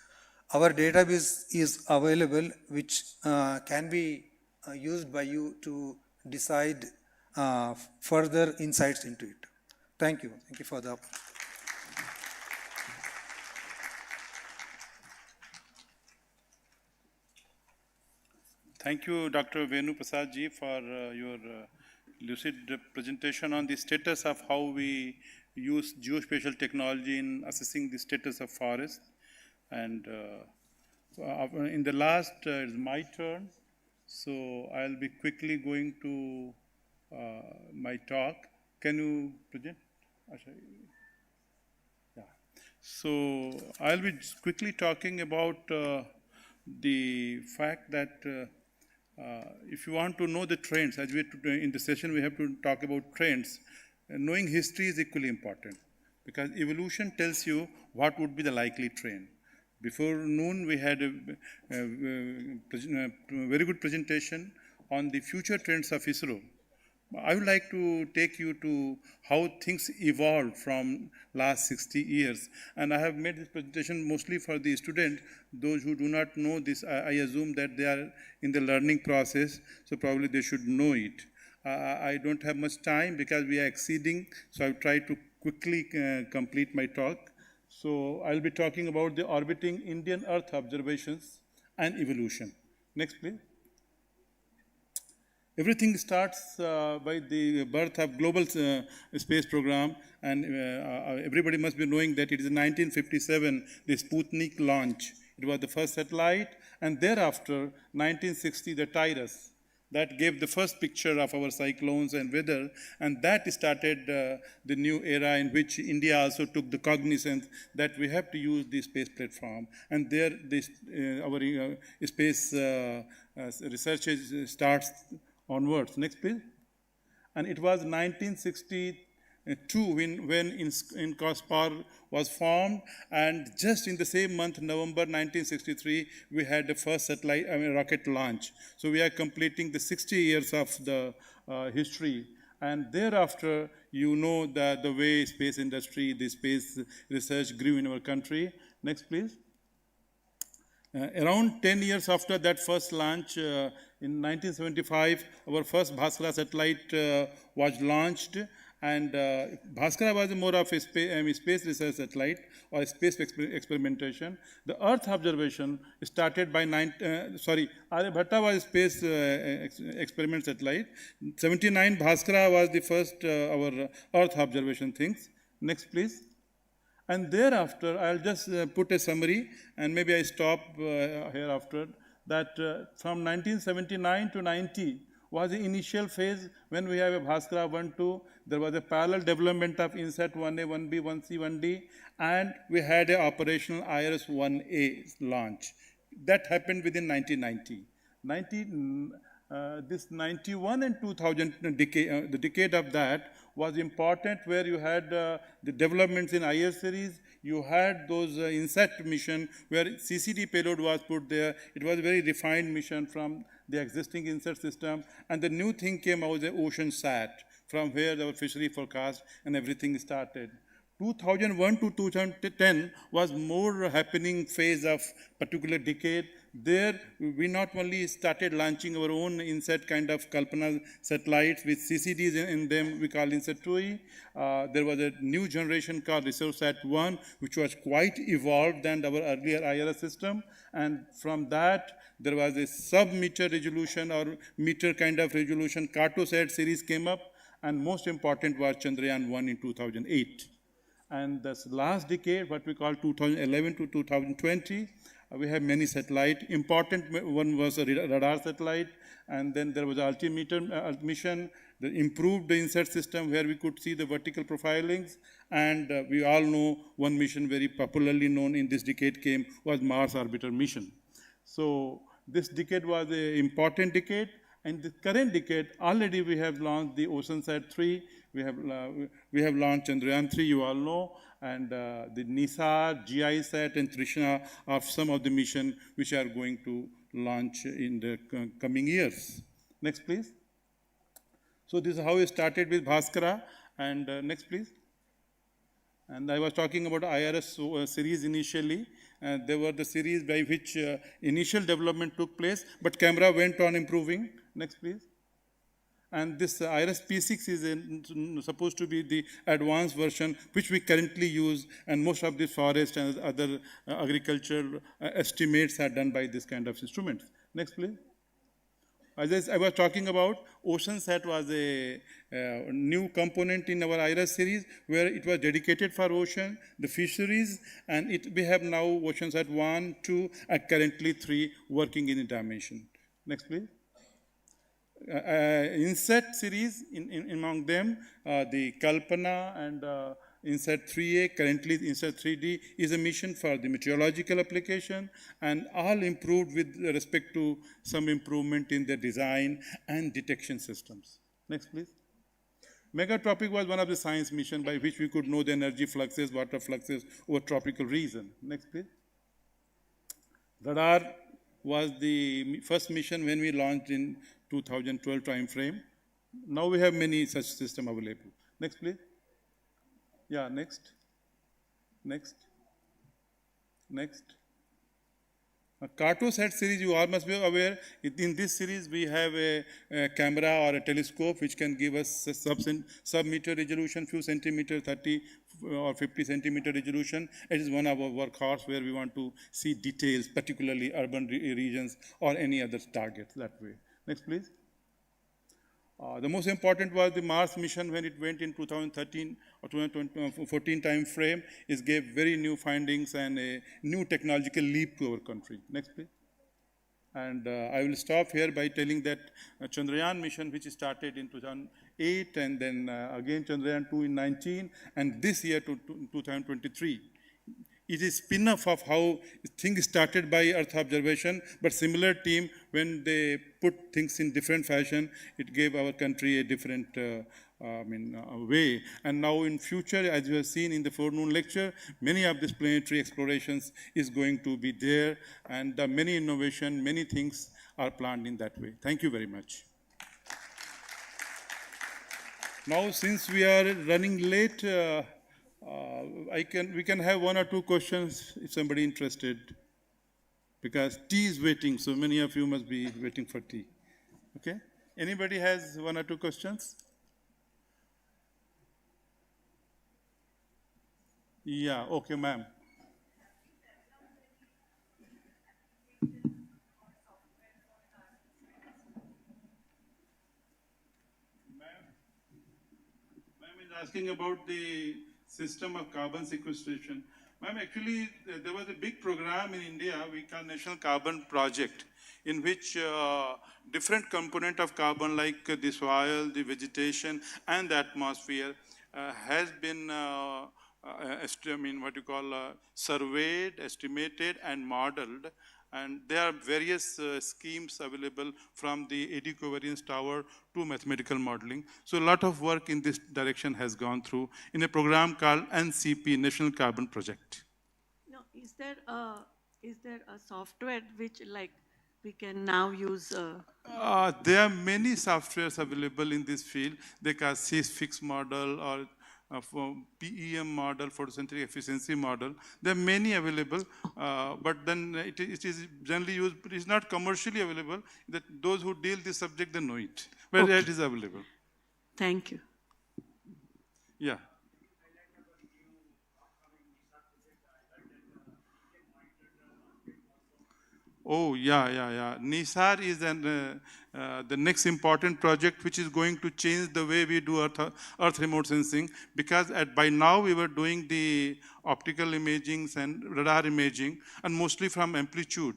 our database is available, which can be used by you to decide further insights into it. Thank you. Thank you for the opportunity.
Thank you, Dr. Venu Prasad ji, for your lucid presentation on the status of how we use geospatial technology in assessing the status of forest. And in the last, it's my turn, so I'll be quickly going to my talk. Can you present? Yeah. So I'll be quickly talking about the fact that if you want to know the trends, as we in the session we have to talk about trends, knowing history is equally important, because evolution tells you what would be the likely trend. Before noon we had a very good presentation on the future trends of ISRO. I would like to take you to how things evolved from last 60 years. And I have made this presentation mostly for the students. Those who do not know this, I assume that they are in the learning process, so probably they should know it. I don't have much time because we are exceeding, so I'll try to quickly complete my talk. So I'll be talking about the orbiting Indian Earth observations and evolution. Next, please. Everything starts by the birth of global space program, and everybody must be knowing that it is 1957, the Sputnik launch. It was the first satellite, and thereafter, 1960, the TIRUS. That gave the first picture of our cyclones and weather, and that started the new era in which India also took the cognizance that we have to use the space platform. And there, our space research starts onwards. Next, please. And it was 1962 when INCOSPAR was formed, and just in the same month, November 1963, we had the first satellite, rocket launch. So we are completing the 60 years of the history. And thereafter, you know that the way space industry, the space research grew in our country. Next, please. Around 10 years after that first launch, in 1975, our first Bhaskara satellite was launched, and Bhaskara was more of a space research satellite or space experimentation. The Earth observation started by Aryabhatta was a space experiment satellite. 79, Bhaskara was the first our Earth observation things. Next, please. And thereafter, I'll just put a summary, and maybe I stop hereafter, that from 1979 to 90 was the initial phase when we have a Bhaskara 1-2. There was a parallel development of INSAT 1A, 1B, 1C, 1D, and we had an operational IRS 1A launch. That happened within 1990. This 91 and 2000 decade, the decade of that was important, where you had the developments in IS series, you had those INSAT mission where CCD payload was put there. It was a very refined mission from the existing INSAT system, and the new thing came out, the Ocean Sat, from where our fishery forecast and everything started. 2001 to 2010 was more happening phase of particular decade. There, we not only started launching our own INSAT kind of Kalpana satellites with CCDs in them, we call INSAT 2E. There was a new generation called ResourceSat 1, which was quite evolved than our earlier IRS system. And from that, there was a sub-meter resolution or meter kind of resolution. Cartosat series came up, and most important was Chandrayaan 1 in 2008. And this last decade, what we call 2011 to 2020, we have many satellites. Important one was a radar satellite, and then there was altimeter mission, the improved the INSAT system where we could see the vertical profilings, and we all know one mission very popularly known in this decade came was Mars Orbiter mission. So this decade was an important decade, and the current decade already we have launched the OceanSat 3, we have launched Chandrayaan-3, you all know, and the NISAR, GISAT, and Trishna are some of the missions which are going to launch in the coming years. Next, please. So this is how we started with Bhaskara, and next, please. And I was talking about IRS series initially. They were the series by which initial development took place, but camera went on improving. Next, please. And this IRS P6 is supposed to be the advanced version which we currently use, and most of the forest and other agricultural estimates are done by this kind of instruments. Next, please. As I was talking about, OceanSat was a new component in our IRS series where it was dedicated for ocean, the fisheries, and we have now OceanSat 1, 2, and currently 3 working in a dimension. Next, please. Inset series, among them, the Kalpana and Inset 3A, currently Inset 3D is a mission for the meteorological application, and all improved with respect to some improvement in the design and detection systems. Next, please. Megatropic was one of the science missions by which we could know the energy fluxes, water fluxes over tropical region. Next, please. Radar was the first mission when we launched in 2012 time frame. Now we have many such systems available. Next, please. Yeah, next. Next. Next. Cartosat series, you all must be aware, in this series we have a camera or a telescope which can give us sub-meter resolution, few centimeter, 30 or 50 centimeter resolution. It is one of our workhorse where we want to see details, particularly urban regions or any other targets that way. Next, please. The most important was the Mars mission when it went in 2013 or 2014 time frame. It gave very new findings and a new technological leap to our country. Next, please. And I will stop here by telling that Chandrayaan mission, which started in 2008, and then again Chandrayaan 2 in 19, and this year to 2023. It is spin-off of how things started by Earth observation, but similar team, when they put things in different fashion, it gave our country a different way. And now in future, as you have seen in the forenoon lecture, many of these planetary explorations is going to be there, and many innovation, many things are planned in that way. Thank you very much. Now, since we are running late, we can have 1 or 2 questions if somebody interested, because tea is waiting, so many of you must be waiting for tea. Okay? Anybody has 1 or 2 questions? Yeah, okay, ma'am. Ma'am is asking about the system of carbon sequestration. Ma'am, actually, there was a big program in India we call National Carbon Project, in which different component of carbon like the soil, the vegetation, and the atmosphere has been surveyed, estimated, and modeled. And there are various schemes available from the AD covariance tower to mathematical modeling. So a lot of work in this direction has gone through in a program called NCP, National Carbon Project.
No, is there a software which we can now use?
There are many softwares available in this field. They can CFIX model or PEM model, photosynthetic efficiency model. There are many available, but then it is generally used, but it's not commercially available. That those who deal the subject, they know it, but it is available.
Thank you.
Yeah. Oh, yeah. NISAR is the next important project which is going to change the way we do Earth remote sensing, because by now we were doing the optical imaging and radar imaging, and mostly from amplitude.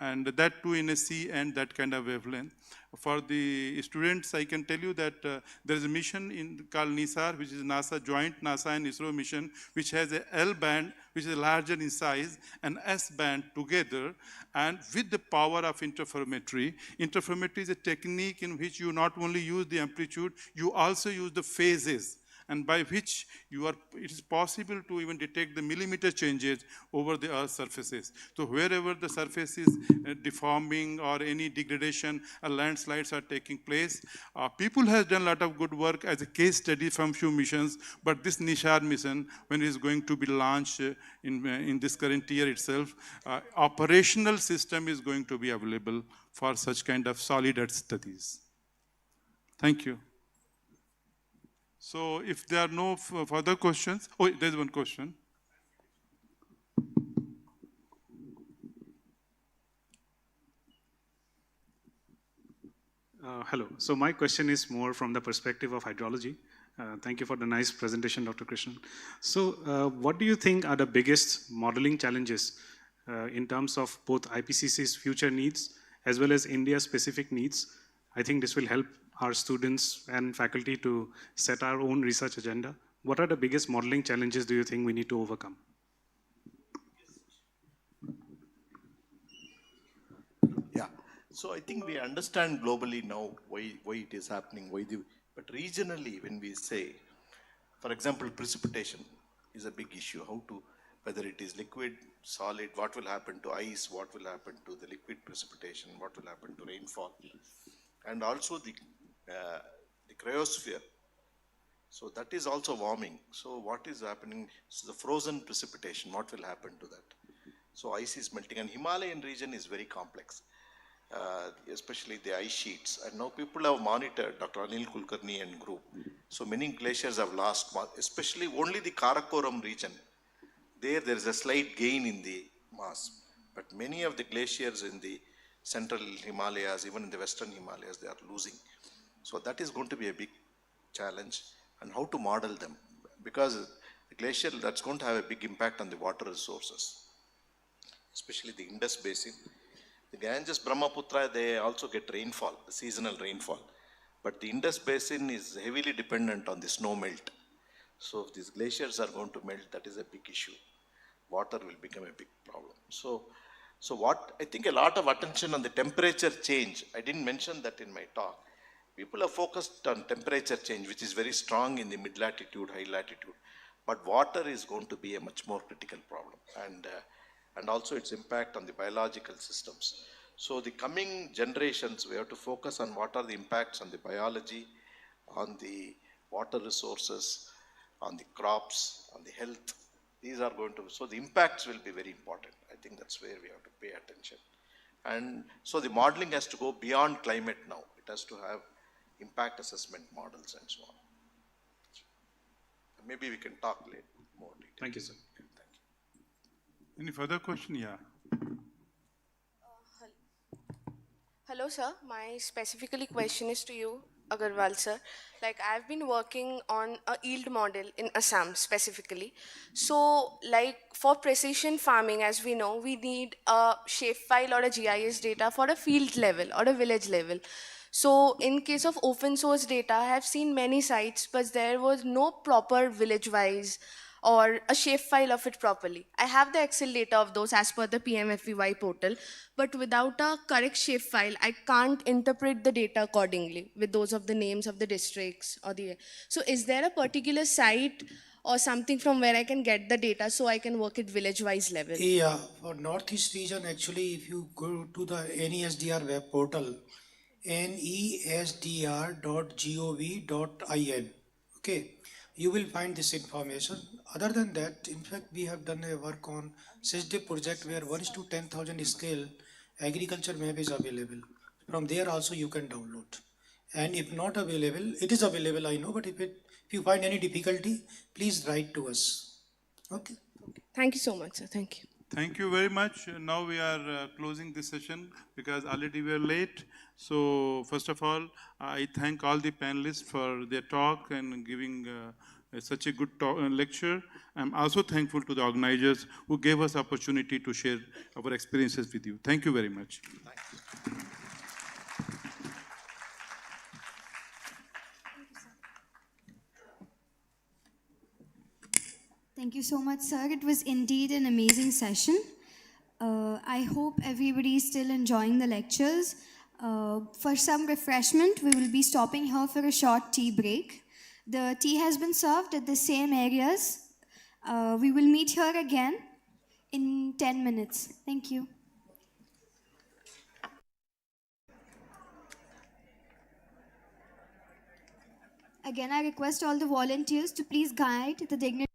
and that too in a C and that kind of wavelength. For the students, I can tell you that there is a mission called NISAR, which is NASA joint NASA and ISRO mission, which has a L band, which is larger in size, and S band together, and with the power of interferometry. Interferometry is a technique in which you not only use the amplitude, you also use the phases, and by which it is possible to even detect the millimeter changes over the Earth's surfaces. So wherever the surface is deforming or any degradation or landslides are taking place, people have done a lot of good work as a case study from few missions, but this NISHAR mission, when it is going to be launched in this current year itself, operational system is going to be available for such kind of solid Earth studies. Thank you. So if there are no further questions, there's one question.
Hello. So my question is more from the perspective of hydrology. Thank you for the nice presentation, Dr. Krishnan. So what do you think are the biggest modeling challenges in terms of both IPCC's future needs as well as India's specific needs? I think this will help our students and faculty to set our own research agenda. What are the biggest modeling challenges do you think we need to overcome?
Yeah, so I think we understand globally now why it is happening, but regionally when we say, for example, precipitation is a big issue, whether it is liquid, solid, what will happen to ice, what will happen to the liquid precipitation, what will happen to rainfall, and also the cryosphere. So that is also warming. So what is happening? So the frozen precipitation, what will happen to that? So ice is melting, and Himalayan region is very complex, especially the ice sheets. And now people have monitored, Dr. Anil Kulkarni and group. So many glaciers have lost, especially only the Karakoram region. There is a slight gain in the mass, but many of the glaciers in the central Himalayas, even in the western Himalayas, they are losing. So that is going to be a big challenge, and how to model them, because the glacier, that's going to have a big impact on the water resources, especially the Indus Basin. The Ganges, Brahmaputra, they also get rainfall, the seasonal rainfall, but the Indus Basin is heavily dependent on the snow melt. So if these glaciers are going to melt, that is a big issue. Water will become a big problem. So what I think a lot of attention on the temperature change, I didn't mention that in my talk. People are focused on temperature change, which is very strong in the mid-latitude, high latitude, but water is going to be a much more critical problem, and also its impact on the biological systems. So the coming generations, we have to focus on what are the impacts on the biology, on the water resources, on the crops, on the health. These are going to, so the impacts will be very important. I think that's where we have to pay attention. And so the modeling has to go beyond climate now. It has to have impact assessment models and so on. Maybe we can talk later more detail.
Thank you, sir.
Thank you. Any further question? Yeah.
Hello, sir. My specifically question is to you, Agarwal, sir. Like, I've been working on a yield model in Assam specifically. So, like, for precision farming, as we know, we need a shapefile or a GIS data for a field level or a village level. So, in case of open source data, I have seen many sites, but there was no proper village-wise or a shapefile of it properly. I have the Excel data of those as per the PMFVY portal, but without a correct shapefile, I can't interpret the data accordingly with those of the names of the districts or the. So is there a particular site or something from where I can get the data so I can work at village-wise level?
Yeah, for Northeast region, actually, if you go to the NESDR web portal, nesdr.gov.in, okay, you will find this information. Other than that, in fact, we have done a work on SysDip project where 1:10,000 scale agriculture map is available. From there also you can download. And if not available, it is available, I know, but if you find any difficulty, please write to us. Okay.
Thank you so much, sir. Thank you.
Thank you very much. Now we are closing this session because already we are late. So first of all, I thank all the panelists for their talk and giving such a good lecture. I'm also thankful to the organizers who gave us opportunity to share our experiences with you. Thank you very much.
Thank you so much, sir. It was indeed an amazing session. I hope everybody is still enjoying the lectures. For some refreshment, we will be stopping here for a short tea break. The tea has been served at the same areas. We will meet here again in 10 minutes. Thank you. Again, I request all the volunteers to please guide the dignitary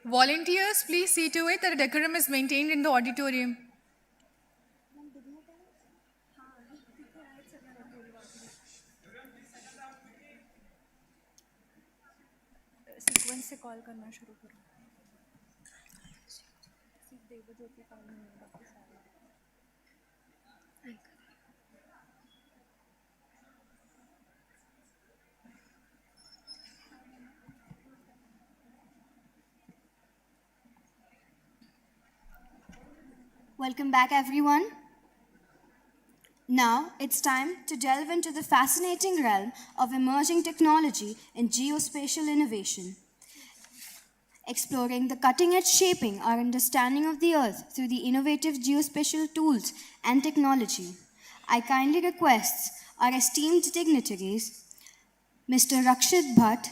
Volunteers, please see to it that a decorum is maintained in the auditorium.
Sequence से call करना शुरू करो। Devjyoti call नहीं है, बाकी सारे।
Welcome back, everyone. Now it's time to delve into the fascinating realm of emerging technology and geospatial innovation, exploring the cutting-edge shaping our understanding of the Earth through the innovative geospatial tools and technology. I kindly request our esteemed dignitaries, Mr. Rakshit Bhatt,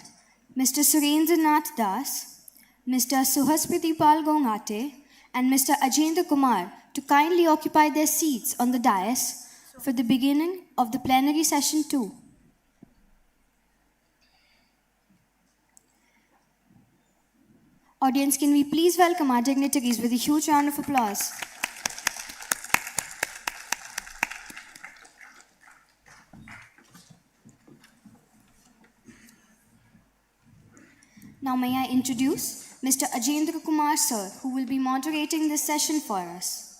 Mr. Surendra Nath Das, Mr. Suhaspriti Pal Gongate, and Mr. Ajendra Kumar to kindly occupy their seats on the dais for the beginning of the plenary session 2. Audience, can we please welcome our dignitaries with a huge round of applause? Now may I introduce Mr. Ajendra Kumar sir, who will be moderating this session for us.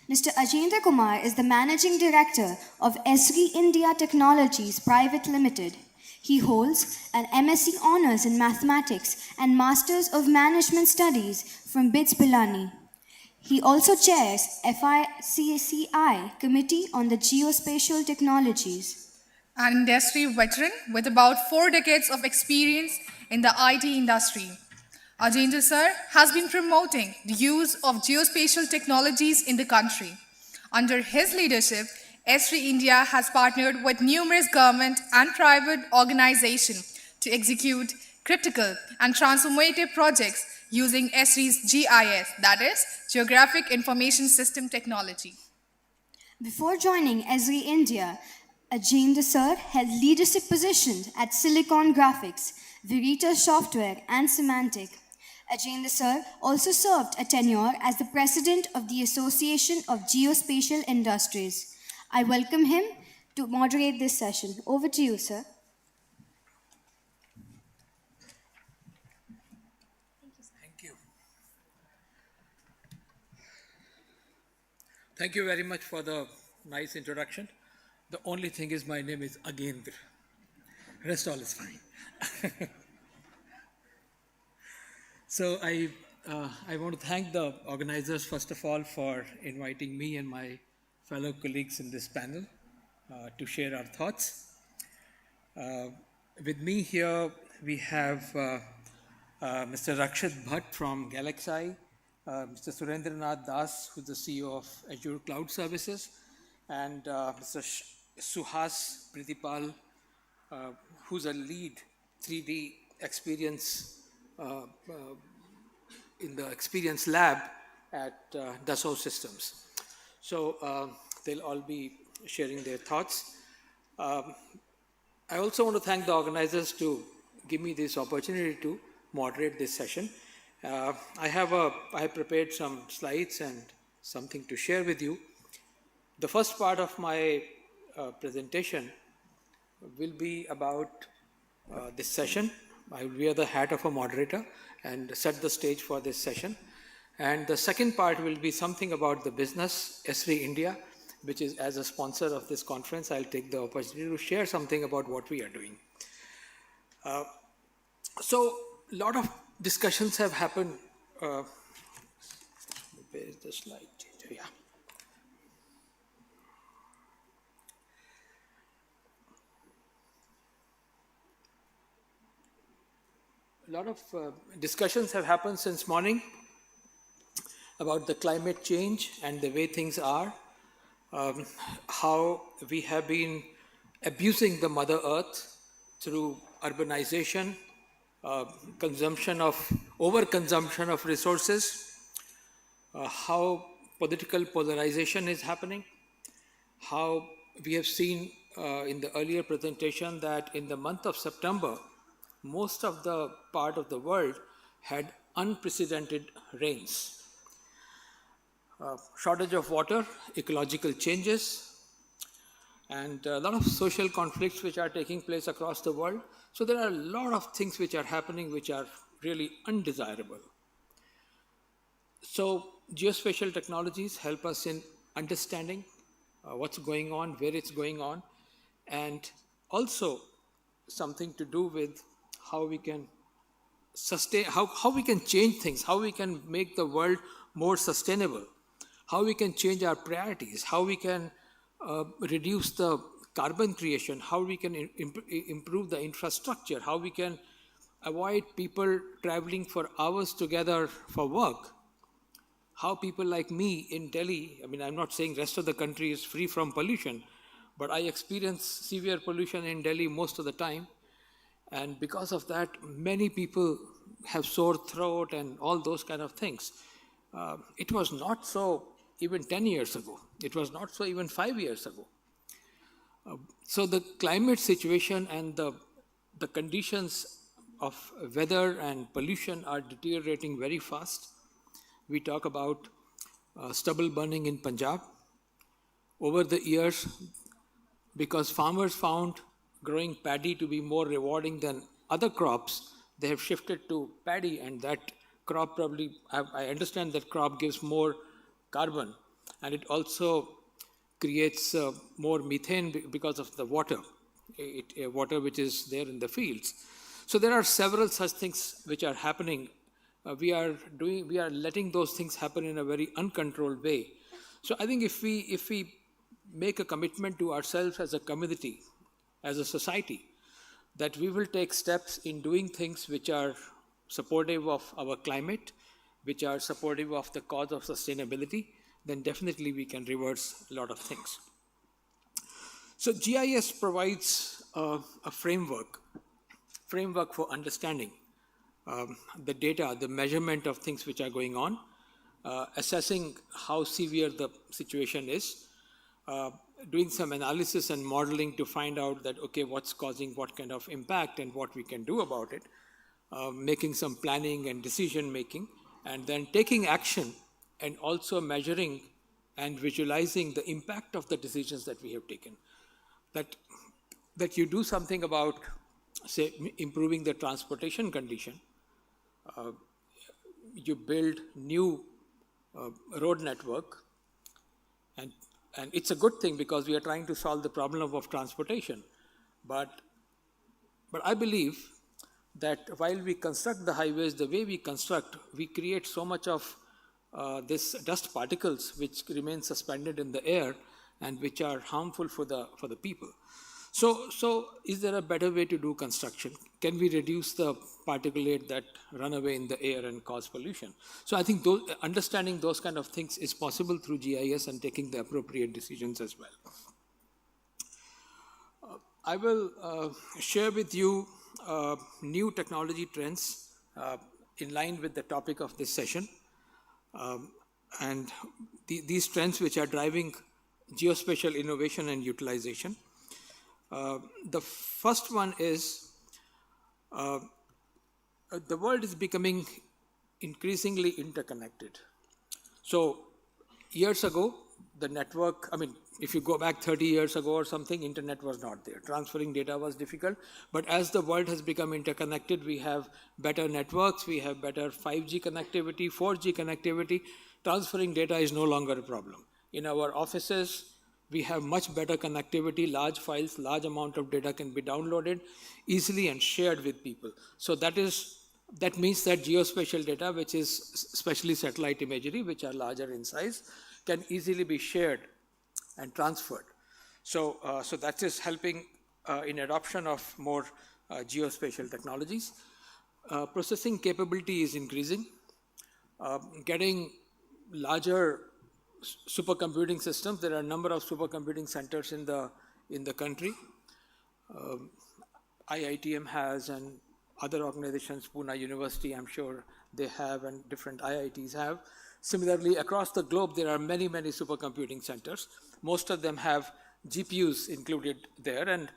Mr. Ajendra Kumar is the Managing Director of ESRI India Technologies Private Limited. He holds an MSc Honours in Mathematics and Masters of Management Studies from BITS Pilani. He also chairs FICCI Committee on the Geospatial Technologies.
An industry veteran with about 4 decades of experience in the IT industry. Ajendra sir has been promoting the use of geospatial technologies in the country. Under his leadership, ESRI India has partnered with numerous government and private organizations to execute critical and transformative projects using ESRI's GIS, that is, Geographic Information System technology.
Before joining ESRI India, Ajendra sir held leadership positions at Silicon Graphics, Veritas Software, and Semantic. Ajendra sir also served a tenure as the president of the Association of Geospatial Industries. I welcome him to moderate this session. Over to you, sir.
Thank you. Thank you very much for the nice introduction. The only thing is my name is Agendra. Rest all is fine. So I want to thank the organizers, first of all, for inviting me and my fellow colleagues in this panel to share our thoughts. With me here, we have Mr. Rakshit Bhatt from Galaxy, Mr. Surendra Nath Das, who's the CEO of Azure Cloud Services, and Mr. Suhas Pritipal, who's a lead 3D experience in the experience lab at Dassault Systems. So they'll all be sharing their thoughts. I also want to thank the organizers to give me this opportunity to moderate this session. I have prepared some slides and something to share with you. The first part of my presentation will be about this session. I will wear the hat of a moderator and set the stage for this session. And the second part will be something about the business, ESRI India, which is as a sponsor of this conference. I'll take the opportunity to share something about what we are doing. So a lot of discussions have happened. Where is the slide? Yeah. A lot of discussions have happened since morning about the climate change and the way things are, how we have been abusing the Mother Earth through urbanization, overconsumption of resources, how political polarization is happening, how we have seen in the earlier presentation that in the month of September, most of the part of the world had unprecedented rains. Shortage of water, ecological changes, and a lot of social conflicts which are taking place across the world. So there are a lot of things which are happening which are really undesirable. So geospatial technologies help us in understanding what's going on, where it's going on, and also something to do with how we can sustain, how we can change things, how we can make the world more sustainable, how we can change our priorities, how we can reduce the carbon creation, how we can improve the infrastructure, how we can avoid people traveling for hours together for work, how people like me in Delhi, I mean, I'm not saying rest of the country is free from pollution, but I experience severe pollution in Delhi most of the time. And because of that, many people have sore throat and all those kind of things. It was not so even 10 years ago. It was not so even 5 years ago. So the climate situation and the conditions of weather and pollution are deteriorating very fast. We talk about stubble burning in Punjab. Over the years, because farmers found growing paddy to be more rewarding than other crops, they have shifted to paddy, and that crop probably, I understand that crop gives more carbon, and it also creates more methane because of the water, water which is there in the fields. So there are several such things which are happening. We are letting those things happen in a very uncontrolled way. So I think if we make a commitment to ourselves as a community, as a society, that we will take steps in doing things which are supportive of our climate, which are supportive of the cause of sustainability, then definitely we can reverse a lot of things. So GIS provides a framework for understanding the data, the measurement of things which are going on, assessing how severe the situation is, doing some analysis and modeling to find out that, okay, what's causing what kind of impact and what we can do about it, making some planning and decision making, and then taking action and also measuring and visualizing the impact of the decisions that we have taken. That you do something about, say, improving the transportation condition, you build new road network, and it's a good thing because we are trying to solve the problem of transportation. But I believe that while we construct the highways, the way we construct, we create so much of this dust particles which remain suspended in the air and which are harmful for the people. So is there a better way to do construction? Can we reduce the particulate that run away in the air and cause pollution? So I think understanding those kind of things is possible through GIS and taking the appropriate decisions as well. I will share with you new technology trends in line with the topic of this session. And these trends which are driving geospatial innovation and utilization. The first one is the world is becoming increasingly interconnected. So years ago, the network, I mean, if you go back 30 years ago or something, internet was not there. Transferring data was difficult. But as the world has become interconnected, we have better networks, we have better 5G connectivity, 4G connectivity. Transferring data is no longer a problem. In our offices, we have much better connectivity, large files, large amount of data can be downloaded easily and shared with people. So that means that geospatial data, which is especially satellite imagery, which are larger in size, can easily be shared and transferred. So that is helping in adoption of more geospatial technologies. Processing capability is increasing. Getting larger supercomputing systems. There are a number of supercomputing centers in the country. IITM has, and other organizations, Pune University, I'm sure they have, and different IITs have. Similarly, across the globe, there are many, many supercomputing centers. Most of them have GPUs included there, and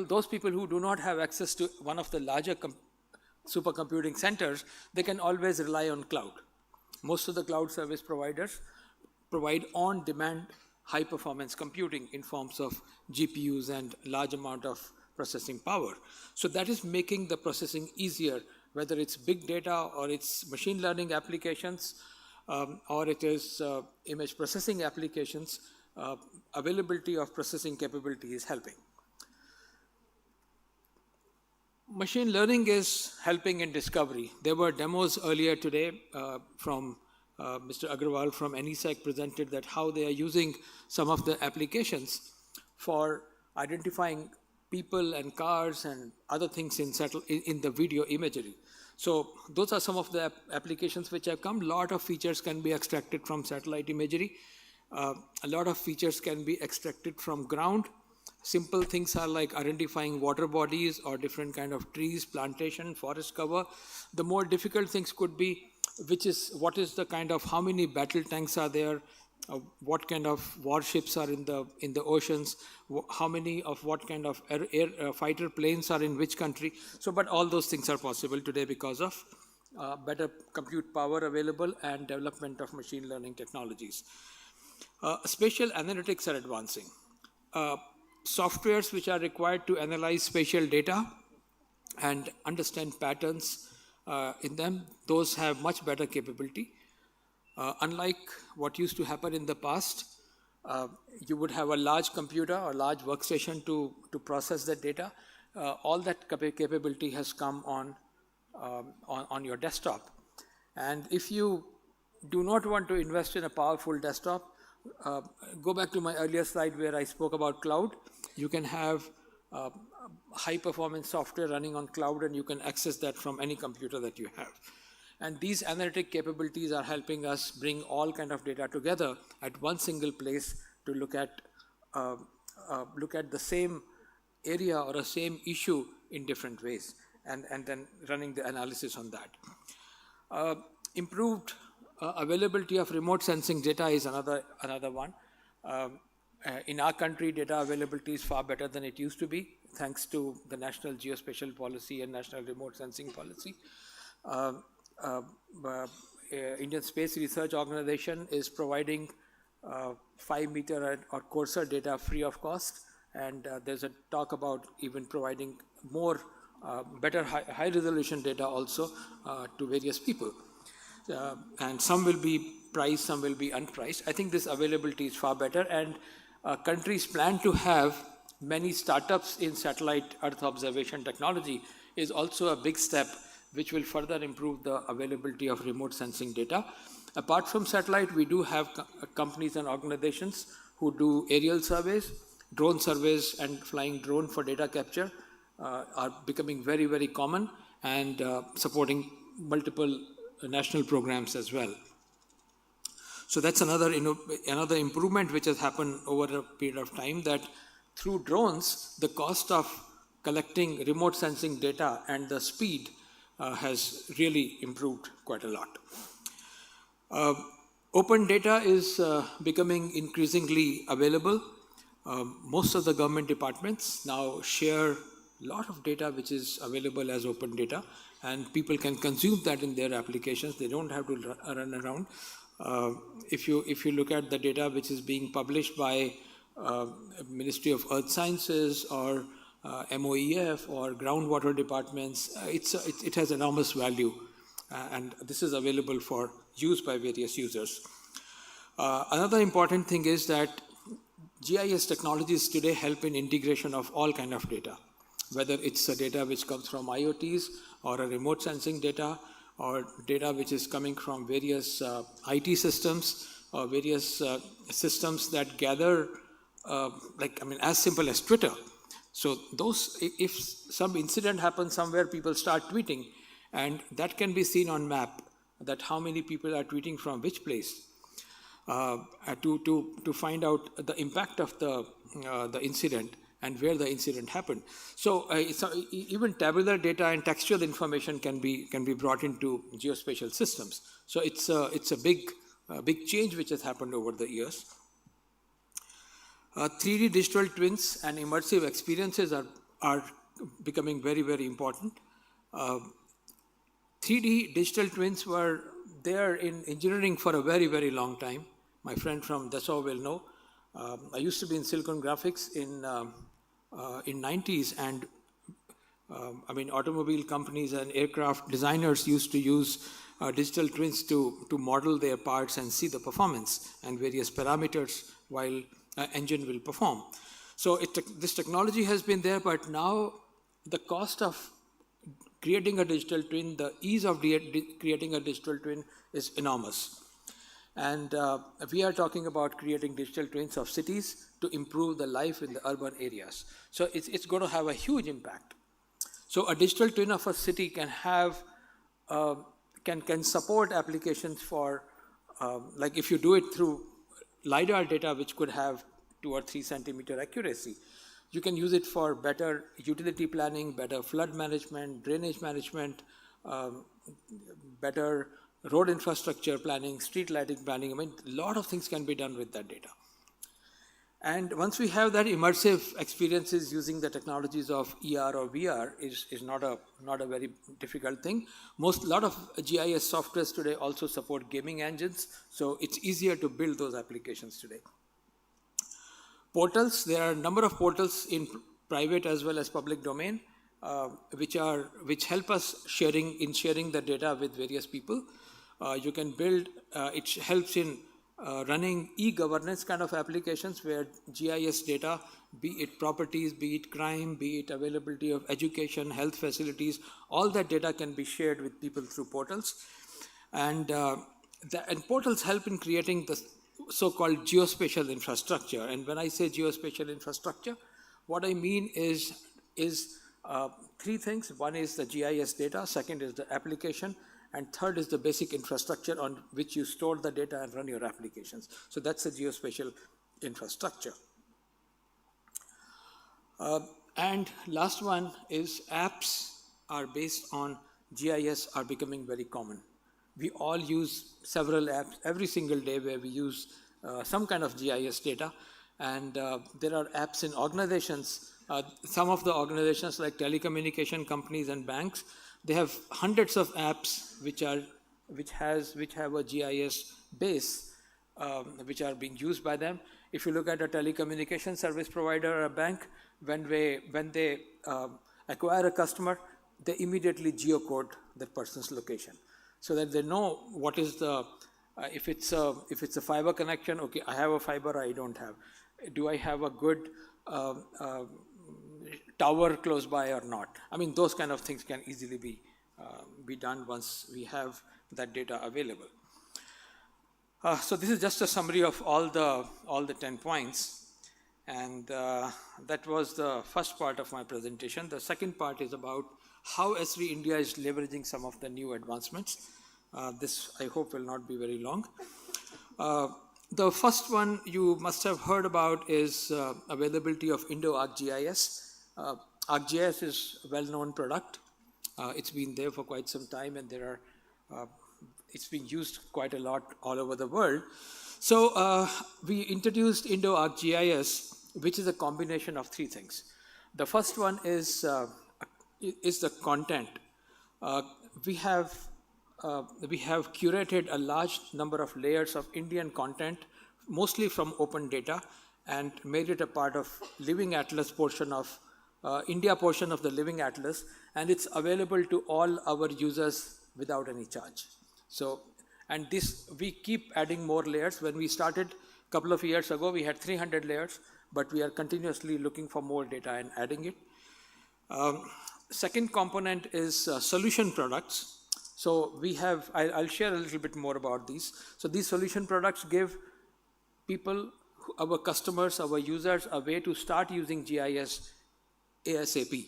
those people who do not have access to one of the larger supercomputing centers, they can always rely on cloud. Most of the cloud service providers provide on-demand high-performance computing in forms of GPUs and large amount of processing power. So that is making the processing easier, whether it's big data or it's machine learning applications, or it is image processing applications. Availability of processing capability is helping. Machine learning is helping in discovery. There were demos earlier today from Mr. Agrawal from NESEC presented that how they are using some of the applications for identifying people and cars and other things in the video imagery. So those are some of the applications which have come. A lot of features can be extracted from satellite imagery. A lot of features can be extracted from ground. Simple things are like identifying water bodies or different kind of trees, plantation, forest cover. The more difficult things could be what is the kind of, how many battle tanks are there, what kind of warships are in the oceans, how many of what kind of fighter planes are in which country. So, but all those things are possible today because of better compute power available and development of machine learning technologies. Spatial analytics are advancing. Softwares which are required to analyze spatial data and understand patterns in them, those have much better capability. Unlike what used to happen in the past, you would have a large computer or large workstation to process the data. All that capability has come on your desktop. And if you do not want to invest in a powerful desktop, go back to my earlier slide where I spoke about cloud. You can have high performance software running on cloud and you can access that from any computer that you have. And these analytic capabilities are helping us bring all kind of data together at one single place to look at the same area or a same issue in different ways and then running the analysis on that. Improved availability of remote sensing data is another one. In our country, data availability is far better than it used to be, thanks to the National Geospatial Policy and National Remote Sensing Policy. Indian Space Research Organization is providing 5-meter or coarser data free of cost, and there's a talk about even providing more better high-resolution data also to various people. And some will be priced, some will be unpriced. I think this availability is far better, and countries plan to have many startups in satellite Earth observation technology is also a big step which will further improve the availability of remote sensing data. Apart from satellite, we do have companies and organizations who do aerial surveys, drone surveys, and flying drone for data capture are becoming very, very common and supporting multiple national programs as well. So that's another improvement which has happened over a period of time, that through drones, the cost of collecting remote sensing data and the speed has really improved quite a lot. Open data is becoming increasingly available. Most of the government departments now share a lot of data which is available as open data, and people can consume that in their applications. They don't have to run around. If you look at the data which is being published by Ministry of Earth Sciences or MOEF or groundwater departments, it has enormous value, and this is available for use by various users. Another important thing is that GIS technologies today help in integration of all kind of data, whether it's a data which comes from IoTs or a remote sensing data or data which is coming from various IT systems or various systems that gather, as simple as Twitter. So those, if some incident happens somewhere, people start tweeting, and that can be seen on map, that how many people are tweeting from which place, to find out the impact of the incident and where the incident happened. So even tabular data and textual information can be brought into geospatial systems. So it's a big big change which has happened over the years. 3D digital twins and immersive experiences are becoming very, very important. 3D digital twins were there in engineering for a very, very long time. My friend from Dassault will know. I used to be in Silicon Graphics in 90s, and I mean, automobile companies and aircraft designers used to use digital twins to model their parts and see the performance and various parameters while engine will perform. So this technology has been there, but now the cost of creating a digital twin, the ease of creating a digital twin is enormous. And we are talking about creating digital twins of cities to improve the life in the urban areas. So it's going to have a huge impact. So a digital twin of a city can have, can support applications for, like if you do it through LiDAR data, which could have 2 or 3 centimeter accuracy, you can use it for better utility planning, better flood management, drainage management, better road infrastructure planning, street lighting planning. I mean, a lot of things can be done with that data. And once we have that immersive experiences using the technologies of ER or VR is not a very difficult thing. A lot of GIS softwares today also support gaming engines, so it's easier to build those applications today. Portals, there are a number of portals in private as well as public domain, which help us sharing the data with various people. You can build, it helps in running e-governance kind of applications where GIS data, be it properties, be it crime, be it availability of education, health facilities, all that data can be shared with people through portals. And portals help in creating the so-called geospatial infrastructure. And when I say geospatial infrastructure, what I mean is 3 things. One is the GIS data, second is the application, and third is the basic infrastructure on which you store the data and run your applications. So that's the geospatial infrastructure. And last one is apps are based on GIS are becoming very common. We all use several apps every single day where we use some kind of GIS data, and there are apps in organizations. Some of the organizations like telecommunication companies and banks, they have hundreds of apps which have a GIS base, which are being used by them. If you look at a telecommunication service provider or a bank, when they acquire a customer, they immediately geocode that person's location, so that they know what is the, if it's a fiber connection, okay, I have a fiber, I don't have. Do I have a good tower close by or not? I mean, those kind of things can easily be done once we have that data available. So this is just a summary of all the 10 points, and that was the first part of my presentation. The second part is about how Esri India is leveraging some of the new advancements. This, I hope, will not be very long. The first one you must have heard about is availability of Indo-ArcGIS. ArcGIS is a well-known product. It's been there for quite some time, and it's been used quite a lot all over the world. So we introduced Indo-ArcGIS, which is a combination of 3 things. The first one is the content. We have curated a large number of layers of Indian content, mostly from open data, and made it a part of Living Atlas portion of India portion of the Living Atlas, and it's available to all our users without any charge. So, and this, we keep adding more layers. When we started a couple of years ago, we had 300 layers, but we are continuously looking for more data and adding it. Second component is solution products. So we have, I'll share a little bit more about these. So these solution products give people, our customers, our users, a way to start using GIS ASAP.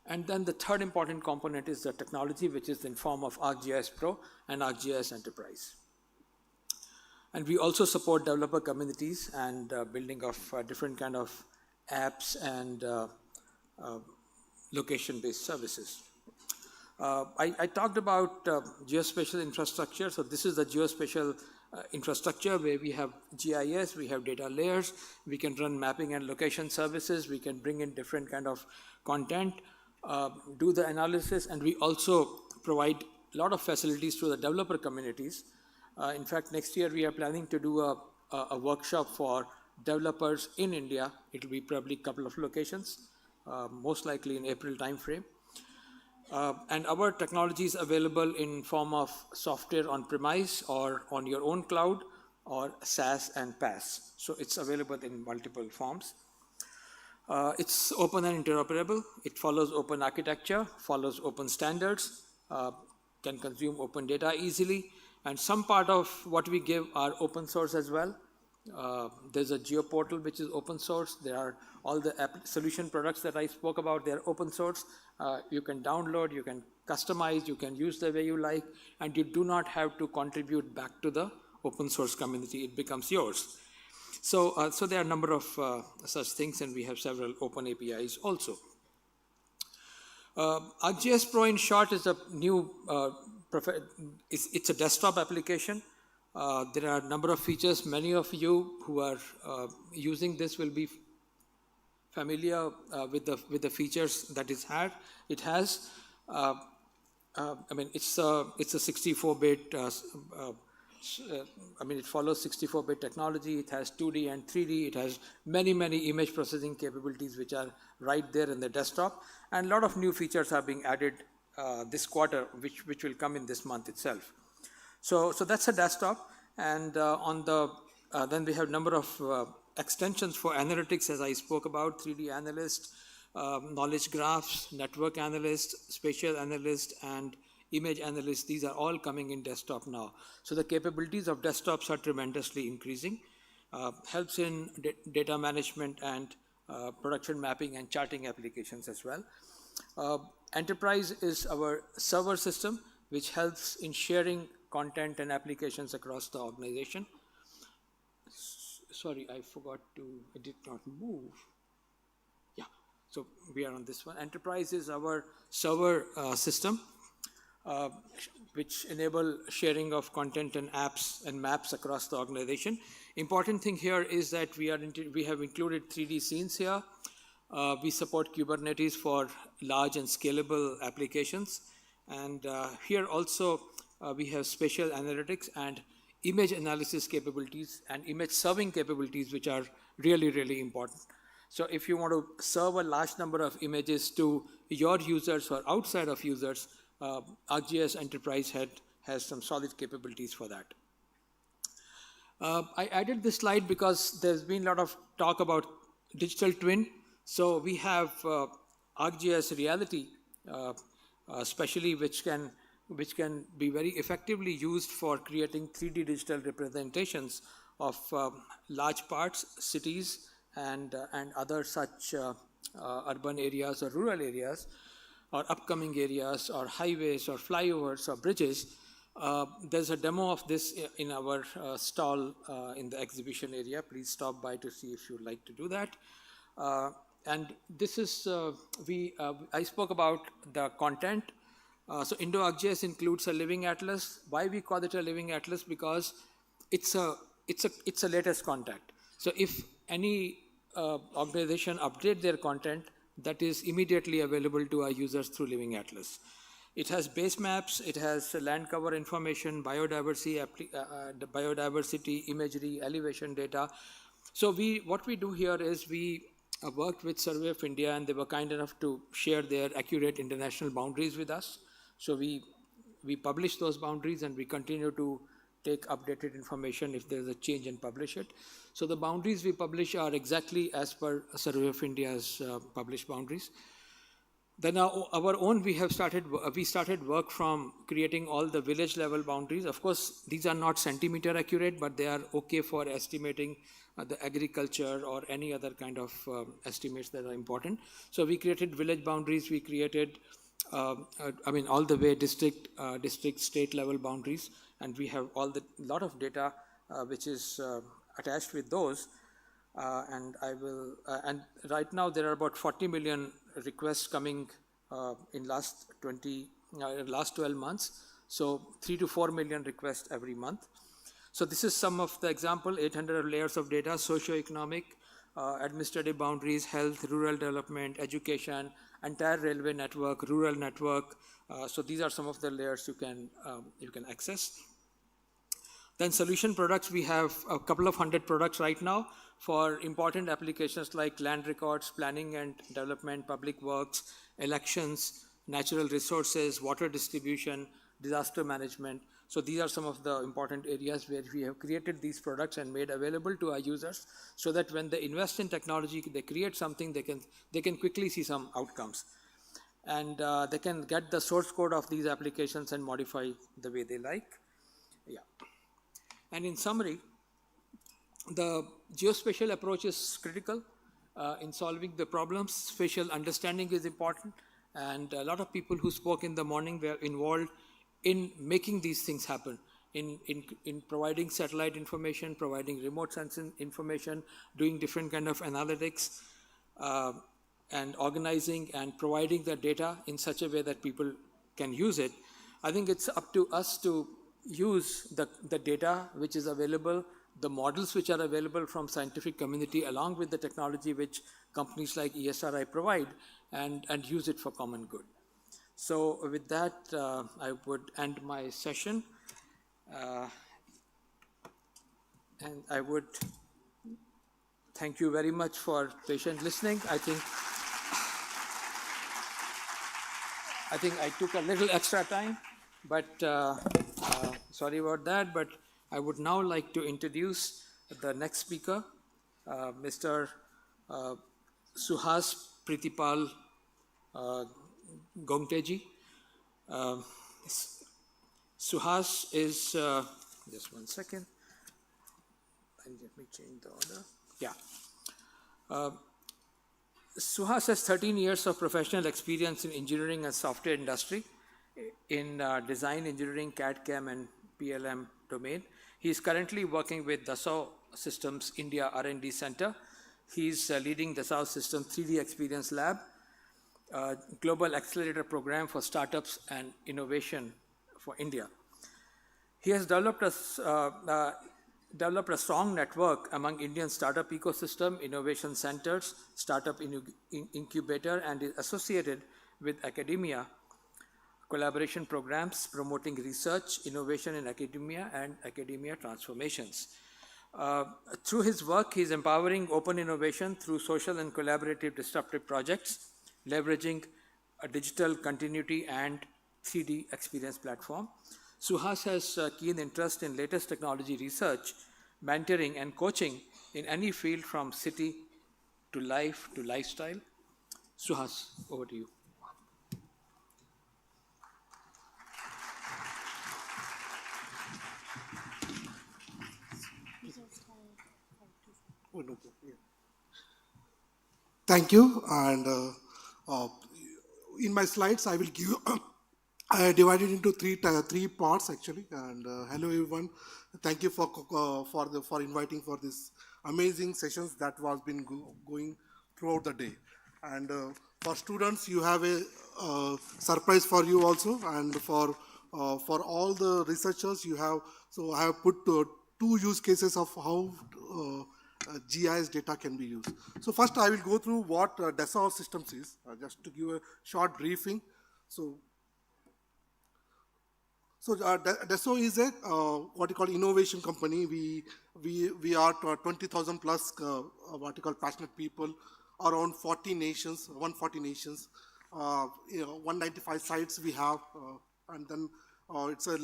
And then the third important component is the technology, which is in form of ArcGIS Pro and ArcGIS Enterprise. And we also support developer communities and building of different kind of apps and location-based services. I talked about geospatial infrastructure. So this is the geospatial infrastructure where we have GIS, we have data layers, we can run mapping and location services, we can bring in different kind of content, do the analysis, and we also provide a lot of facilities to the developer communities. In fact, next year we are planning to do a workshop for developers in India. It will be probably a couple of locations, most likely in April timeframe. And our technology is available in form of software on premise or on your own cloud or SaaS and PaaS. So it's available in multiple forms. It's open and interoperable. It follows open architecture, follows open standards, can consume open data easily. And some part of what we give are open source as well. There's a geo portal which is open source. There are all the solution products that I spoke about, they're open source. You can download, you can customize, you can use the way you like, and you do not have to contribute back to the open source community. It becomes yours. So, so there are a number of such things, and we have several open APIs also. ArcGIS Pro in short is a new, it's a desktop application. There are a number of features. Many of you who are using this will be familiar with the features that it has. I mean, it's a 64-bit. I mean, it follows 64-bit technology. It has 2D and 3D. It has many image processing capabilities which are right there in the desktop. And a lot of new features are being added this quarter, which will come in this month itself. So that's a desktop, and on the then we have a number of extensions for analytics, as I spoke about: 3D analyst, knowledge graphs, network analyst, spatial analyst, and image analyst. These are all coming in desktop now. So the capabilities of desktops are tremendously increasing. Helps in data management and production mapping and charting applications as well. Enterprise is our server system, which helps in sharing content and applications across the organization. Sorry, I forgot to, it did not move. Yeah, so we are on this one. Enterprise is our server system, which enable sharing of content and apps and maps across the organization. Important thing here is that we have included 3D scenes here. We support Kubernetes for large and scalable applications. And here also we have spatial analytics and image analysis capabilities and image serving capabilities, which are really important. So if you want to serve a large number of images to your users or outside of users, ArcGIS Enterprise has some solid capabilities for that. I added this slide because there's been a lot of talk about digital twin. So we have ArcGIS Reality, especially which can be very effectively used for creating 3D digital representations of large parts, cities, and other such urban areas or rural areas, or upcoming areas, or highways, or flyovers, or bridges. There's a demo of this in our stall in the exhibition area. Please stop by to see if you'd like to do that. And this is, I spoke about the content. So Indo-ArcGIS includes a living atlas. Why we call it a living atlas? Because it's a latest content. So if any organization update their content, that is immediately available to our users through Living Atlas. It has base maps, it has land cover information, biodiversity, imagery, elevation data. So what we do here is we worked with Survey of India, and they were kind enough to share their accurate international boundaries with us. So we publish those boundaries, and we continue to take updated information if there's a change and publish it. So the boundaries we publish are exactly as per Survey of India's published boundaries. Then our own, we started work from creating all the village level boundaries. Of course, these are not centimeter accurate, but they are okay for estimating the agriculture or any other kind of estimates that are important. So we created village boundaries, we created, all the way district, state level boundaries, and we have lot of data which is attached with those. And right now there are about 40 million requests coming in last 20 last 12 months. So 3 to 4 million requests every month. So this is some of the example, 800 layers of data, socio-economic, administrative boundaries, health, rural development, education, entire railway network, rural network. So these are some of the layers you can access. Then solution products, we have a couple of hundred products right now for important applications like land records, planning and development, public works, elections, natural resources, water distribution, disaster management. So these are some of the important areas where we have created these products and made available to our users so that when they invest in technology, they create something, they can quickly see some outcomes. And they can get the source code of these applications and modify the way they like. Yeah. And in summary, the geospatial approach is critical in solving the problems. Spatial understanding is important, and a lot of people who spoke in the morning were involved in making these things happen, in providing satellite information, providing remote sensing information, doing different kind of analytics, and organizing and providing the data in such a way that people can use it. I think it's up to us to use the data which is available, the models which are available from scientific community along with the technology which companies like ESRI provide and use it for common good. So with that, I would end my session. And I would thank you very much for patient listening. I think I took a little extra time, but sorry about that. But I would now like to introduce the next speaker, Mr. Suhas Pritipal Gongteji. Suhas is, just one second, and let me change the order. Yeah. Suhas has 13 years of professional experience in engineering and software industry in design, engineering, CAD/CAM, and PLM domain. He is currently working with Dassault Systems India R&D Center. He is leading Dassault Systems 3D Experience Lab, global accelerator program for startups and innovation for India. He has developed a strong network among Indian startup ecosystem, innovation centers, startup incubator, and is associated with academia, collaboration programs promoting research, innovation in academia, and academia transformations. Through his work, he is empowering open innovation through social and collaborative disruptive projects, leveraging a digital continuity and 3D experience platform. Suhas has a keen interest in latest technology research, mentoring, and coaching in any field from city to life to lifestyle. Suhas, over to you.
Thank you. And in my slides, I will give you, I divided into three parts actually. And hello everyone. Thank you for inviting for this amazing sessions that was been going throughout the day. And for students, you have a surprise for you also. And for all the researchers, you have. So I have put two use cases of how GIS data can be used. So first I will go through what Dassault Systems is, just to give a short briefing. So Dassault is a what you call innovation company. We are 20,000 plus what you call passionate people, around 40 nations, 140 nations, 195 sites we have, and then it's a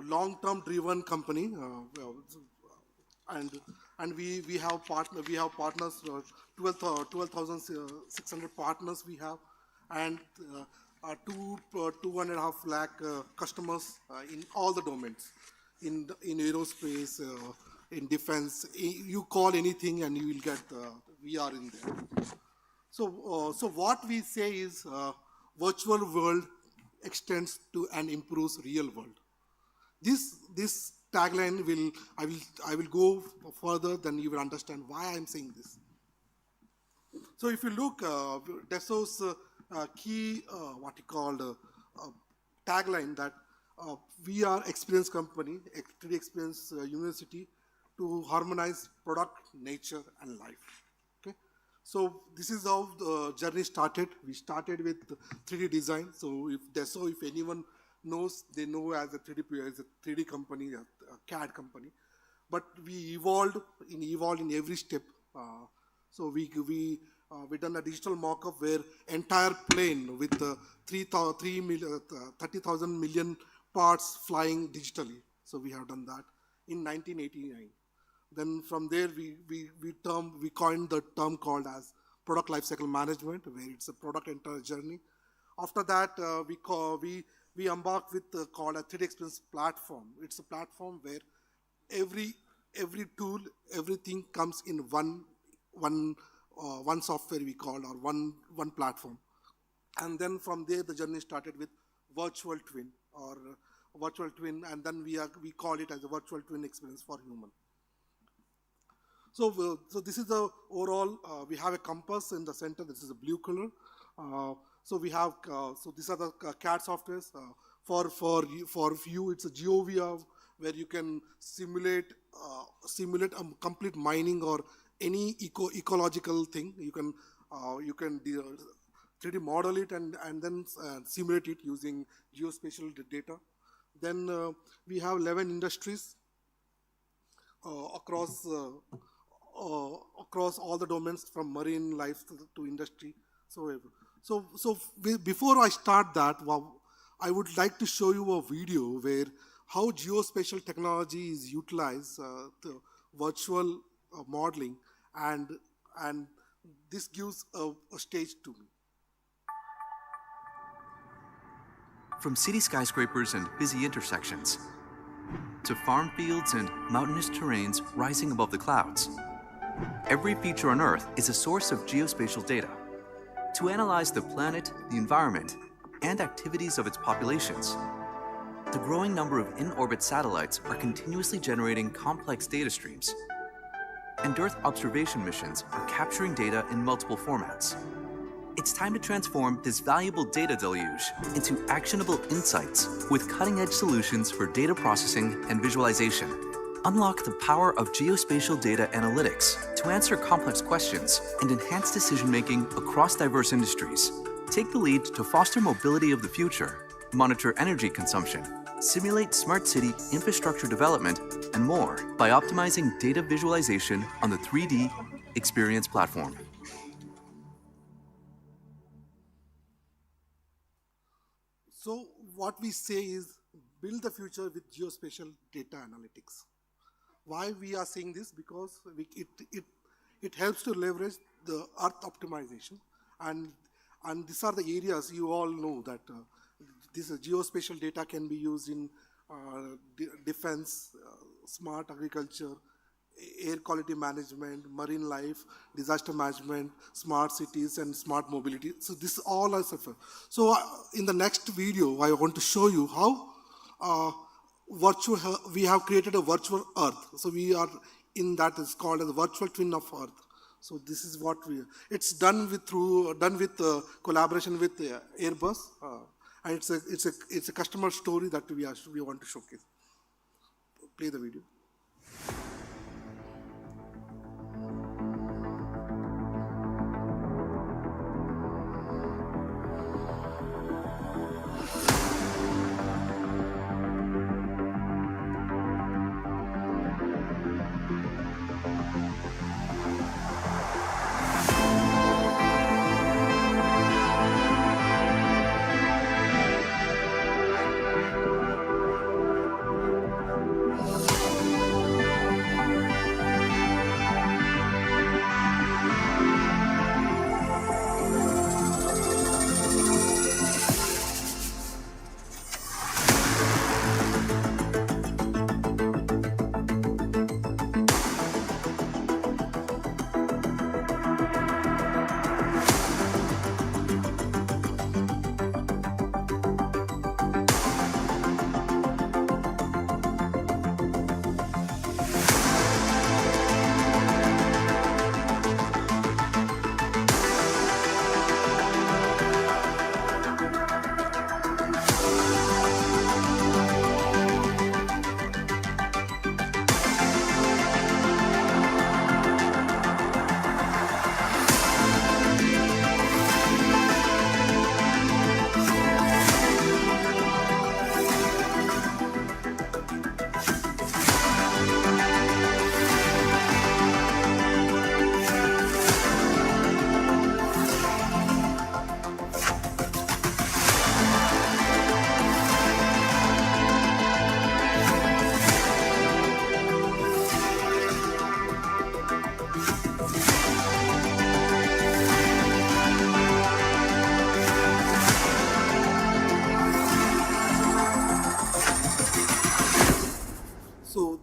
long-term driven company. And we have partners, 12,600 partners we have, and 2.5 lakh customers in all the domains, in aerospace, in defense. You call anything and you will get. We are in there. So what we say is virtual world extends to and improves real world. This tagline I will go further, then you will understand why I'm saying this. So if you look, Dassault's key what you call tagline that we are experience company, 3D experience university to harmonize product, nature, and life. Okay, so this is how the journey started. We started with 3D design. So if anyone knows, they know as a 3D company, a CAD company. But we evolved in every step. So we done a digital mock-up where entire plane with 30,000 million parts flying digitally. So we have done that in 1989. Then from there we coined the term called as product lifecycle management, where it's a product entire journey. After that, we embarked with called a 3D experience platform. It's a platform where every tool, everything comes in one software we call, or one platform. And then from there the journey started with virtual twin, and then we call it as a virtual twin experience for human. So this is the overall. We have a compass in the center. This is a blue color. So we have so these are the CAD softwares. For you, it's a GeoVia, where you can simulate a complete mining or any ecological thing. You can 3D model it and then simulate it using geospatial data. Then we have 11 industries across all the domains, from marine life to industry. Before I start that, I would like to show you a video where how geospatial technology is utilized to virtual modeling, and this gives a stage to me.
From city skyscrapers and busy intersections, to farm fields and mountainous terrains rising above the clouds, every feature on Earth is a source of geospatial data. To analyze the planet, the environment, and activities of its populations, the growing number of in-orbit satellites are continuously generating complex data streams, and Earth observation missions are capturing data in multiple formats. It's time to transform this valuable data deluge into actionable insights with cutting-edge solutions for data processing and visualization. Unlock the power of geospatial data analytics to answer complex questions and enhance decision-making across diverse industries. Take the lead to foster mobility of the future, monitor energy consumption, simulate smart city infrastructure development, and more by optimizing data visualization on the 3D Experience platform.
So what we say is build the future with geospatial data analytics. Why we are saying this? Because it helps to leverage the Earth optimization, and these are the areas you all know that this geospatial data can be used in defense, smart agriculture, air quality management, marine life, disaster management, smart cities, and smart mobility. So this all are suffer. So in the next video, I want to show you how we have created a virtual Earth. So we are in that is called as a virtual twin of Earth. So this is what it's done with collaboration with Airbus, and it's a customer story that we want to showcase. Play the video.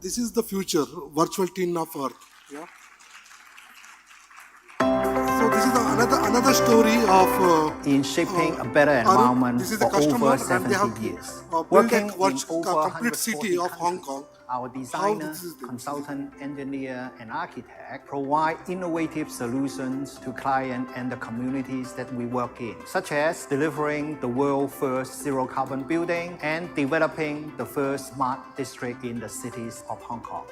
this is the future, virtual twin of Earth. Yeah. So this is another story of
in shaping a better environment
this is the
for
customer,
over
and they
70
have
years.
built
Working
a
in over
complete city
140
of Hong
countries,
Kong.
our designer,
this is
consultant, engineer, and architect provide innovative solutions to clients and the communities that we work in, such as delivering the world's first zero-carbon building and developing the first smart district in the cities of Hong Kong.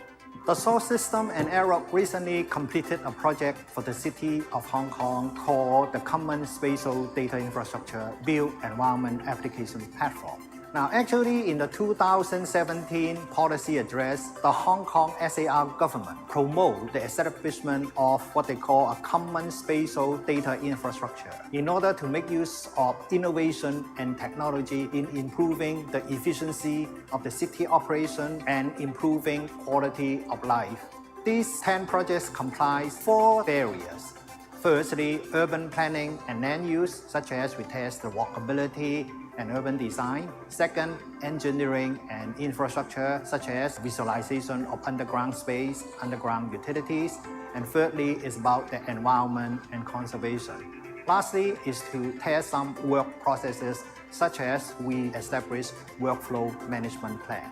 Dassault System and Arup recently completed a project for the city of Hong Kong called the Common Spatial Data Infrastructure Built Environment Application Platform. Now, actually, in the 2017 policy address, the Hong Kong SAR government promoted the establishment of what they call a common spatial data infrastructure in order to make use of innovation and technology in improving the efficiency of the city operation and improving quality of life. These 10 projects comprise 4 areas. Firstly, urban planning and land use, such as we test the walkability and urban design. Second, engineering and infrastructure, such as visualization of underground space, underground utilities. And thirdly, is about the environment and conservation. Lastly, is to test some work processes, such as we establish workflow management plan.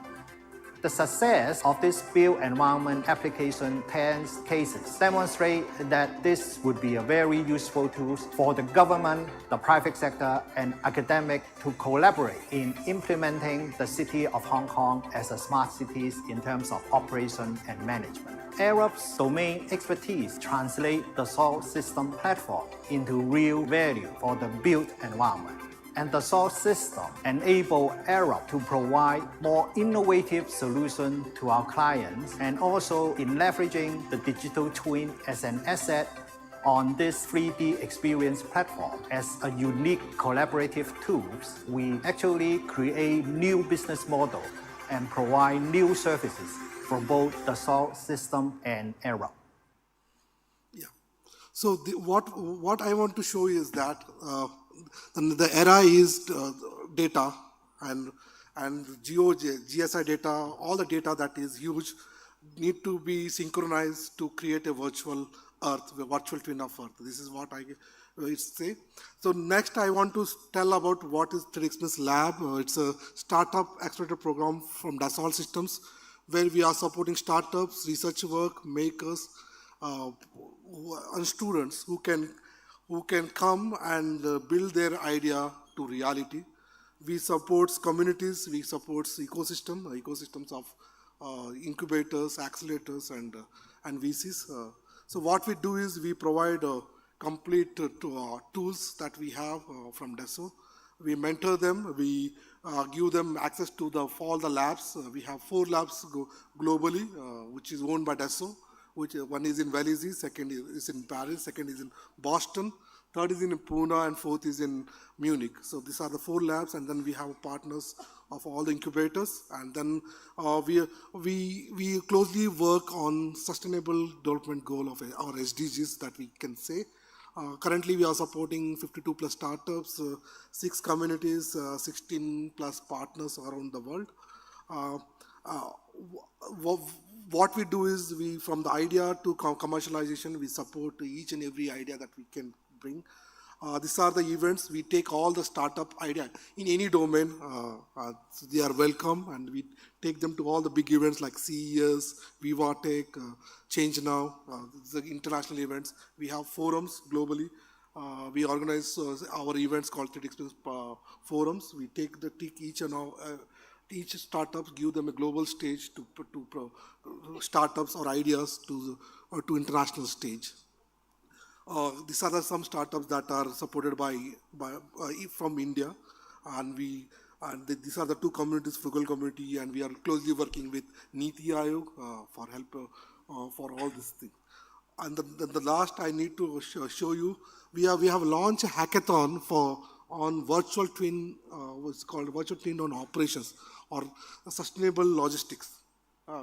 The success of this built environment application 10 cases demonstrate that this would be a very useful tool for the government, the private sector, and academic to collaborate in implementing the city of Hong Kong as a smart city in terms of operation and management. Arup's domain expertise translate the Dassault System platform into real value for the built environment. And the Dassault System enable Arup to provide more innovative solutions to our clients, and also in leveraging the digital twin as an asset on this 3D experience platform as a unique collaborative tools. We actually create new business model and provide new services for both the Dassault System and Arup.
So what I want to show you is that the era is data and GSI data, all the data that is huge need to be synchronized to create a virtual Earth, a virtual twin of Earth. This is what I say. So next I want to tell about what is 3DXness Lab. It's a startup accelerator program from Dassault Systems, where we are supporting startups, research work, makers, and students who can come and build their idea to reality. We support communities, we support ecosystems of incubators, accelerators, and VCs. So what we do is we provide complete tools that we have from Dassault. We mentor them, we give them access to all the labs. We have 4 labs globally, which is owned by Dassault. One is in Vélizy, second is in Paris, second is in Boston, third is in Pune, and fourth is in Munich. So these are the 4 labs, and then we have partners of all the incubators, and then we closely work on sustainable development goal of our SDGs that we can say. Currently, we are supporting 52 plus startups, 6 communities, 16 plus partners around the world. What we do is from the idea to commercialization, we support each and every idea that we can bring. These are the events. We take all the startup idea in any domain. So they are welcome, and we take them to all the big events like CES, VivaTech, Change Now, the international events. We have forums globally. We organize our events called 3DXness forums. We take each startups, give them a global stage to startups or ideas to international stage. These are some startups that are supported by from India, and these are the 2 communities, Frugal community, and we are closely working with Niti Aayog for help for all these things. And the last I need to show you, we have launched a hackathon on virtual twin, what's called virtual twin on operations or sustainable logistics.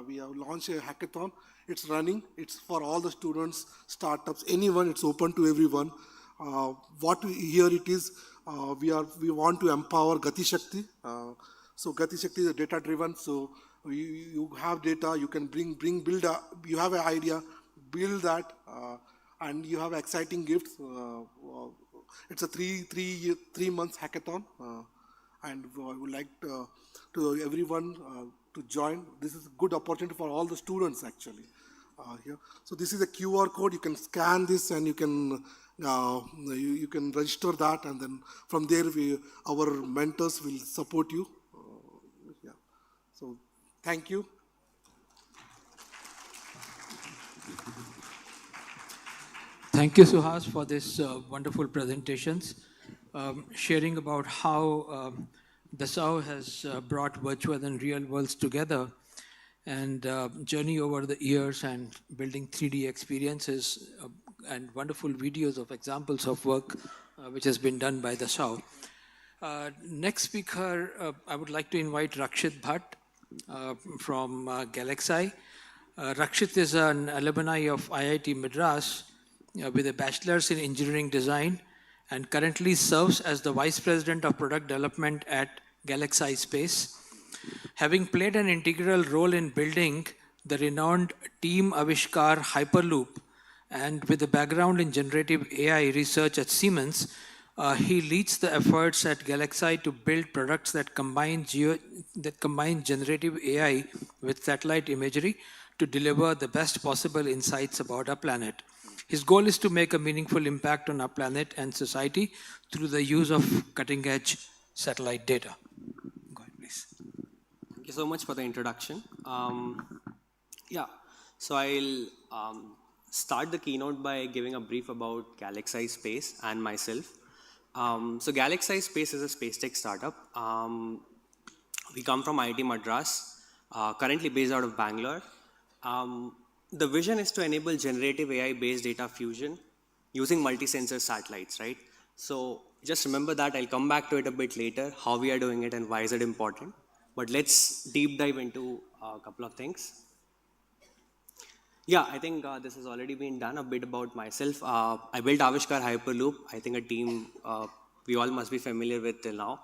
We have launched a hackathon. It's running. It's for all the students, startups, anyone. It's open to everyone. Here it is. We want to empower Gati Shakti. So Gati Shakti is data driven. So you have data, you can build you have an idea, build that, and you have exciting gifts. It's a three months hackathon, and I would like to everyone to join. This is a good opportunity for all the students actually here. So this is a QR code. You can scan this and you can you can register that, and then from there our mentors will support you. Yeah. So thank you.
Thank you, Suhas, for this wonderful presentations, sharing about how Dassault has brought virtual and real worlds together, and journey over the years and building 3D experiences and wonderful videos of examples of work which has been done by Dassault. Next speaker, I would like to invite Rakshit Bhatt from Galaxy. Rakshit is an alumni of IIT Madras with a bachelor's in engineering design and currently serves as the vice president of product development at Galaxy Space. Having played an integral role in building the renowned Team Avishkar Hyperloop, and with a background in generative AI research at Siemens, he leads the efforts at Galaxy to build products that combine generative AI with satellite imagery to deliver the best possible insights about our planet. His goal is to make a meaningful impact on our planet and society through the use of cutting-edge satellite data. Go ahead, please.
Thank you so much for the introduction. So I'll start the keynote by giving a brief about Galaxy Space and myself. So Galaxy Space is a space tech startup. We come from IIT Madras, currently based out of Bangalore. The vision is to enable generative AI-based data fusion using multi-sensor satellites, right? So just remember that. I'll come back to it a bit later, how we are doing it and why is it important. But let's deep dive into a couple of things. Yeah, I think this has already been done. A bit about myself. I built Avishkar Hyperloop. I think a team we all must be familiar with till now.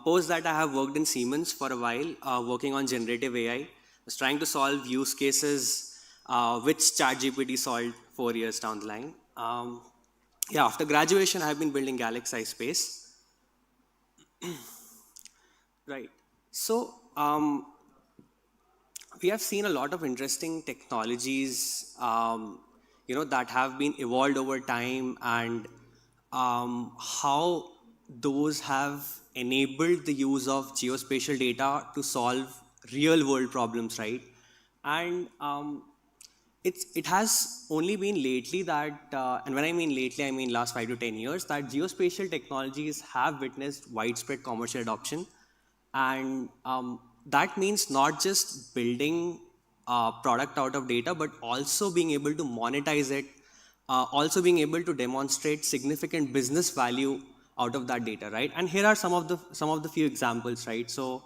Post that, I have worked in Siemens for a while, working on generative AI. I was trying to solve use cases which ChatGPT solved 4 years down the line. After graduation, I have been building Galaxy Space. Right. So we have seen a lot of interesting technologies, that have been evolved over time, and how those have enabled the use of geospatial data to solve real-world problems, right? And it has only been lately that, and when I mean lately, I mean last 5 to 10 years, that geospatial technologies have witnessed widespread commercial adoption. And that means not just building a product out of data, but also being able to monetize it, also being able to demonstrate significant business value out of that data, right? And here are some of the few examples, right? So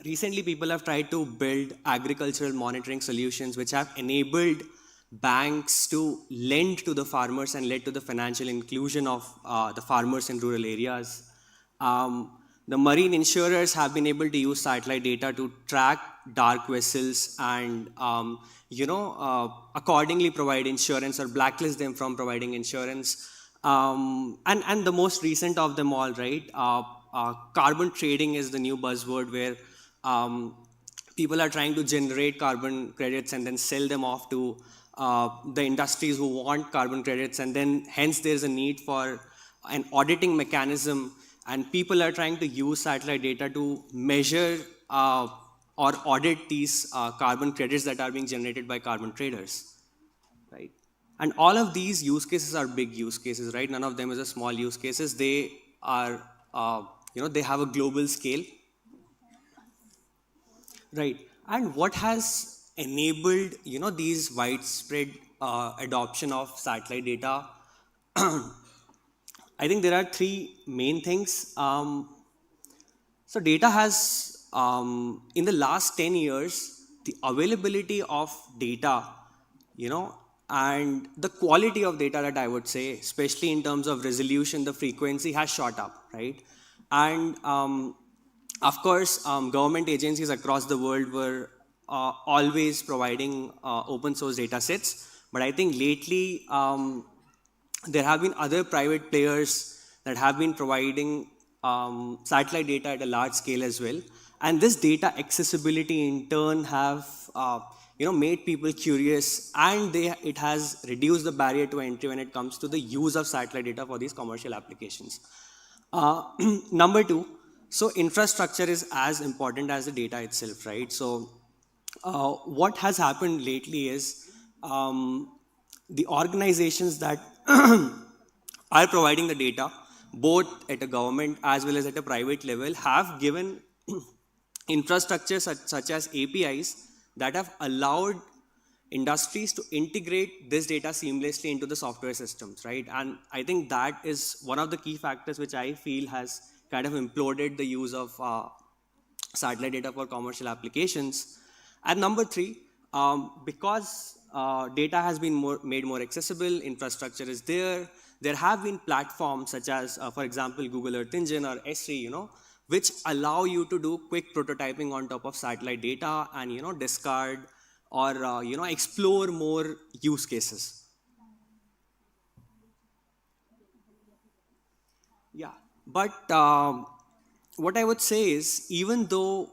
recently people have tried to build agricultural monitoring solutions which have enabled banks to lend to the farmers and led to the financial inclusion of the farmers in rural areas. The marine insurers have been able to use satellite data to track dark vessels and, accordingly provide insurance or blacklist them from providing insurance. And the most recent of them all, right? Carbon trading is the new buzzword where people are trying to generate carbon credits and then sell them off to the industries who want carbon credits. And then hence there's a need for an auditing mechanism. And people are trying to use satellite data to measure or audit these carbon credits that are being generated by carbon traders, right? And all of these use cases are big use cases, right? None of them is a small use cases. They are, they have a global scale, right? And what has enabled, these widespread adoption of satellite data? I think there are three main things. So data has, in the last 10 years, the availability of data, and the quality of data that I would say, especially in terms of resolution, the frequency has shot up, right? And Of course, government agencies across the world were always providing open source data sets, but I think lately there have been other private players that have been providing satellite data at a large scale as well. And this data accessibility in turn have made people curious, and it has reduced the barrier to entry when it comes to the use of satellite data for these commercial applications. Number two, so infrastructure is as important as the data itself, right? So what has happened lately is the organizations that are providing the data, both at a government as well as at a private level, have given infrastructure such as APIs that have allowed industries to integrate this data seamlessly into the software systems, right? And I think that is one of the key factors which I feel has kind of imploded the use of satellite data for commercial applications. And number three, because data has been made more accessible, infrastructure is there. There have been platforms such as, for example, Google Earth Engine or Esri, which allow you to do quick prototyping on top of satellite data and discard or explore more use cases. Yeah, but what I would say is, even though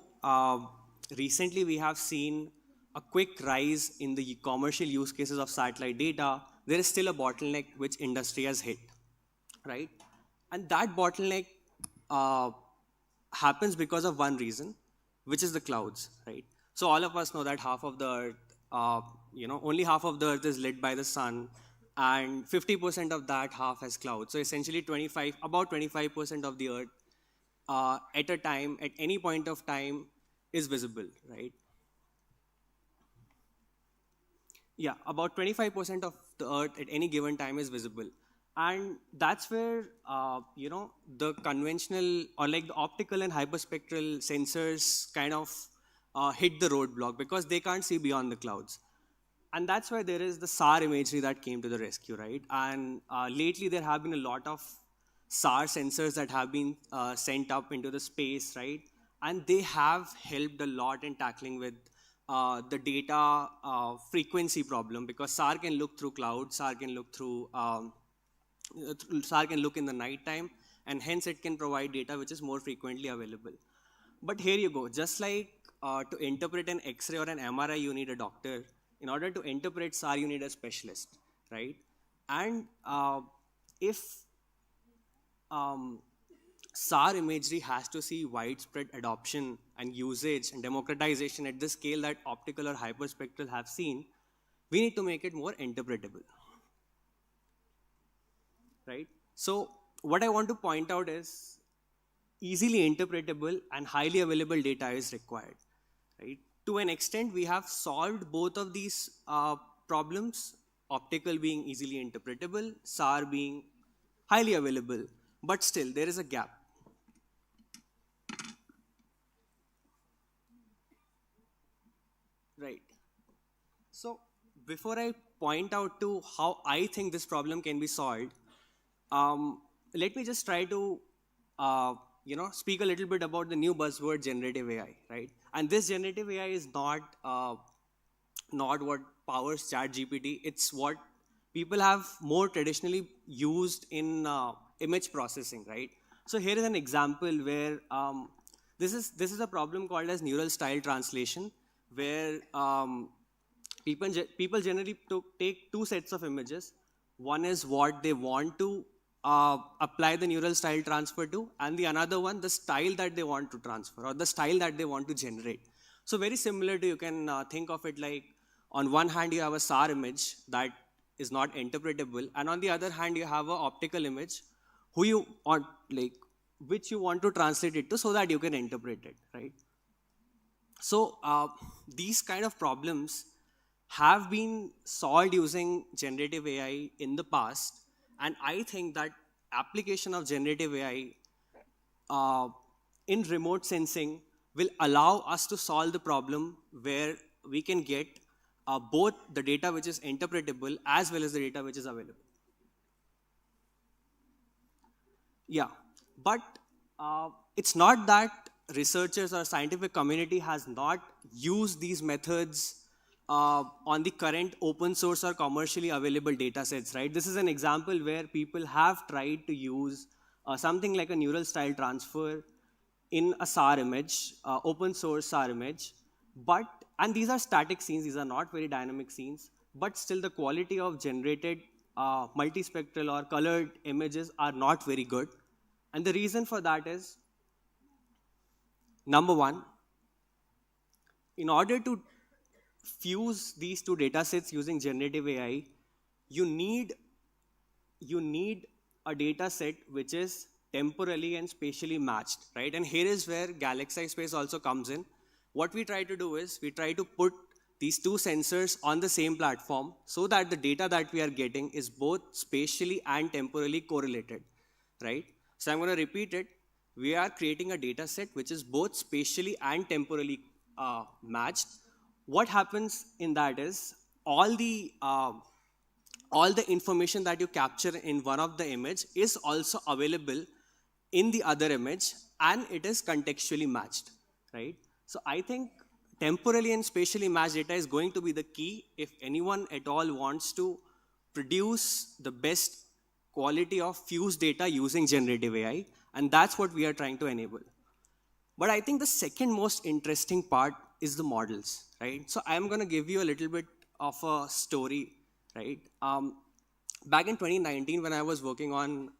recently we have seen a quick rise in the commercial use cases of satellite data, there is still a bottleneck which industry has hit, right? And that bottleneck happens because of one reason, which is the clouds, right? So all of us know that half of the earth, only half of the earth is lit by the sun, and 50% of that half has clouds. So essentially about 25% of the earth at a time, at any point of time, is visible, right? Yeah, about 25% of the earth at any given time is visible. And that's where, the conventional or like the optical and hyperspectral sensors kind of hit the roadblock because they can't see beyond the clouds. And that's why there is the SAR imagery that came to the rescue, right? And lately there have been a lot of SAR sensors that have been sent up into the space, right? And they have helped a lot in tackling with the data frequency problem, because SAR can look through clouds, SAR can look through, SAR can look in the night time, and hence it can provide data which is more frequently available. But here you go, just like to interpret an X-ray or an MRI, you need a doctor. In order to interpret SAR, you need a specialist, right? And if SAR imagery has to see widespread adoption and usage and democratization at the scale that optical or hyperspectral have seen, we need to make it more interpretable, right? So what I want to point out is easily interpretable and highly available data is required, right? To an extent, we have solved both of these problems, optical being easily interpretable, SAR being highly available, but still there is a gap. Right. So before I point out to how I think this problem can be solved, let me just try to speak a little bit about the new buzzword generative AI, right? And this generative AI is not what powers ChatGPT. It's what people have more traditionally used in image processing, right? So here is an example where this is a problem called as neural style translation, where people generally take two sets of images. One is what they want to apply the neural style transfer to, and the another one, the style that they want to transfer or the style that they want to generate. So very similar to, you can think of it like, on one hand you have a SAR image that is not interpretable, and on the other hand you have an optical image which you want to translate it to so that you can interpret it, right? So these kind of problems have been solved using generative AI in the past, and I think that application of generative AI in remote sensing will allow us to solve the problem where we can get both the data which is interpretable as well as the data which is available. Yeah, but it's not that researchers or scientific community has not used these methods on the current open source or commercially available data sets, right? This is an example where people have tried to use something like a neural style transfer in a SAR image, open source SAR image, and these are static scenes, these are not very dynamic scenes, but still the quality of generated multispectral or colored images are not very good. And the reason for that is, number one, in order to fuse these two data sets using generative AI, you need a data set which is temporally and spatially matched, right? And here is where Galaxy Space also comes in. What we try to do is we try to put these two sensors on the same platform so that the data that we are getting is both spatially and temporally correlated, right? So I'm going to repeat it. We are creating a data set which is both spatially and temporally matched. What happens in that is all the information that you capture in one of the image is also available in the other image, and it is contextually matched, right? So I think temporally and spatially matched data is going to be the key if anyone at all wants to produce the best quality of fused data using generative AI, and that's what we are trying to enable. But I think the second most interesting part is the models, right? So I'm going to give you a little bit of a story, right? Back in 2019, when I was working on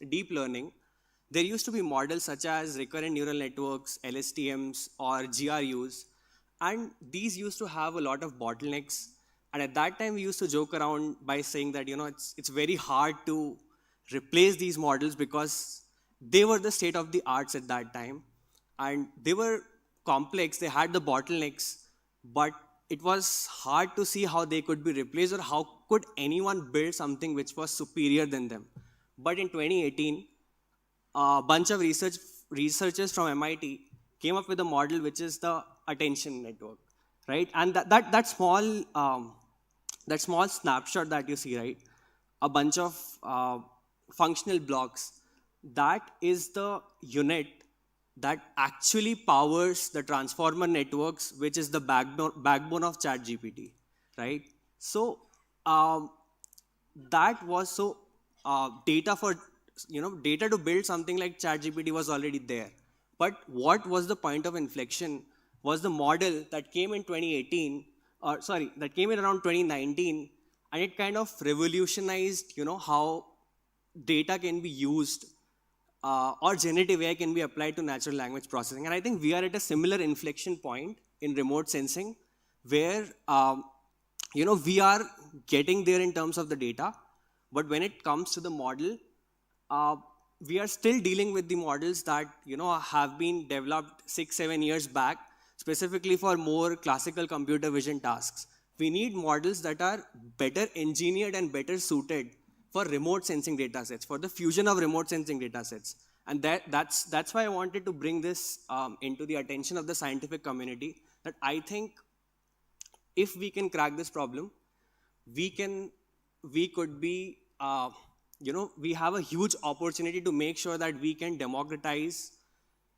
deep learning, there used to be models such as recurrent neural networks, LSTMs, or GRUs, and these used to have a lot of bottlenecks. And at that time, we used to joke around by saying that, it's very hard to replace these models because they were the state of the arts at that time. And they were complex, they had the bottlenecks, but it was hard to see how they could be replaced or how could anyone build something which was superior than them. But in 2018, a bunch of researchers from MIT came up with a model which is the attention network, right? And that small snapshot that you see, right? A bunch of functional blocks, that is the unit that actually powers the transformer networks, which is the backbone of ChatGPT, right? So that was data to build something like ChatGPT was already there. But what was the point of inflection was the model that came in 2018, that came in around 2019, and it kind of revolutionized, how data can be used or generative AI can be applied to natural language processing. And I think we are at a similar inflection point in remote sensing where, we are getting there in terms of the data. But when it comes to the model, we are still dealing with the models that, have been developed 6-7 years back, specifically for more classical computer vision tasks. We need models that are better engineered and better suited for remote sensing data sets, for the fusion of remote sensing data sets. And that's why I wanted to bring this into the attention of the scientific community, that I think if we can crack this problem, we could be, we have a huge opportunity to make sure that we can democratize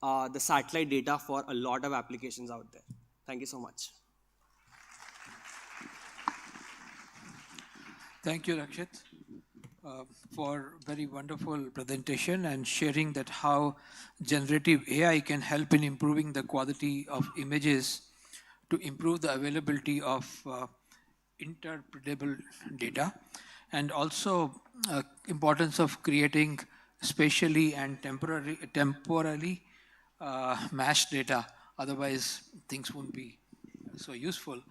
the satellite data for a lot of applications out there. Thank you so much.
Thank you, Rakshit, for very wonderful presentation and sharing that how generative AI can help in improving the quality of images to improve the availability of interpretable data, and also importance of creating spatially and temporally matched data. Otherwise, things won't be so useful.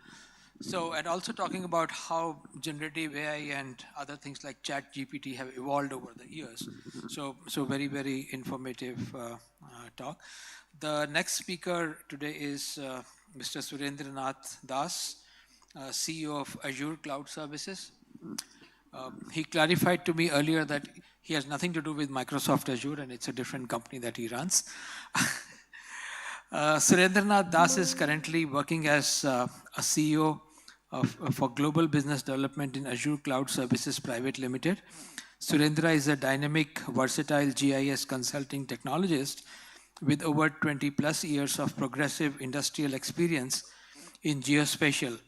So, and also talking about how generative AI and other things like ChatGPT have evolved over the years. So very, very informative talk. The next speaker today is Mr. Surendranath Das, CEO of Azure Cloud Services. He clarified to me earlier that he has nothing to do with Microsoft Azure, and it's a different company that he runs. Surendranath Das is currently working as a CEO for Global Business Development in Azure Cloud Services Private Limited. Surendra is a dynamic, versatile GIS consulting technologist
with over 20 plus years of progressive industrial experience in geospatial.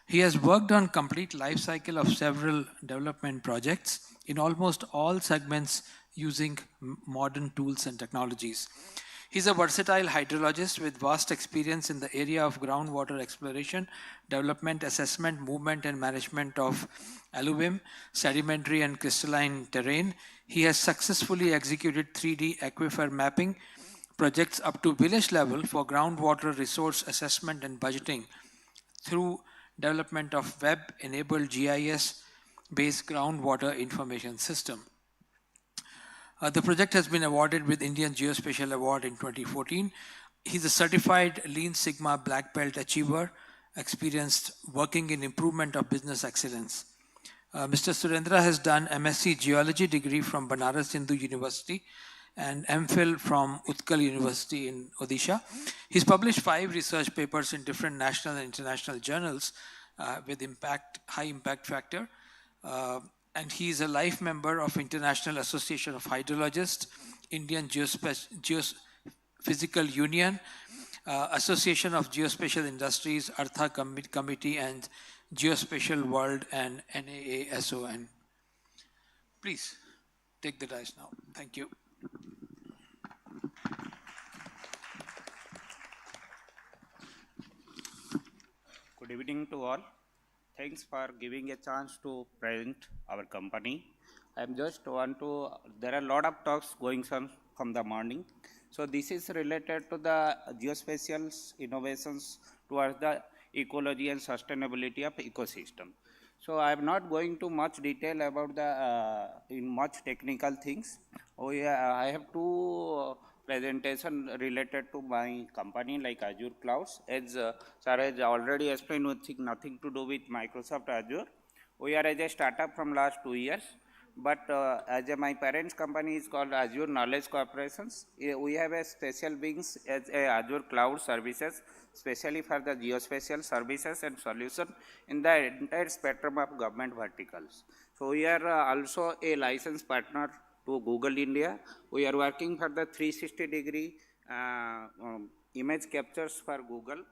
He has worked on complete life cycle of several development projects in almost all segments using modern tools and technologies. He's a versatile hydrologist with vast experience in the area of groundwater exploration, development, assessment, movement, and management of alluvium, sedimentary and crystalline terrain. He has successfully executed 3D aquifer mapping projects up to village level for groundwater resource assessment and budgeting through development of web-enabled GIS-based groundwater information system. The project has been awarded with Indian Geospatial Award in 2014. He's a certified Lean Sigma Black Belt achiever, experienced working in improvement of business excellence. Mr. Surendra has done MSc Geology degree from Banaras Hindu University and MPhil from Utkal University in Odisha. He's published 5 research papers in different national and international journals with high impact factor. And he is a life member of International Association of Hydrologists, Indian Geophysical Union, Association of Geospatial Industries, Artha Committee, and Geospatial World and NAASON. Please take the dice now. Thank you.
Good evening to all. Thanks for giving a chance to present our company. I'm just there are a lot of talks going on from the morning. So this is related to the geospatial innovations towards the ecology and sustainability of ecosystem. So I'm not going to much detail about the in much technical things. I have two presentation related to my company like Azure Clouds. As Sir has already explained, nothing to do with Microsoft Azure. We are as a startup from last 2 years, but my parents' company is called Azure Knowledge Corporations. We have a special wings as a Azure Cloud Services, especially for the geospatial services and solution in the entire spectrum of government verticals. So we are also a licensed partner to Google India. We are working for the 360-degree image captures for Google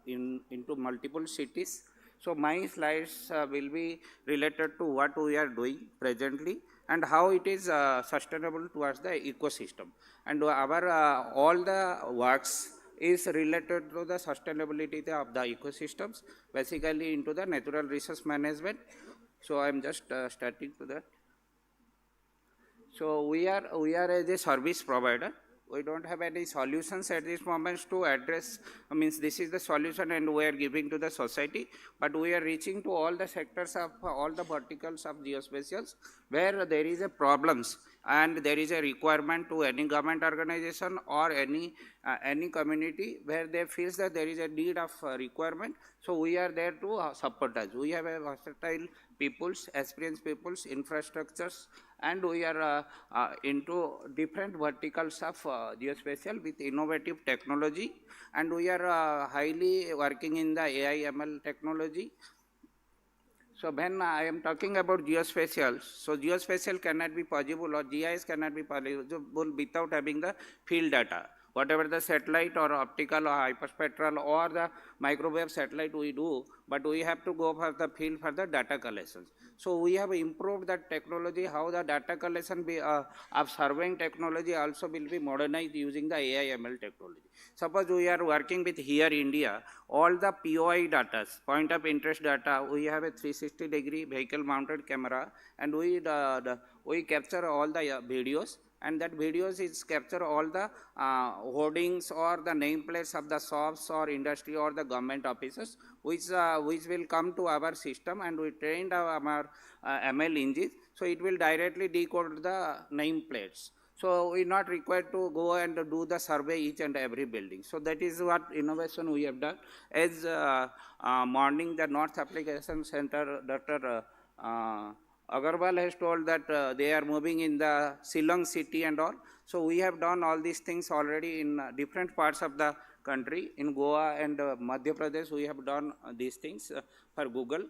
into multiple cities. So my slides will be related to what we are doing presently and how it is sustainable towards the ecosystem. And our all the works is related to the sustainability of the ecosystems, basically into the natural resource management. So I am just starting to that. So we are as a service provider. We don't have any solutions at this moment to address, means this is the solution and we are giving to the society, but we are reaching to all the sectors of all the verticals of geospatials where there is a problems and there is a requirement to any government organization or any community where they feel that there is a need of requirement. So we are there to support us. We have a versatile peoples, experienced peoples, infrastructures, and we are into different verticals of geospatial with innovative technology, and we are highly working in the AI ML technology. So when I am talking about geospatial, so geospatial cannot be possible or GIS cannot be possible without having the field data. Whatever the satellite or optical or hyperspectral or the microwave satellite we do, but we have to go for the field for the data collections. So we have improved that technology, how the data collection of surveying technology also will be modernized using the AI ML technology. Suppose we are working with here India, all the POI data, point of interest data, we have a 360-degree vehicle mounted camera and we capture all the videos, and that videos is capture all the hoardings or the nameplates of the shops or industry or the government offices, which will come to our system, and we trained our ML engine, so it will directly decode the nameplates. So we are not required to go and do the survey each and every building. So that is what innovation we have done. As morning the North Application Center, Dr. Agarwal has told that they are moving in the Shillong city and all. So we have done all these things already in different parts of the country. In Goa and Madhya Pradesh, we have done these things for Google.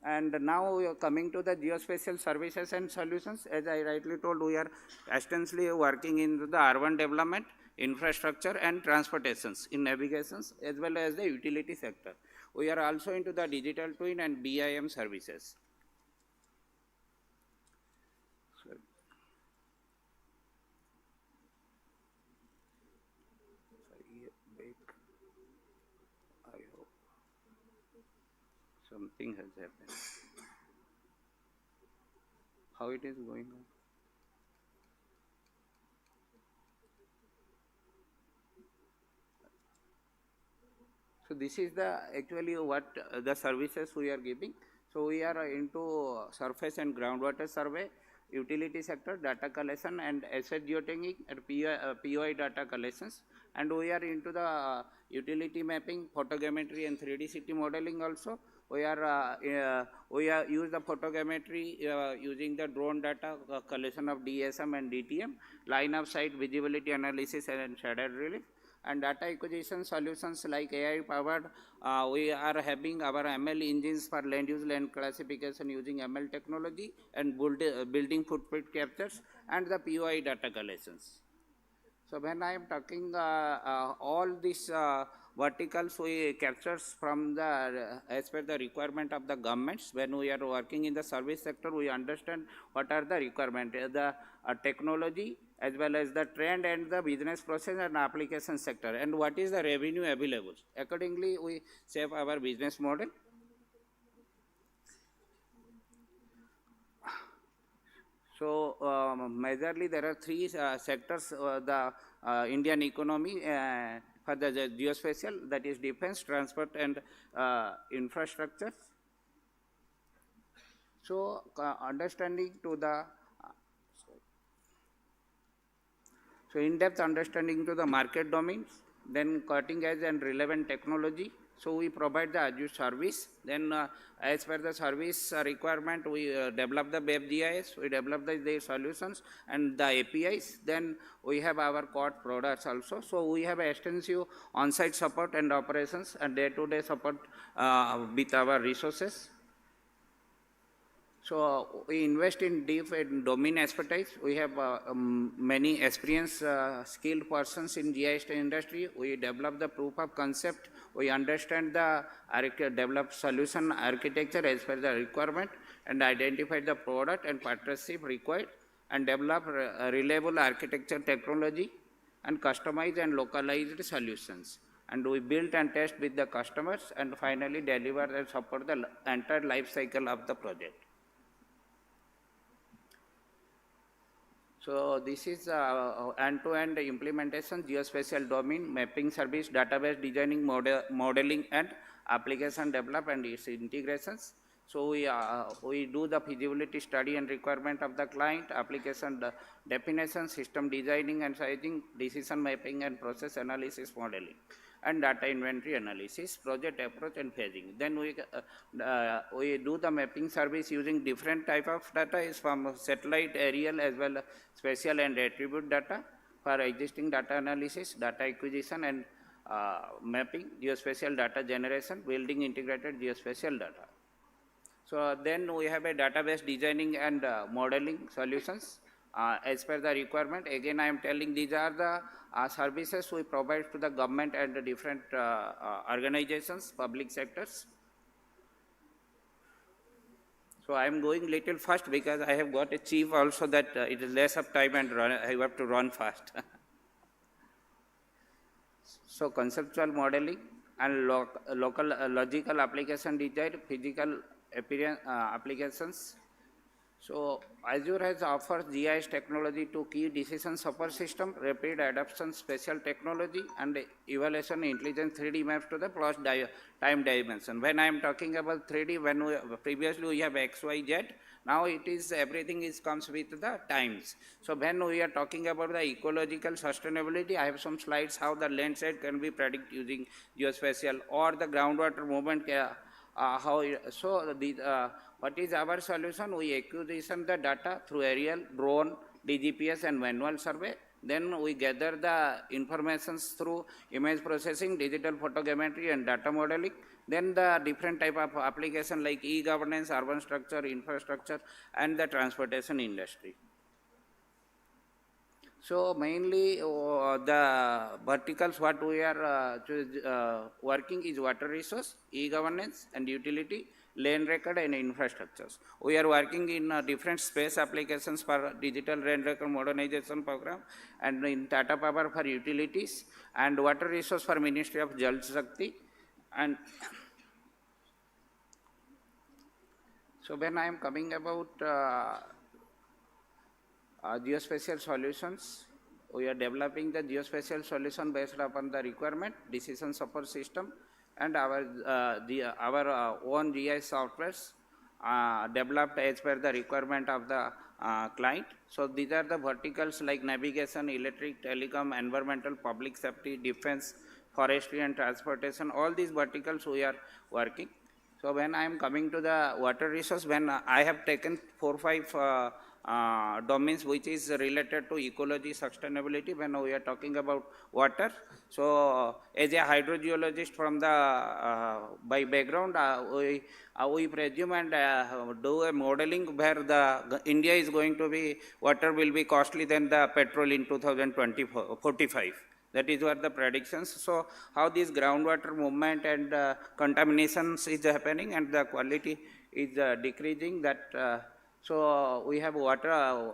And now we are coming to the geospatial services and solutions. As I rightly told, we are extensively working in the urban development, infrastructure and transportations, in navigations as well as the utility sector. We are also into the digital twin and BIM services. I hope something has happened. How it is going on? So this is the actually what the services we are giving. So we are into surface and groundwater survey, utility sector, data collection and asset geotechnique and POI data collections. And we are into the utility mapping, photogrammetry and 3D city modeling also. We use the photogrammetry using the drone data collection of DSM and DTM, line of sight visibility analysis and shadow relief. And data acquisition solutions like AI powered, we are having our ML engines for land use land classification using ML technology and building footprint captures and the POI data collections. So when I am talking all these verticals we captures from the as per the requirement of the governments. When we are working in the service sector, we understand what are the requirements, the technology as well as the trend and the business process and application sector, and what is the revenue available. Accordingly, we shape our business model. So majorly there are three sectors, the Indian economy for the geospatial, that is defense, transport and infrastructure. So understanding to the so in-depth understanding to the market domains, then cutting edge and relevant technology. So we provide the Azure service. Then as per the service requirement, we develop the web GIS, we develop the solutions and the APIs. Then we have our core products also. So we have extensive on-site support and operations and day-to-day support with our resources. So we invest in deep domain expertise. We have many experienced skilled persons in GIS industry. We develop the proof of concept. We understand the develop solution architecture as per the requirement and identify the product and partnership required and develop reliable architecture technology and customize and localized solutions. And we build and test with the customers and finally deliver and support the entire life cycle of the project. So this is end-to-end implementation, geospatial domain, mapping service, database designing, modeling and application develop and its integrations. So we do the feasibility study and requirement of the client, application definition, system designing and sizing, decision mapping and process analysis modeling, and data inventory analysis, project approach and phasing. Then we do the mapping service using different type of data, is from satellite, aerial as well as spatial and attribute data for existing data analysis, data acquisition and mapping, geospatial data generation, building integrated geospatial data. So then we have a database designing and modeling solutions as per the requirement. Again, I am telling these are the services we provide to the government and the different organizations, public sectors. So I am going little fast because I have got a chief also that it is less of time and I have to run fast. So conceptual modeling and local logical application design, physical appearance applications. So Azure has offered GIS technology to key decision support system, rapid adoption, spatial technology and evaluation intelligent 3D maps to the plus time dimension. When I am talking about 3D, when previously we have X, Y, Z, now it is everything comes with the times. So when we are talking about the ecological sustainability, I have some slides how the landscape can be predicted using geospatial or the groundwater movement. What is our solution? We acquisition the data through aerial, drone, DGPS and manual survey Then we gather the informations through image processing, digital photogrammetry and data modeling. Then the different type of application like e-governance, urban structure, infrastructure and the transportation industry. So mainly the verticals what we are working is water resource, e-governance and utility, land record and infrastructures. We are working in different space applications for digital land record modernization program and in Tata Power for utilities and water resource for Ministry of Jal Shakti. And so when I am coming about geospatial solutions, we are developing the geospatial solution based upon the requirement, decision support system and our own GIS softwares developed as per the requirement of the client. So these are the verticals like navigation, electric, telecom, environmental, public safety, defense, forestry and transportation. All these verticals we are working. So when I am coming to the water resource, when I have taken 4 or 5 domains which is related to ecology, sustainability when we are talking about water. So as a hydrogeologist from the by background, we presume and do a modeling where the India is going to be, water will be costly than the petrol in 2045. That is what the predictions. So how this groundwater movement and contaminations is happening and the quality is decreasing. That so we have water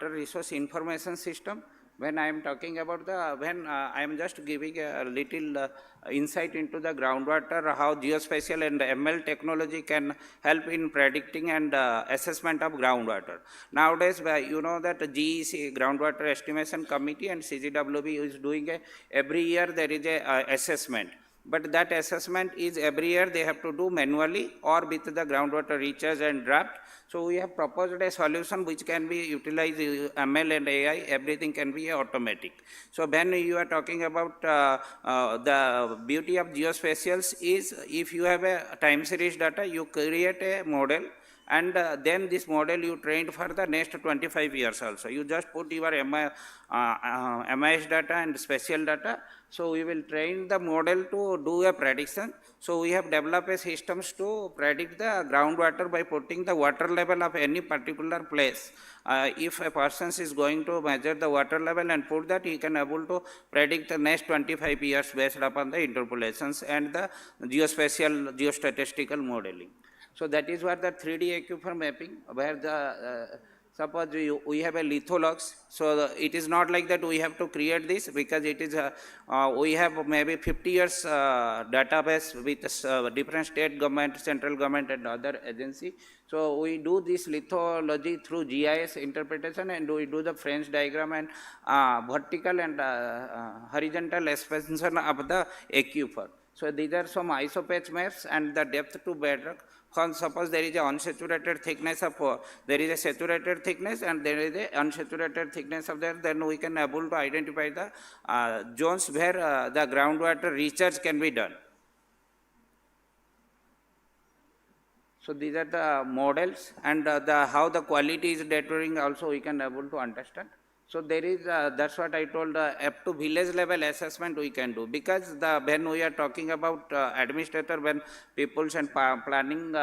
resource information system. When I am talking about I am just giving a little insight into the groundwater, how geospatial and ML technology can help in predicting and assessment of groundwater. Nowadays, you know that GEC, Groundwater Estimation Committee and CGWB is doing every year there is a assessment. But that assessment is every year they have to do manually or with the groundwater recharge and draft. So we have proposed a solution which can be utilized ML and AI, everything can be automatic. So when you are talking about the beauty of geospatials is if you have a time series data, you create a model and then this model you trained for the next 25 years also. You just put your MIS data and spatial data. So we will train the model to do a prediction. So we have developed a systems to predict the groundwater by putting the water level of any particular place. If a person is going to measure the water level and put that, he can able to predict the next 25 years based upon the interpolations and the geospatial, geostatistical modeling. So that is what the 3D aquifer mapping, where the suppose we have a lithologs. So it is not like that we have to create this, because it is we have maybe 50 years database with different state government, central government and other agency. So we do this lithology through GIS interpretation and we do the French diagram and vertical and horizontal expansion of the aquifer. So these are some isopatch maps and the depth to bedrock. Suppose there is a unsaturated thickness of, there is a saturated thickness and there is a unsaturated thickness of that, then we can able to identify the zones where the groundwater recharge can be done. So these are the models and how the quality is deteriorating also we can able to understand. So there is, that's what I told, up to village level assessment we can do, because when we are talking about administrator, when peoples and planning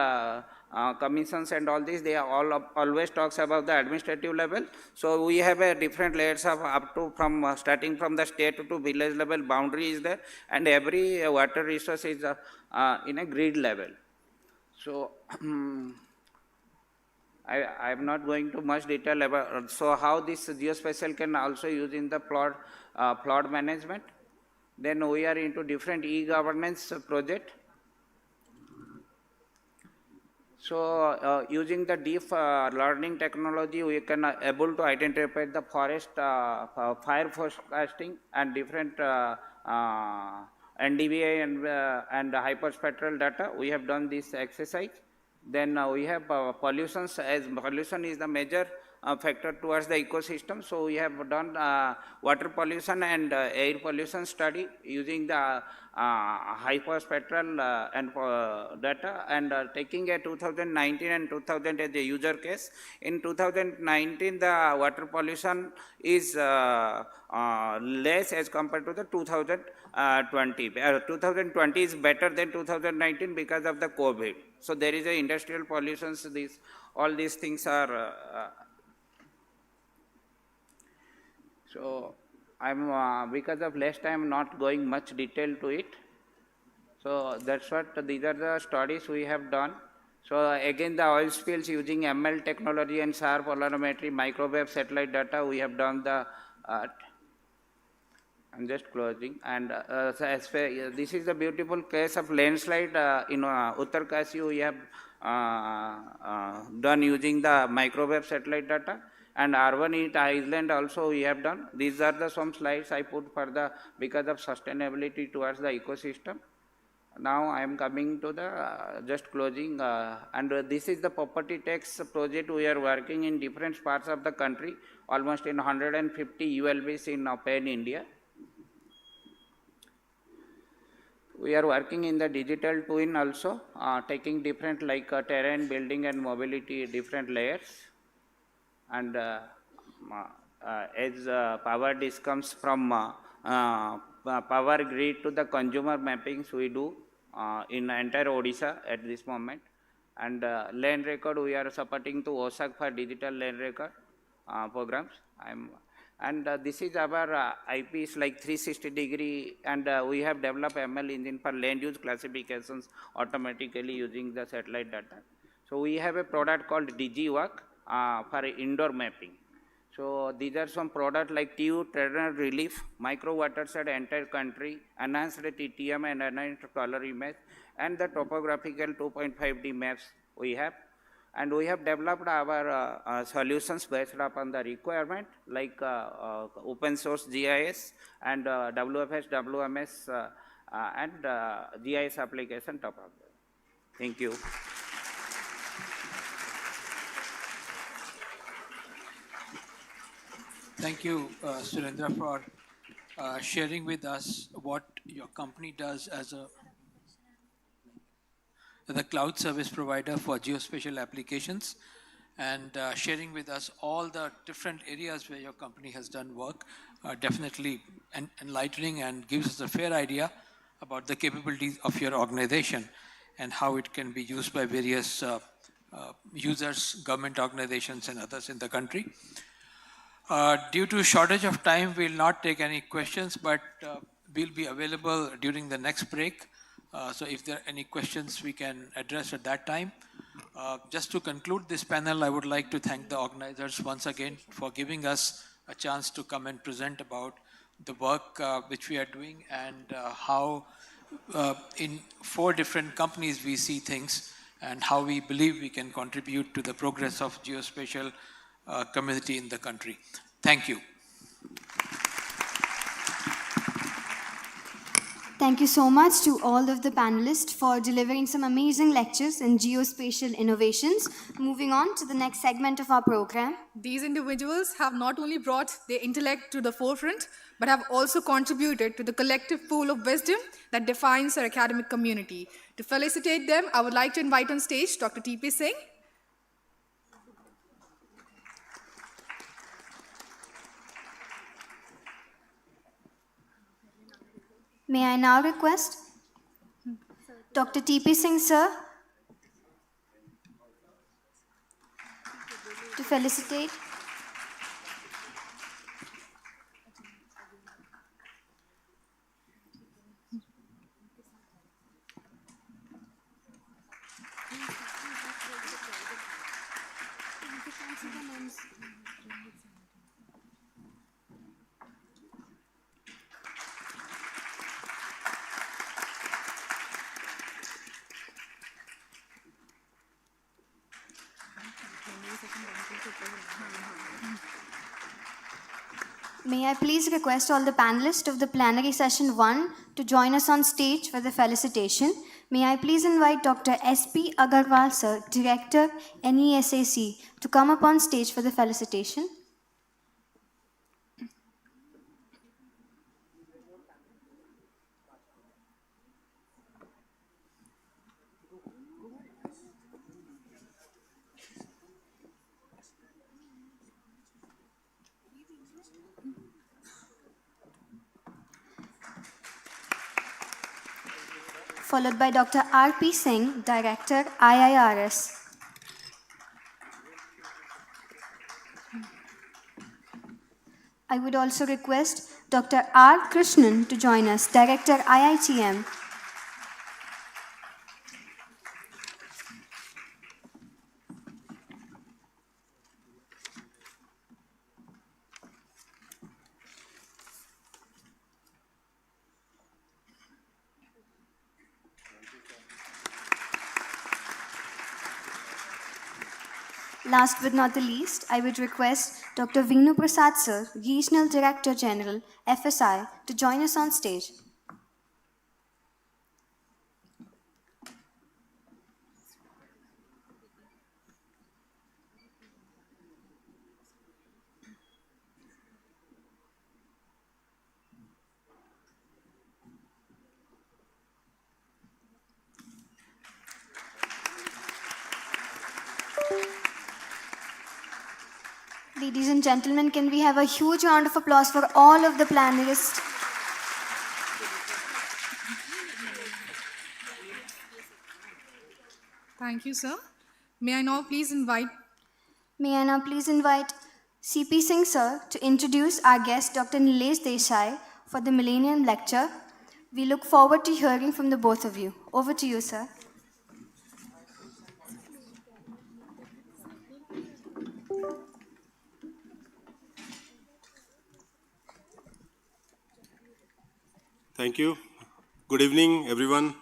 commissions and all this, they are always talks about the administrative level. So we have a different layers of up to from starting from the state to village level boundary is there, and every water resource is in a grid level. So I am not going to much detail about, so how this geospatial can also use in the plot management. Then we are into different e-governance project. So using the deep learning technology, we can able to identify the forest fire forecasting and different NDVI and hyperspectral data. We have done this exercise. Then we have pollutions, as pollution is the major factor towards the ecosystem. So we have done water pollution and air pollution study using the hyperspectral and data, and taking a 2019 and 2000 as a user case. In 2019, the water pollution is less as compared to the 2020. 2020 is better than 2019 because of the COVID. So there is a industrial pollutions. All these things are. So I'm because of less time not going much detail to it. So that's what these are the studies we have done. So again, the oil spills using ML technology and SAR polarimetry, microwave satellite data, we have done the. I'm just closing. And this is the beautiful case of landslide in Uttarkashi. We have done using the microwave satellite data. And R1 Iceland also we have done. These are the some slides I put for the because of sustainability towards the ecosystem. Now I am coming to the just closing, and this is the property tax project. We are working in different parts of the country, almost in 150 ULBs in Pan India. We are working in the digital twin also, taking different like terrain, building and mobility, different layers. And as power comes from power grid to the consumer mappings we do in entire Odisha at this moment. And land record we are supporting to OSAC for digital land record programs. This is our IPs like 360-degree, and we have developed ML engine for land use classifications automatically using the satellite data. So we have a product called DigiWalk for indoor mapping. So these are some products like TU, terrain relief, micro watershed entire country, enhanced TTM and enhanced color image, and the topographical 2.5D maps we have. And we have developed our solutions based upon the requirement like open source GIS and WFS, WMS and GIS application top of that. Thank you.
Thank you, Surendra, for sharing with us what your company does as the cloud service provider for geospatial applications, and sharing with us all the different areas where your company has done work. Definitely enlightening and gives us a fair idea about the capabilities of your organization and how it can be used by various users, government organizations and others in the country. Due to shortage of time, we'll not take any questions, but we'll be available during the next break. So if there are any questions, we can address at that time. Just to conclude this panel, I would like to thank the organizers once again for giving us a chance to come and present about the work which we are doing and how in 4 different companies we see things and how we believe we can contribute to the progress of geospatial community in the country. Thank you.
Thank you so much to all of the panelists for delivering some amazing lectures in geospatial innovations. Moving on to the next segment of our program.
These individuals have not only brought their intellect to the forefront, but have also contributed to the collective pool of wisdom that defines our academic community. To felicitate them, I would like to invite on stage Dr. T.P. Singh.
May I now request Dr. T.P. Singh, sir, to felicitate. May I please request all the panelists of the plenary session 1 to join us on stage for the felicitation. May I please invite Dr. S.P. Agarwal, sir, Director, NESAC, to come up on stage for the felicitation. Followed by Dr. R.P. Singh, Director, IIRS. I would also request Dr. R. Krishnan to join us, Director, IITM. Last but not the least, I would request Dr. Vinu Prasad sir, Regional Director General, FSI, to join us on stage. Ladies and gentlemen, can we have a huge round of applause for all of the panelists?
Thank you, sir. May I now please invite
CP Singh sir to introduce our guest Dr. Nilesh Desai for the Millennium Lecture. We look forward to hearing from the both of you. Over to you, sir.
Thank you. Good evening, everyone.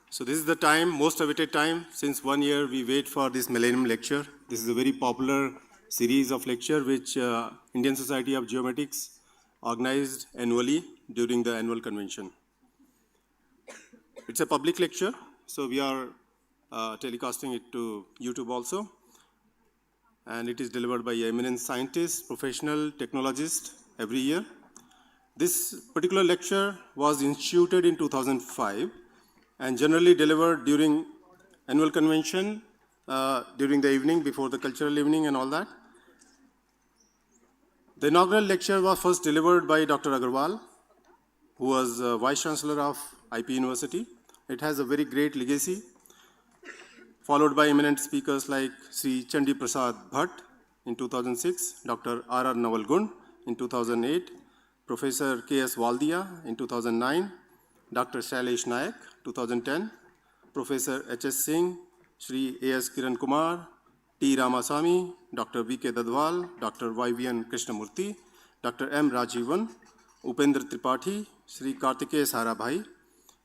So this is the time, most awaited time. Since 1 year, we wait for this Millennium Lecture. This is a very popular series of lecture which Indian Society of Geomatics organized annually during the annual convention. It's a public lecture, so we are telecasting it to YouTube also. And it is delivered by eminent scientists, professional, technologists every year. This particular lecture was instituted in 2005 and generally delivered during annual convention, during the evening, before the cultural evening and all that. The inaugural lecture was first delivered by Dr. Agarwal, who was Vice Chancellor of IP University. It has a very great legacy, followed by eminent speakers like Sri Chandi Prasad Bhatt in 2006, Dr. R.R. Navalgund in 2008, Professor K.S. Waldia in 2009, Dr. Shailesh Nayak, 2010, Professor H.S. Singh, Shri A.S. Kiran Kumar, T. Ramasamy, Dr. V.K. Dadwal, Dr. Y.V.N. Krishnamurthy, Dr. M. Rajivan, Upendra Tripathi, Shri Kartikeya Sarabhai,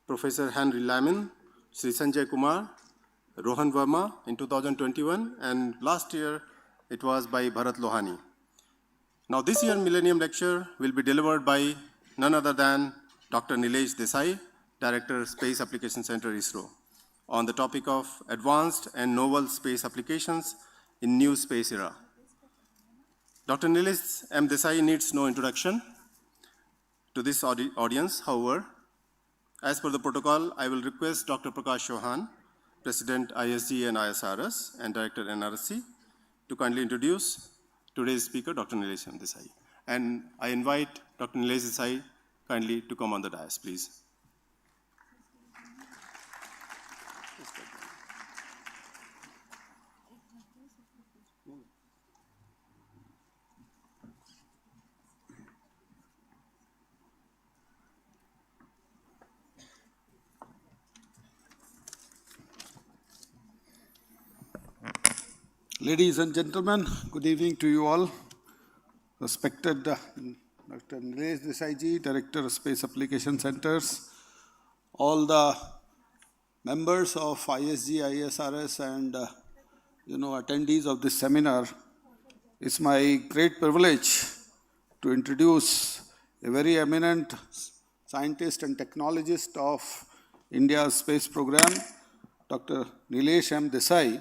Professor Henry Lyman, Shri Sanjay Kumar, Rohan Verma in 2021, and last year it was by Bharat Lohani. Now this year Millennium Lecture will be delivered by none other than Dr. Nilesh Desai, Director, Space Application Center, ISRO, on the topic of advanced and novel space applications in new space era. Dr. Nilesh M. Desai needs no introduction to this audience. However, as per the protocol, I will request Dr. Prakash Chauhan, President ISG and ISRS and Director NRC, to kindly introduce today's speaker, Dr. Nilesh M. Desai. And I invite Dr. Nilesh Desai kindly to come on the dais, please.
Ladies and gentlemen, good evening to you all. Respected Dr. Nilesh Desai ji, Director of Space Application Centers, all the members of ISG, ISRS, and attendees of this seminar. It's my great privilege to introduce a very eminent scientist and technologist of India's space program, Dr. Nilesh M. Desai,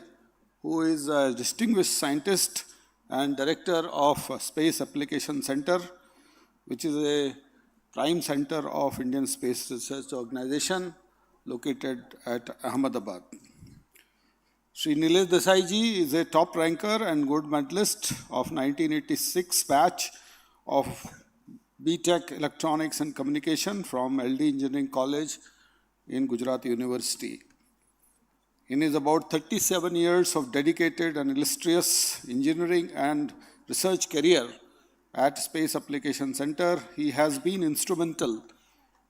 who is a distinguished scientist and director of Space Application Center, which is a prime center of Indian Space Research Organization located at Ahmedabad. Sri Nilesh Desai ji is a top ranker and gold medalist of 1986 batch of BTech Electronics and Communication from LD Engineering College in Gujarat University. In his about 37 years of dedicated and illustrious engineering and research career at Space Application Center, he has been instrumental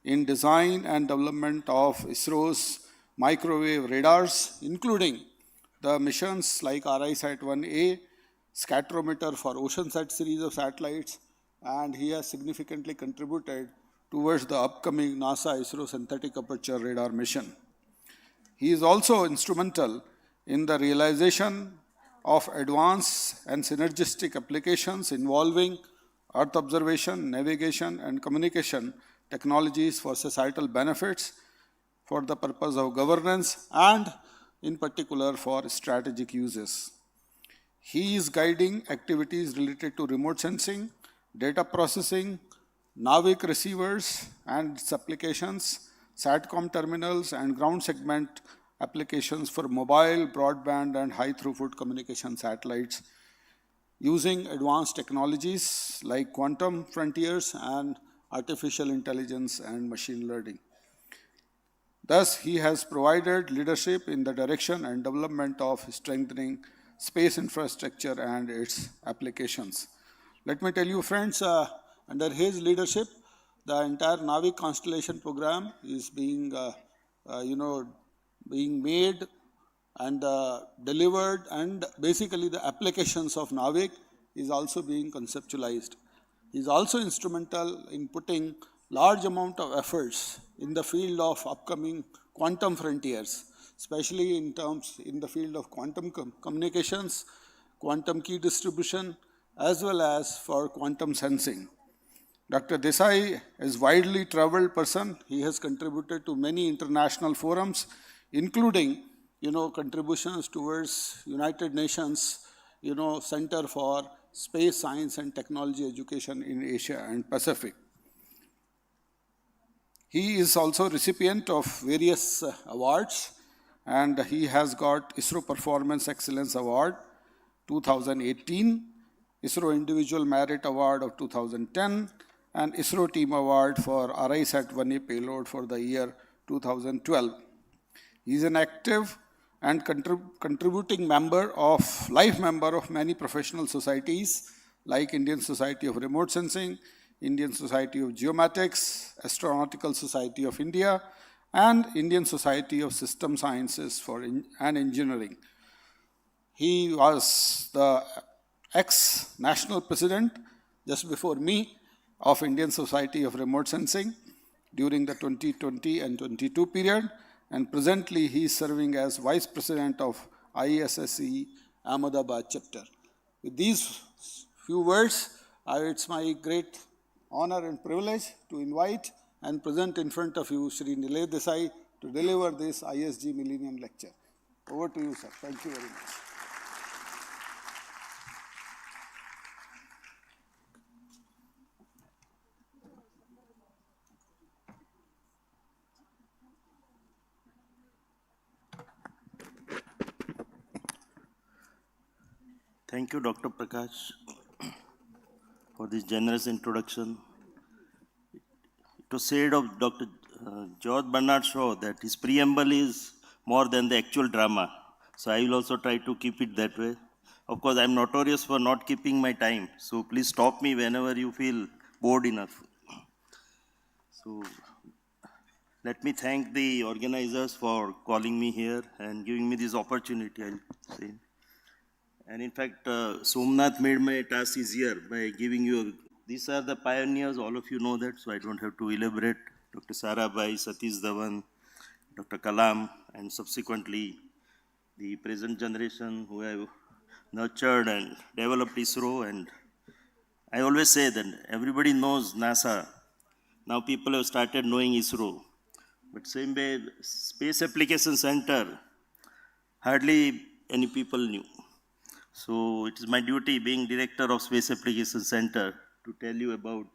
in design and development of ISRO's microwave radars, including the missions like RISAT-1A, scatterometer for OceanSat series of satellites, and he has significantly contributed towards the upcoming NASA ISRO synthetic aperture radar mission. He is also instrumental in the realization of advanced and synergistic applications involving Earth observation, navigation, and communication technologies for societal benefits, for the purpose of governance, and in particular for strategic uses. He is guiding activities related to remote sensing, data processing, NAVIC receivers and its applications, SATCOM terminals, and ground segment applications for mobile, broadband, and high-throughput communication satellites using advanced technologies like quantum frontiers and artificial intelligence and machine learning. Thus, he has provided leadership in the direction and development of strengthening space infrastructure and its applications. Let me tell you, friends, under his leadership, the entire NAVIC constellation program is being made and delivered, and basically the applications of NAVIC is also being conceptualized. He is also instrumental in putting large amount of efforts in the field of upcoming quantum frontiers, especially in the field of quantum communications, quantum key distribution, as well as for quantum sensing. Dr. Desai is a widely traveled person. He has contributed to many international forums, including contributions towards United Nations Center for Space Science and Technology Education in Asia and Pacific. He is also recipient of various awards, and he has got ISRO Performance Excellence Award 2018, ISRO Individual Merit Award of 2010, and ISRO Team Award for RISAT-1A payload for the year 2012. He is an active and contributing life member of many professional societies like Indian Society of Remote Sensing, Indian Society of Geomatics, Astronautical Society of India, and Indian Society of System Sciences and Engineering. He was the ex-national president, just before me, of Indian Society of Remote Sensing during the 2020 and 22 period, and presently he is serving as Vice President of ISSE Ahmedabad chapter. With these few words, it's my great honor and privilege to invite and present in front of you Sri Nilesh Desai to deliver this ISG Millennium Lecture. Over to you, sir. Thank you very much.
Thank you, Dr. Prakash, for this generous introduction. It was said of Dr. George Bernard Shaw that his preamble is more than the actual drama. So I will also try to keep it that way. Of course, I'm notorious for not keeping my time. So please stop me whenever you feel bored enough. So let me thank the organizers for calling me here and giving me this opportunity, I'll say. And in fact, Somnath made my task easier by giving you, these are the pioneers, all of you know that, so I don't have to elaborate. Dr. Sarabhai, Satish Dhawan, Dr. Kalam, and subsequently the present generation who have nurtured and developed ISRO, and I always say that everybody knows NASA. Now people have started knowing ISRO. But same way, Space Application Center, hardly any people knew. So it is my duty, being director of Space Application Center, to tell you about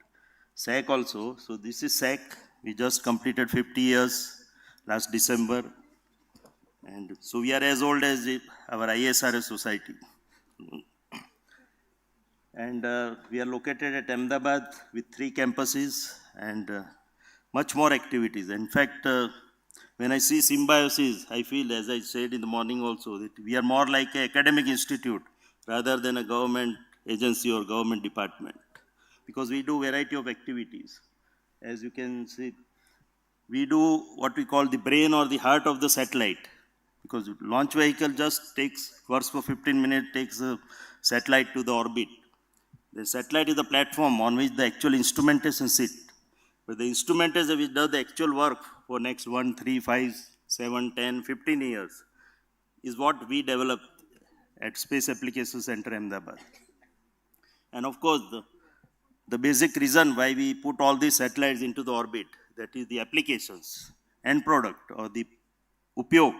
SAC also. So this is SAC. We just completed 50 years last December. And so we are as old as our ISRS society. And we are located at Ahmedabad with 3 campuses and much more activities. In fact, when I see Symbiosis, I feel, as I said in the morning also, that we are more like an academic institute rather than a government agency or government department, because we do variety of activities. As you can see, we do what we call the brain or the heart of the satellite, because launch vehicle just works for 15 minutes, takes a satellite to the orbit. The satellite is the platform on which the actual instrumentation sit. But the instrumentation which does the actual work for next 1, 3, 5, 7, 10, 15 years is what we developed at Space Application Center Ahmedabad. And of course, the basic reason why we put all these satellites into the orbit, that is the applications, end product or the upyog,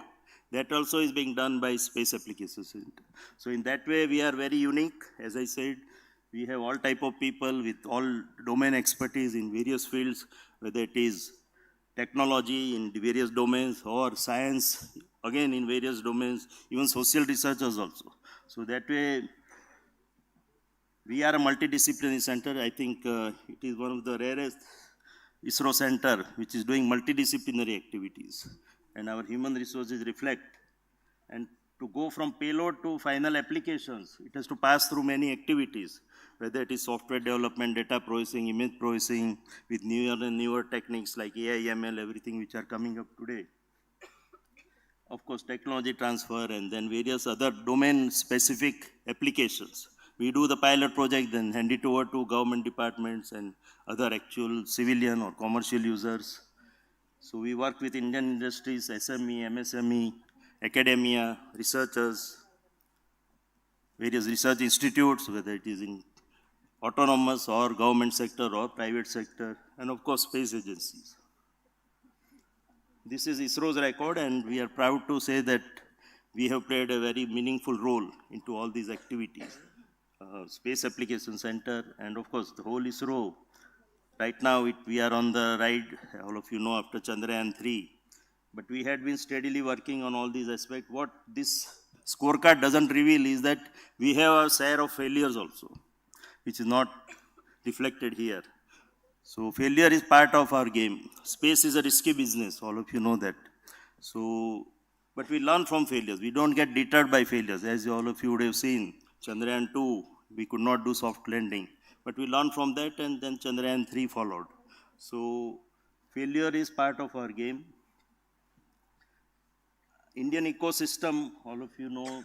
that also is being done by Space Application Center. So in that way, we are very unique. As I said, we have all type of people with all domain expertise in various fields, whether it is technology in the various domains or science, again in various domains, even social researchers also. So that way, we are a multidisciplinary center. I think it is one of the rarest ISRO center which is doing multidisciplinary activities. And our human resources reflect. And to go from payload to final applications, it has to pass through many activities, whether it is software development, data processing, image processing, with newer and newer techniques like AI, ML, everything which are coming up today. Of course, technology transfer and then various other domain-specific applications. We do the pilot project, then hand it over to government departments and other actual civilian or commercial users. So we work with Indian industries, SME, MSME, academia, researchers, various research institutes, whether it is in autonomous or government sector or private sector, and of course space agencies. This is ISRO's record, and we are proud to say that we have played a very meaningful role into all these activities. Space Application Center, and of course the whole ISRO. Right now we are on the ride, all of you know, after Chandrayaan 3. But we had been steadily working on all these aspects. What this scorecard doesn't reveal is that we have our share of failures also, which is not reflected here. So failure is part of our game. Space is a risky business, all of you know that. So, but we learn from failures. We don't get deterred by failures. As all of you would have seen, Chandrayaan 2, we could not do soft landing. But we learned from that, and then Chandrayaan 3 followed. So failure is part of our game. Indian ecosystem, all of you know,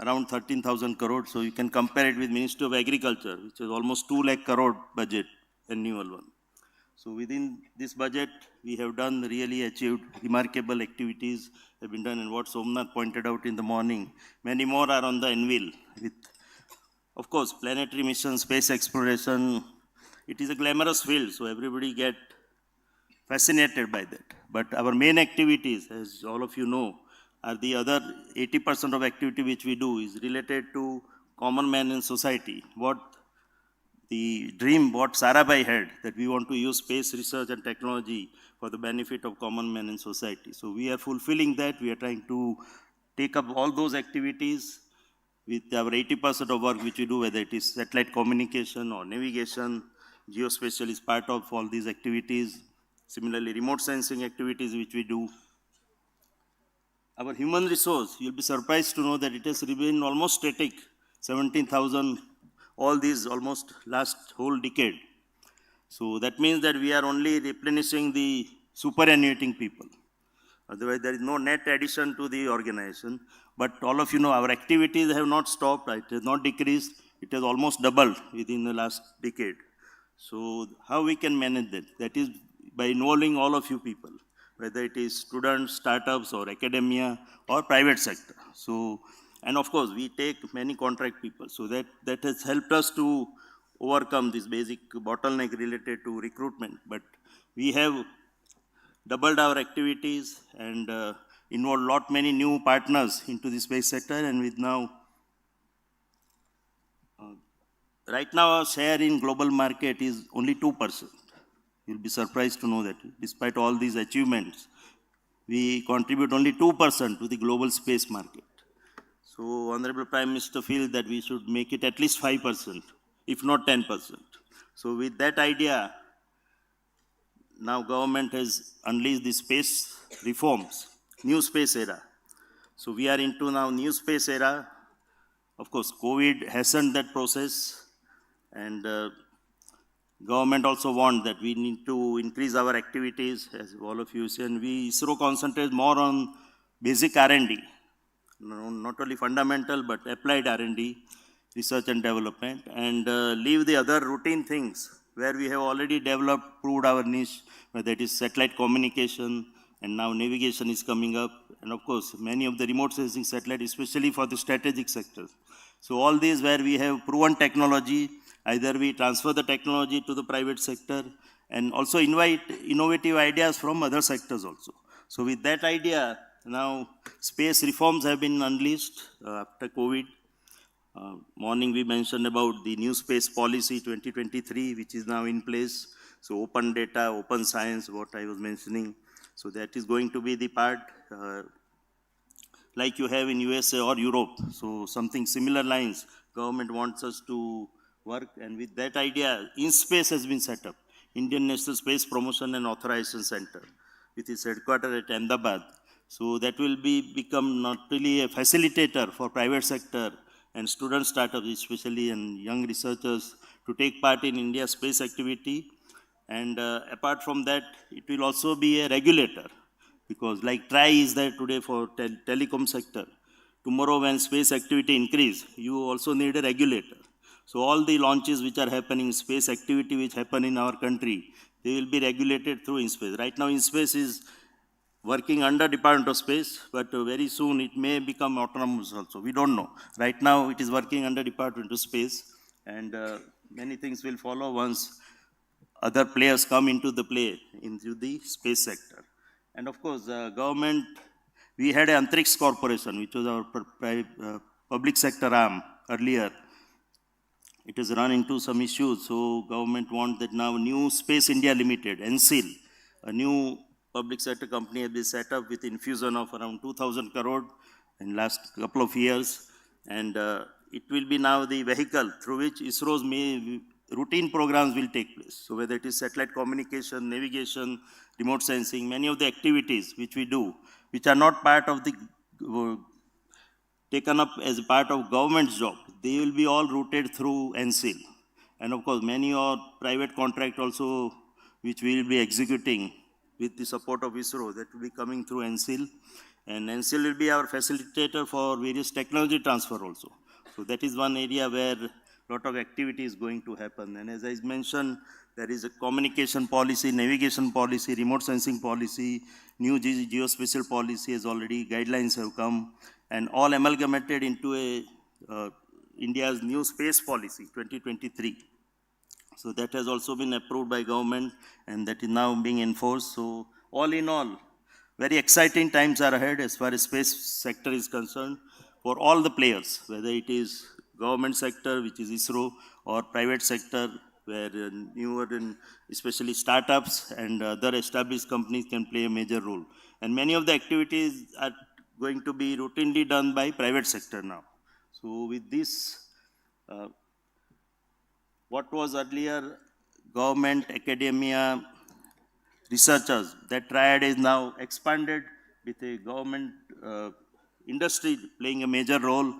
around 13,000 crore. So you can compare it with Ministry of Agriculture, which is almost 2 lakh crore budget, annual one. So within this budget, we have done really achieved remarkable activities have been done, and what Somnath pointed out in the morning, many more are on the anvil with, of course, planetary mission, space exploration. It is a glamorous field, so everybody get fascinated by that. But our main activities, as all of you know, are the other 80% of activity which we do is related to common man in society. What the dream what Sarabhai had, that we want to use space research and technology for the benefit of common man in society. So we are fulfilling that. We are trying to take up all those activities with our 80% of work which we do, whether it is satellite communication or navigation. Geospatial is part of all these activities. Similarly, remote sensing activities which we do. Our human resource, you'll be surprised to know that it has remained almost static, 17,000, all these almost last whole decade. So that means that we are only replenishing the superannuating people. Otherwise, there is no net addition to the organization. But all of you know, our activities have not stopped, it has not decreased, it has almost doubled within the last decade. So how we can manage that? That is by involving all of you people, whether it is students, startups, or academia, or private sector. So And of course, we take many contract people. So that has helped us to overcome this basic bottleneck related to recruitment. But we have doubled our activities and involved lot many new partners into the space sector. And with now, right now our share in global market is only 2%. You'll be surprised to know that despite all these achievements, we contribute only 2% to the global space market. So Honorable Prime Minister feels that we should make it at least 5%, if not 10%. So with that idea, now government has unleashed the space reforms, new space era. So we are into now new space era. Of course, COVID hastened that process, and government also want that we need to increase our activities, as all of you say, and we ISRO concentrate more on basic R&D, not only fundamental but applied R&D, research and development, and leave the other routine things where we have already developed, proved our niche, whether it is satellite communication, and now navigation is coming up, and of course, many of the remote sensing satellites, especially for the strategic sectors. So all these where we have proven technology, either we transfer the technology to the private sector and also invite innovative ideas from other sectors also. So with that idea, now space reforms have been unleashed after COVID. Morning we mentioned about the new space policy 2023, which is now in place. So open data, open science, what I was mentioning. So that is going to be the part like you have in USA or Europe. So something similar lines, government wants us to work, and with that idea, InSpace has been set up, Indian National Space Promotion and Authorization Center, with its headquarters at Ahmedabad. So that will become not really a facilitator for private sector and student startups especially, and young researchers to take part in India's space activity. And apart from that, it will also be a regulator, because like TRI is there today for telecom sector. Tomorrow when space activity increase, you also need a regulator. So all the launches which are happening, space activity which happen in our country, they will be regulated through InSpace. Right now InSpace is working under Department of Space, but very soon it may become autonomous also. We don't know. Right now it is working under Department of Space, and many things will follow once other players come into the play into the space sector. And of course, government, we had an Antrix Corporation, which was our public sector arm earlier. It has run into some issues, so government wants that now new Space India Limited, NSIL, a new public sector company has been set up with infusion of around 2,000 crore in last couple of years, and it will be now the vehicle through which ISRO's routine programs will take place. So whether it is satellite communication, navigation, remote sensing, many of the activities which we do, which are not part of the taken up as a part of government's job, they will be all routed through NSIL. And of course, many are private contract also, which we will be executing with the support of ISRO, that will be coming through NSIL. And NSIL will be our facilitator for various technology transfer also. So that is one area where a lot of activity is going to happen. And as I mentioned, there is a communication policy, navigation policy, remote sensing policy, new geospatial policy has already, guidelines have come, and all amalgamated into a India's new space policy 2023. So that has also been approved by government, and that is now being enforced. So all in all, very exciting times are ahead as far as space sector is concerned for all the players, whether it is government sector, which is ISRO, or private sector, where newer and especially startups and other established companies can play a major role. And many of the activities are going to be routinely done by private sector now. So with this, what was earlier government, academia, researchers, that triad is now expanded with a government industry playing a major role.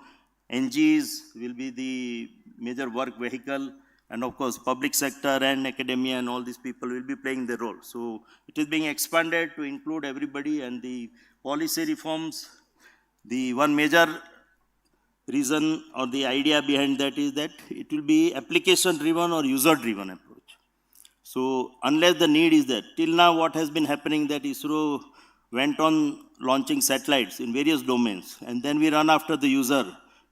NGs will be the major work vehicle, and of course public sector and academia and all these people will be playing their role. So it is being expanded to include everybody, and the policy reforms, the one major reason or the idea behind that is that it will be application driven or user driven approach. So unless the need is there, till now what has been happening that ISRO went on launching satellites in various domains, and then we run after the user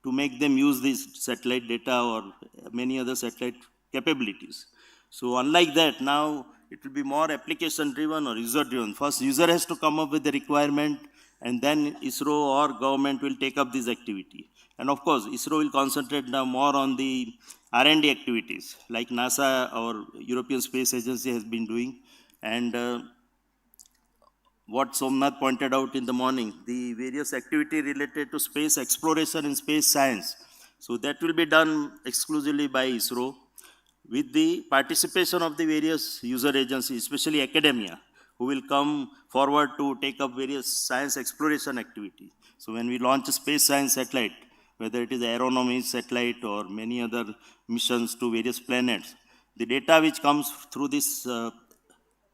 to make them use this satellite data or many other satellite capabilities. So unlike that, now it will be more application driven or user driven. First, user has to come up with the requirement, and then ISRO or government will take up this activity. And of course, ISRO will concentrate now more on the R&D activities, like NASA or European Space Agency has been doing. And what Somnath pointed out in the morning, the various activity related to space exploration and space science. So that will be done exclusively by ISRO with the participation of the various user agencies, especially academia, who will come forward to take up various science exploration activities. So when we launch a space science satellite, whether it is aeronomy satellite or many other missions to various planets, the data which comes through this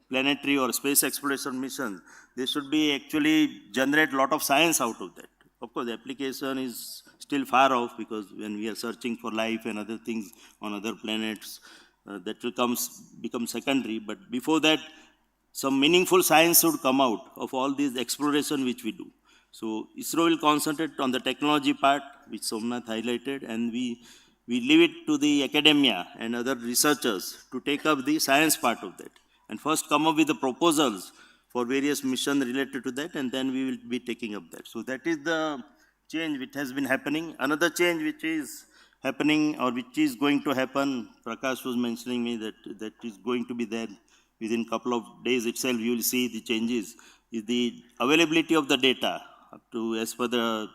planetary or space exploration mission, they should be actually generate a lot of science out of that. Of course, the application is still far off, because when we are searching for life and other things on other planets, that will become secondary. But before that, some meaningful science should come out of all these exploration which we do. So ISRO will concentrate on the technology part, which Somnath highlighted, and we leave it to the academia and other researchers to take up the science part of that. And first come up with the proposals for various missions related to that, and then we will be taking up that. So that is the change which has been happening. Another change which is happening or which is going to happen, Prakash was mentioning me that is going to be there within a couple of days itself, you will see the changes, is the availability of the data up to, as per the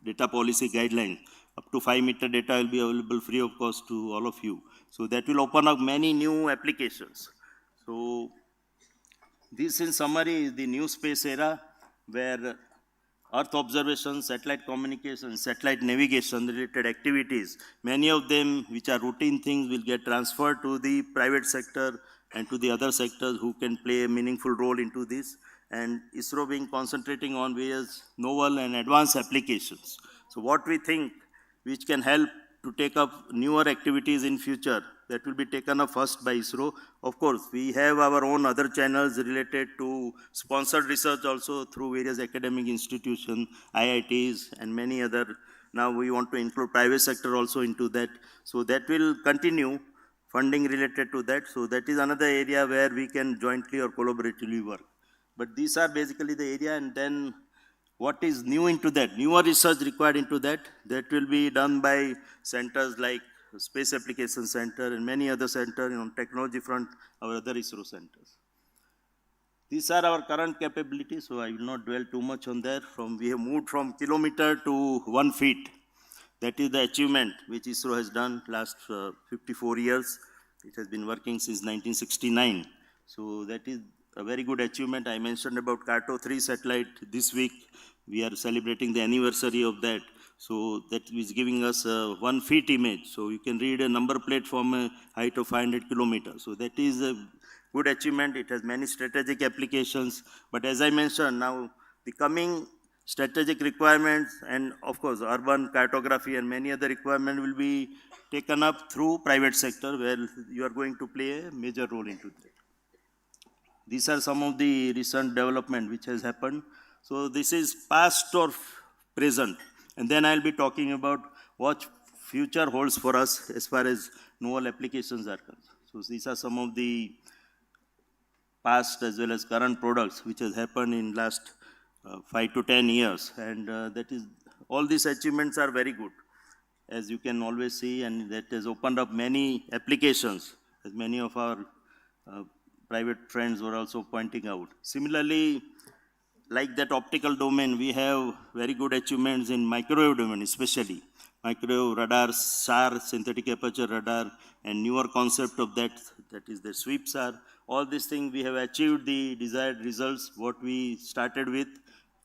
data policy guideline, up to 5-meter data will be available free of cost to all of you. So that will open up many new applications. So this in summary is the new space era, where Earth observation, satellite communication, satellite navigation related activities, many of them which are routine things will get transferred to the private sector and to the other sectors who can play a meaningful role into this. And ISRO being concentrating on various novel and advanced applications. So what we think which can help to take up newer activities in future, that will be taken up first by ISRO. Of course, we have our own other channels related to sponsored research also through various academic institutions, IITs, and many other. Now we want to include private sector also into that. So that will continue, funding related to that. So that is another area where we can jointly or collaboratively work. But these are basically the area, and then what is new into that, newer research required into that, that will be done by centers like Space Application Center and many other centers on technology front, our other ISRO centers. These are our current capabilities, so I will not dwell too much on that. We have moved from kilometer to 1 feet. That is the achievement which ISRO has done last 54 years. It has been working since 1969. So that is a very good achievement. I mentioned about CARTO 3 satellite this week. We are celebrating the anniversary of that. So that is giving us a 1 feet image. So you can read a number plate from a height of 500 kilometers. So that is a good achievement. It has many strategic applications. But as I mentioned, now the coming strategic requirements and of course urban cartography and many other requirements will be taken up through private sector, where you are going to play a major role into that. These are some of the recent development which has happened. So this is past or present. And then I'll be talking about what future holds for us as far as novel applications are concerned. So these are some of the past as well as current products which has happened in last 5 to 10 years. And that is, all these achievements are very good, as you can always see, and that has opened up many applications, as many of our private friends were also pointing out. Similarly, like that optical domain, we have very good achievements in microwave domain, especially microwave radar, SAR, synthetic aperture radar, and newer concept of that, that is the sweep SAR. All these things we have achieved the desired results, what we started with.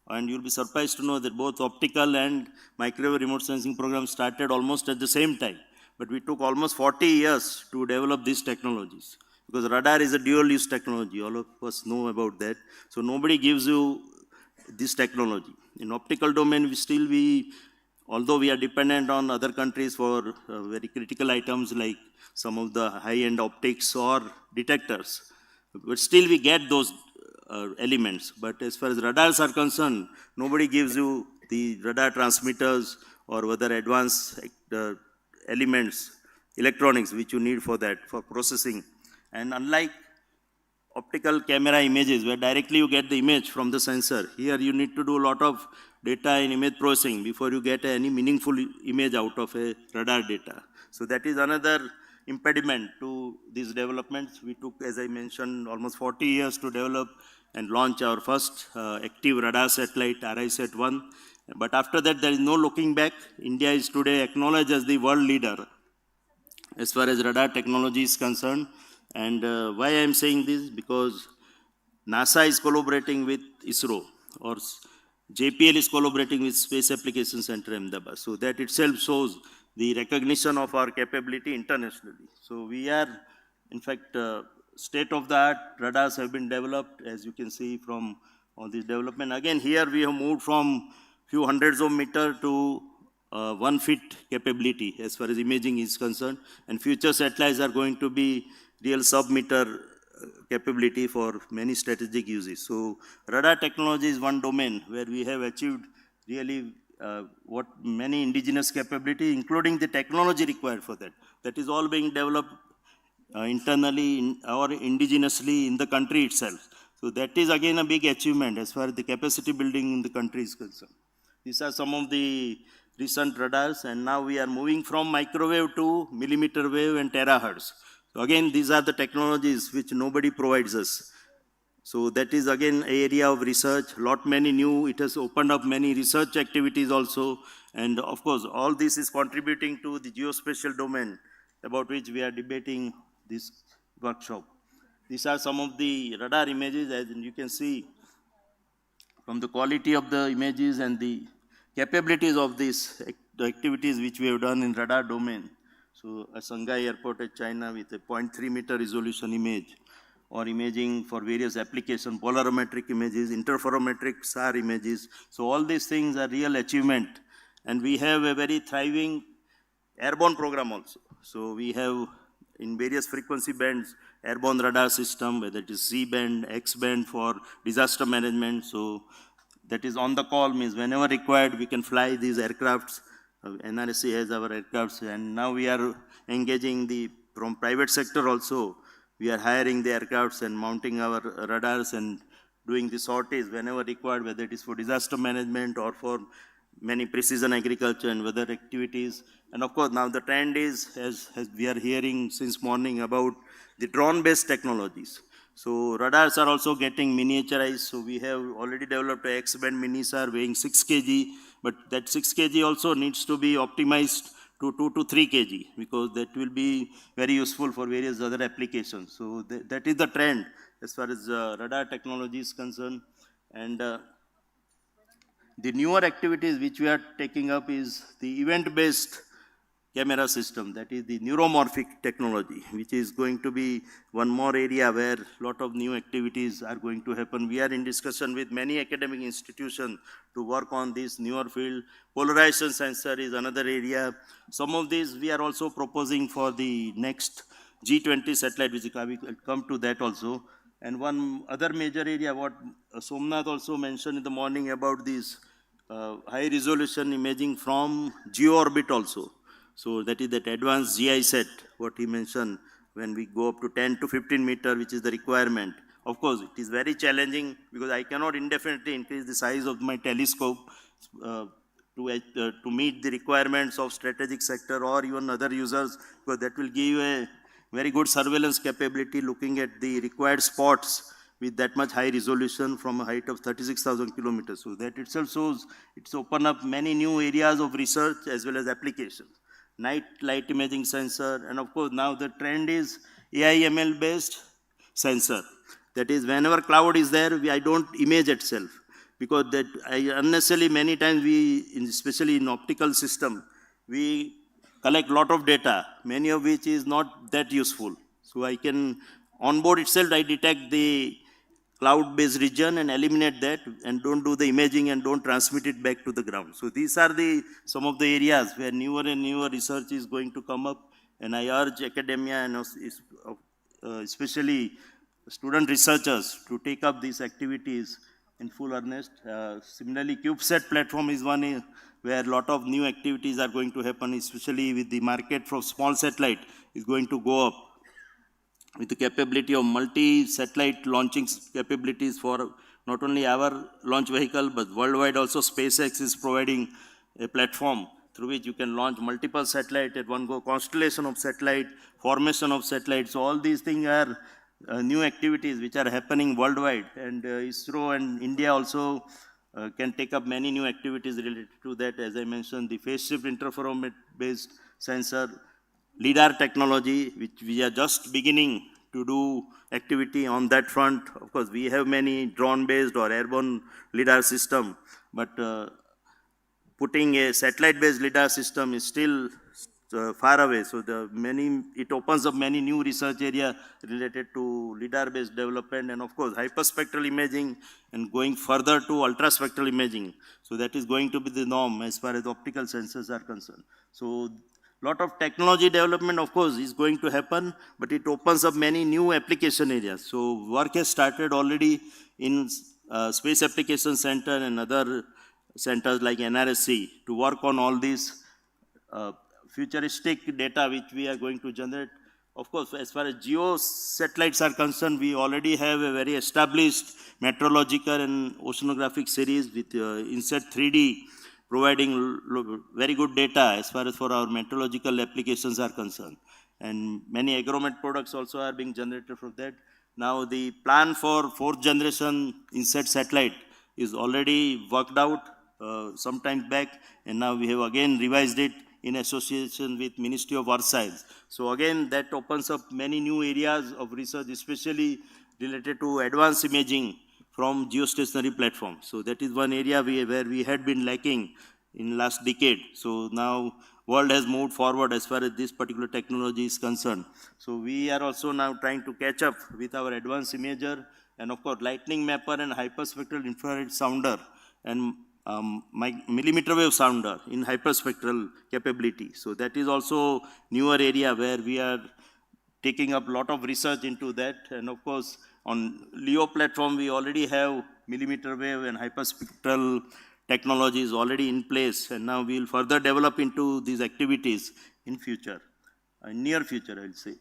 And you'll be surprised to know that both optical and microwave remote sensing programs started almost at the same time. But we took almost 40 years to develop these technologies. Because radar is a dual-use technology, all of us know about that. So nobody gives you this technology. In optical domain, although we are dependent on other countries for very critical items like some of the high-end optics or detectors, but still we get those elements. But as far as radars are concerned, nobody gives you the radar transmitters or other advanced elements, electronics, which you need for that, for processing. And unlike optical camera images, where directly you get the image from the sensor, here you need to do a lot of data and image processing before you get any meaningful image out of a radar data. So that is another impediment to these developments. We took, as I mentioned, almost 40 years to develop and launch our first active radar satellite, RISAT-1. But after that, there is no looking back. India is today acknowledged as the world leader as far as radar technology is concerned. And why I am saying this? Because NASA is collaborating with ISRO, or JPL is collaborating with Space Application Center Ahmedabad. So that itself shows the recognition of our capability internationally. So we are, in fact, state-of-the-art radars have been developed, as you can see from all this development. Again, here we have moved from few hundreds of meters to 1 feet capability as far as imaging is concerned. And future satellites are going to be real sub-meter capability for many strategic uses. So radar technology is one domain where we have achieved really what many indigenous capability, including the technology required for that. That is all being developed internally or indigenously in the country itself. So that is again a big achievement as far as the capacity building in the country is concerned. These are some of the recent radars, and now we are moving from microwave to millimeter wave and terahertz. So again, these are the technologies which nobody provides us. So that is again an area of research, many new, it has opened up many research activities also. And of course, all this is contributing to the geospatial domain about which we are debating this workshop. These are some of the radar images, as you can see from the quality of the images and the capabilities of these activities which we have done in radar domain. So a Shanghai airport at China with a 0.3 meter resolution image, or imaging for various applications, polarimetric images, interferometric SAR images. So all these things are real achievement. And we have a very thriving airborne program also. So we have in various frequency bands, airborne radar system, whether it is C-band, X-band for disaster management. So that is on the call, means whenever required, we can fly these aircrafts. NRSC has our aircrafts, and now we are engaging from private sector also. We are hiring the aircrafts and mounting our radars and doing the sorties whenever required, whether it is for disaster management or for many precision agriculture and weather activities. And of course, now the trend is, as we are hearing since morning, about the drone-based technologies. So radars are also getting miniaturized. So we have already developed a X-band mini-SAR weighing 6 kg, but that 6 kg also needs to be optimized to 2 to 3 kg, because that will be very useful for various other applications. So that is the trend as far as radar technology is concerned. And the newer activities which we are taking up is the event-based camera system, that is the neuromorphic technology, which is going to be one more area where a lot of new activities are going to happen. We are in discussion with many academic institutions to work on this newer field. Polarization sensor is another area. Some of these we are also proposing for the next G20 satellite, which will come to that also. And one other major area, what Somnath also mentioned in the morning about this high resolution imaging from geo-orbit also. So that is that advanced GI set, what he mentioned, when we go up to 10 to 15 meter, which is the requirement. Of course, it is very challenging because I cannot indefinitely increase the size of my telescope to meet the requirements of strategic sector or even other users, because that will give you a very good surveillance capability looking at the required spots with that much high resolution from a height of 36,000 kilometers. So that itself shows it's opened up many new areas of research as well as applications. Night light imaging sensor, and of course now the trend is AI/ML based sensor. That is, whenever cloud is there, I don't image itself, because that unnecessarily many times especially in optical system, we collect lot of data, many of which is not that useful. So I can, on board itself, I detect the cloud-based region and eliminate that and don't do the imaging and don't transmit it back to the ground. So these are some of the areas where newer and newer research is going to come up, and I urge academia and especially student researchers to take up these activities in full earnest. Similarly, CubeSat platform is one where a lot of new activities are going to happen, especially with the market for small satellite is going to go up with the capability of multi-satellite launching capabilities for not only our launch vehicle, but worldwide also SpaceX is providing a platform through which you can launch multiple satellites at one go, constellation of satellite, formation of satellites. So all these things are new activities which are happening worldwide, and ISRO and India also can take up many new activities related to that. As I mentioned, the phase shift interferometer-based sensor, LIDAR technology, which we are just beginning to do activity on that front. Of course, we have many drone-based or airborne LIDAR system, but putting a satellite-based LIDAR system is still far away. So it opens up many new research areas related to LIDAR-based development, and of course hyperspectral imaging, and going further to ultraspectral imaging. So that is going to be the norm as far as optical sensors are concerned. So lot of technology development, of course, is going to happen, but it opens up many new application areas. So work has started already in Space Application Center and other centers like NRSC to work on all these futuristic data which we are going to generate. Of course, as far as geo satellites are concerned, we already have a very established meteorological and oceanographic series with INSET 3D providing very good data as far as for our meteorological applications are concerned. And many agromet products also are being generated from that. Now the plan for 4th generation INSET satellite is already worked out some time back, and now we have again revised it in association with Ministry of Earth Science. So again, that opens up many new areas of research, especially related to advanced imaging from geostationary platforms. So that is one area where we had been lacking in last decade. So now world has moved forward as far as this particular technology is concerned. So we are also now trying to catch up with our advanced imager, and of course lightning mapper and hyperspectral infrared sounder and millimeter wave sounder in hyperspectral capability. So that is also newer area where we are taking up a lot of research into that. And of course, on LEO platform, we already have millimeter wave and hyperspectral technologies already in place, and now we will further develop into these activities in future, near future, I will say.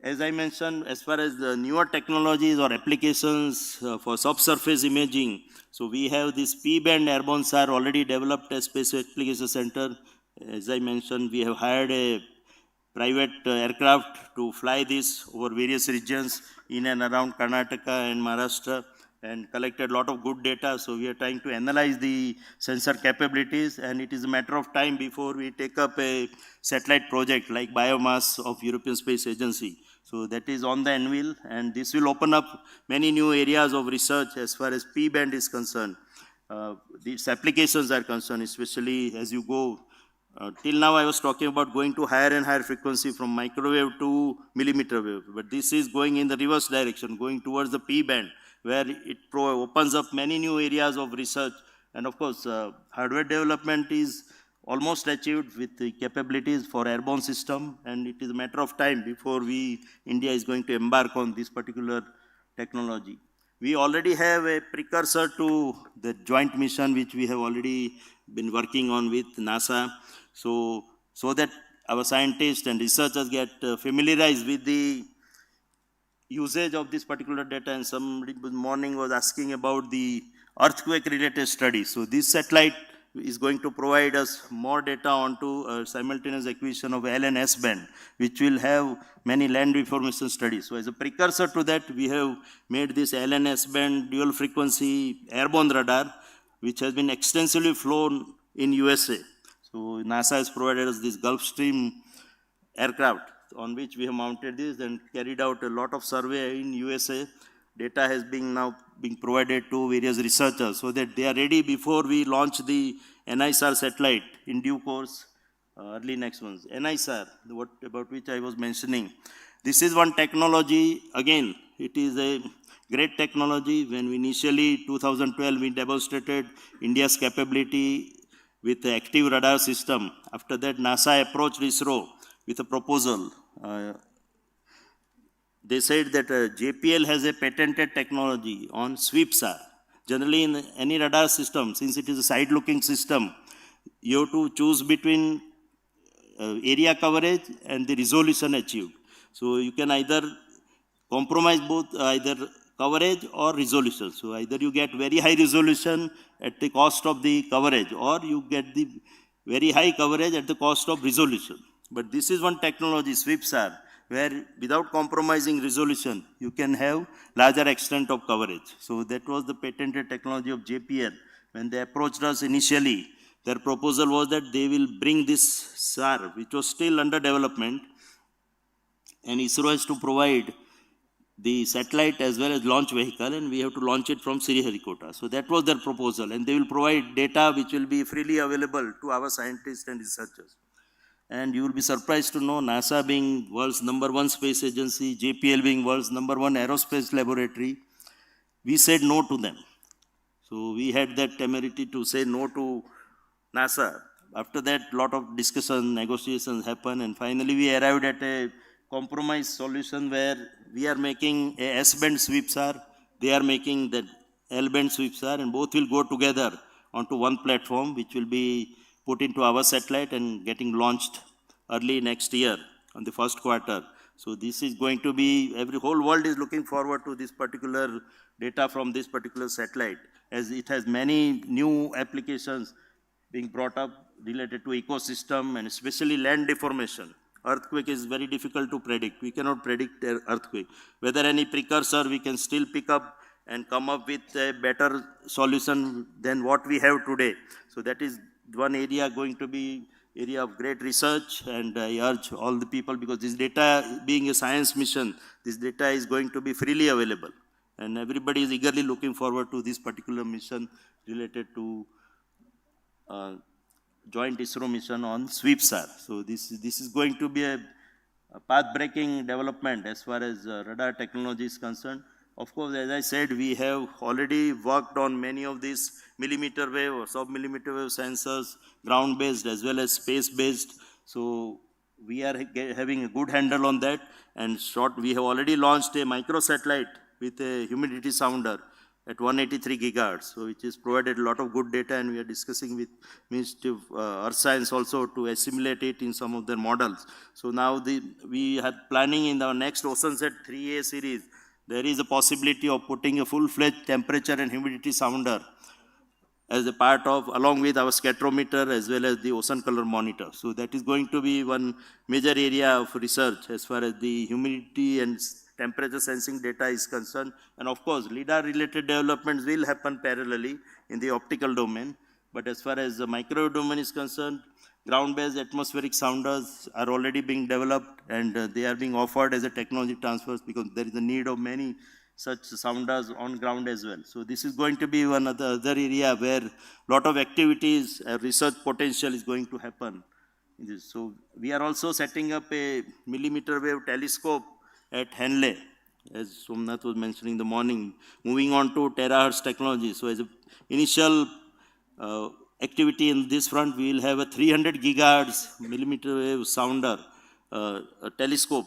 As I mentioned, as far as the newer technologies or applications for subsurface imaging, so we have this P-band airborne SAR already developed as Space Application Center. As I mentioned, we have hired a private aircraft to fly this over various regions in and around Karnataka and Maharashtra, and collected a lot of good data. So we are trying to analyze the sensor capabilities, and it is a matter of time before we take up a satellite project like biomass of European Space Agency. So that is on the anvil, and this will open up many new areas of research as far as P-band is concerned. These applications are concerned, especially as you go. Till now I was talking about going to higher and higher frequency from microwave to millimeter wave, but this is going in the reverse direction, going towards the P-band, where it opens up many new areas of research. And of course, hardware development is almost achieved with the capabilities for airborne system, and it is a matter of time before India is going to embark on this particular technology. We already have a precursor to the joint mission which we have already been working on with NASA, so that our scientists and researchers get familiarized with the usage of this particular data. And somebody this morning was asking about the earthquake related studies. So this satellite is going to provide us more data onto a simultaneous acquisition of L and S band, which will have many land reformation studies. So as a precursor to that, we have made this L and S band dual frequency airborne radar, which has been extensively flown in USA. So NASA has provided us this Gulfstream aircraft on which we have mounted this and carried out a lot of survey in USA. Data has been now being provided to various researchers so that they are ready before we launch the NISR satellite in due course, early next month. NISR, about which I was mentioning. This is one technology, again, it is a great technology. When we initially, 2012, we demonstrated India's capability with the active radar system. After that, NASA approached ISRO with a proposal. they said that JPL has a patented technology on sweeps-R. Generally, in any radar system, since it is a side-looking system, you have to choose between area coverage and the resolution achieved. So you can either compromise both either coverage or resolution. So either you get very high resolution at the cost of the coverage, or you get the very high coverage at the cost of resolution. But this is one technology, sweeps-R, where without compromising resolution, you can have larger extent of coverage. So that was the patented technology of JPL. When they approached us initially, their proposal was that they will bring this SAR, which was still under development, and ISRO has to provide the satellite as well as launch vehicle, and we have to launch it from Sriharikota. So that was their proposal, and they will provide data which will be freely available to our scientists and researchers. And you will be surprised to know NASA being world's #1 space agency, JPL being world's #1 aerospace laboratory, we said no to them. So we had that temerity to say no to NASA. After that, lot of discussion, negotiations happened, and finally we arrived at a compromise solution where we are making a S-band sweeps-R, they are making that L-band sweeps-R, and both will go together onto one platform, which will be put into our satellite and getting launched early next year on the first quarter. So this is going to be, whole world is looking forward to this particular data from this particular satellite, as it has many new applications being brought up related to ecosystem and especially land deformation. Earthquake is very difficult to predict. We cannot predict an earthquake. Whether any precursor we can still pick up and come up with a better solution than what we have today. So that is one area going to be area of great research, and I urge all the people, because this data being a science mission, this data is going to be freely available. And everybody is eagerly looking forward to this particular mission related to joint ISRO mission on sweeps-R. So this is going to be a path-breaking development as far as radar technology is concerned. Of course, as I said, we have already worked on many of these millimeter wave or sub-millimeter wave sensors, ground-based as well as space-based. So we are having a good handle on that. And we have already launched a microsatellite with a humidity sounder at 183 gigahertz, so which has provided a lot of good data, and we are discussing with Ministry of Earth Science also to assimilate it in some of their models. So now we are planning in our next OceanSat 3A series, there is a possibility of putting a full-fledged temperature and humidity sounder as a part of, along with our scatterometer as well as the ocean color monitor. So that is going to be one major area of research as far as the humidity and temperature sensing data is concerned. And of course, LIDAR related developments will happen parallelly in the optical domain. But as far as the microwave domain is concerned, ground-based atmospheric sounders are already being developed, and they are being offered as a technology transfers, because there is a need of many such sounders on ground as well. So this is going to be one of the other area where a lot of activities, research potential is going to happen. So we are also setting up a millimeter wave telescope at Henley, as Somnath was mentioning in the morning, moving on to terahertz technology. So as an initial activity in this front, we will have a 300 gigahertz millimeter wave sounder, a telescope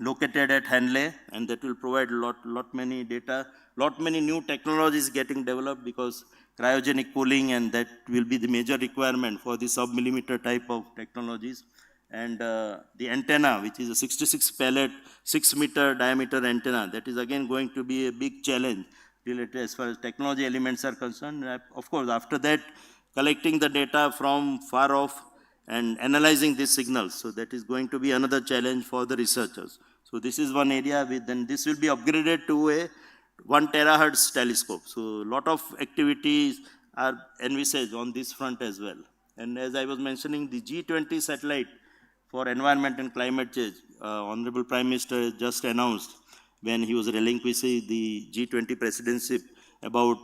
located at Henley, and that will provide lot many data, lot many new technologies getting developed, because cryogenic cooling, and that will be the major requirement for the sub-millimeter type of technologies. And the antenna, which is a 66 pallet, 6 meter diameter antenna, that is again going to be a big challenge related as far as technology elements are concerned. Of course, after that, collecting the data from far off and analyzing these signals. So that is going to be another challenge for the researchers. So this is one area, then this will be upgraded to a 1 terahertz telescope. So a lot of activities are envisaged on this front as well. And as I was mentioning, the G20 satellite for environment and climate change, Honorable Prime Minister just announced when he was relinquishing the G20 presidency about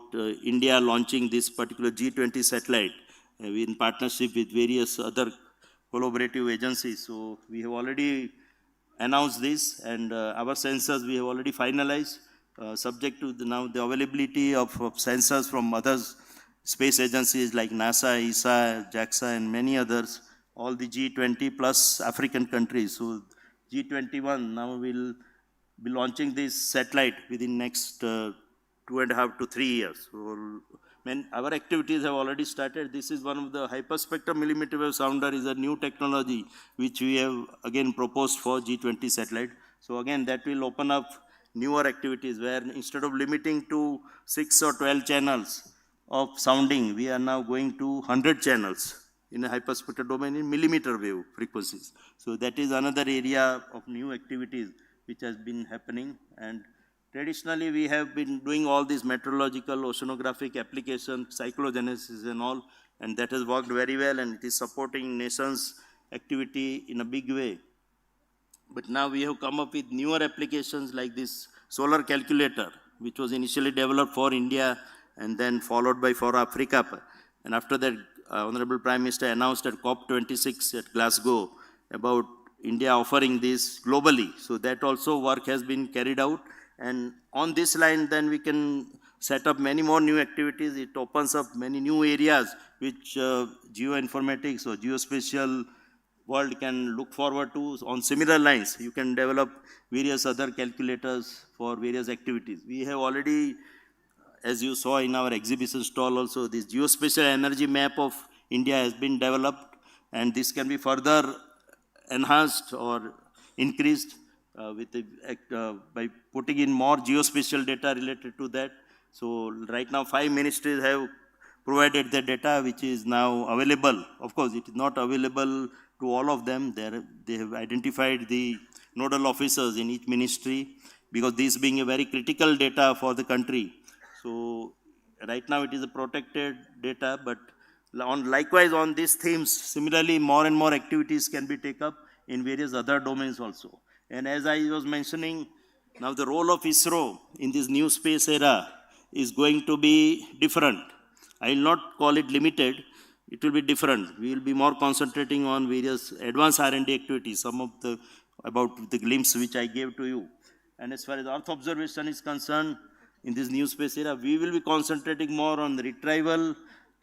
India launching this particular G20 satellite in partnership with various other collaborative agencies. So we have already announced this, and our sensors we have already finalized, subject to now the availability of sensors from other space agencies like NASA, ESA, JAXA, and many others, all the G20 plus African countries. So G21 now will be launching this satellite within next 2.5 to 3 years. So, our activities have already started. This is one of the hyperspectrum millimeter wave sounder is a new technology which we have again proposed for G20 satellite. So again, that will open up newer activities where instead of limiting to 6 or 12 channels of sounding, we are now going to 100 channels in a hyperspectral domain in millimeter wave frequencies. So that is another area of new activities which has been happening. And traditionally, we have been doing all these meteorological, oceanographic applications, cyclogenesis and all, and that has worked very well, and it is supporting nations' activity in a big way. But now we have come up with newer applications like this solar calculator, which was initially developed for India and then followed by for Africa. And after that, Honorable Prime Minister announced at COP26 at Glasgow about India offering this globally. So that also work has been carried out. And on this line, then we can set up many more new activities. It opens up many new areas which geoinformatics or geospatial world can look forward to. On similar lines, you can develop various other calculators for various activities. We have already, as you saw in our exhibition stall also, this geospatial energy map of India has been developed, and this can be further enhanced or increased by putting in more geospatial data related to that. So right now 5 ministries have provided the data which is now available. Of course, it is not available to all of them. They have identified the nodal officers in each ministry because this being a very critical data for the country. So right now it is a protected data, but likewise on these themes, similarly more and more activities can be taken up in various other domains also. And as I was mentioning, now the role of ISRO in this new space era is going to be different. I will not call it limited, it will be different. We will be more concentrating on various advanced R&D activities, some of the, about the glimpse which I gave to you. And as far as Earth observation is concerned, in this new space era, we will be concentrating more on the retrieval,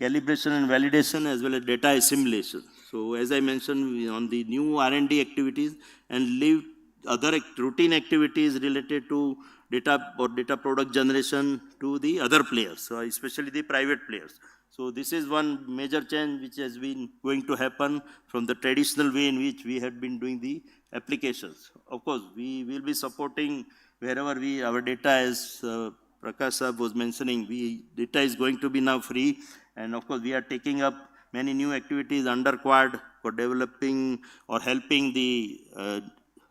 calibration and validation as well as data assimilation. So as I mentioned, on the new R&D activities and leave other routine activities related to data or data product generation to the other players, so especially the private players. So this is one major change which has been going to happen from the traditional way in which we had been doing the applications. Of course, we will be supporting wherever our data, as Prakash Sahab was mentioning, data is going to be now free, and of course we are taking up many new activities under Quad for developing or helping the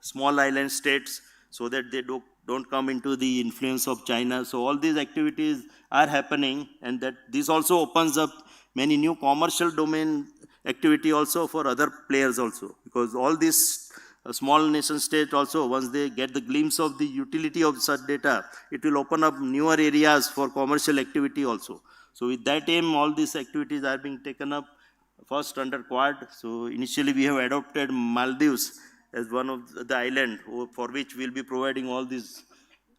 small island states so that they don't come into the influence of China. So all these activities are happening, and that this also opens up many new commercial domain activity also for other players also, because all these small nation states also, once they get the glimpse of the utility of such data, it will open up newer areas for commercial activity also. So with that aim, all these activities are being taken up first under Quad. So initially we have adopted Maldives as one of the island for which we will be providing all these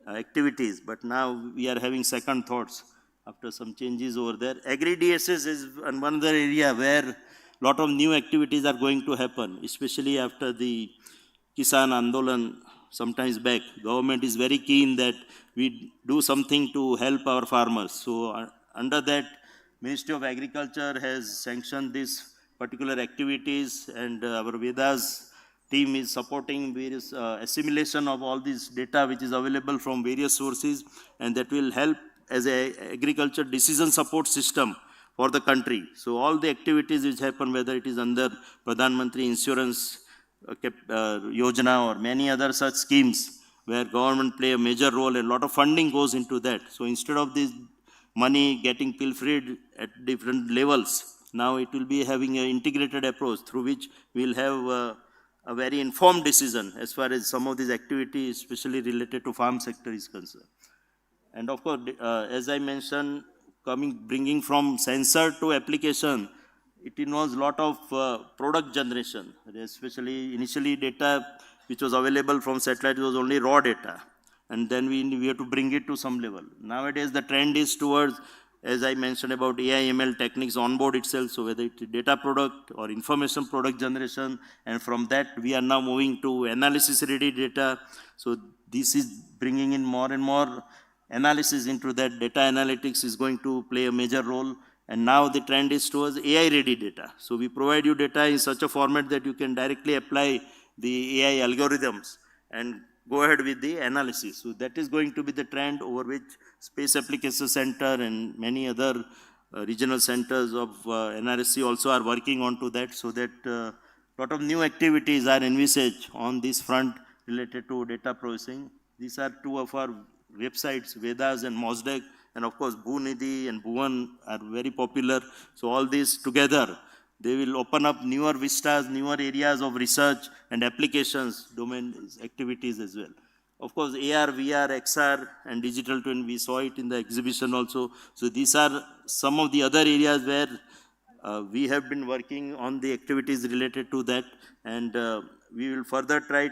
activities. But now we are having second thoughts after some changes over there. Agri-DSS is one other area where a lot of new activities are going to happen, especially after the Kisan Andolan sometimes back. Government is very keen that we do something to help our farmers. So under that, Ministry of Agriculture has sanctioned these particular activities, and our Vedas team is supporting various assimilation of all this data which is available from various sources, and that will help as a agriculture decision support system for the country. So all the activities which happen, whether it is under Pradhan Mantri Insurance Yojana or many other such schemes where government play a major role, and a lot of funding goes into that. So instead of this money getting pilfered at different levels, now it will be having an integrated approach through which we will have a very informed decision as far as some of these activities, especially related to farm sector, is concerned. And of course, as I mentioned, bringing from sensor to application, it involves a lot of product generation, especially initially data which was available from satellite was only raw data, and then we have to bring it to some level. Nowadays, the trend is towards, as I mentioned about AI ML techniques on board itself, so whether it's data product or information product generation, and from that we are now moving to analysis ready data. So this is bringing in more and more analysis into that. Data analytics is going to play a major role. And now the trend is towards AI-ready data. So we provide you data in such a format that you can directly apply the AI algorithms and go ahead with the analysis. So that is going to be the trend over which Space Application Center and many other regional centers of NRSC also are working on to that, so that lot of new activities are envisaged on this front related to data processing. These are two of our websites, Vedas and Mosdek, and of course Bhunidhi and Bhuvan are very popular. So all these together, they will open up newer vistas, newer areas of research and applications, domain activities as well. Of course, AR, VR, XR, and digital twin, we saw it in the exhibition also. So these are some of the other areas where we have been working on the activities related to that, and we will further try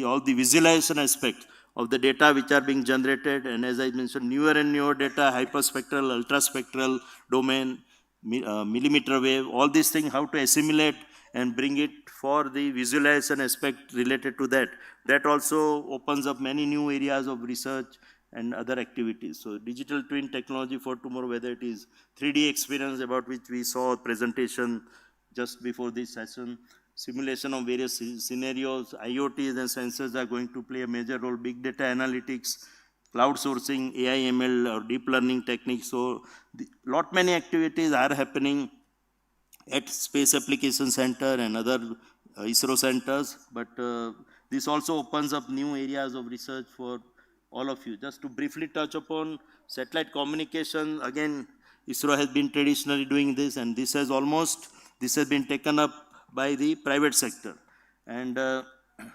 all the visualization aspects of the data which are being generated, and as I mentioned, newer and newer data, hyperspectral, ultraspectral domain, millimeter wave, all these things, how to assimilate and bring it for the visualization aspect related to that. That also opens up many new areas of research and other activities. So digital twin technology for tomorrow, whether it is 3D experience about which we saw a presentation just before this session, simulation of various scenarios, IoTs and sensors are going to play a major role, big data analytics, cloud sourcing, AI, ML or deep learning techniques. So lot many activities are happening at Space Application Center and other ISRO centers, but this also opens up new areas of research for all of you. Just to briefly touch upon satellite communication, again, ISRO has been traditionally doing this, and this has been taken up by the private sector. And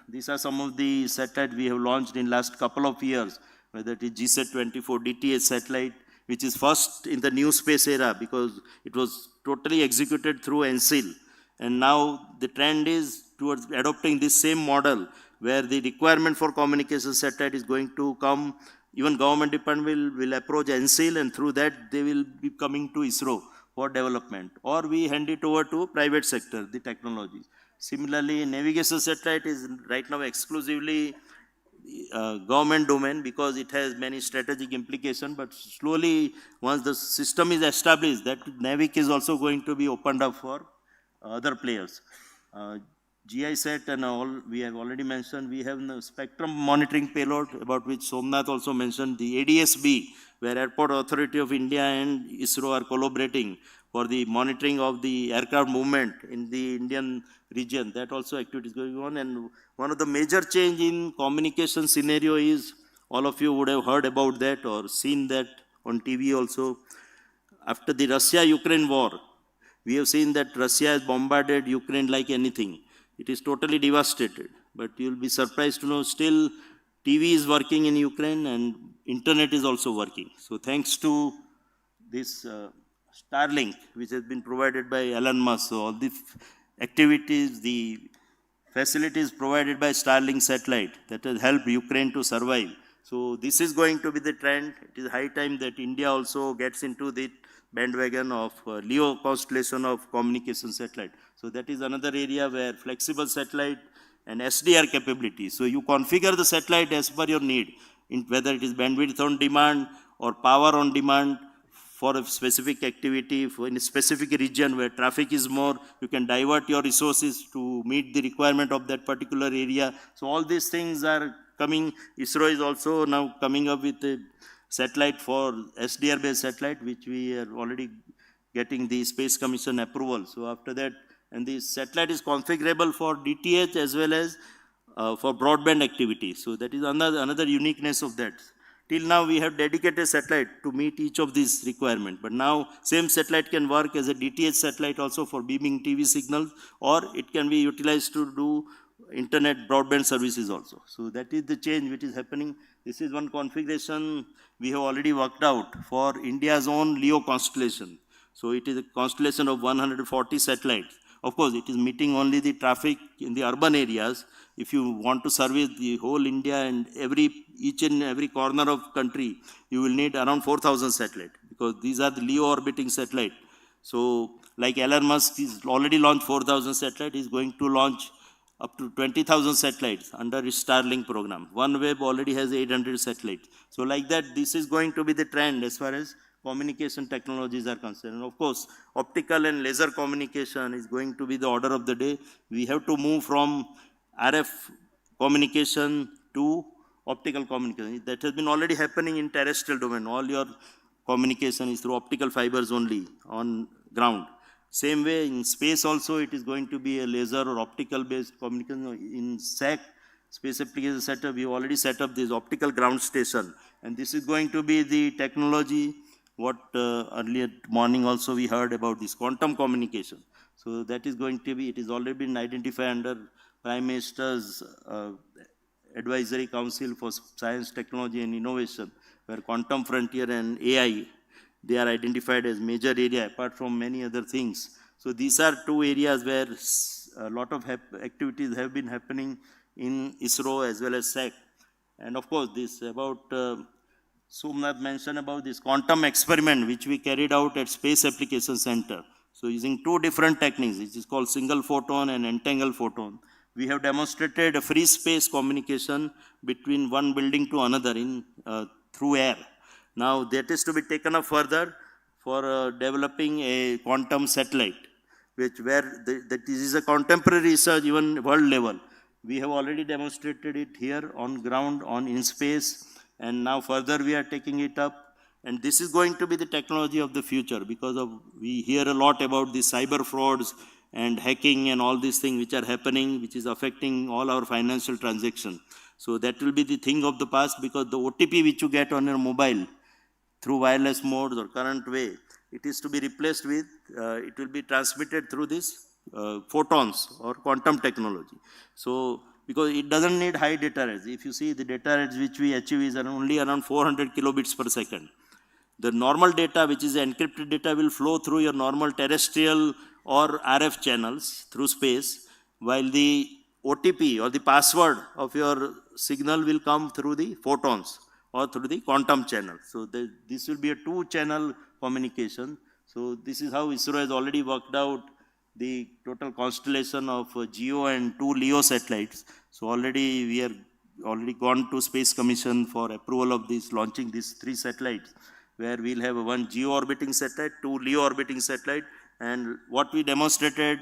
these are some of the satellites we have launched in last couple of years, whether it is GSAT-24 DTH satellite, which is first in the new space era because it was totally executed through NCIL. And now the trend is towards adopting this same model where the requirement for communication satellite is going to come, even government department will approach NCIL, and through that they will be coming to ISRO for development, or we hand it over to private sector, the technologies. Similarly, navigation satellite is right now exclusively government domain because it has many strategic implications, but slowly once the system is established, that NAVIC is also going to be opened up for other players. GISAT and all we have already mentioned. We have the spectrum monitoring payload about which Somnath also mentioned, the ADS-B, where Airport Authority of India and ISRO are collaborating for the monitoring of the aircraft movement in the Indian region. That also activity is going on. And one of the major change in communication scenario is, all of you would have heard about that or seen that on TV also. After the Russia-Ukraine war, we have seen that Russia has bombarded Ukraine like anything. It is totally devastated. But you'll be surprised to know still TV is working in Ukraine and internet is also working. So thanks to this Starlink, which has been provided by Elon Musk, so all the activities, the facilities provided by Starlink satellite that has helped Ukraine to survive. So this is going to be the trend. It is high time that India also gets into the bandwagon of LEO constellation of communication satellite. So that is another area where flexible satellite and SDR capability. So you configure the satellite as per your need, whether it is bandwidth on demand or power on demand for a specific activity, for in a specific region where traffic is more, you can divert your resources to meet the requirement of that particular area. So all these things are coming. ISRO is also now coming up with a satellite for SDR-based satellite, which we are already getting the Space Commission approval. So after that, and the satellite is configurable for DTH as well as for broadband activity. So that is another uniqueness of that. Till now we have dedicated satellite to meet each of these requirements, but now same satellite can work as a DTH satellite also for beaming TV signals, or it can be utilized to do internet broadband services also. So that is the change which is happening. This is one configuration we have already worked out for India's own LEO constellation. So it is a constellation of 140 satellites. Of course, it is meeting only the traffic in the urban areas. If you want to service the whole India and each and every corner of country, you will need around 4,000 satellites because these are the LEO orbiting satellite. So like Elon Musk is already launched 4,000 satellites, he is going to launch up to 20,000 satellites under its Starlink program. OneWeb already has 800 satellites. So like that, this is going to be the trend as far as communication technologies are concerned. And of course, optical and laser communication is going to be the order of the day. We have to move from RF communication to optical communication. That has been already happening in terrestrial domain. All your communication is through optical fibers only on ground. Same way in space also it is going to be a laser or optical based communication. In SAC, Space Application Center, we already set up this optical ground station. And this is going to be the technology what earlier morning also we heard about this quantum communication. So that is going to be, it is already been identified under Prime Minister's Advisory Council for Science, Technology and Innovation, where quantum frontier and AI, they are identified as major area apart from many other things. So these are two areas where a lot of activities have been happening in ISRO as well as SAC. And of course, this about Somnath mentioned about this quantum experiment which we carried out at Space Application Center. So using two different techniques, which is called single photon and entangled photon, we have demonstrated a free space communication between one building to another in through air. Now that is to be taken up further for developing a quantum satellite, where this is a contemporary research even world level. We have already demonstrated it here on ground, in space, and now further we are taking it up. And this is going to be the technology of the future because we hear a lot about the cyber frauds and hacking and all these things which are happening, which is affecting all our financial transactions. So that will be the thing of the past, because the OTP which you get on your mobile through wireless modes or current way, it is to be replaced with, it will be transmitted through this photons or quantum technology. So because it doesn't need high data rates. If you see the data rates which we achieve is only around 400 kilobits per second. The normal data, which is encrypted data, will flow through your normal terrestrial or RF channels through space, while the OTP or the password of your signal will come through the photons or through the quantum channel. So this will be a two-channel communication. So this is how ISRO has already worked out the total constellation of GEO and 2 LEO satellites. So already we are gone to Space Commission for approval of this, launching these 3 satellites, where we'll have one GEO orbiting satellite, 2 LEO orbiting satellite, and what we demonstrated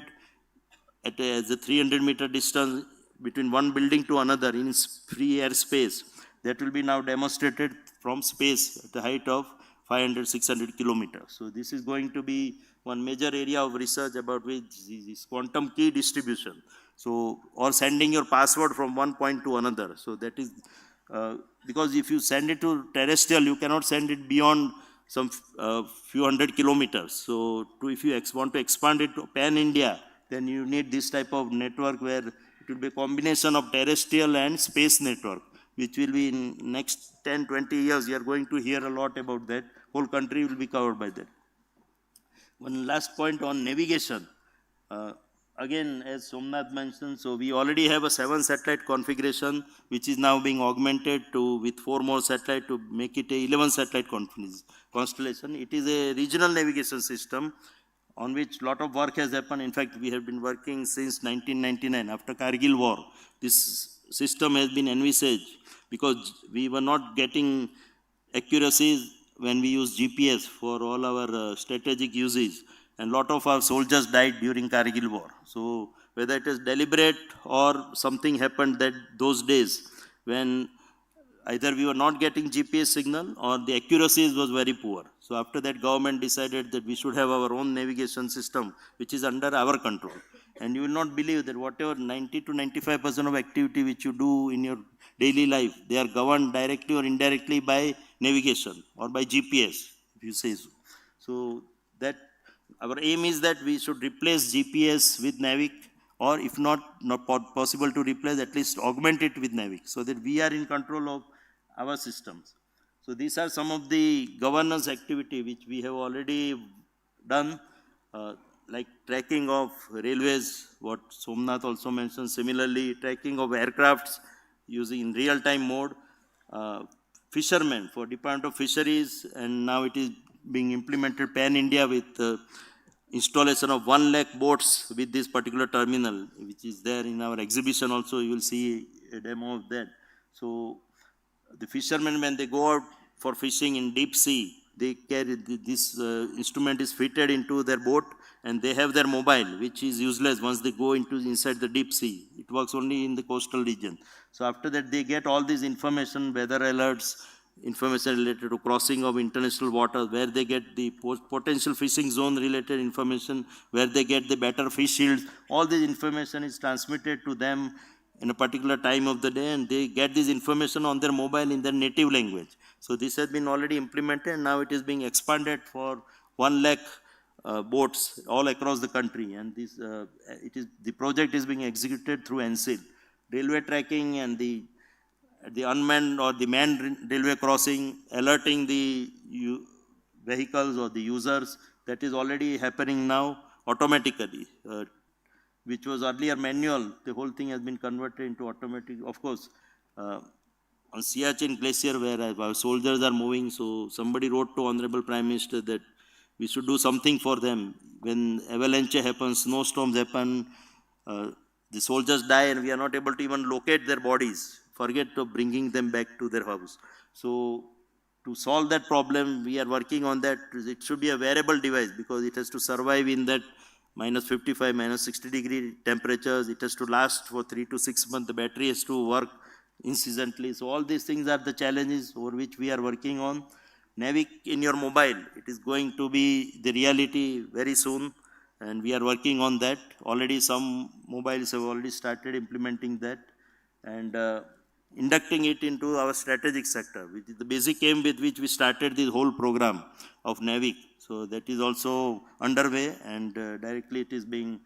at a 300-meter distance between one building to another in free air space, that will be now demonstrated from space at the height of 500, 600 kilometers. So this is going to be one major area of research about which is quantum key distribution. So, or sending your password from one point to another. So that is, because if you send it to terrestrial, you cannot send it beyond some few hundred kilometers. So if you want to expand it to pan-India, then you need this type of network where it will be a combination of terrestrial and space network, which will be in next 10, 20 years. You are going to hear a lot about that. Whole country will be covered by that. One last point on navigation. Again, as Somnath mentioned, so we already have a 7 satellite configuration, which is now being augmented with 4 more satellites to make it a 11 satellite constellation. It is a regional navigation system on which a lot of work has happened. In fact, we have been working since 1999, after Kargil war. This system has been envisaged because we were not getting accuracies when we use GPS for all our strategic uses. And a lot of our soldiers died during Kargil war. So whether it is deliberate or something happened those days when either we were not getting GPS signal or the accuracies was very poor. So after that, government decided that we should have our own navigation system, which is under our control. And you will not believe that whatever 90 to 95% of activity which you do in your daily life, they are governed directly or indirectly by navigation or by GPS, if you say so. So that our aim is that we should replace GPS with Navic, or if not possible to replace, at least augment it with Navic, so that we are in control of our systems. So these are some of the governance activity which we have already done, like tracking of railways, what Somnath also mentioned. Similarly, tracking of aircrafts using in real-time mode. Fishermen, for Department of Fisheries, and now it is being implemented pan-India with installation of 1 lakh boats with this particular terminal, which is there in our exhibition also. You will see a demo of that. So the fishermen, when they go out for fishing in deep sea, they carry this instrument is fitted into their boat, and they have their mobile, which is useless once they go into inside the deep sea. It works only in the coastal region. So after that, they get all this information, weather alerts, information related to crossing of international waters, where they get the potential fishing zone related information, where they get the better fish shields. All this information is transmitted to them in a particular time of the day, and they get this information on their mobile in their native language. So this has been already implemented, and now it is being expanded for 1 lakh boats all across the country. And this, the project is being executed through NCIL. Railway tracking and the unmanned or the manned railway crossing, alerting the vehicles or the users, that is already happening now automatically. Which was earlier manual, the whole thing has been converted into automatic. Of course, on Siachen Glacier, where our soldiers are moving, so somebody wrote to Honorable Prime Minister that we should do something for them. When avalanche happens, snowstorms happen, the soldiers die, and we are not able to even locate their bodies, forget of bringing them back to their house. So to solve that problem, we are working on that. It should be a wearable device, because it has to survive in that minus 55, minus 60 degree temperatures. It has to last for 3 to 6 months. The battery has to work incessantly. So all these things are the challenges over which we are working on. Navic in your mobile, it is going to be the reality very soon, and we are working on that. Already some mobiles have already started implementing that, and inducting it into our strategic sector, which is the basic aim with which we started this whole program of Navic. So that is also underway, and directly it is being,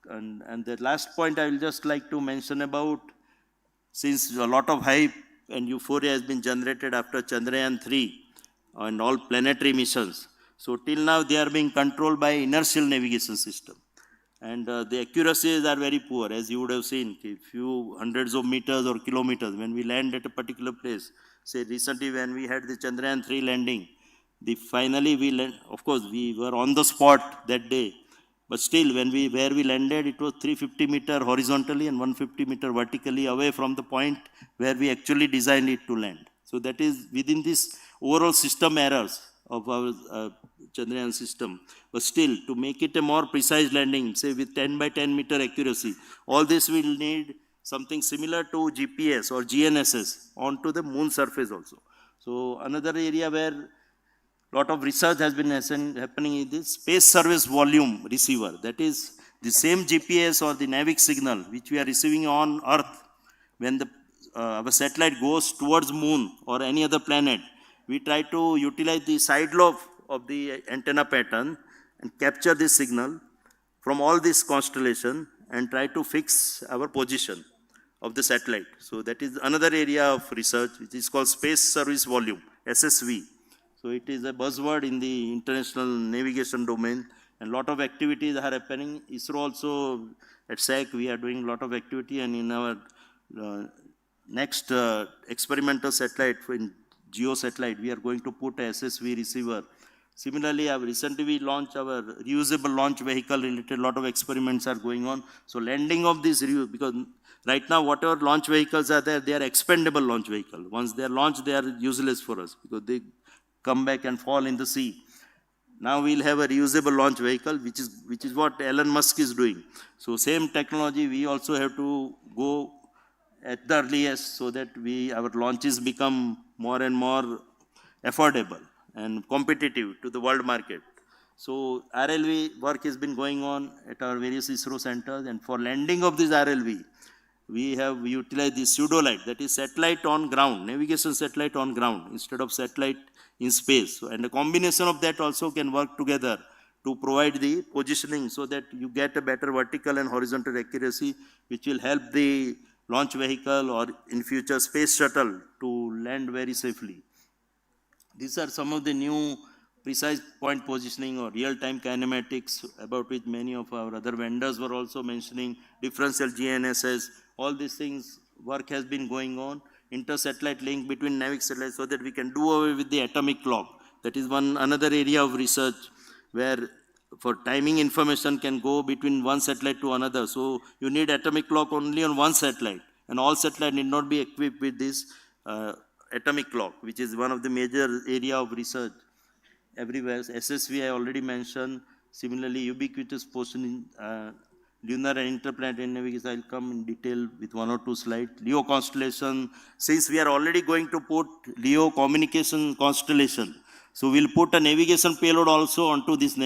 and the last point I will just like to mention about, since a lot of hype and euphoria has been generated after Chandrayaan 3 and all planetary missions. So till now they are being controlled by inertial navigation system. And the accuracies are very poor, as you would have seen, a few hundreds of meters or kilometers. When we land at a particular place, say recently when we had the Chandrayaan 3 landing, finally we land, of course we were on the spot that day, but still where we landed, it was 350 meter horizontally and 150 meter vertically away from the point where we actually designed it to land. So that is within this overall system errors of our Chandrayaan system. But still, to make it a more precise landing, say with 10 by 10 meter accuracy, all this will need something similar to GPS or GNSS onto the moon surface also. So another area where lot of research has been happening in this space service volume receiver. That is the same GPS or the Navic signal which we are receiving on Earth. When our satellite goes towards moon or any other planet, we try to utilize the side lobe of the antenna pattern and capture this signal from all this constellation and try to fix our position of the satellite. So that is another area of research, which is called space service volume, SSV. So it is a buzzword in the international navigation domain, and a lot of activities are happening. ISRO also, at SAC, we are doing a lot of activity, and in our next experimental satellite, in Geo satellite, we are going to put a SSV receiver. Similarly, recently we launched our reusable launch vehicle related, a lot of experiments are going on. So landing of this, because right now whatever launch vehicles are there, they are expendable launch vehicles. Once they are launched, they are useless for us because they come back and fall in the sea. Now we'll have a reusable launch vehicle, which is what Elon Musk is doing. So same technology, we also have to go at the earliest so that our launches become more and more affordable and competitive to the world market. So RLV work has been going on at our various ISRO centers, and for landing of this RLV, we have utilized the pseudolite, that is satellite on ground, navigation satellite on ground instead of satellite in space. So, and a combination of that also can work together to provide the positioning so that you get a better vertical and horizontal accuracy, which will help the launch vehicle or in future space shuttle to land very safely. These are some of the new precise point positioning or real-time kinematics about which many of our other vendors were also mentioning, differential GNSS, all these things, work has been going on. Inter-satellite link between Navic satellites so that we can do away with the atomic clock. That is another area of research. where for timing information can go between one satellite to another. So you need atomic clock only on one satellite, and all satellite need not be equipped with this atomic clock, which is one of the major area of research everywhere. SSV I already mentioned. Similarly, ubiquitous positioning, lunar and interplanetary navigation. I'll come in detail with one or two slides. LEO constellation. Since we are already going to put LEO communication constellation, so we'll put a navigation payload also onto this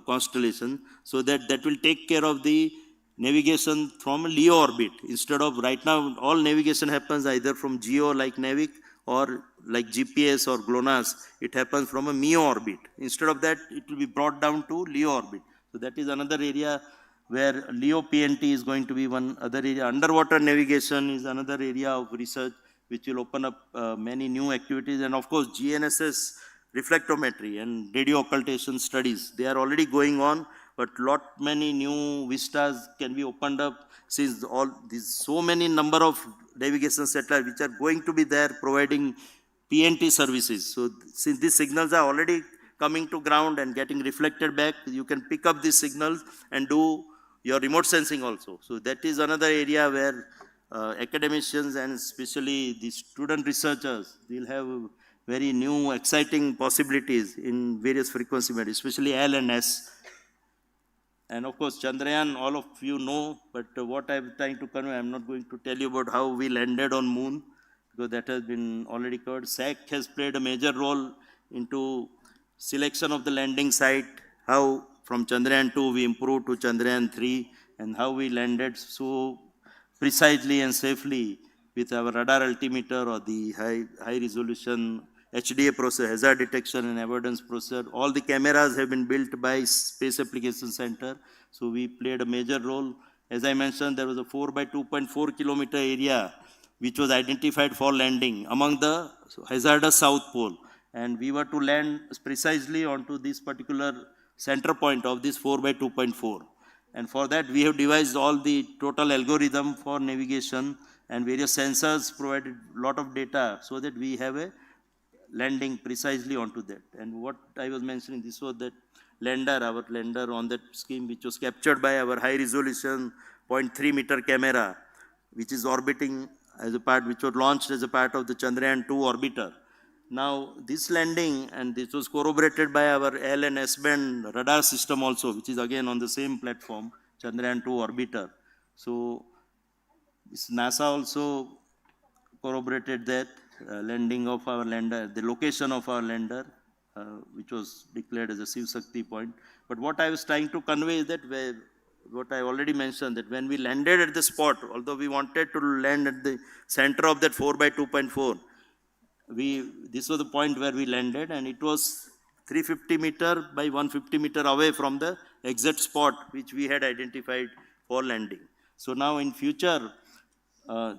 constellation, so that will take care of the navigation from a LEO orbit. Instead of right now, all navigation happens either from GEO like NAVIC or like GPS or GLONASS, it happens from a MEO orbit. Instead of that, it will be brought down to LEO orbit. So that is another area where LEO PNT is going to be one other area. Underwater navigation is another area of research which will open up many new activities. And of course, GNSS reflectometry and radio occultation studies, they are already going on, but many new vistas can be opened up since all these so many number of navigation satellites which are going to be there providing PNT services. So since these signals are already coming to ground and getting reflected back, you can pick up these signals and do your remote sensing also. So that is another area where academicians and especially the student researchers, they'll have very new exciting possibilities in various frequency bands, especially L and S. And of course, Chandrayaan, all of you know, but what I'm trying to convey, I'm not going to tell you about how we landed on moon, because that has been already covered. SAC has played a major role into selection of the landing site, how from Chandrayaan 2 we improved to Chandrayaan 3, and how we landed so precisely and safely with our radar altimeter or the high resolution HDA processor, hazard detection and avoidance processor. All the cameras have been built by Space Application Center. So we played a major role. As I mentioned, there was a 4 by 2.4 kilometer area which was identified for landing among the hazardous South Pole. And we were to land precisely onto this particular center point of this 4 by 2.4. And for that, we have devised all the total algorithm for navigation, and various sensors provided a lot of data so that we have a landing precisely onto that. And what I was mentioning, this was that lander, our lander on that scheme, which was captured by our high resolution 0.3 meter camera, which is orbiting as a part, which was launched as a part of the Chandrayaan 2 orbiter. Now, this landing, and this was corroborated by our L and S band radar system also, which is again on the same platform, Chandrayaan 2 orbiter. So, this NASA also corroborated that landing of our lander, the location of our lander, which was declared as a Shiv Shakti point. But what I was trying to convey is that what I already mentioned, that when we landed at the spot, although we wanted to land at the center of that 4 by 2.4, this was the point where we landed, and it was 350 meter by 150 meter away from the exact spot which we had identified for landing. So now in future,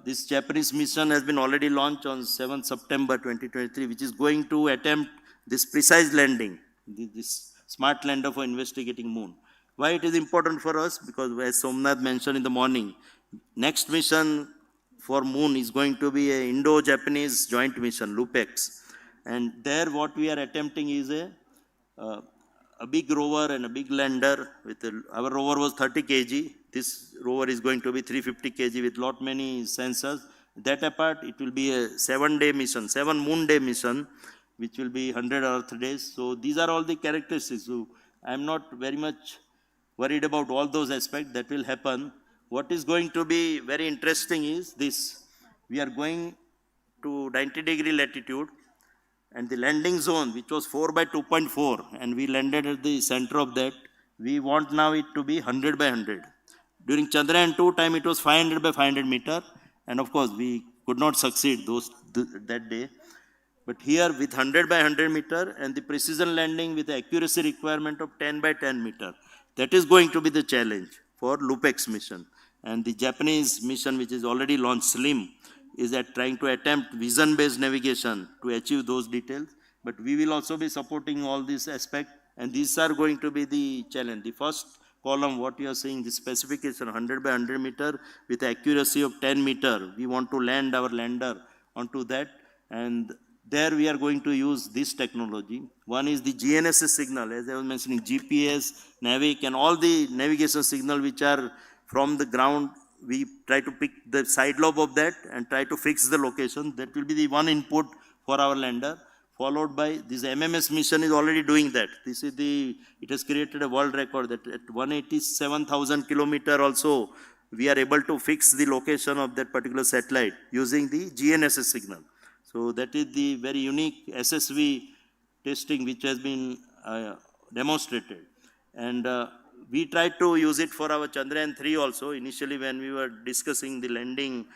this Japanese mission has been already launched on 7th September 2023, which is going to attempt this precise landing, this smart lander for investigating moon. Why it is important for us? Because as Somnath mentioned in the morning, next mission for moon is going to be a Indo-Japanese joint mission, LUPEX. And there what we are attempting is a big rover and a big lander. Our rover was 30 kg. This rover is going to be 350 kg with lot many sensors. That apart, it will be a 7-day mission, 7 moon day mission, which will be 100 Earth days. So these are all the characteristics. So I'm not very much worried about all those aspects that will happen. What is going to be very interesting is this. We are going to 90-degree latitude, and the landing zone, which was 4 by 2.4, and we landed at the center of that. We want now it to be 100 by 100. During Chandrayaan 2 time, it was 500 by 500 meter, and of course, we could not succeed that day. But here with 100 by 100 meter and the precision landing with the accuracy requirement of 10 by 10 meter, that is going to be the challenge for LUPEX mission. And the Japanese mission, which is already launched, SLIM, is trying to attempt vision-based navigation to achieve those details. But we will also be supporting all these aspects, and these are going to be the challenge. The first column, what you are seeing, the specification 100 by 100 meter with accuracy of 10 meter. We want to land our lander onto that, and there we are going to use this technology. One is the GNSS signal, as I was mentioning, GPS, Navic, and all the navigation signal which are from the ground. We try to pick the side lobe of that and try to fix the location. That will be the one input for our lander, followed by this MMS mission is already doing that. This is it has created a world record that at 187,000 kilometer also, we are able to fix the location of that particular satellite using the GNSS signal. So that is the very unique SSV testing which has been demonstrated. And we tried to use it for our Chandrayaan 3 also. Initially when we were discussing the landing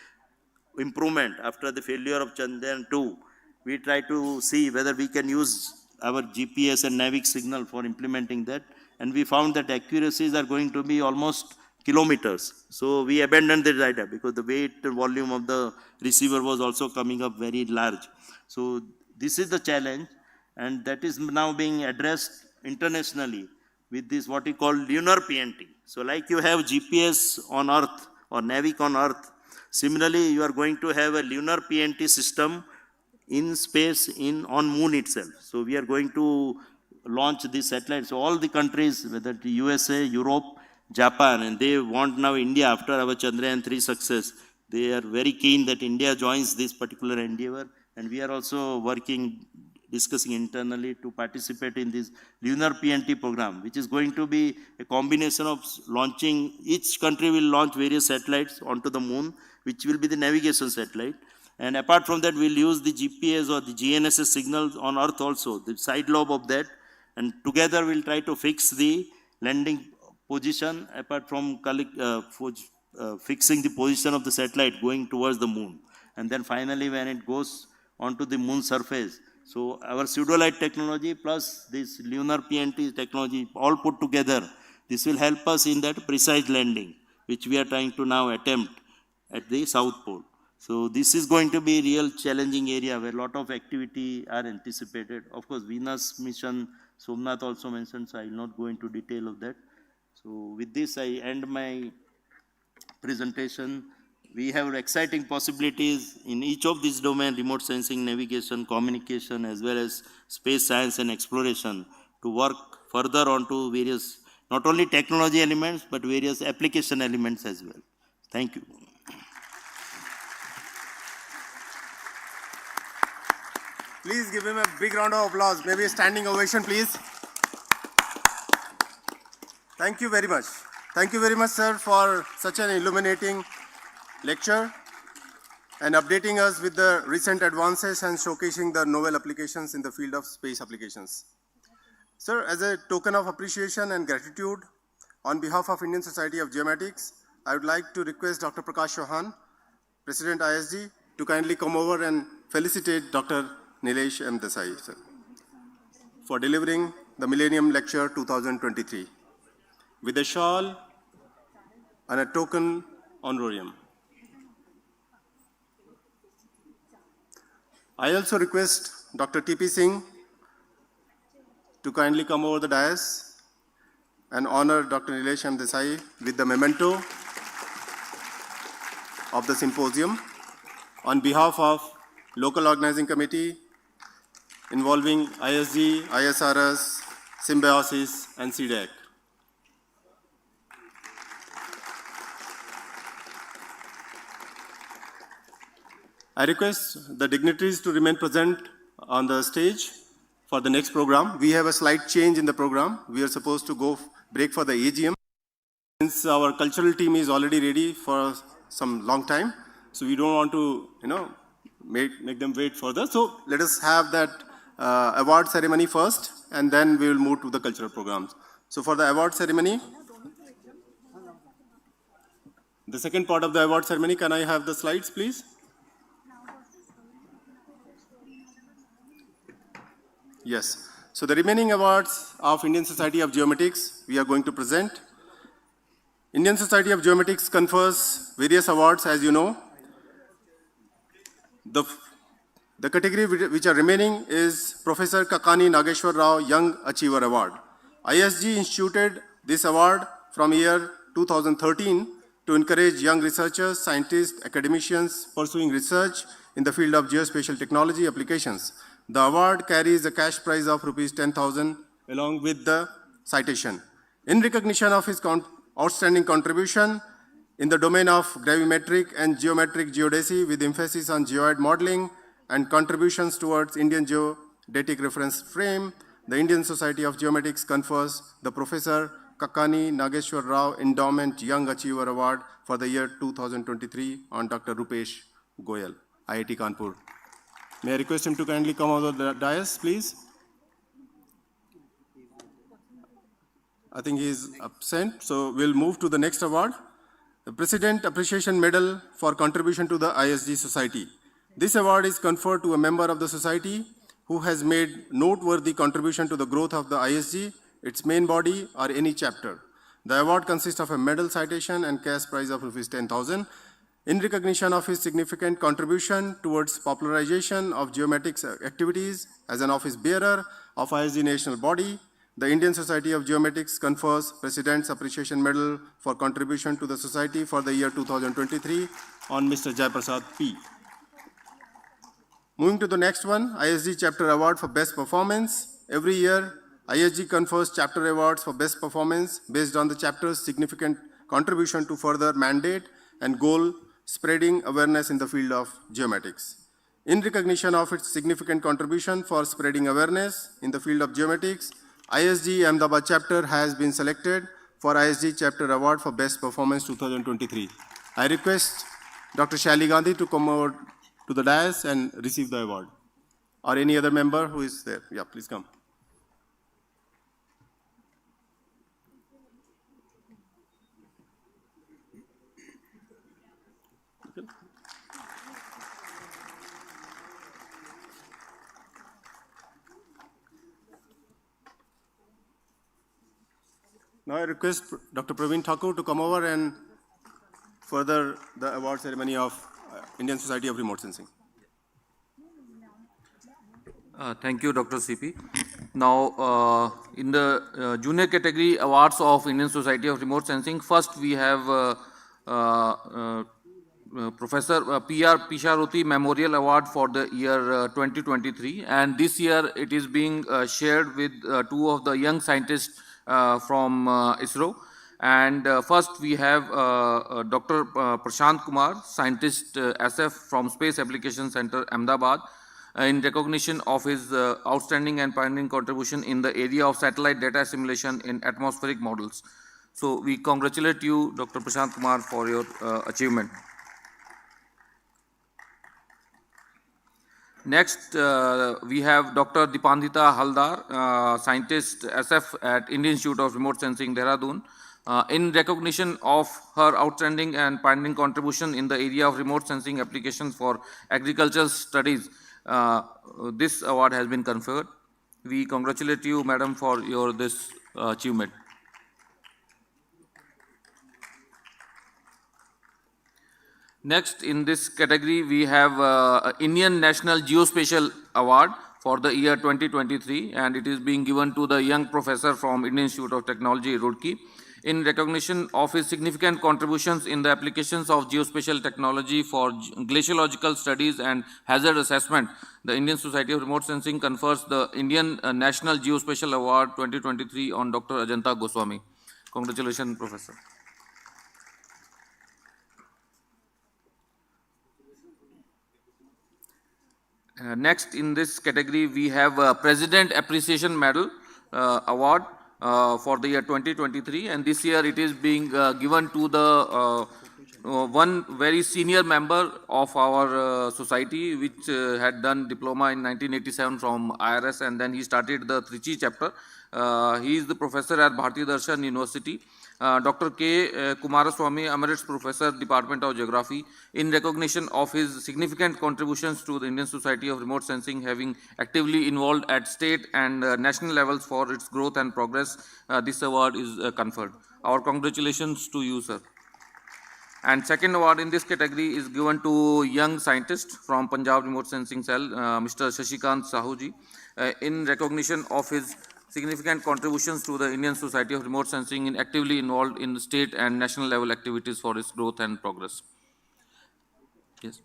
improvement after the failure of Chandrayaan 2, we tried to see whether we can use our GPS and Navic signal for implementing that. And we found that accuracies are going to be almost kilometers. So we abandoned that idea because the weight and volume of the receiver was also coming up very large. So this is the challenge, and that is now being addressed internationally with this what we call lunar PNT. So like you have GPS on Earth or Navic on Earth, similarly you are going to have a lunar PNT system in space on Moon itself. So we are going to launch this satellite. So all the countries, whether the USA, Europe, Japan, and they want now India after our Chandrayaan 3 success. They are very keen that India joins this particular endeavor, and we are also discussing internally to participate in this lunar PNT program, which is going to be a combination of launching, each country will launch various satellites onto the moon, which will be the navigation satellite. And apart from that, we'll use the GPS or the GNSS signals on Earth also, the side lobe of that, and together we'll try to fix the landing position apart from fixing the position of the satellite going towards the moon. And then finally when it goes onto the moon surface, so our pseudolite technology plus this lunar PNT technology all put together, this will help us in that precise landing, which we are trying to now attempt at the South Pole. So this is going to be a real challenging area where a lot of activity are anticipated. Of course, Venus mission, Somnath also mentioned, so I will not go into detail of that. So with this, I end my presentation. We have exciting possibilities in each of these domains, remote sensing, navigation, communication, as well as space science and exploration, to work further onto various, not only technology elements, but various application elements as well. Thank you.
Please give him a big round of applause. Maybe a standing ovation, please. Thank you very much. Thank you very much, sir, for such an illuminating lecture and updating us with the recent advances and showcasing the novel applications in the field of space applications. Sir, as a token of appreciation and gratitude, on behalf of Indian Society of Geomatics, I would like to request Dr. Prakash Chauhan, President ISG, to kindly come over and felicitate Dr. Nilesh M. Desai, sir, for delivering the Millennium Lecture 2023 with a shawl and a token honorarium. I also request Dr. T.P. Singh to kindly come over the dais and honor Dr. Nilesh M. Desai with the memento of the symposium on behalf of local organizing committee involving ISG, ISRS, Symbiosis, and CDAC. I request the dignitaries to remain present on the stage for the next program. We have a slight change in the program. We are supposed to go break for the AGM. Since our cultural team is already ready for some long time, so we don't want to, make them wait further. So let us have that award ceremony first, and then we will move to the cultural programs. So for the award ceremony, the second part of the award ceremony, can I have the slides, please? Yes. So the remaining awards of Indian Society of Geomatics, we are going to present. Indian Society of Geomatics confers various awards, as you know. The category which are remaining is Professor Kakani Nageshwar Rao Young Achiever Award. ISG instituted this award from year 2013 to encourage young researchers, scientists, academicians pursuing research in the field of geospatial technology applications. The award carries a cash prize of rupees 10,000 along with the citation. In recognition of his outstanding contribution in the domain of gravimetric and geometric geodesy with emphasis on geoid modeling and contributions towards Indian geodetic reference frame, the Indian Society of Geomatics confers the Professor Kakani Nageshwar Rao Endowment Young Achiever Award for the year 2023 on Dr. Rupesh Goyal, IIT Kanpur. May I request him to kindly come over the dais, please? I think he is absent, so we'll move to the next award. The President Appreciation Medal for contribution to the ISG Society. This award is conferred to a member of the society who has made noteworthy contribution to the growth of the ISG, its main body, or any chapter. The award consists of a medal, citation, and cash prize of rupees 10,000. In recognition of his significant contribution towards popularization of geomatics activities as an office bearer of ISG national body, the Indian Society of Geomatics confers President's Appreciation Medal for contribution to the society for the year 2023 on Mr. Jaiprasad P. Moving to the next one, ISG Chapter Award for Best Performance. Every year, ISG confers chapter awards for best performance based on the chapter's significant contribution to further mandate and goal spreading awareness in the field of geomatics. In recognition of its significant contribution for spreading awareness in the field of geomatics, ISG Ahmedabad chapter has been selected for ISG Chapter Award for Best Performance 2023. I request Dr. Shaili Gandhi to come over to the dais and receive the award. Or any other member who is there. Yeah, please come. Now I request Dr. Praveen Thakur to come over and further the award ceremony of Indian Society of Remote Sensing.
Thank you, Dr. CP. Now, in the junior category awards of Indian Society of Remote Sensing, first we have Professor P.R. Pisharuti Memorial Award for the year 2023, and this year it is being shared with two of the young scientists from ISRO. And first we have Dr. Prashant Kumar, scientist SF from Space Application Center, Ahmedabad, in recognition of his outstanding and pioneering contribution in the area of satellite data assimilation in atmospheric models. So we congratulate you, Dr. Prashant Kumar, for your achievement. Next, we have Dr. Dipandita Haldar, scientist SF at Indian Institute of Remote Sensing, Dehradun. In recognition of her outstanding and pioneering contribution in the area of remote sensing applications for agricultural studies, this award has been conferred. We congratulate you, madam, for your this achievement. Next, in this category, we have Indian National Geospatial Award for the year 2023, and it is being given to the young professor from Indian Institute of Technology, Roorkee, in recognition of his significant contributions in the applications of geospatial technology for glaciological studies and hazard assessment. The Indian Society of Remote Sensing confers the Indian National Geospatial Award 2023 on Dr. Ajanta Goswami. Congratulations, Professor. Next, in this category, we have President Appreciation Medal Award for the year 2023, and this year it is being given to the one very senior member of our society, which had done diploma in 1987 from ISRS, and then he started the Trichy chapter. He is the professor at Bharati Darshan University. Dr. K. Kumaraswamy, Emeritus Professor, Department of Geography, in recognition of his significant contributions to the Indian Society of Remote Sensing, having actively involved at state and national levels for its growth and progress, this award is conferred. Our congratulations to you, sir. And second award in this category is given to young scientist from Punjab Remote Sensing Cell, Mr. Shashikant Sahuji, in recognition of his significant contributions to the Indian Society of Remote Sensing in actively involved in state and national level activities for its growth and progress. Yes.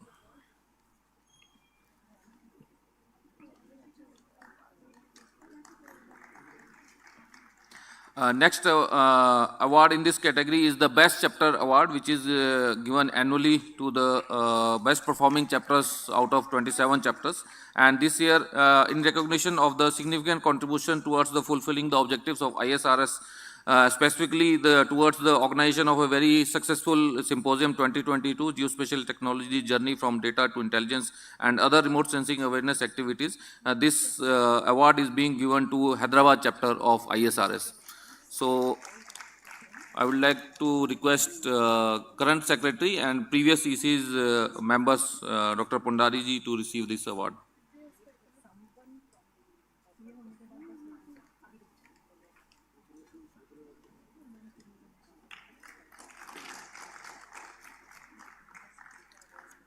Next award in this category is the Best Chapter Award, which is given annually to the best performing chapters out of 27 chapters. And this year, in recognition of the significant contribution towards the fulfilling the objectives of ISRS, specifically towards the organization of a very successful Symposium 2022, Geospatial Technology Journey from Data to Intelligence and other remote sensing awareness activities. This award is being given to Hyderabad chapter of ISRS. So, I would like to request current secretary and previous EC's members, Dr. Pundari ji, to receive this award.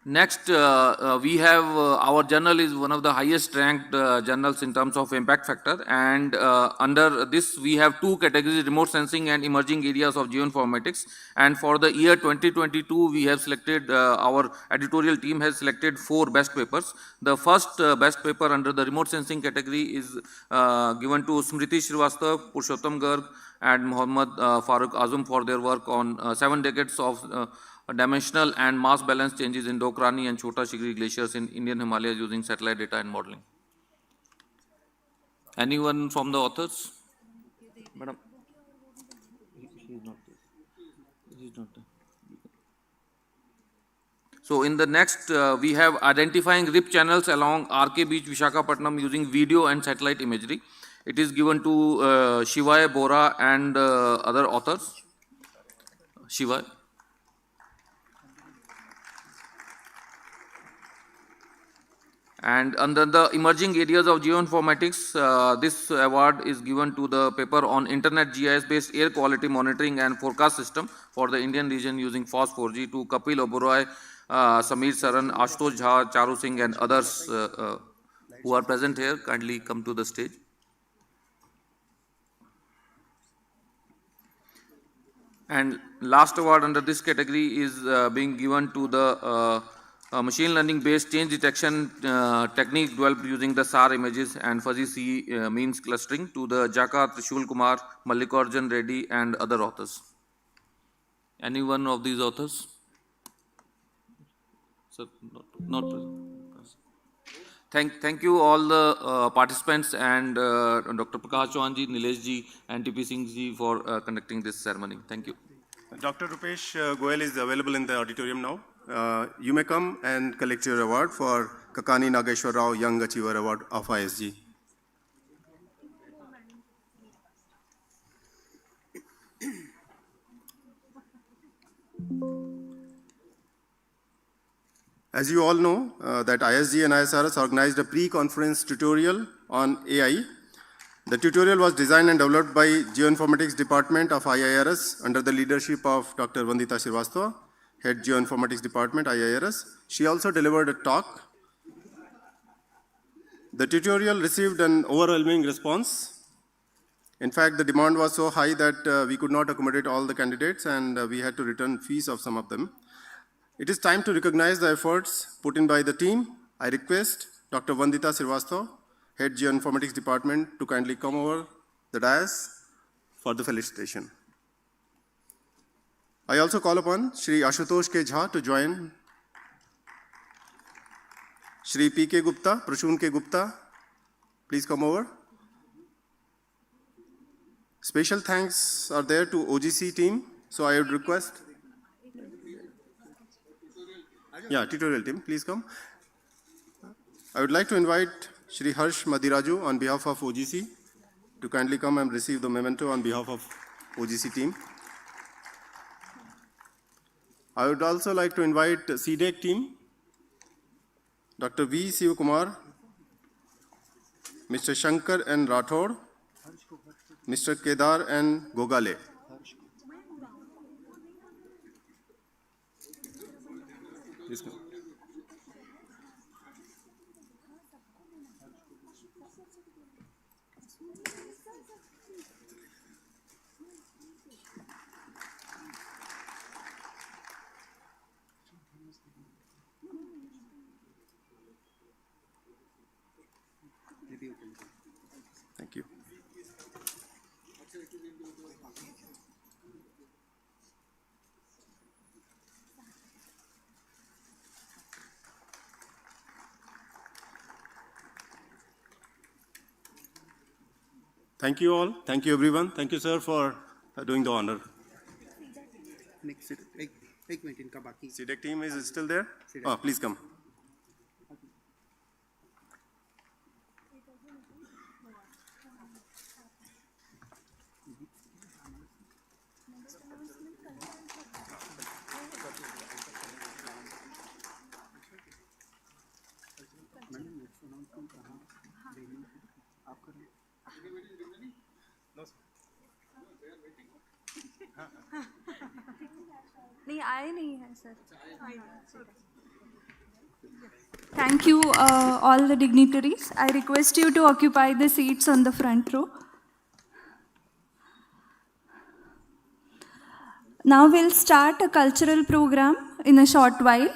Next, we have our journal is one of the highest ranked journals in terms of impact factor, and under this we have two categories: remote sensing and emerging areas of geoinformatics. And for the year 2022, we have selected our editorial team has selected 4 best papers. The first best paper under the remote sensing category is given to Smriti Srivastava, Purushottam Garg, and Muhammad Farooq Azam for their work on 7 decades of dimensional and mass balance changes in Dokrani and Chota Shigri glaciers in Indian Himalayas using satellite data and modeling. Anyone from the authors? Madam, he is not there. He is not there. So in the next, we have identifying RIP channels along RK Beach, Vishakhapatnam using video and satellite imagery. It is given to Shivay Bora and other authors. Shivay. And under the emerging areas of geoinformatics, this award is given to the paper on internet GIS-based air quality monitoring and forecast system for the Indian region using FOSS4G to Kapil Oberoi, Samir Saran, Ashutosh Jha, Charu Singh and others who are present here. Kindly come to the stage. And last award under this category is being given to the machine learning based change detection technique developed using the SAR images and fuzzy C means clustering to the Jaka Trishul Kumar, Mallikarjun Reddy and other authors. Any one of these authors? So, not Thank you all the participants and Dr. Prakash Chauhan ji, Nilesh ji and TP Singh ji for conducting this ceremony. Thank you.
Dr. Rupesh Goel is available in the auditorium now. You may come and collect your award for Kakani Nageshwar Rao Young Achiever Award of ISG. As you all know, that ISG and ISRS organized a pre-conference tutorial on AI. The tutorial was designed and developed by Geoinformatics Department of IIRS under the leadership of Dr. Vandita Srivastava, Head Geoinformatics Department, IIRS. She also delivered a talk. The tutorial received an overwhelming response. In fact, the demand was so high that we could not accommodate all the candidates and we had to return fees of some of them. It is time to recognize the efforts put in by the team. I request Dr. Vandita Srivastava, Head Geoinformatics Department, to kindly come over the dais for the felicitation. I also call upon Shri Ashutosh K. Jha to join. Shri P. K. Gupta, Prashun K. Gupta, please come over. Special thanks are there to OGC team, so I would request. Yeah, tutorial team, please come. I would like to invite Shri Harsh Madiraju on behalf of OGC to kindly come and receive the memento on behalf of OGC team. I would also like to invite CDEC team, Dr. V. Sivakumar, Mr. Shankar N. Rathod, Mr. Kedar N. Gogale. Please come. Thank you. Thank you all. Thank you, everyone. Thank you, sir, for doing the honor. CDEC team is still there? Oh, please come.
नहीं आए नहीं है sir. Thank you, all the dignitaries. I request you to occupy the seats on the front row. Now we'll start a cultural program in a short while.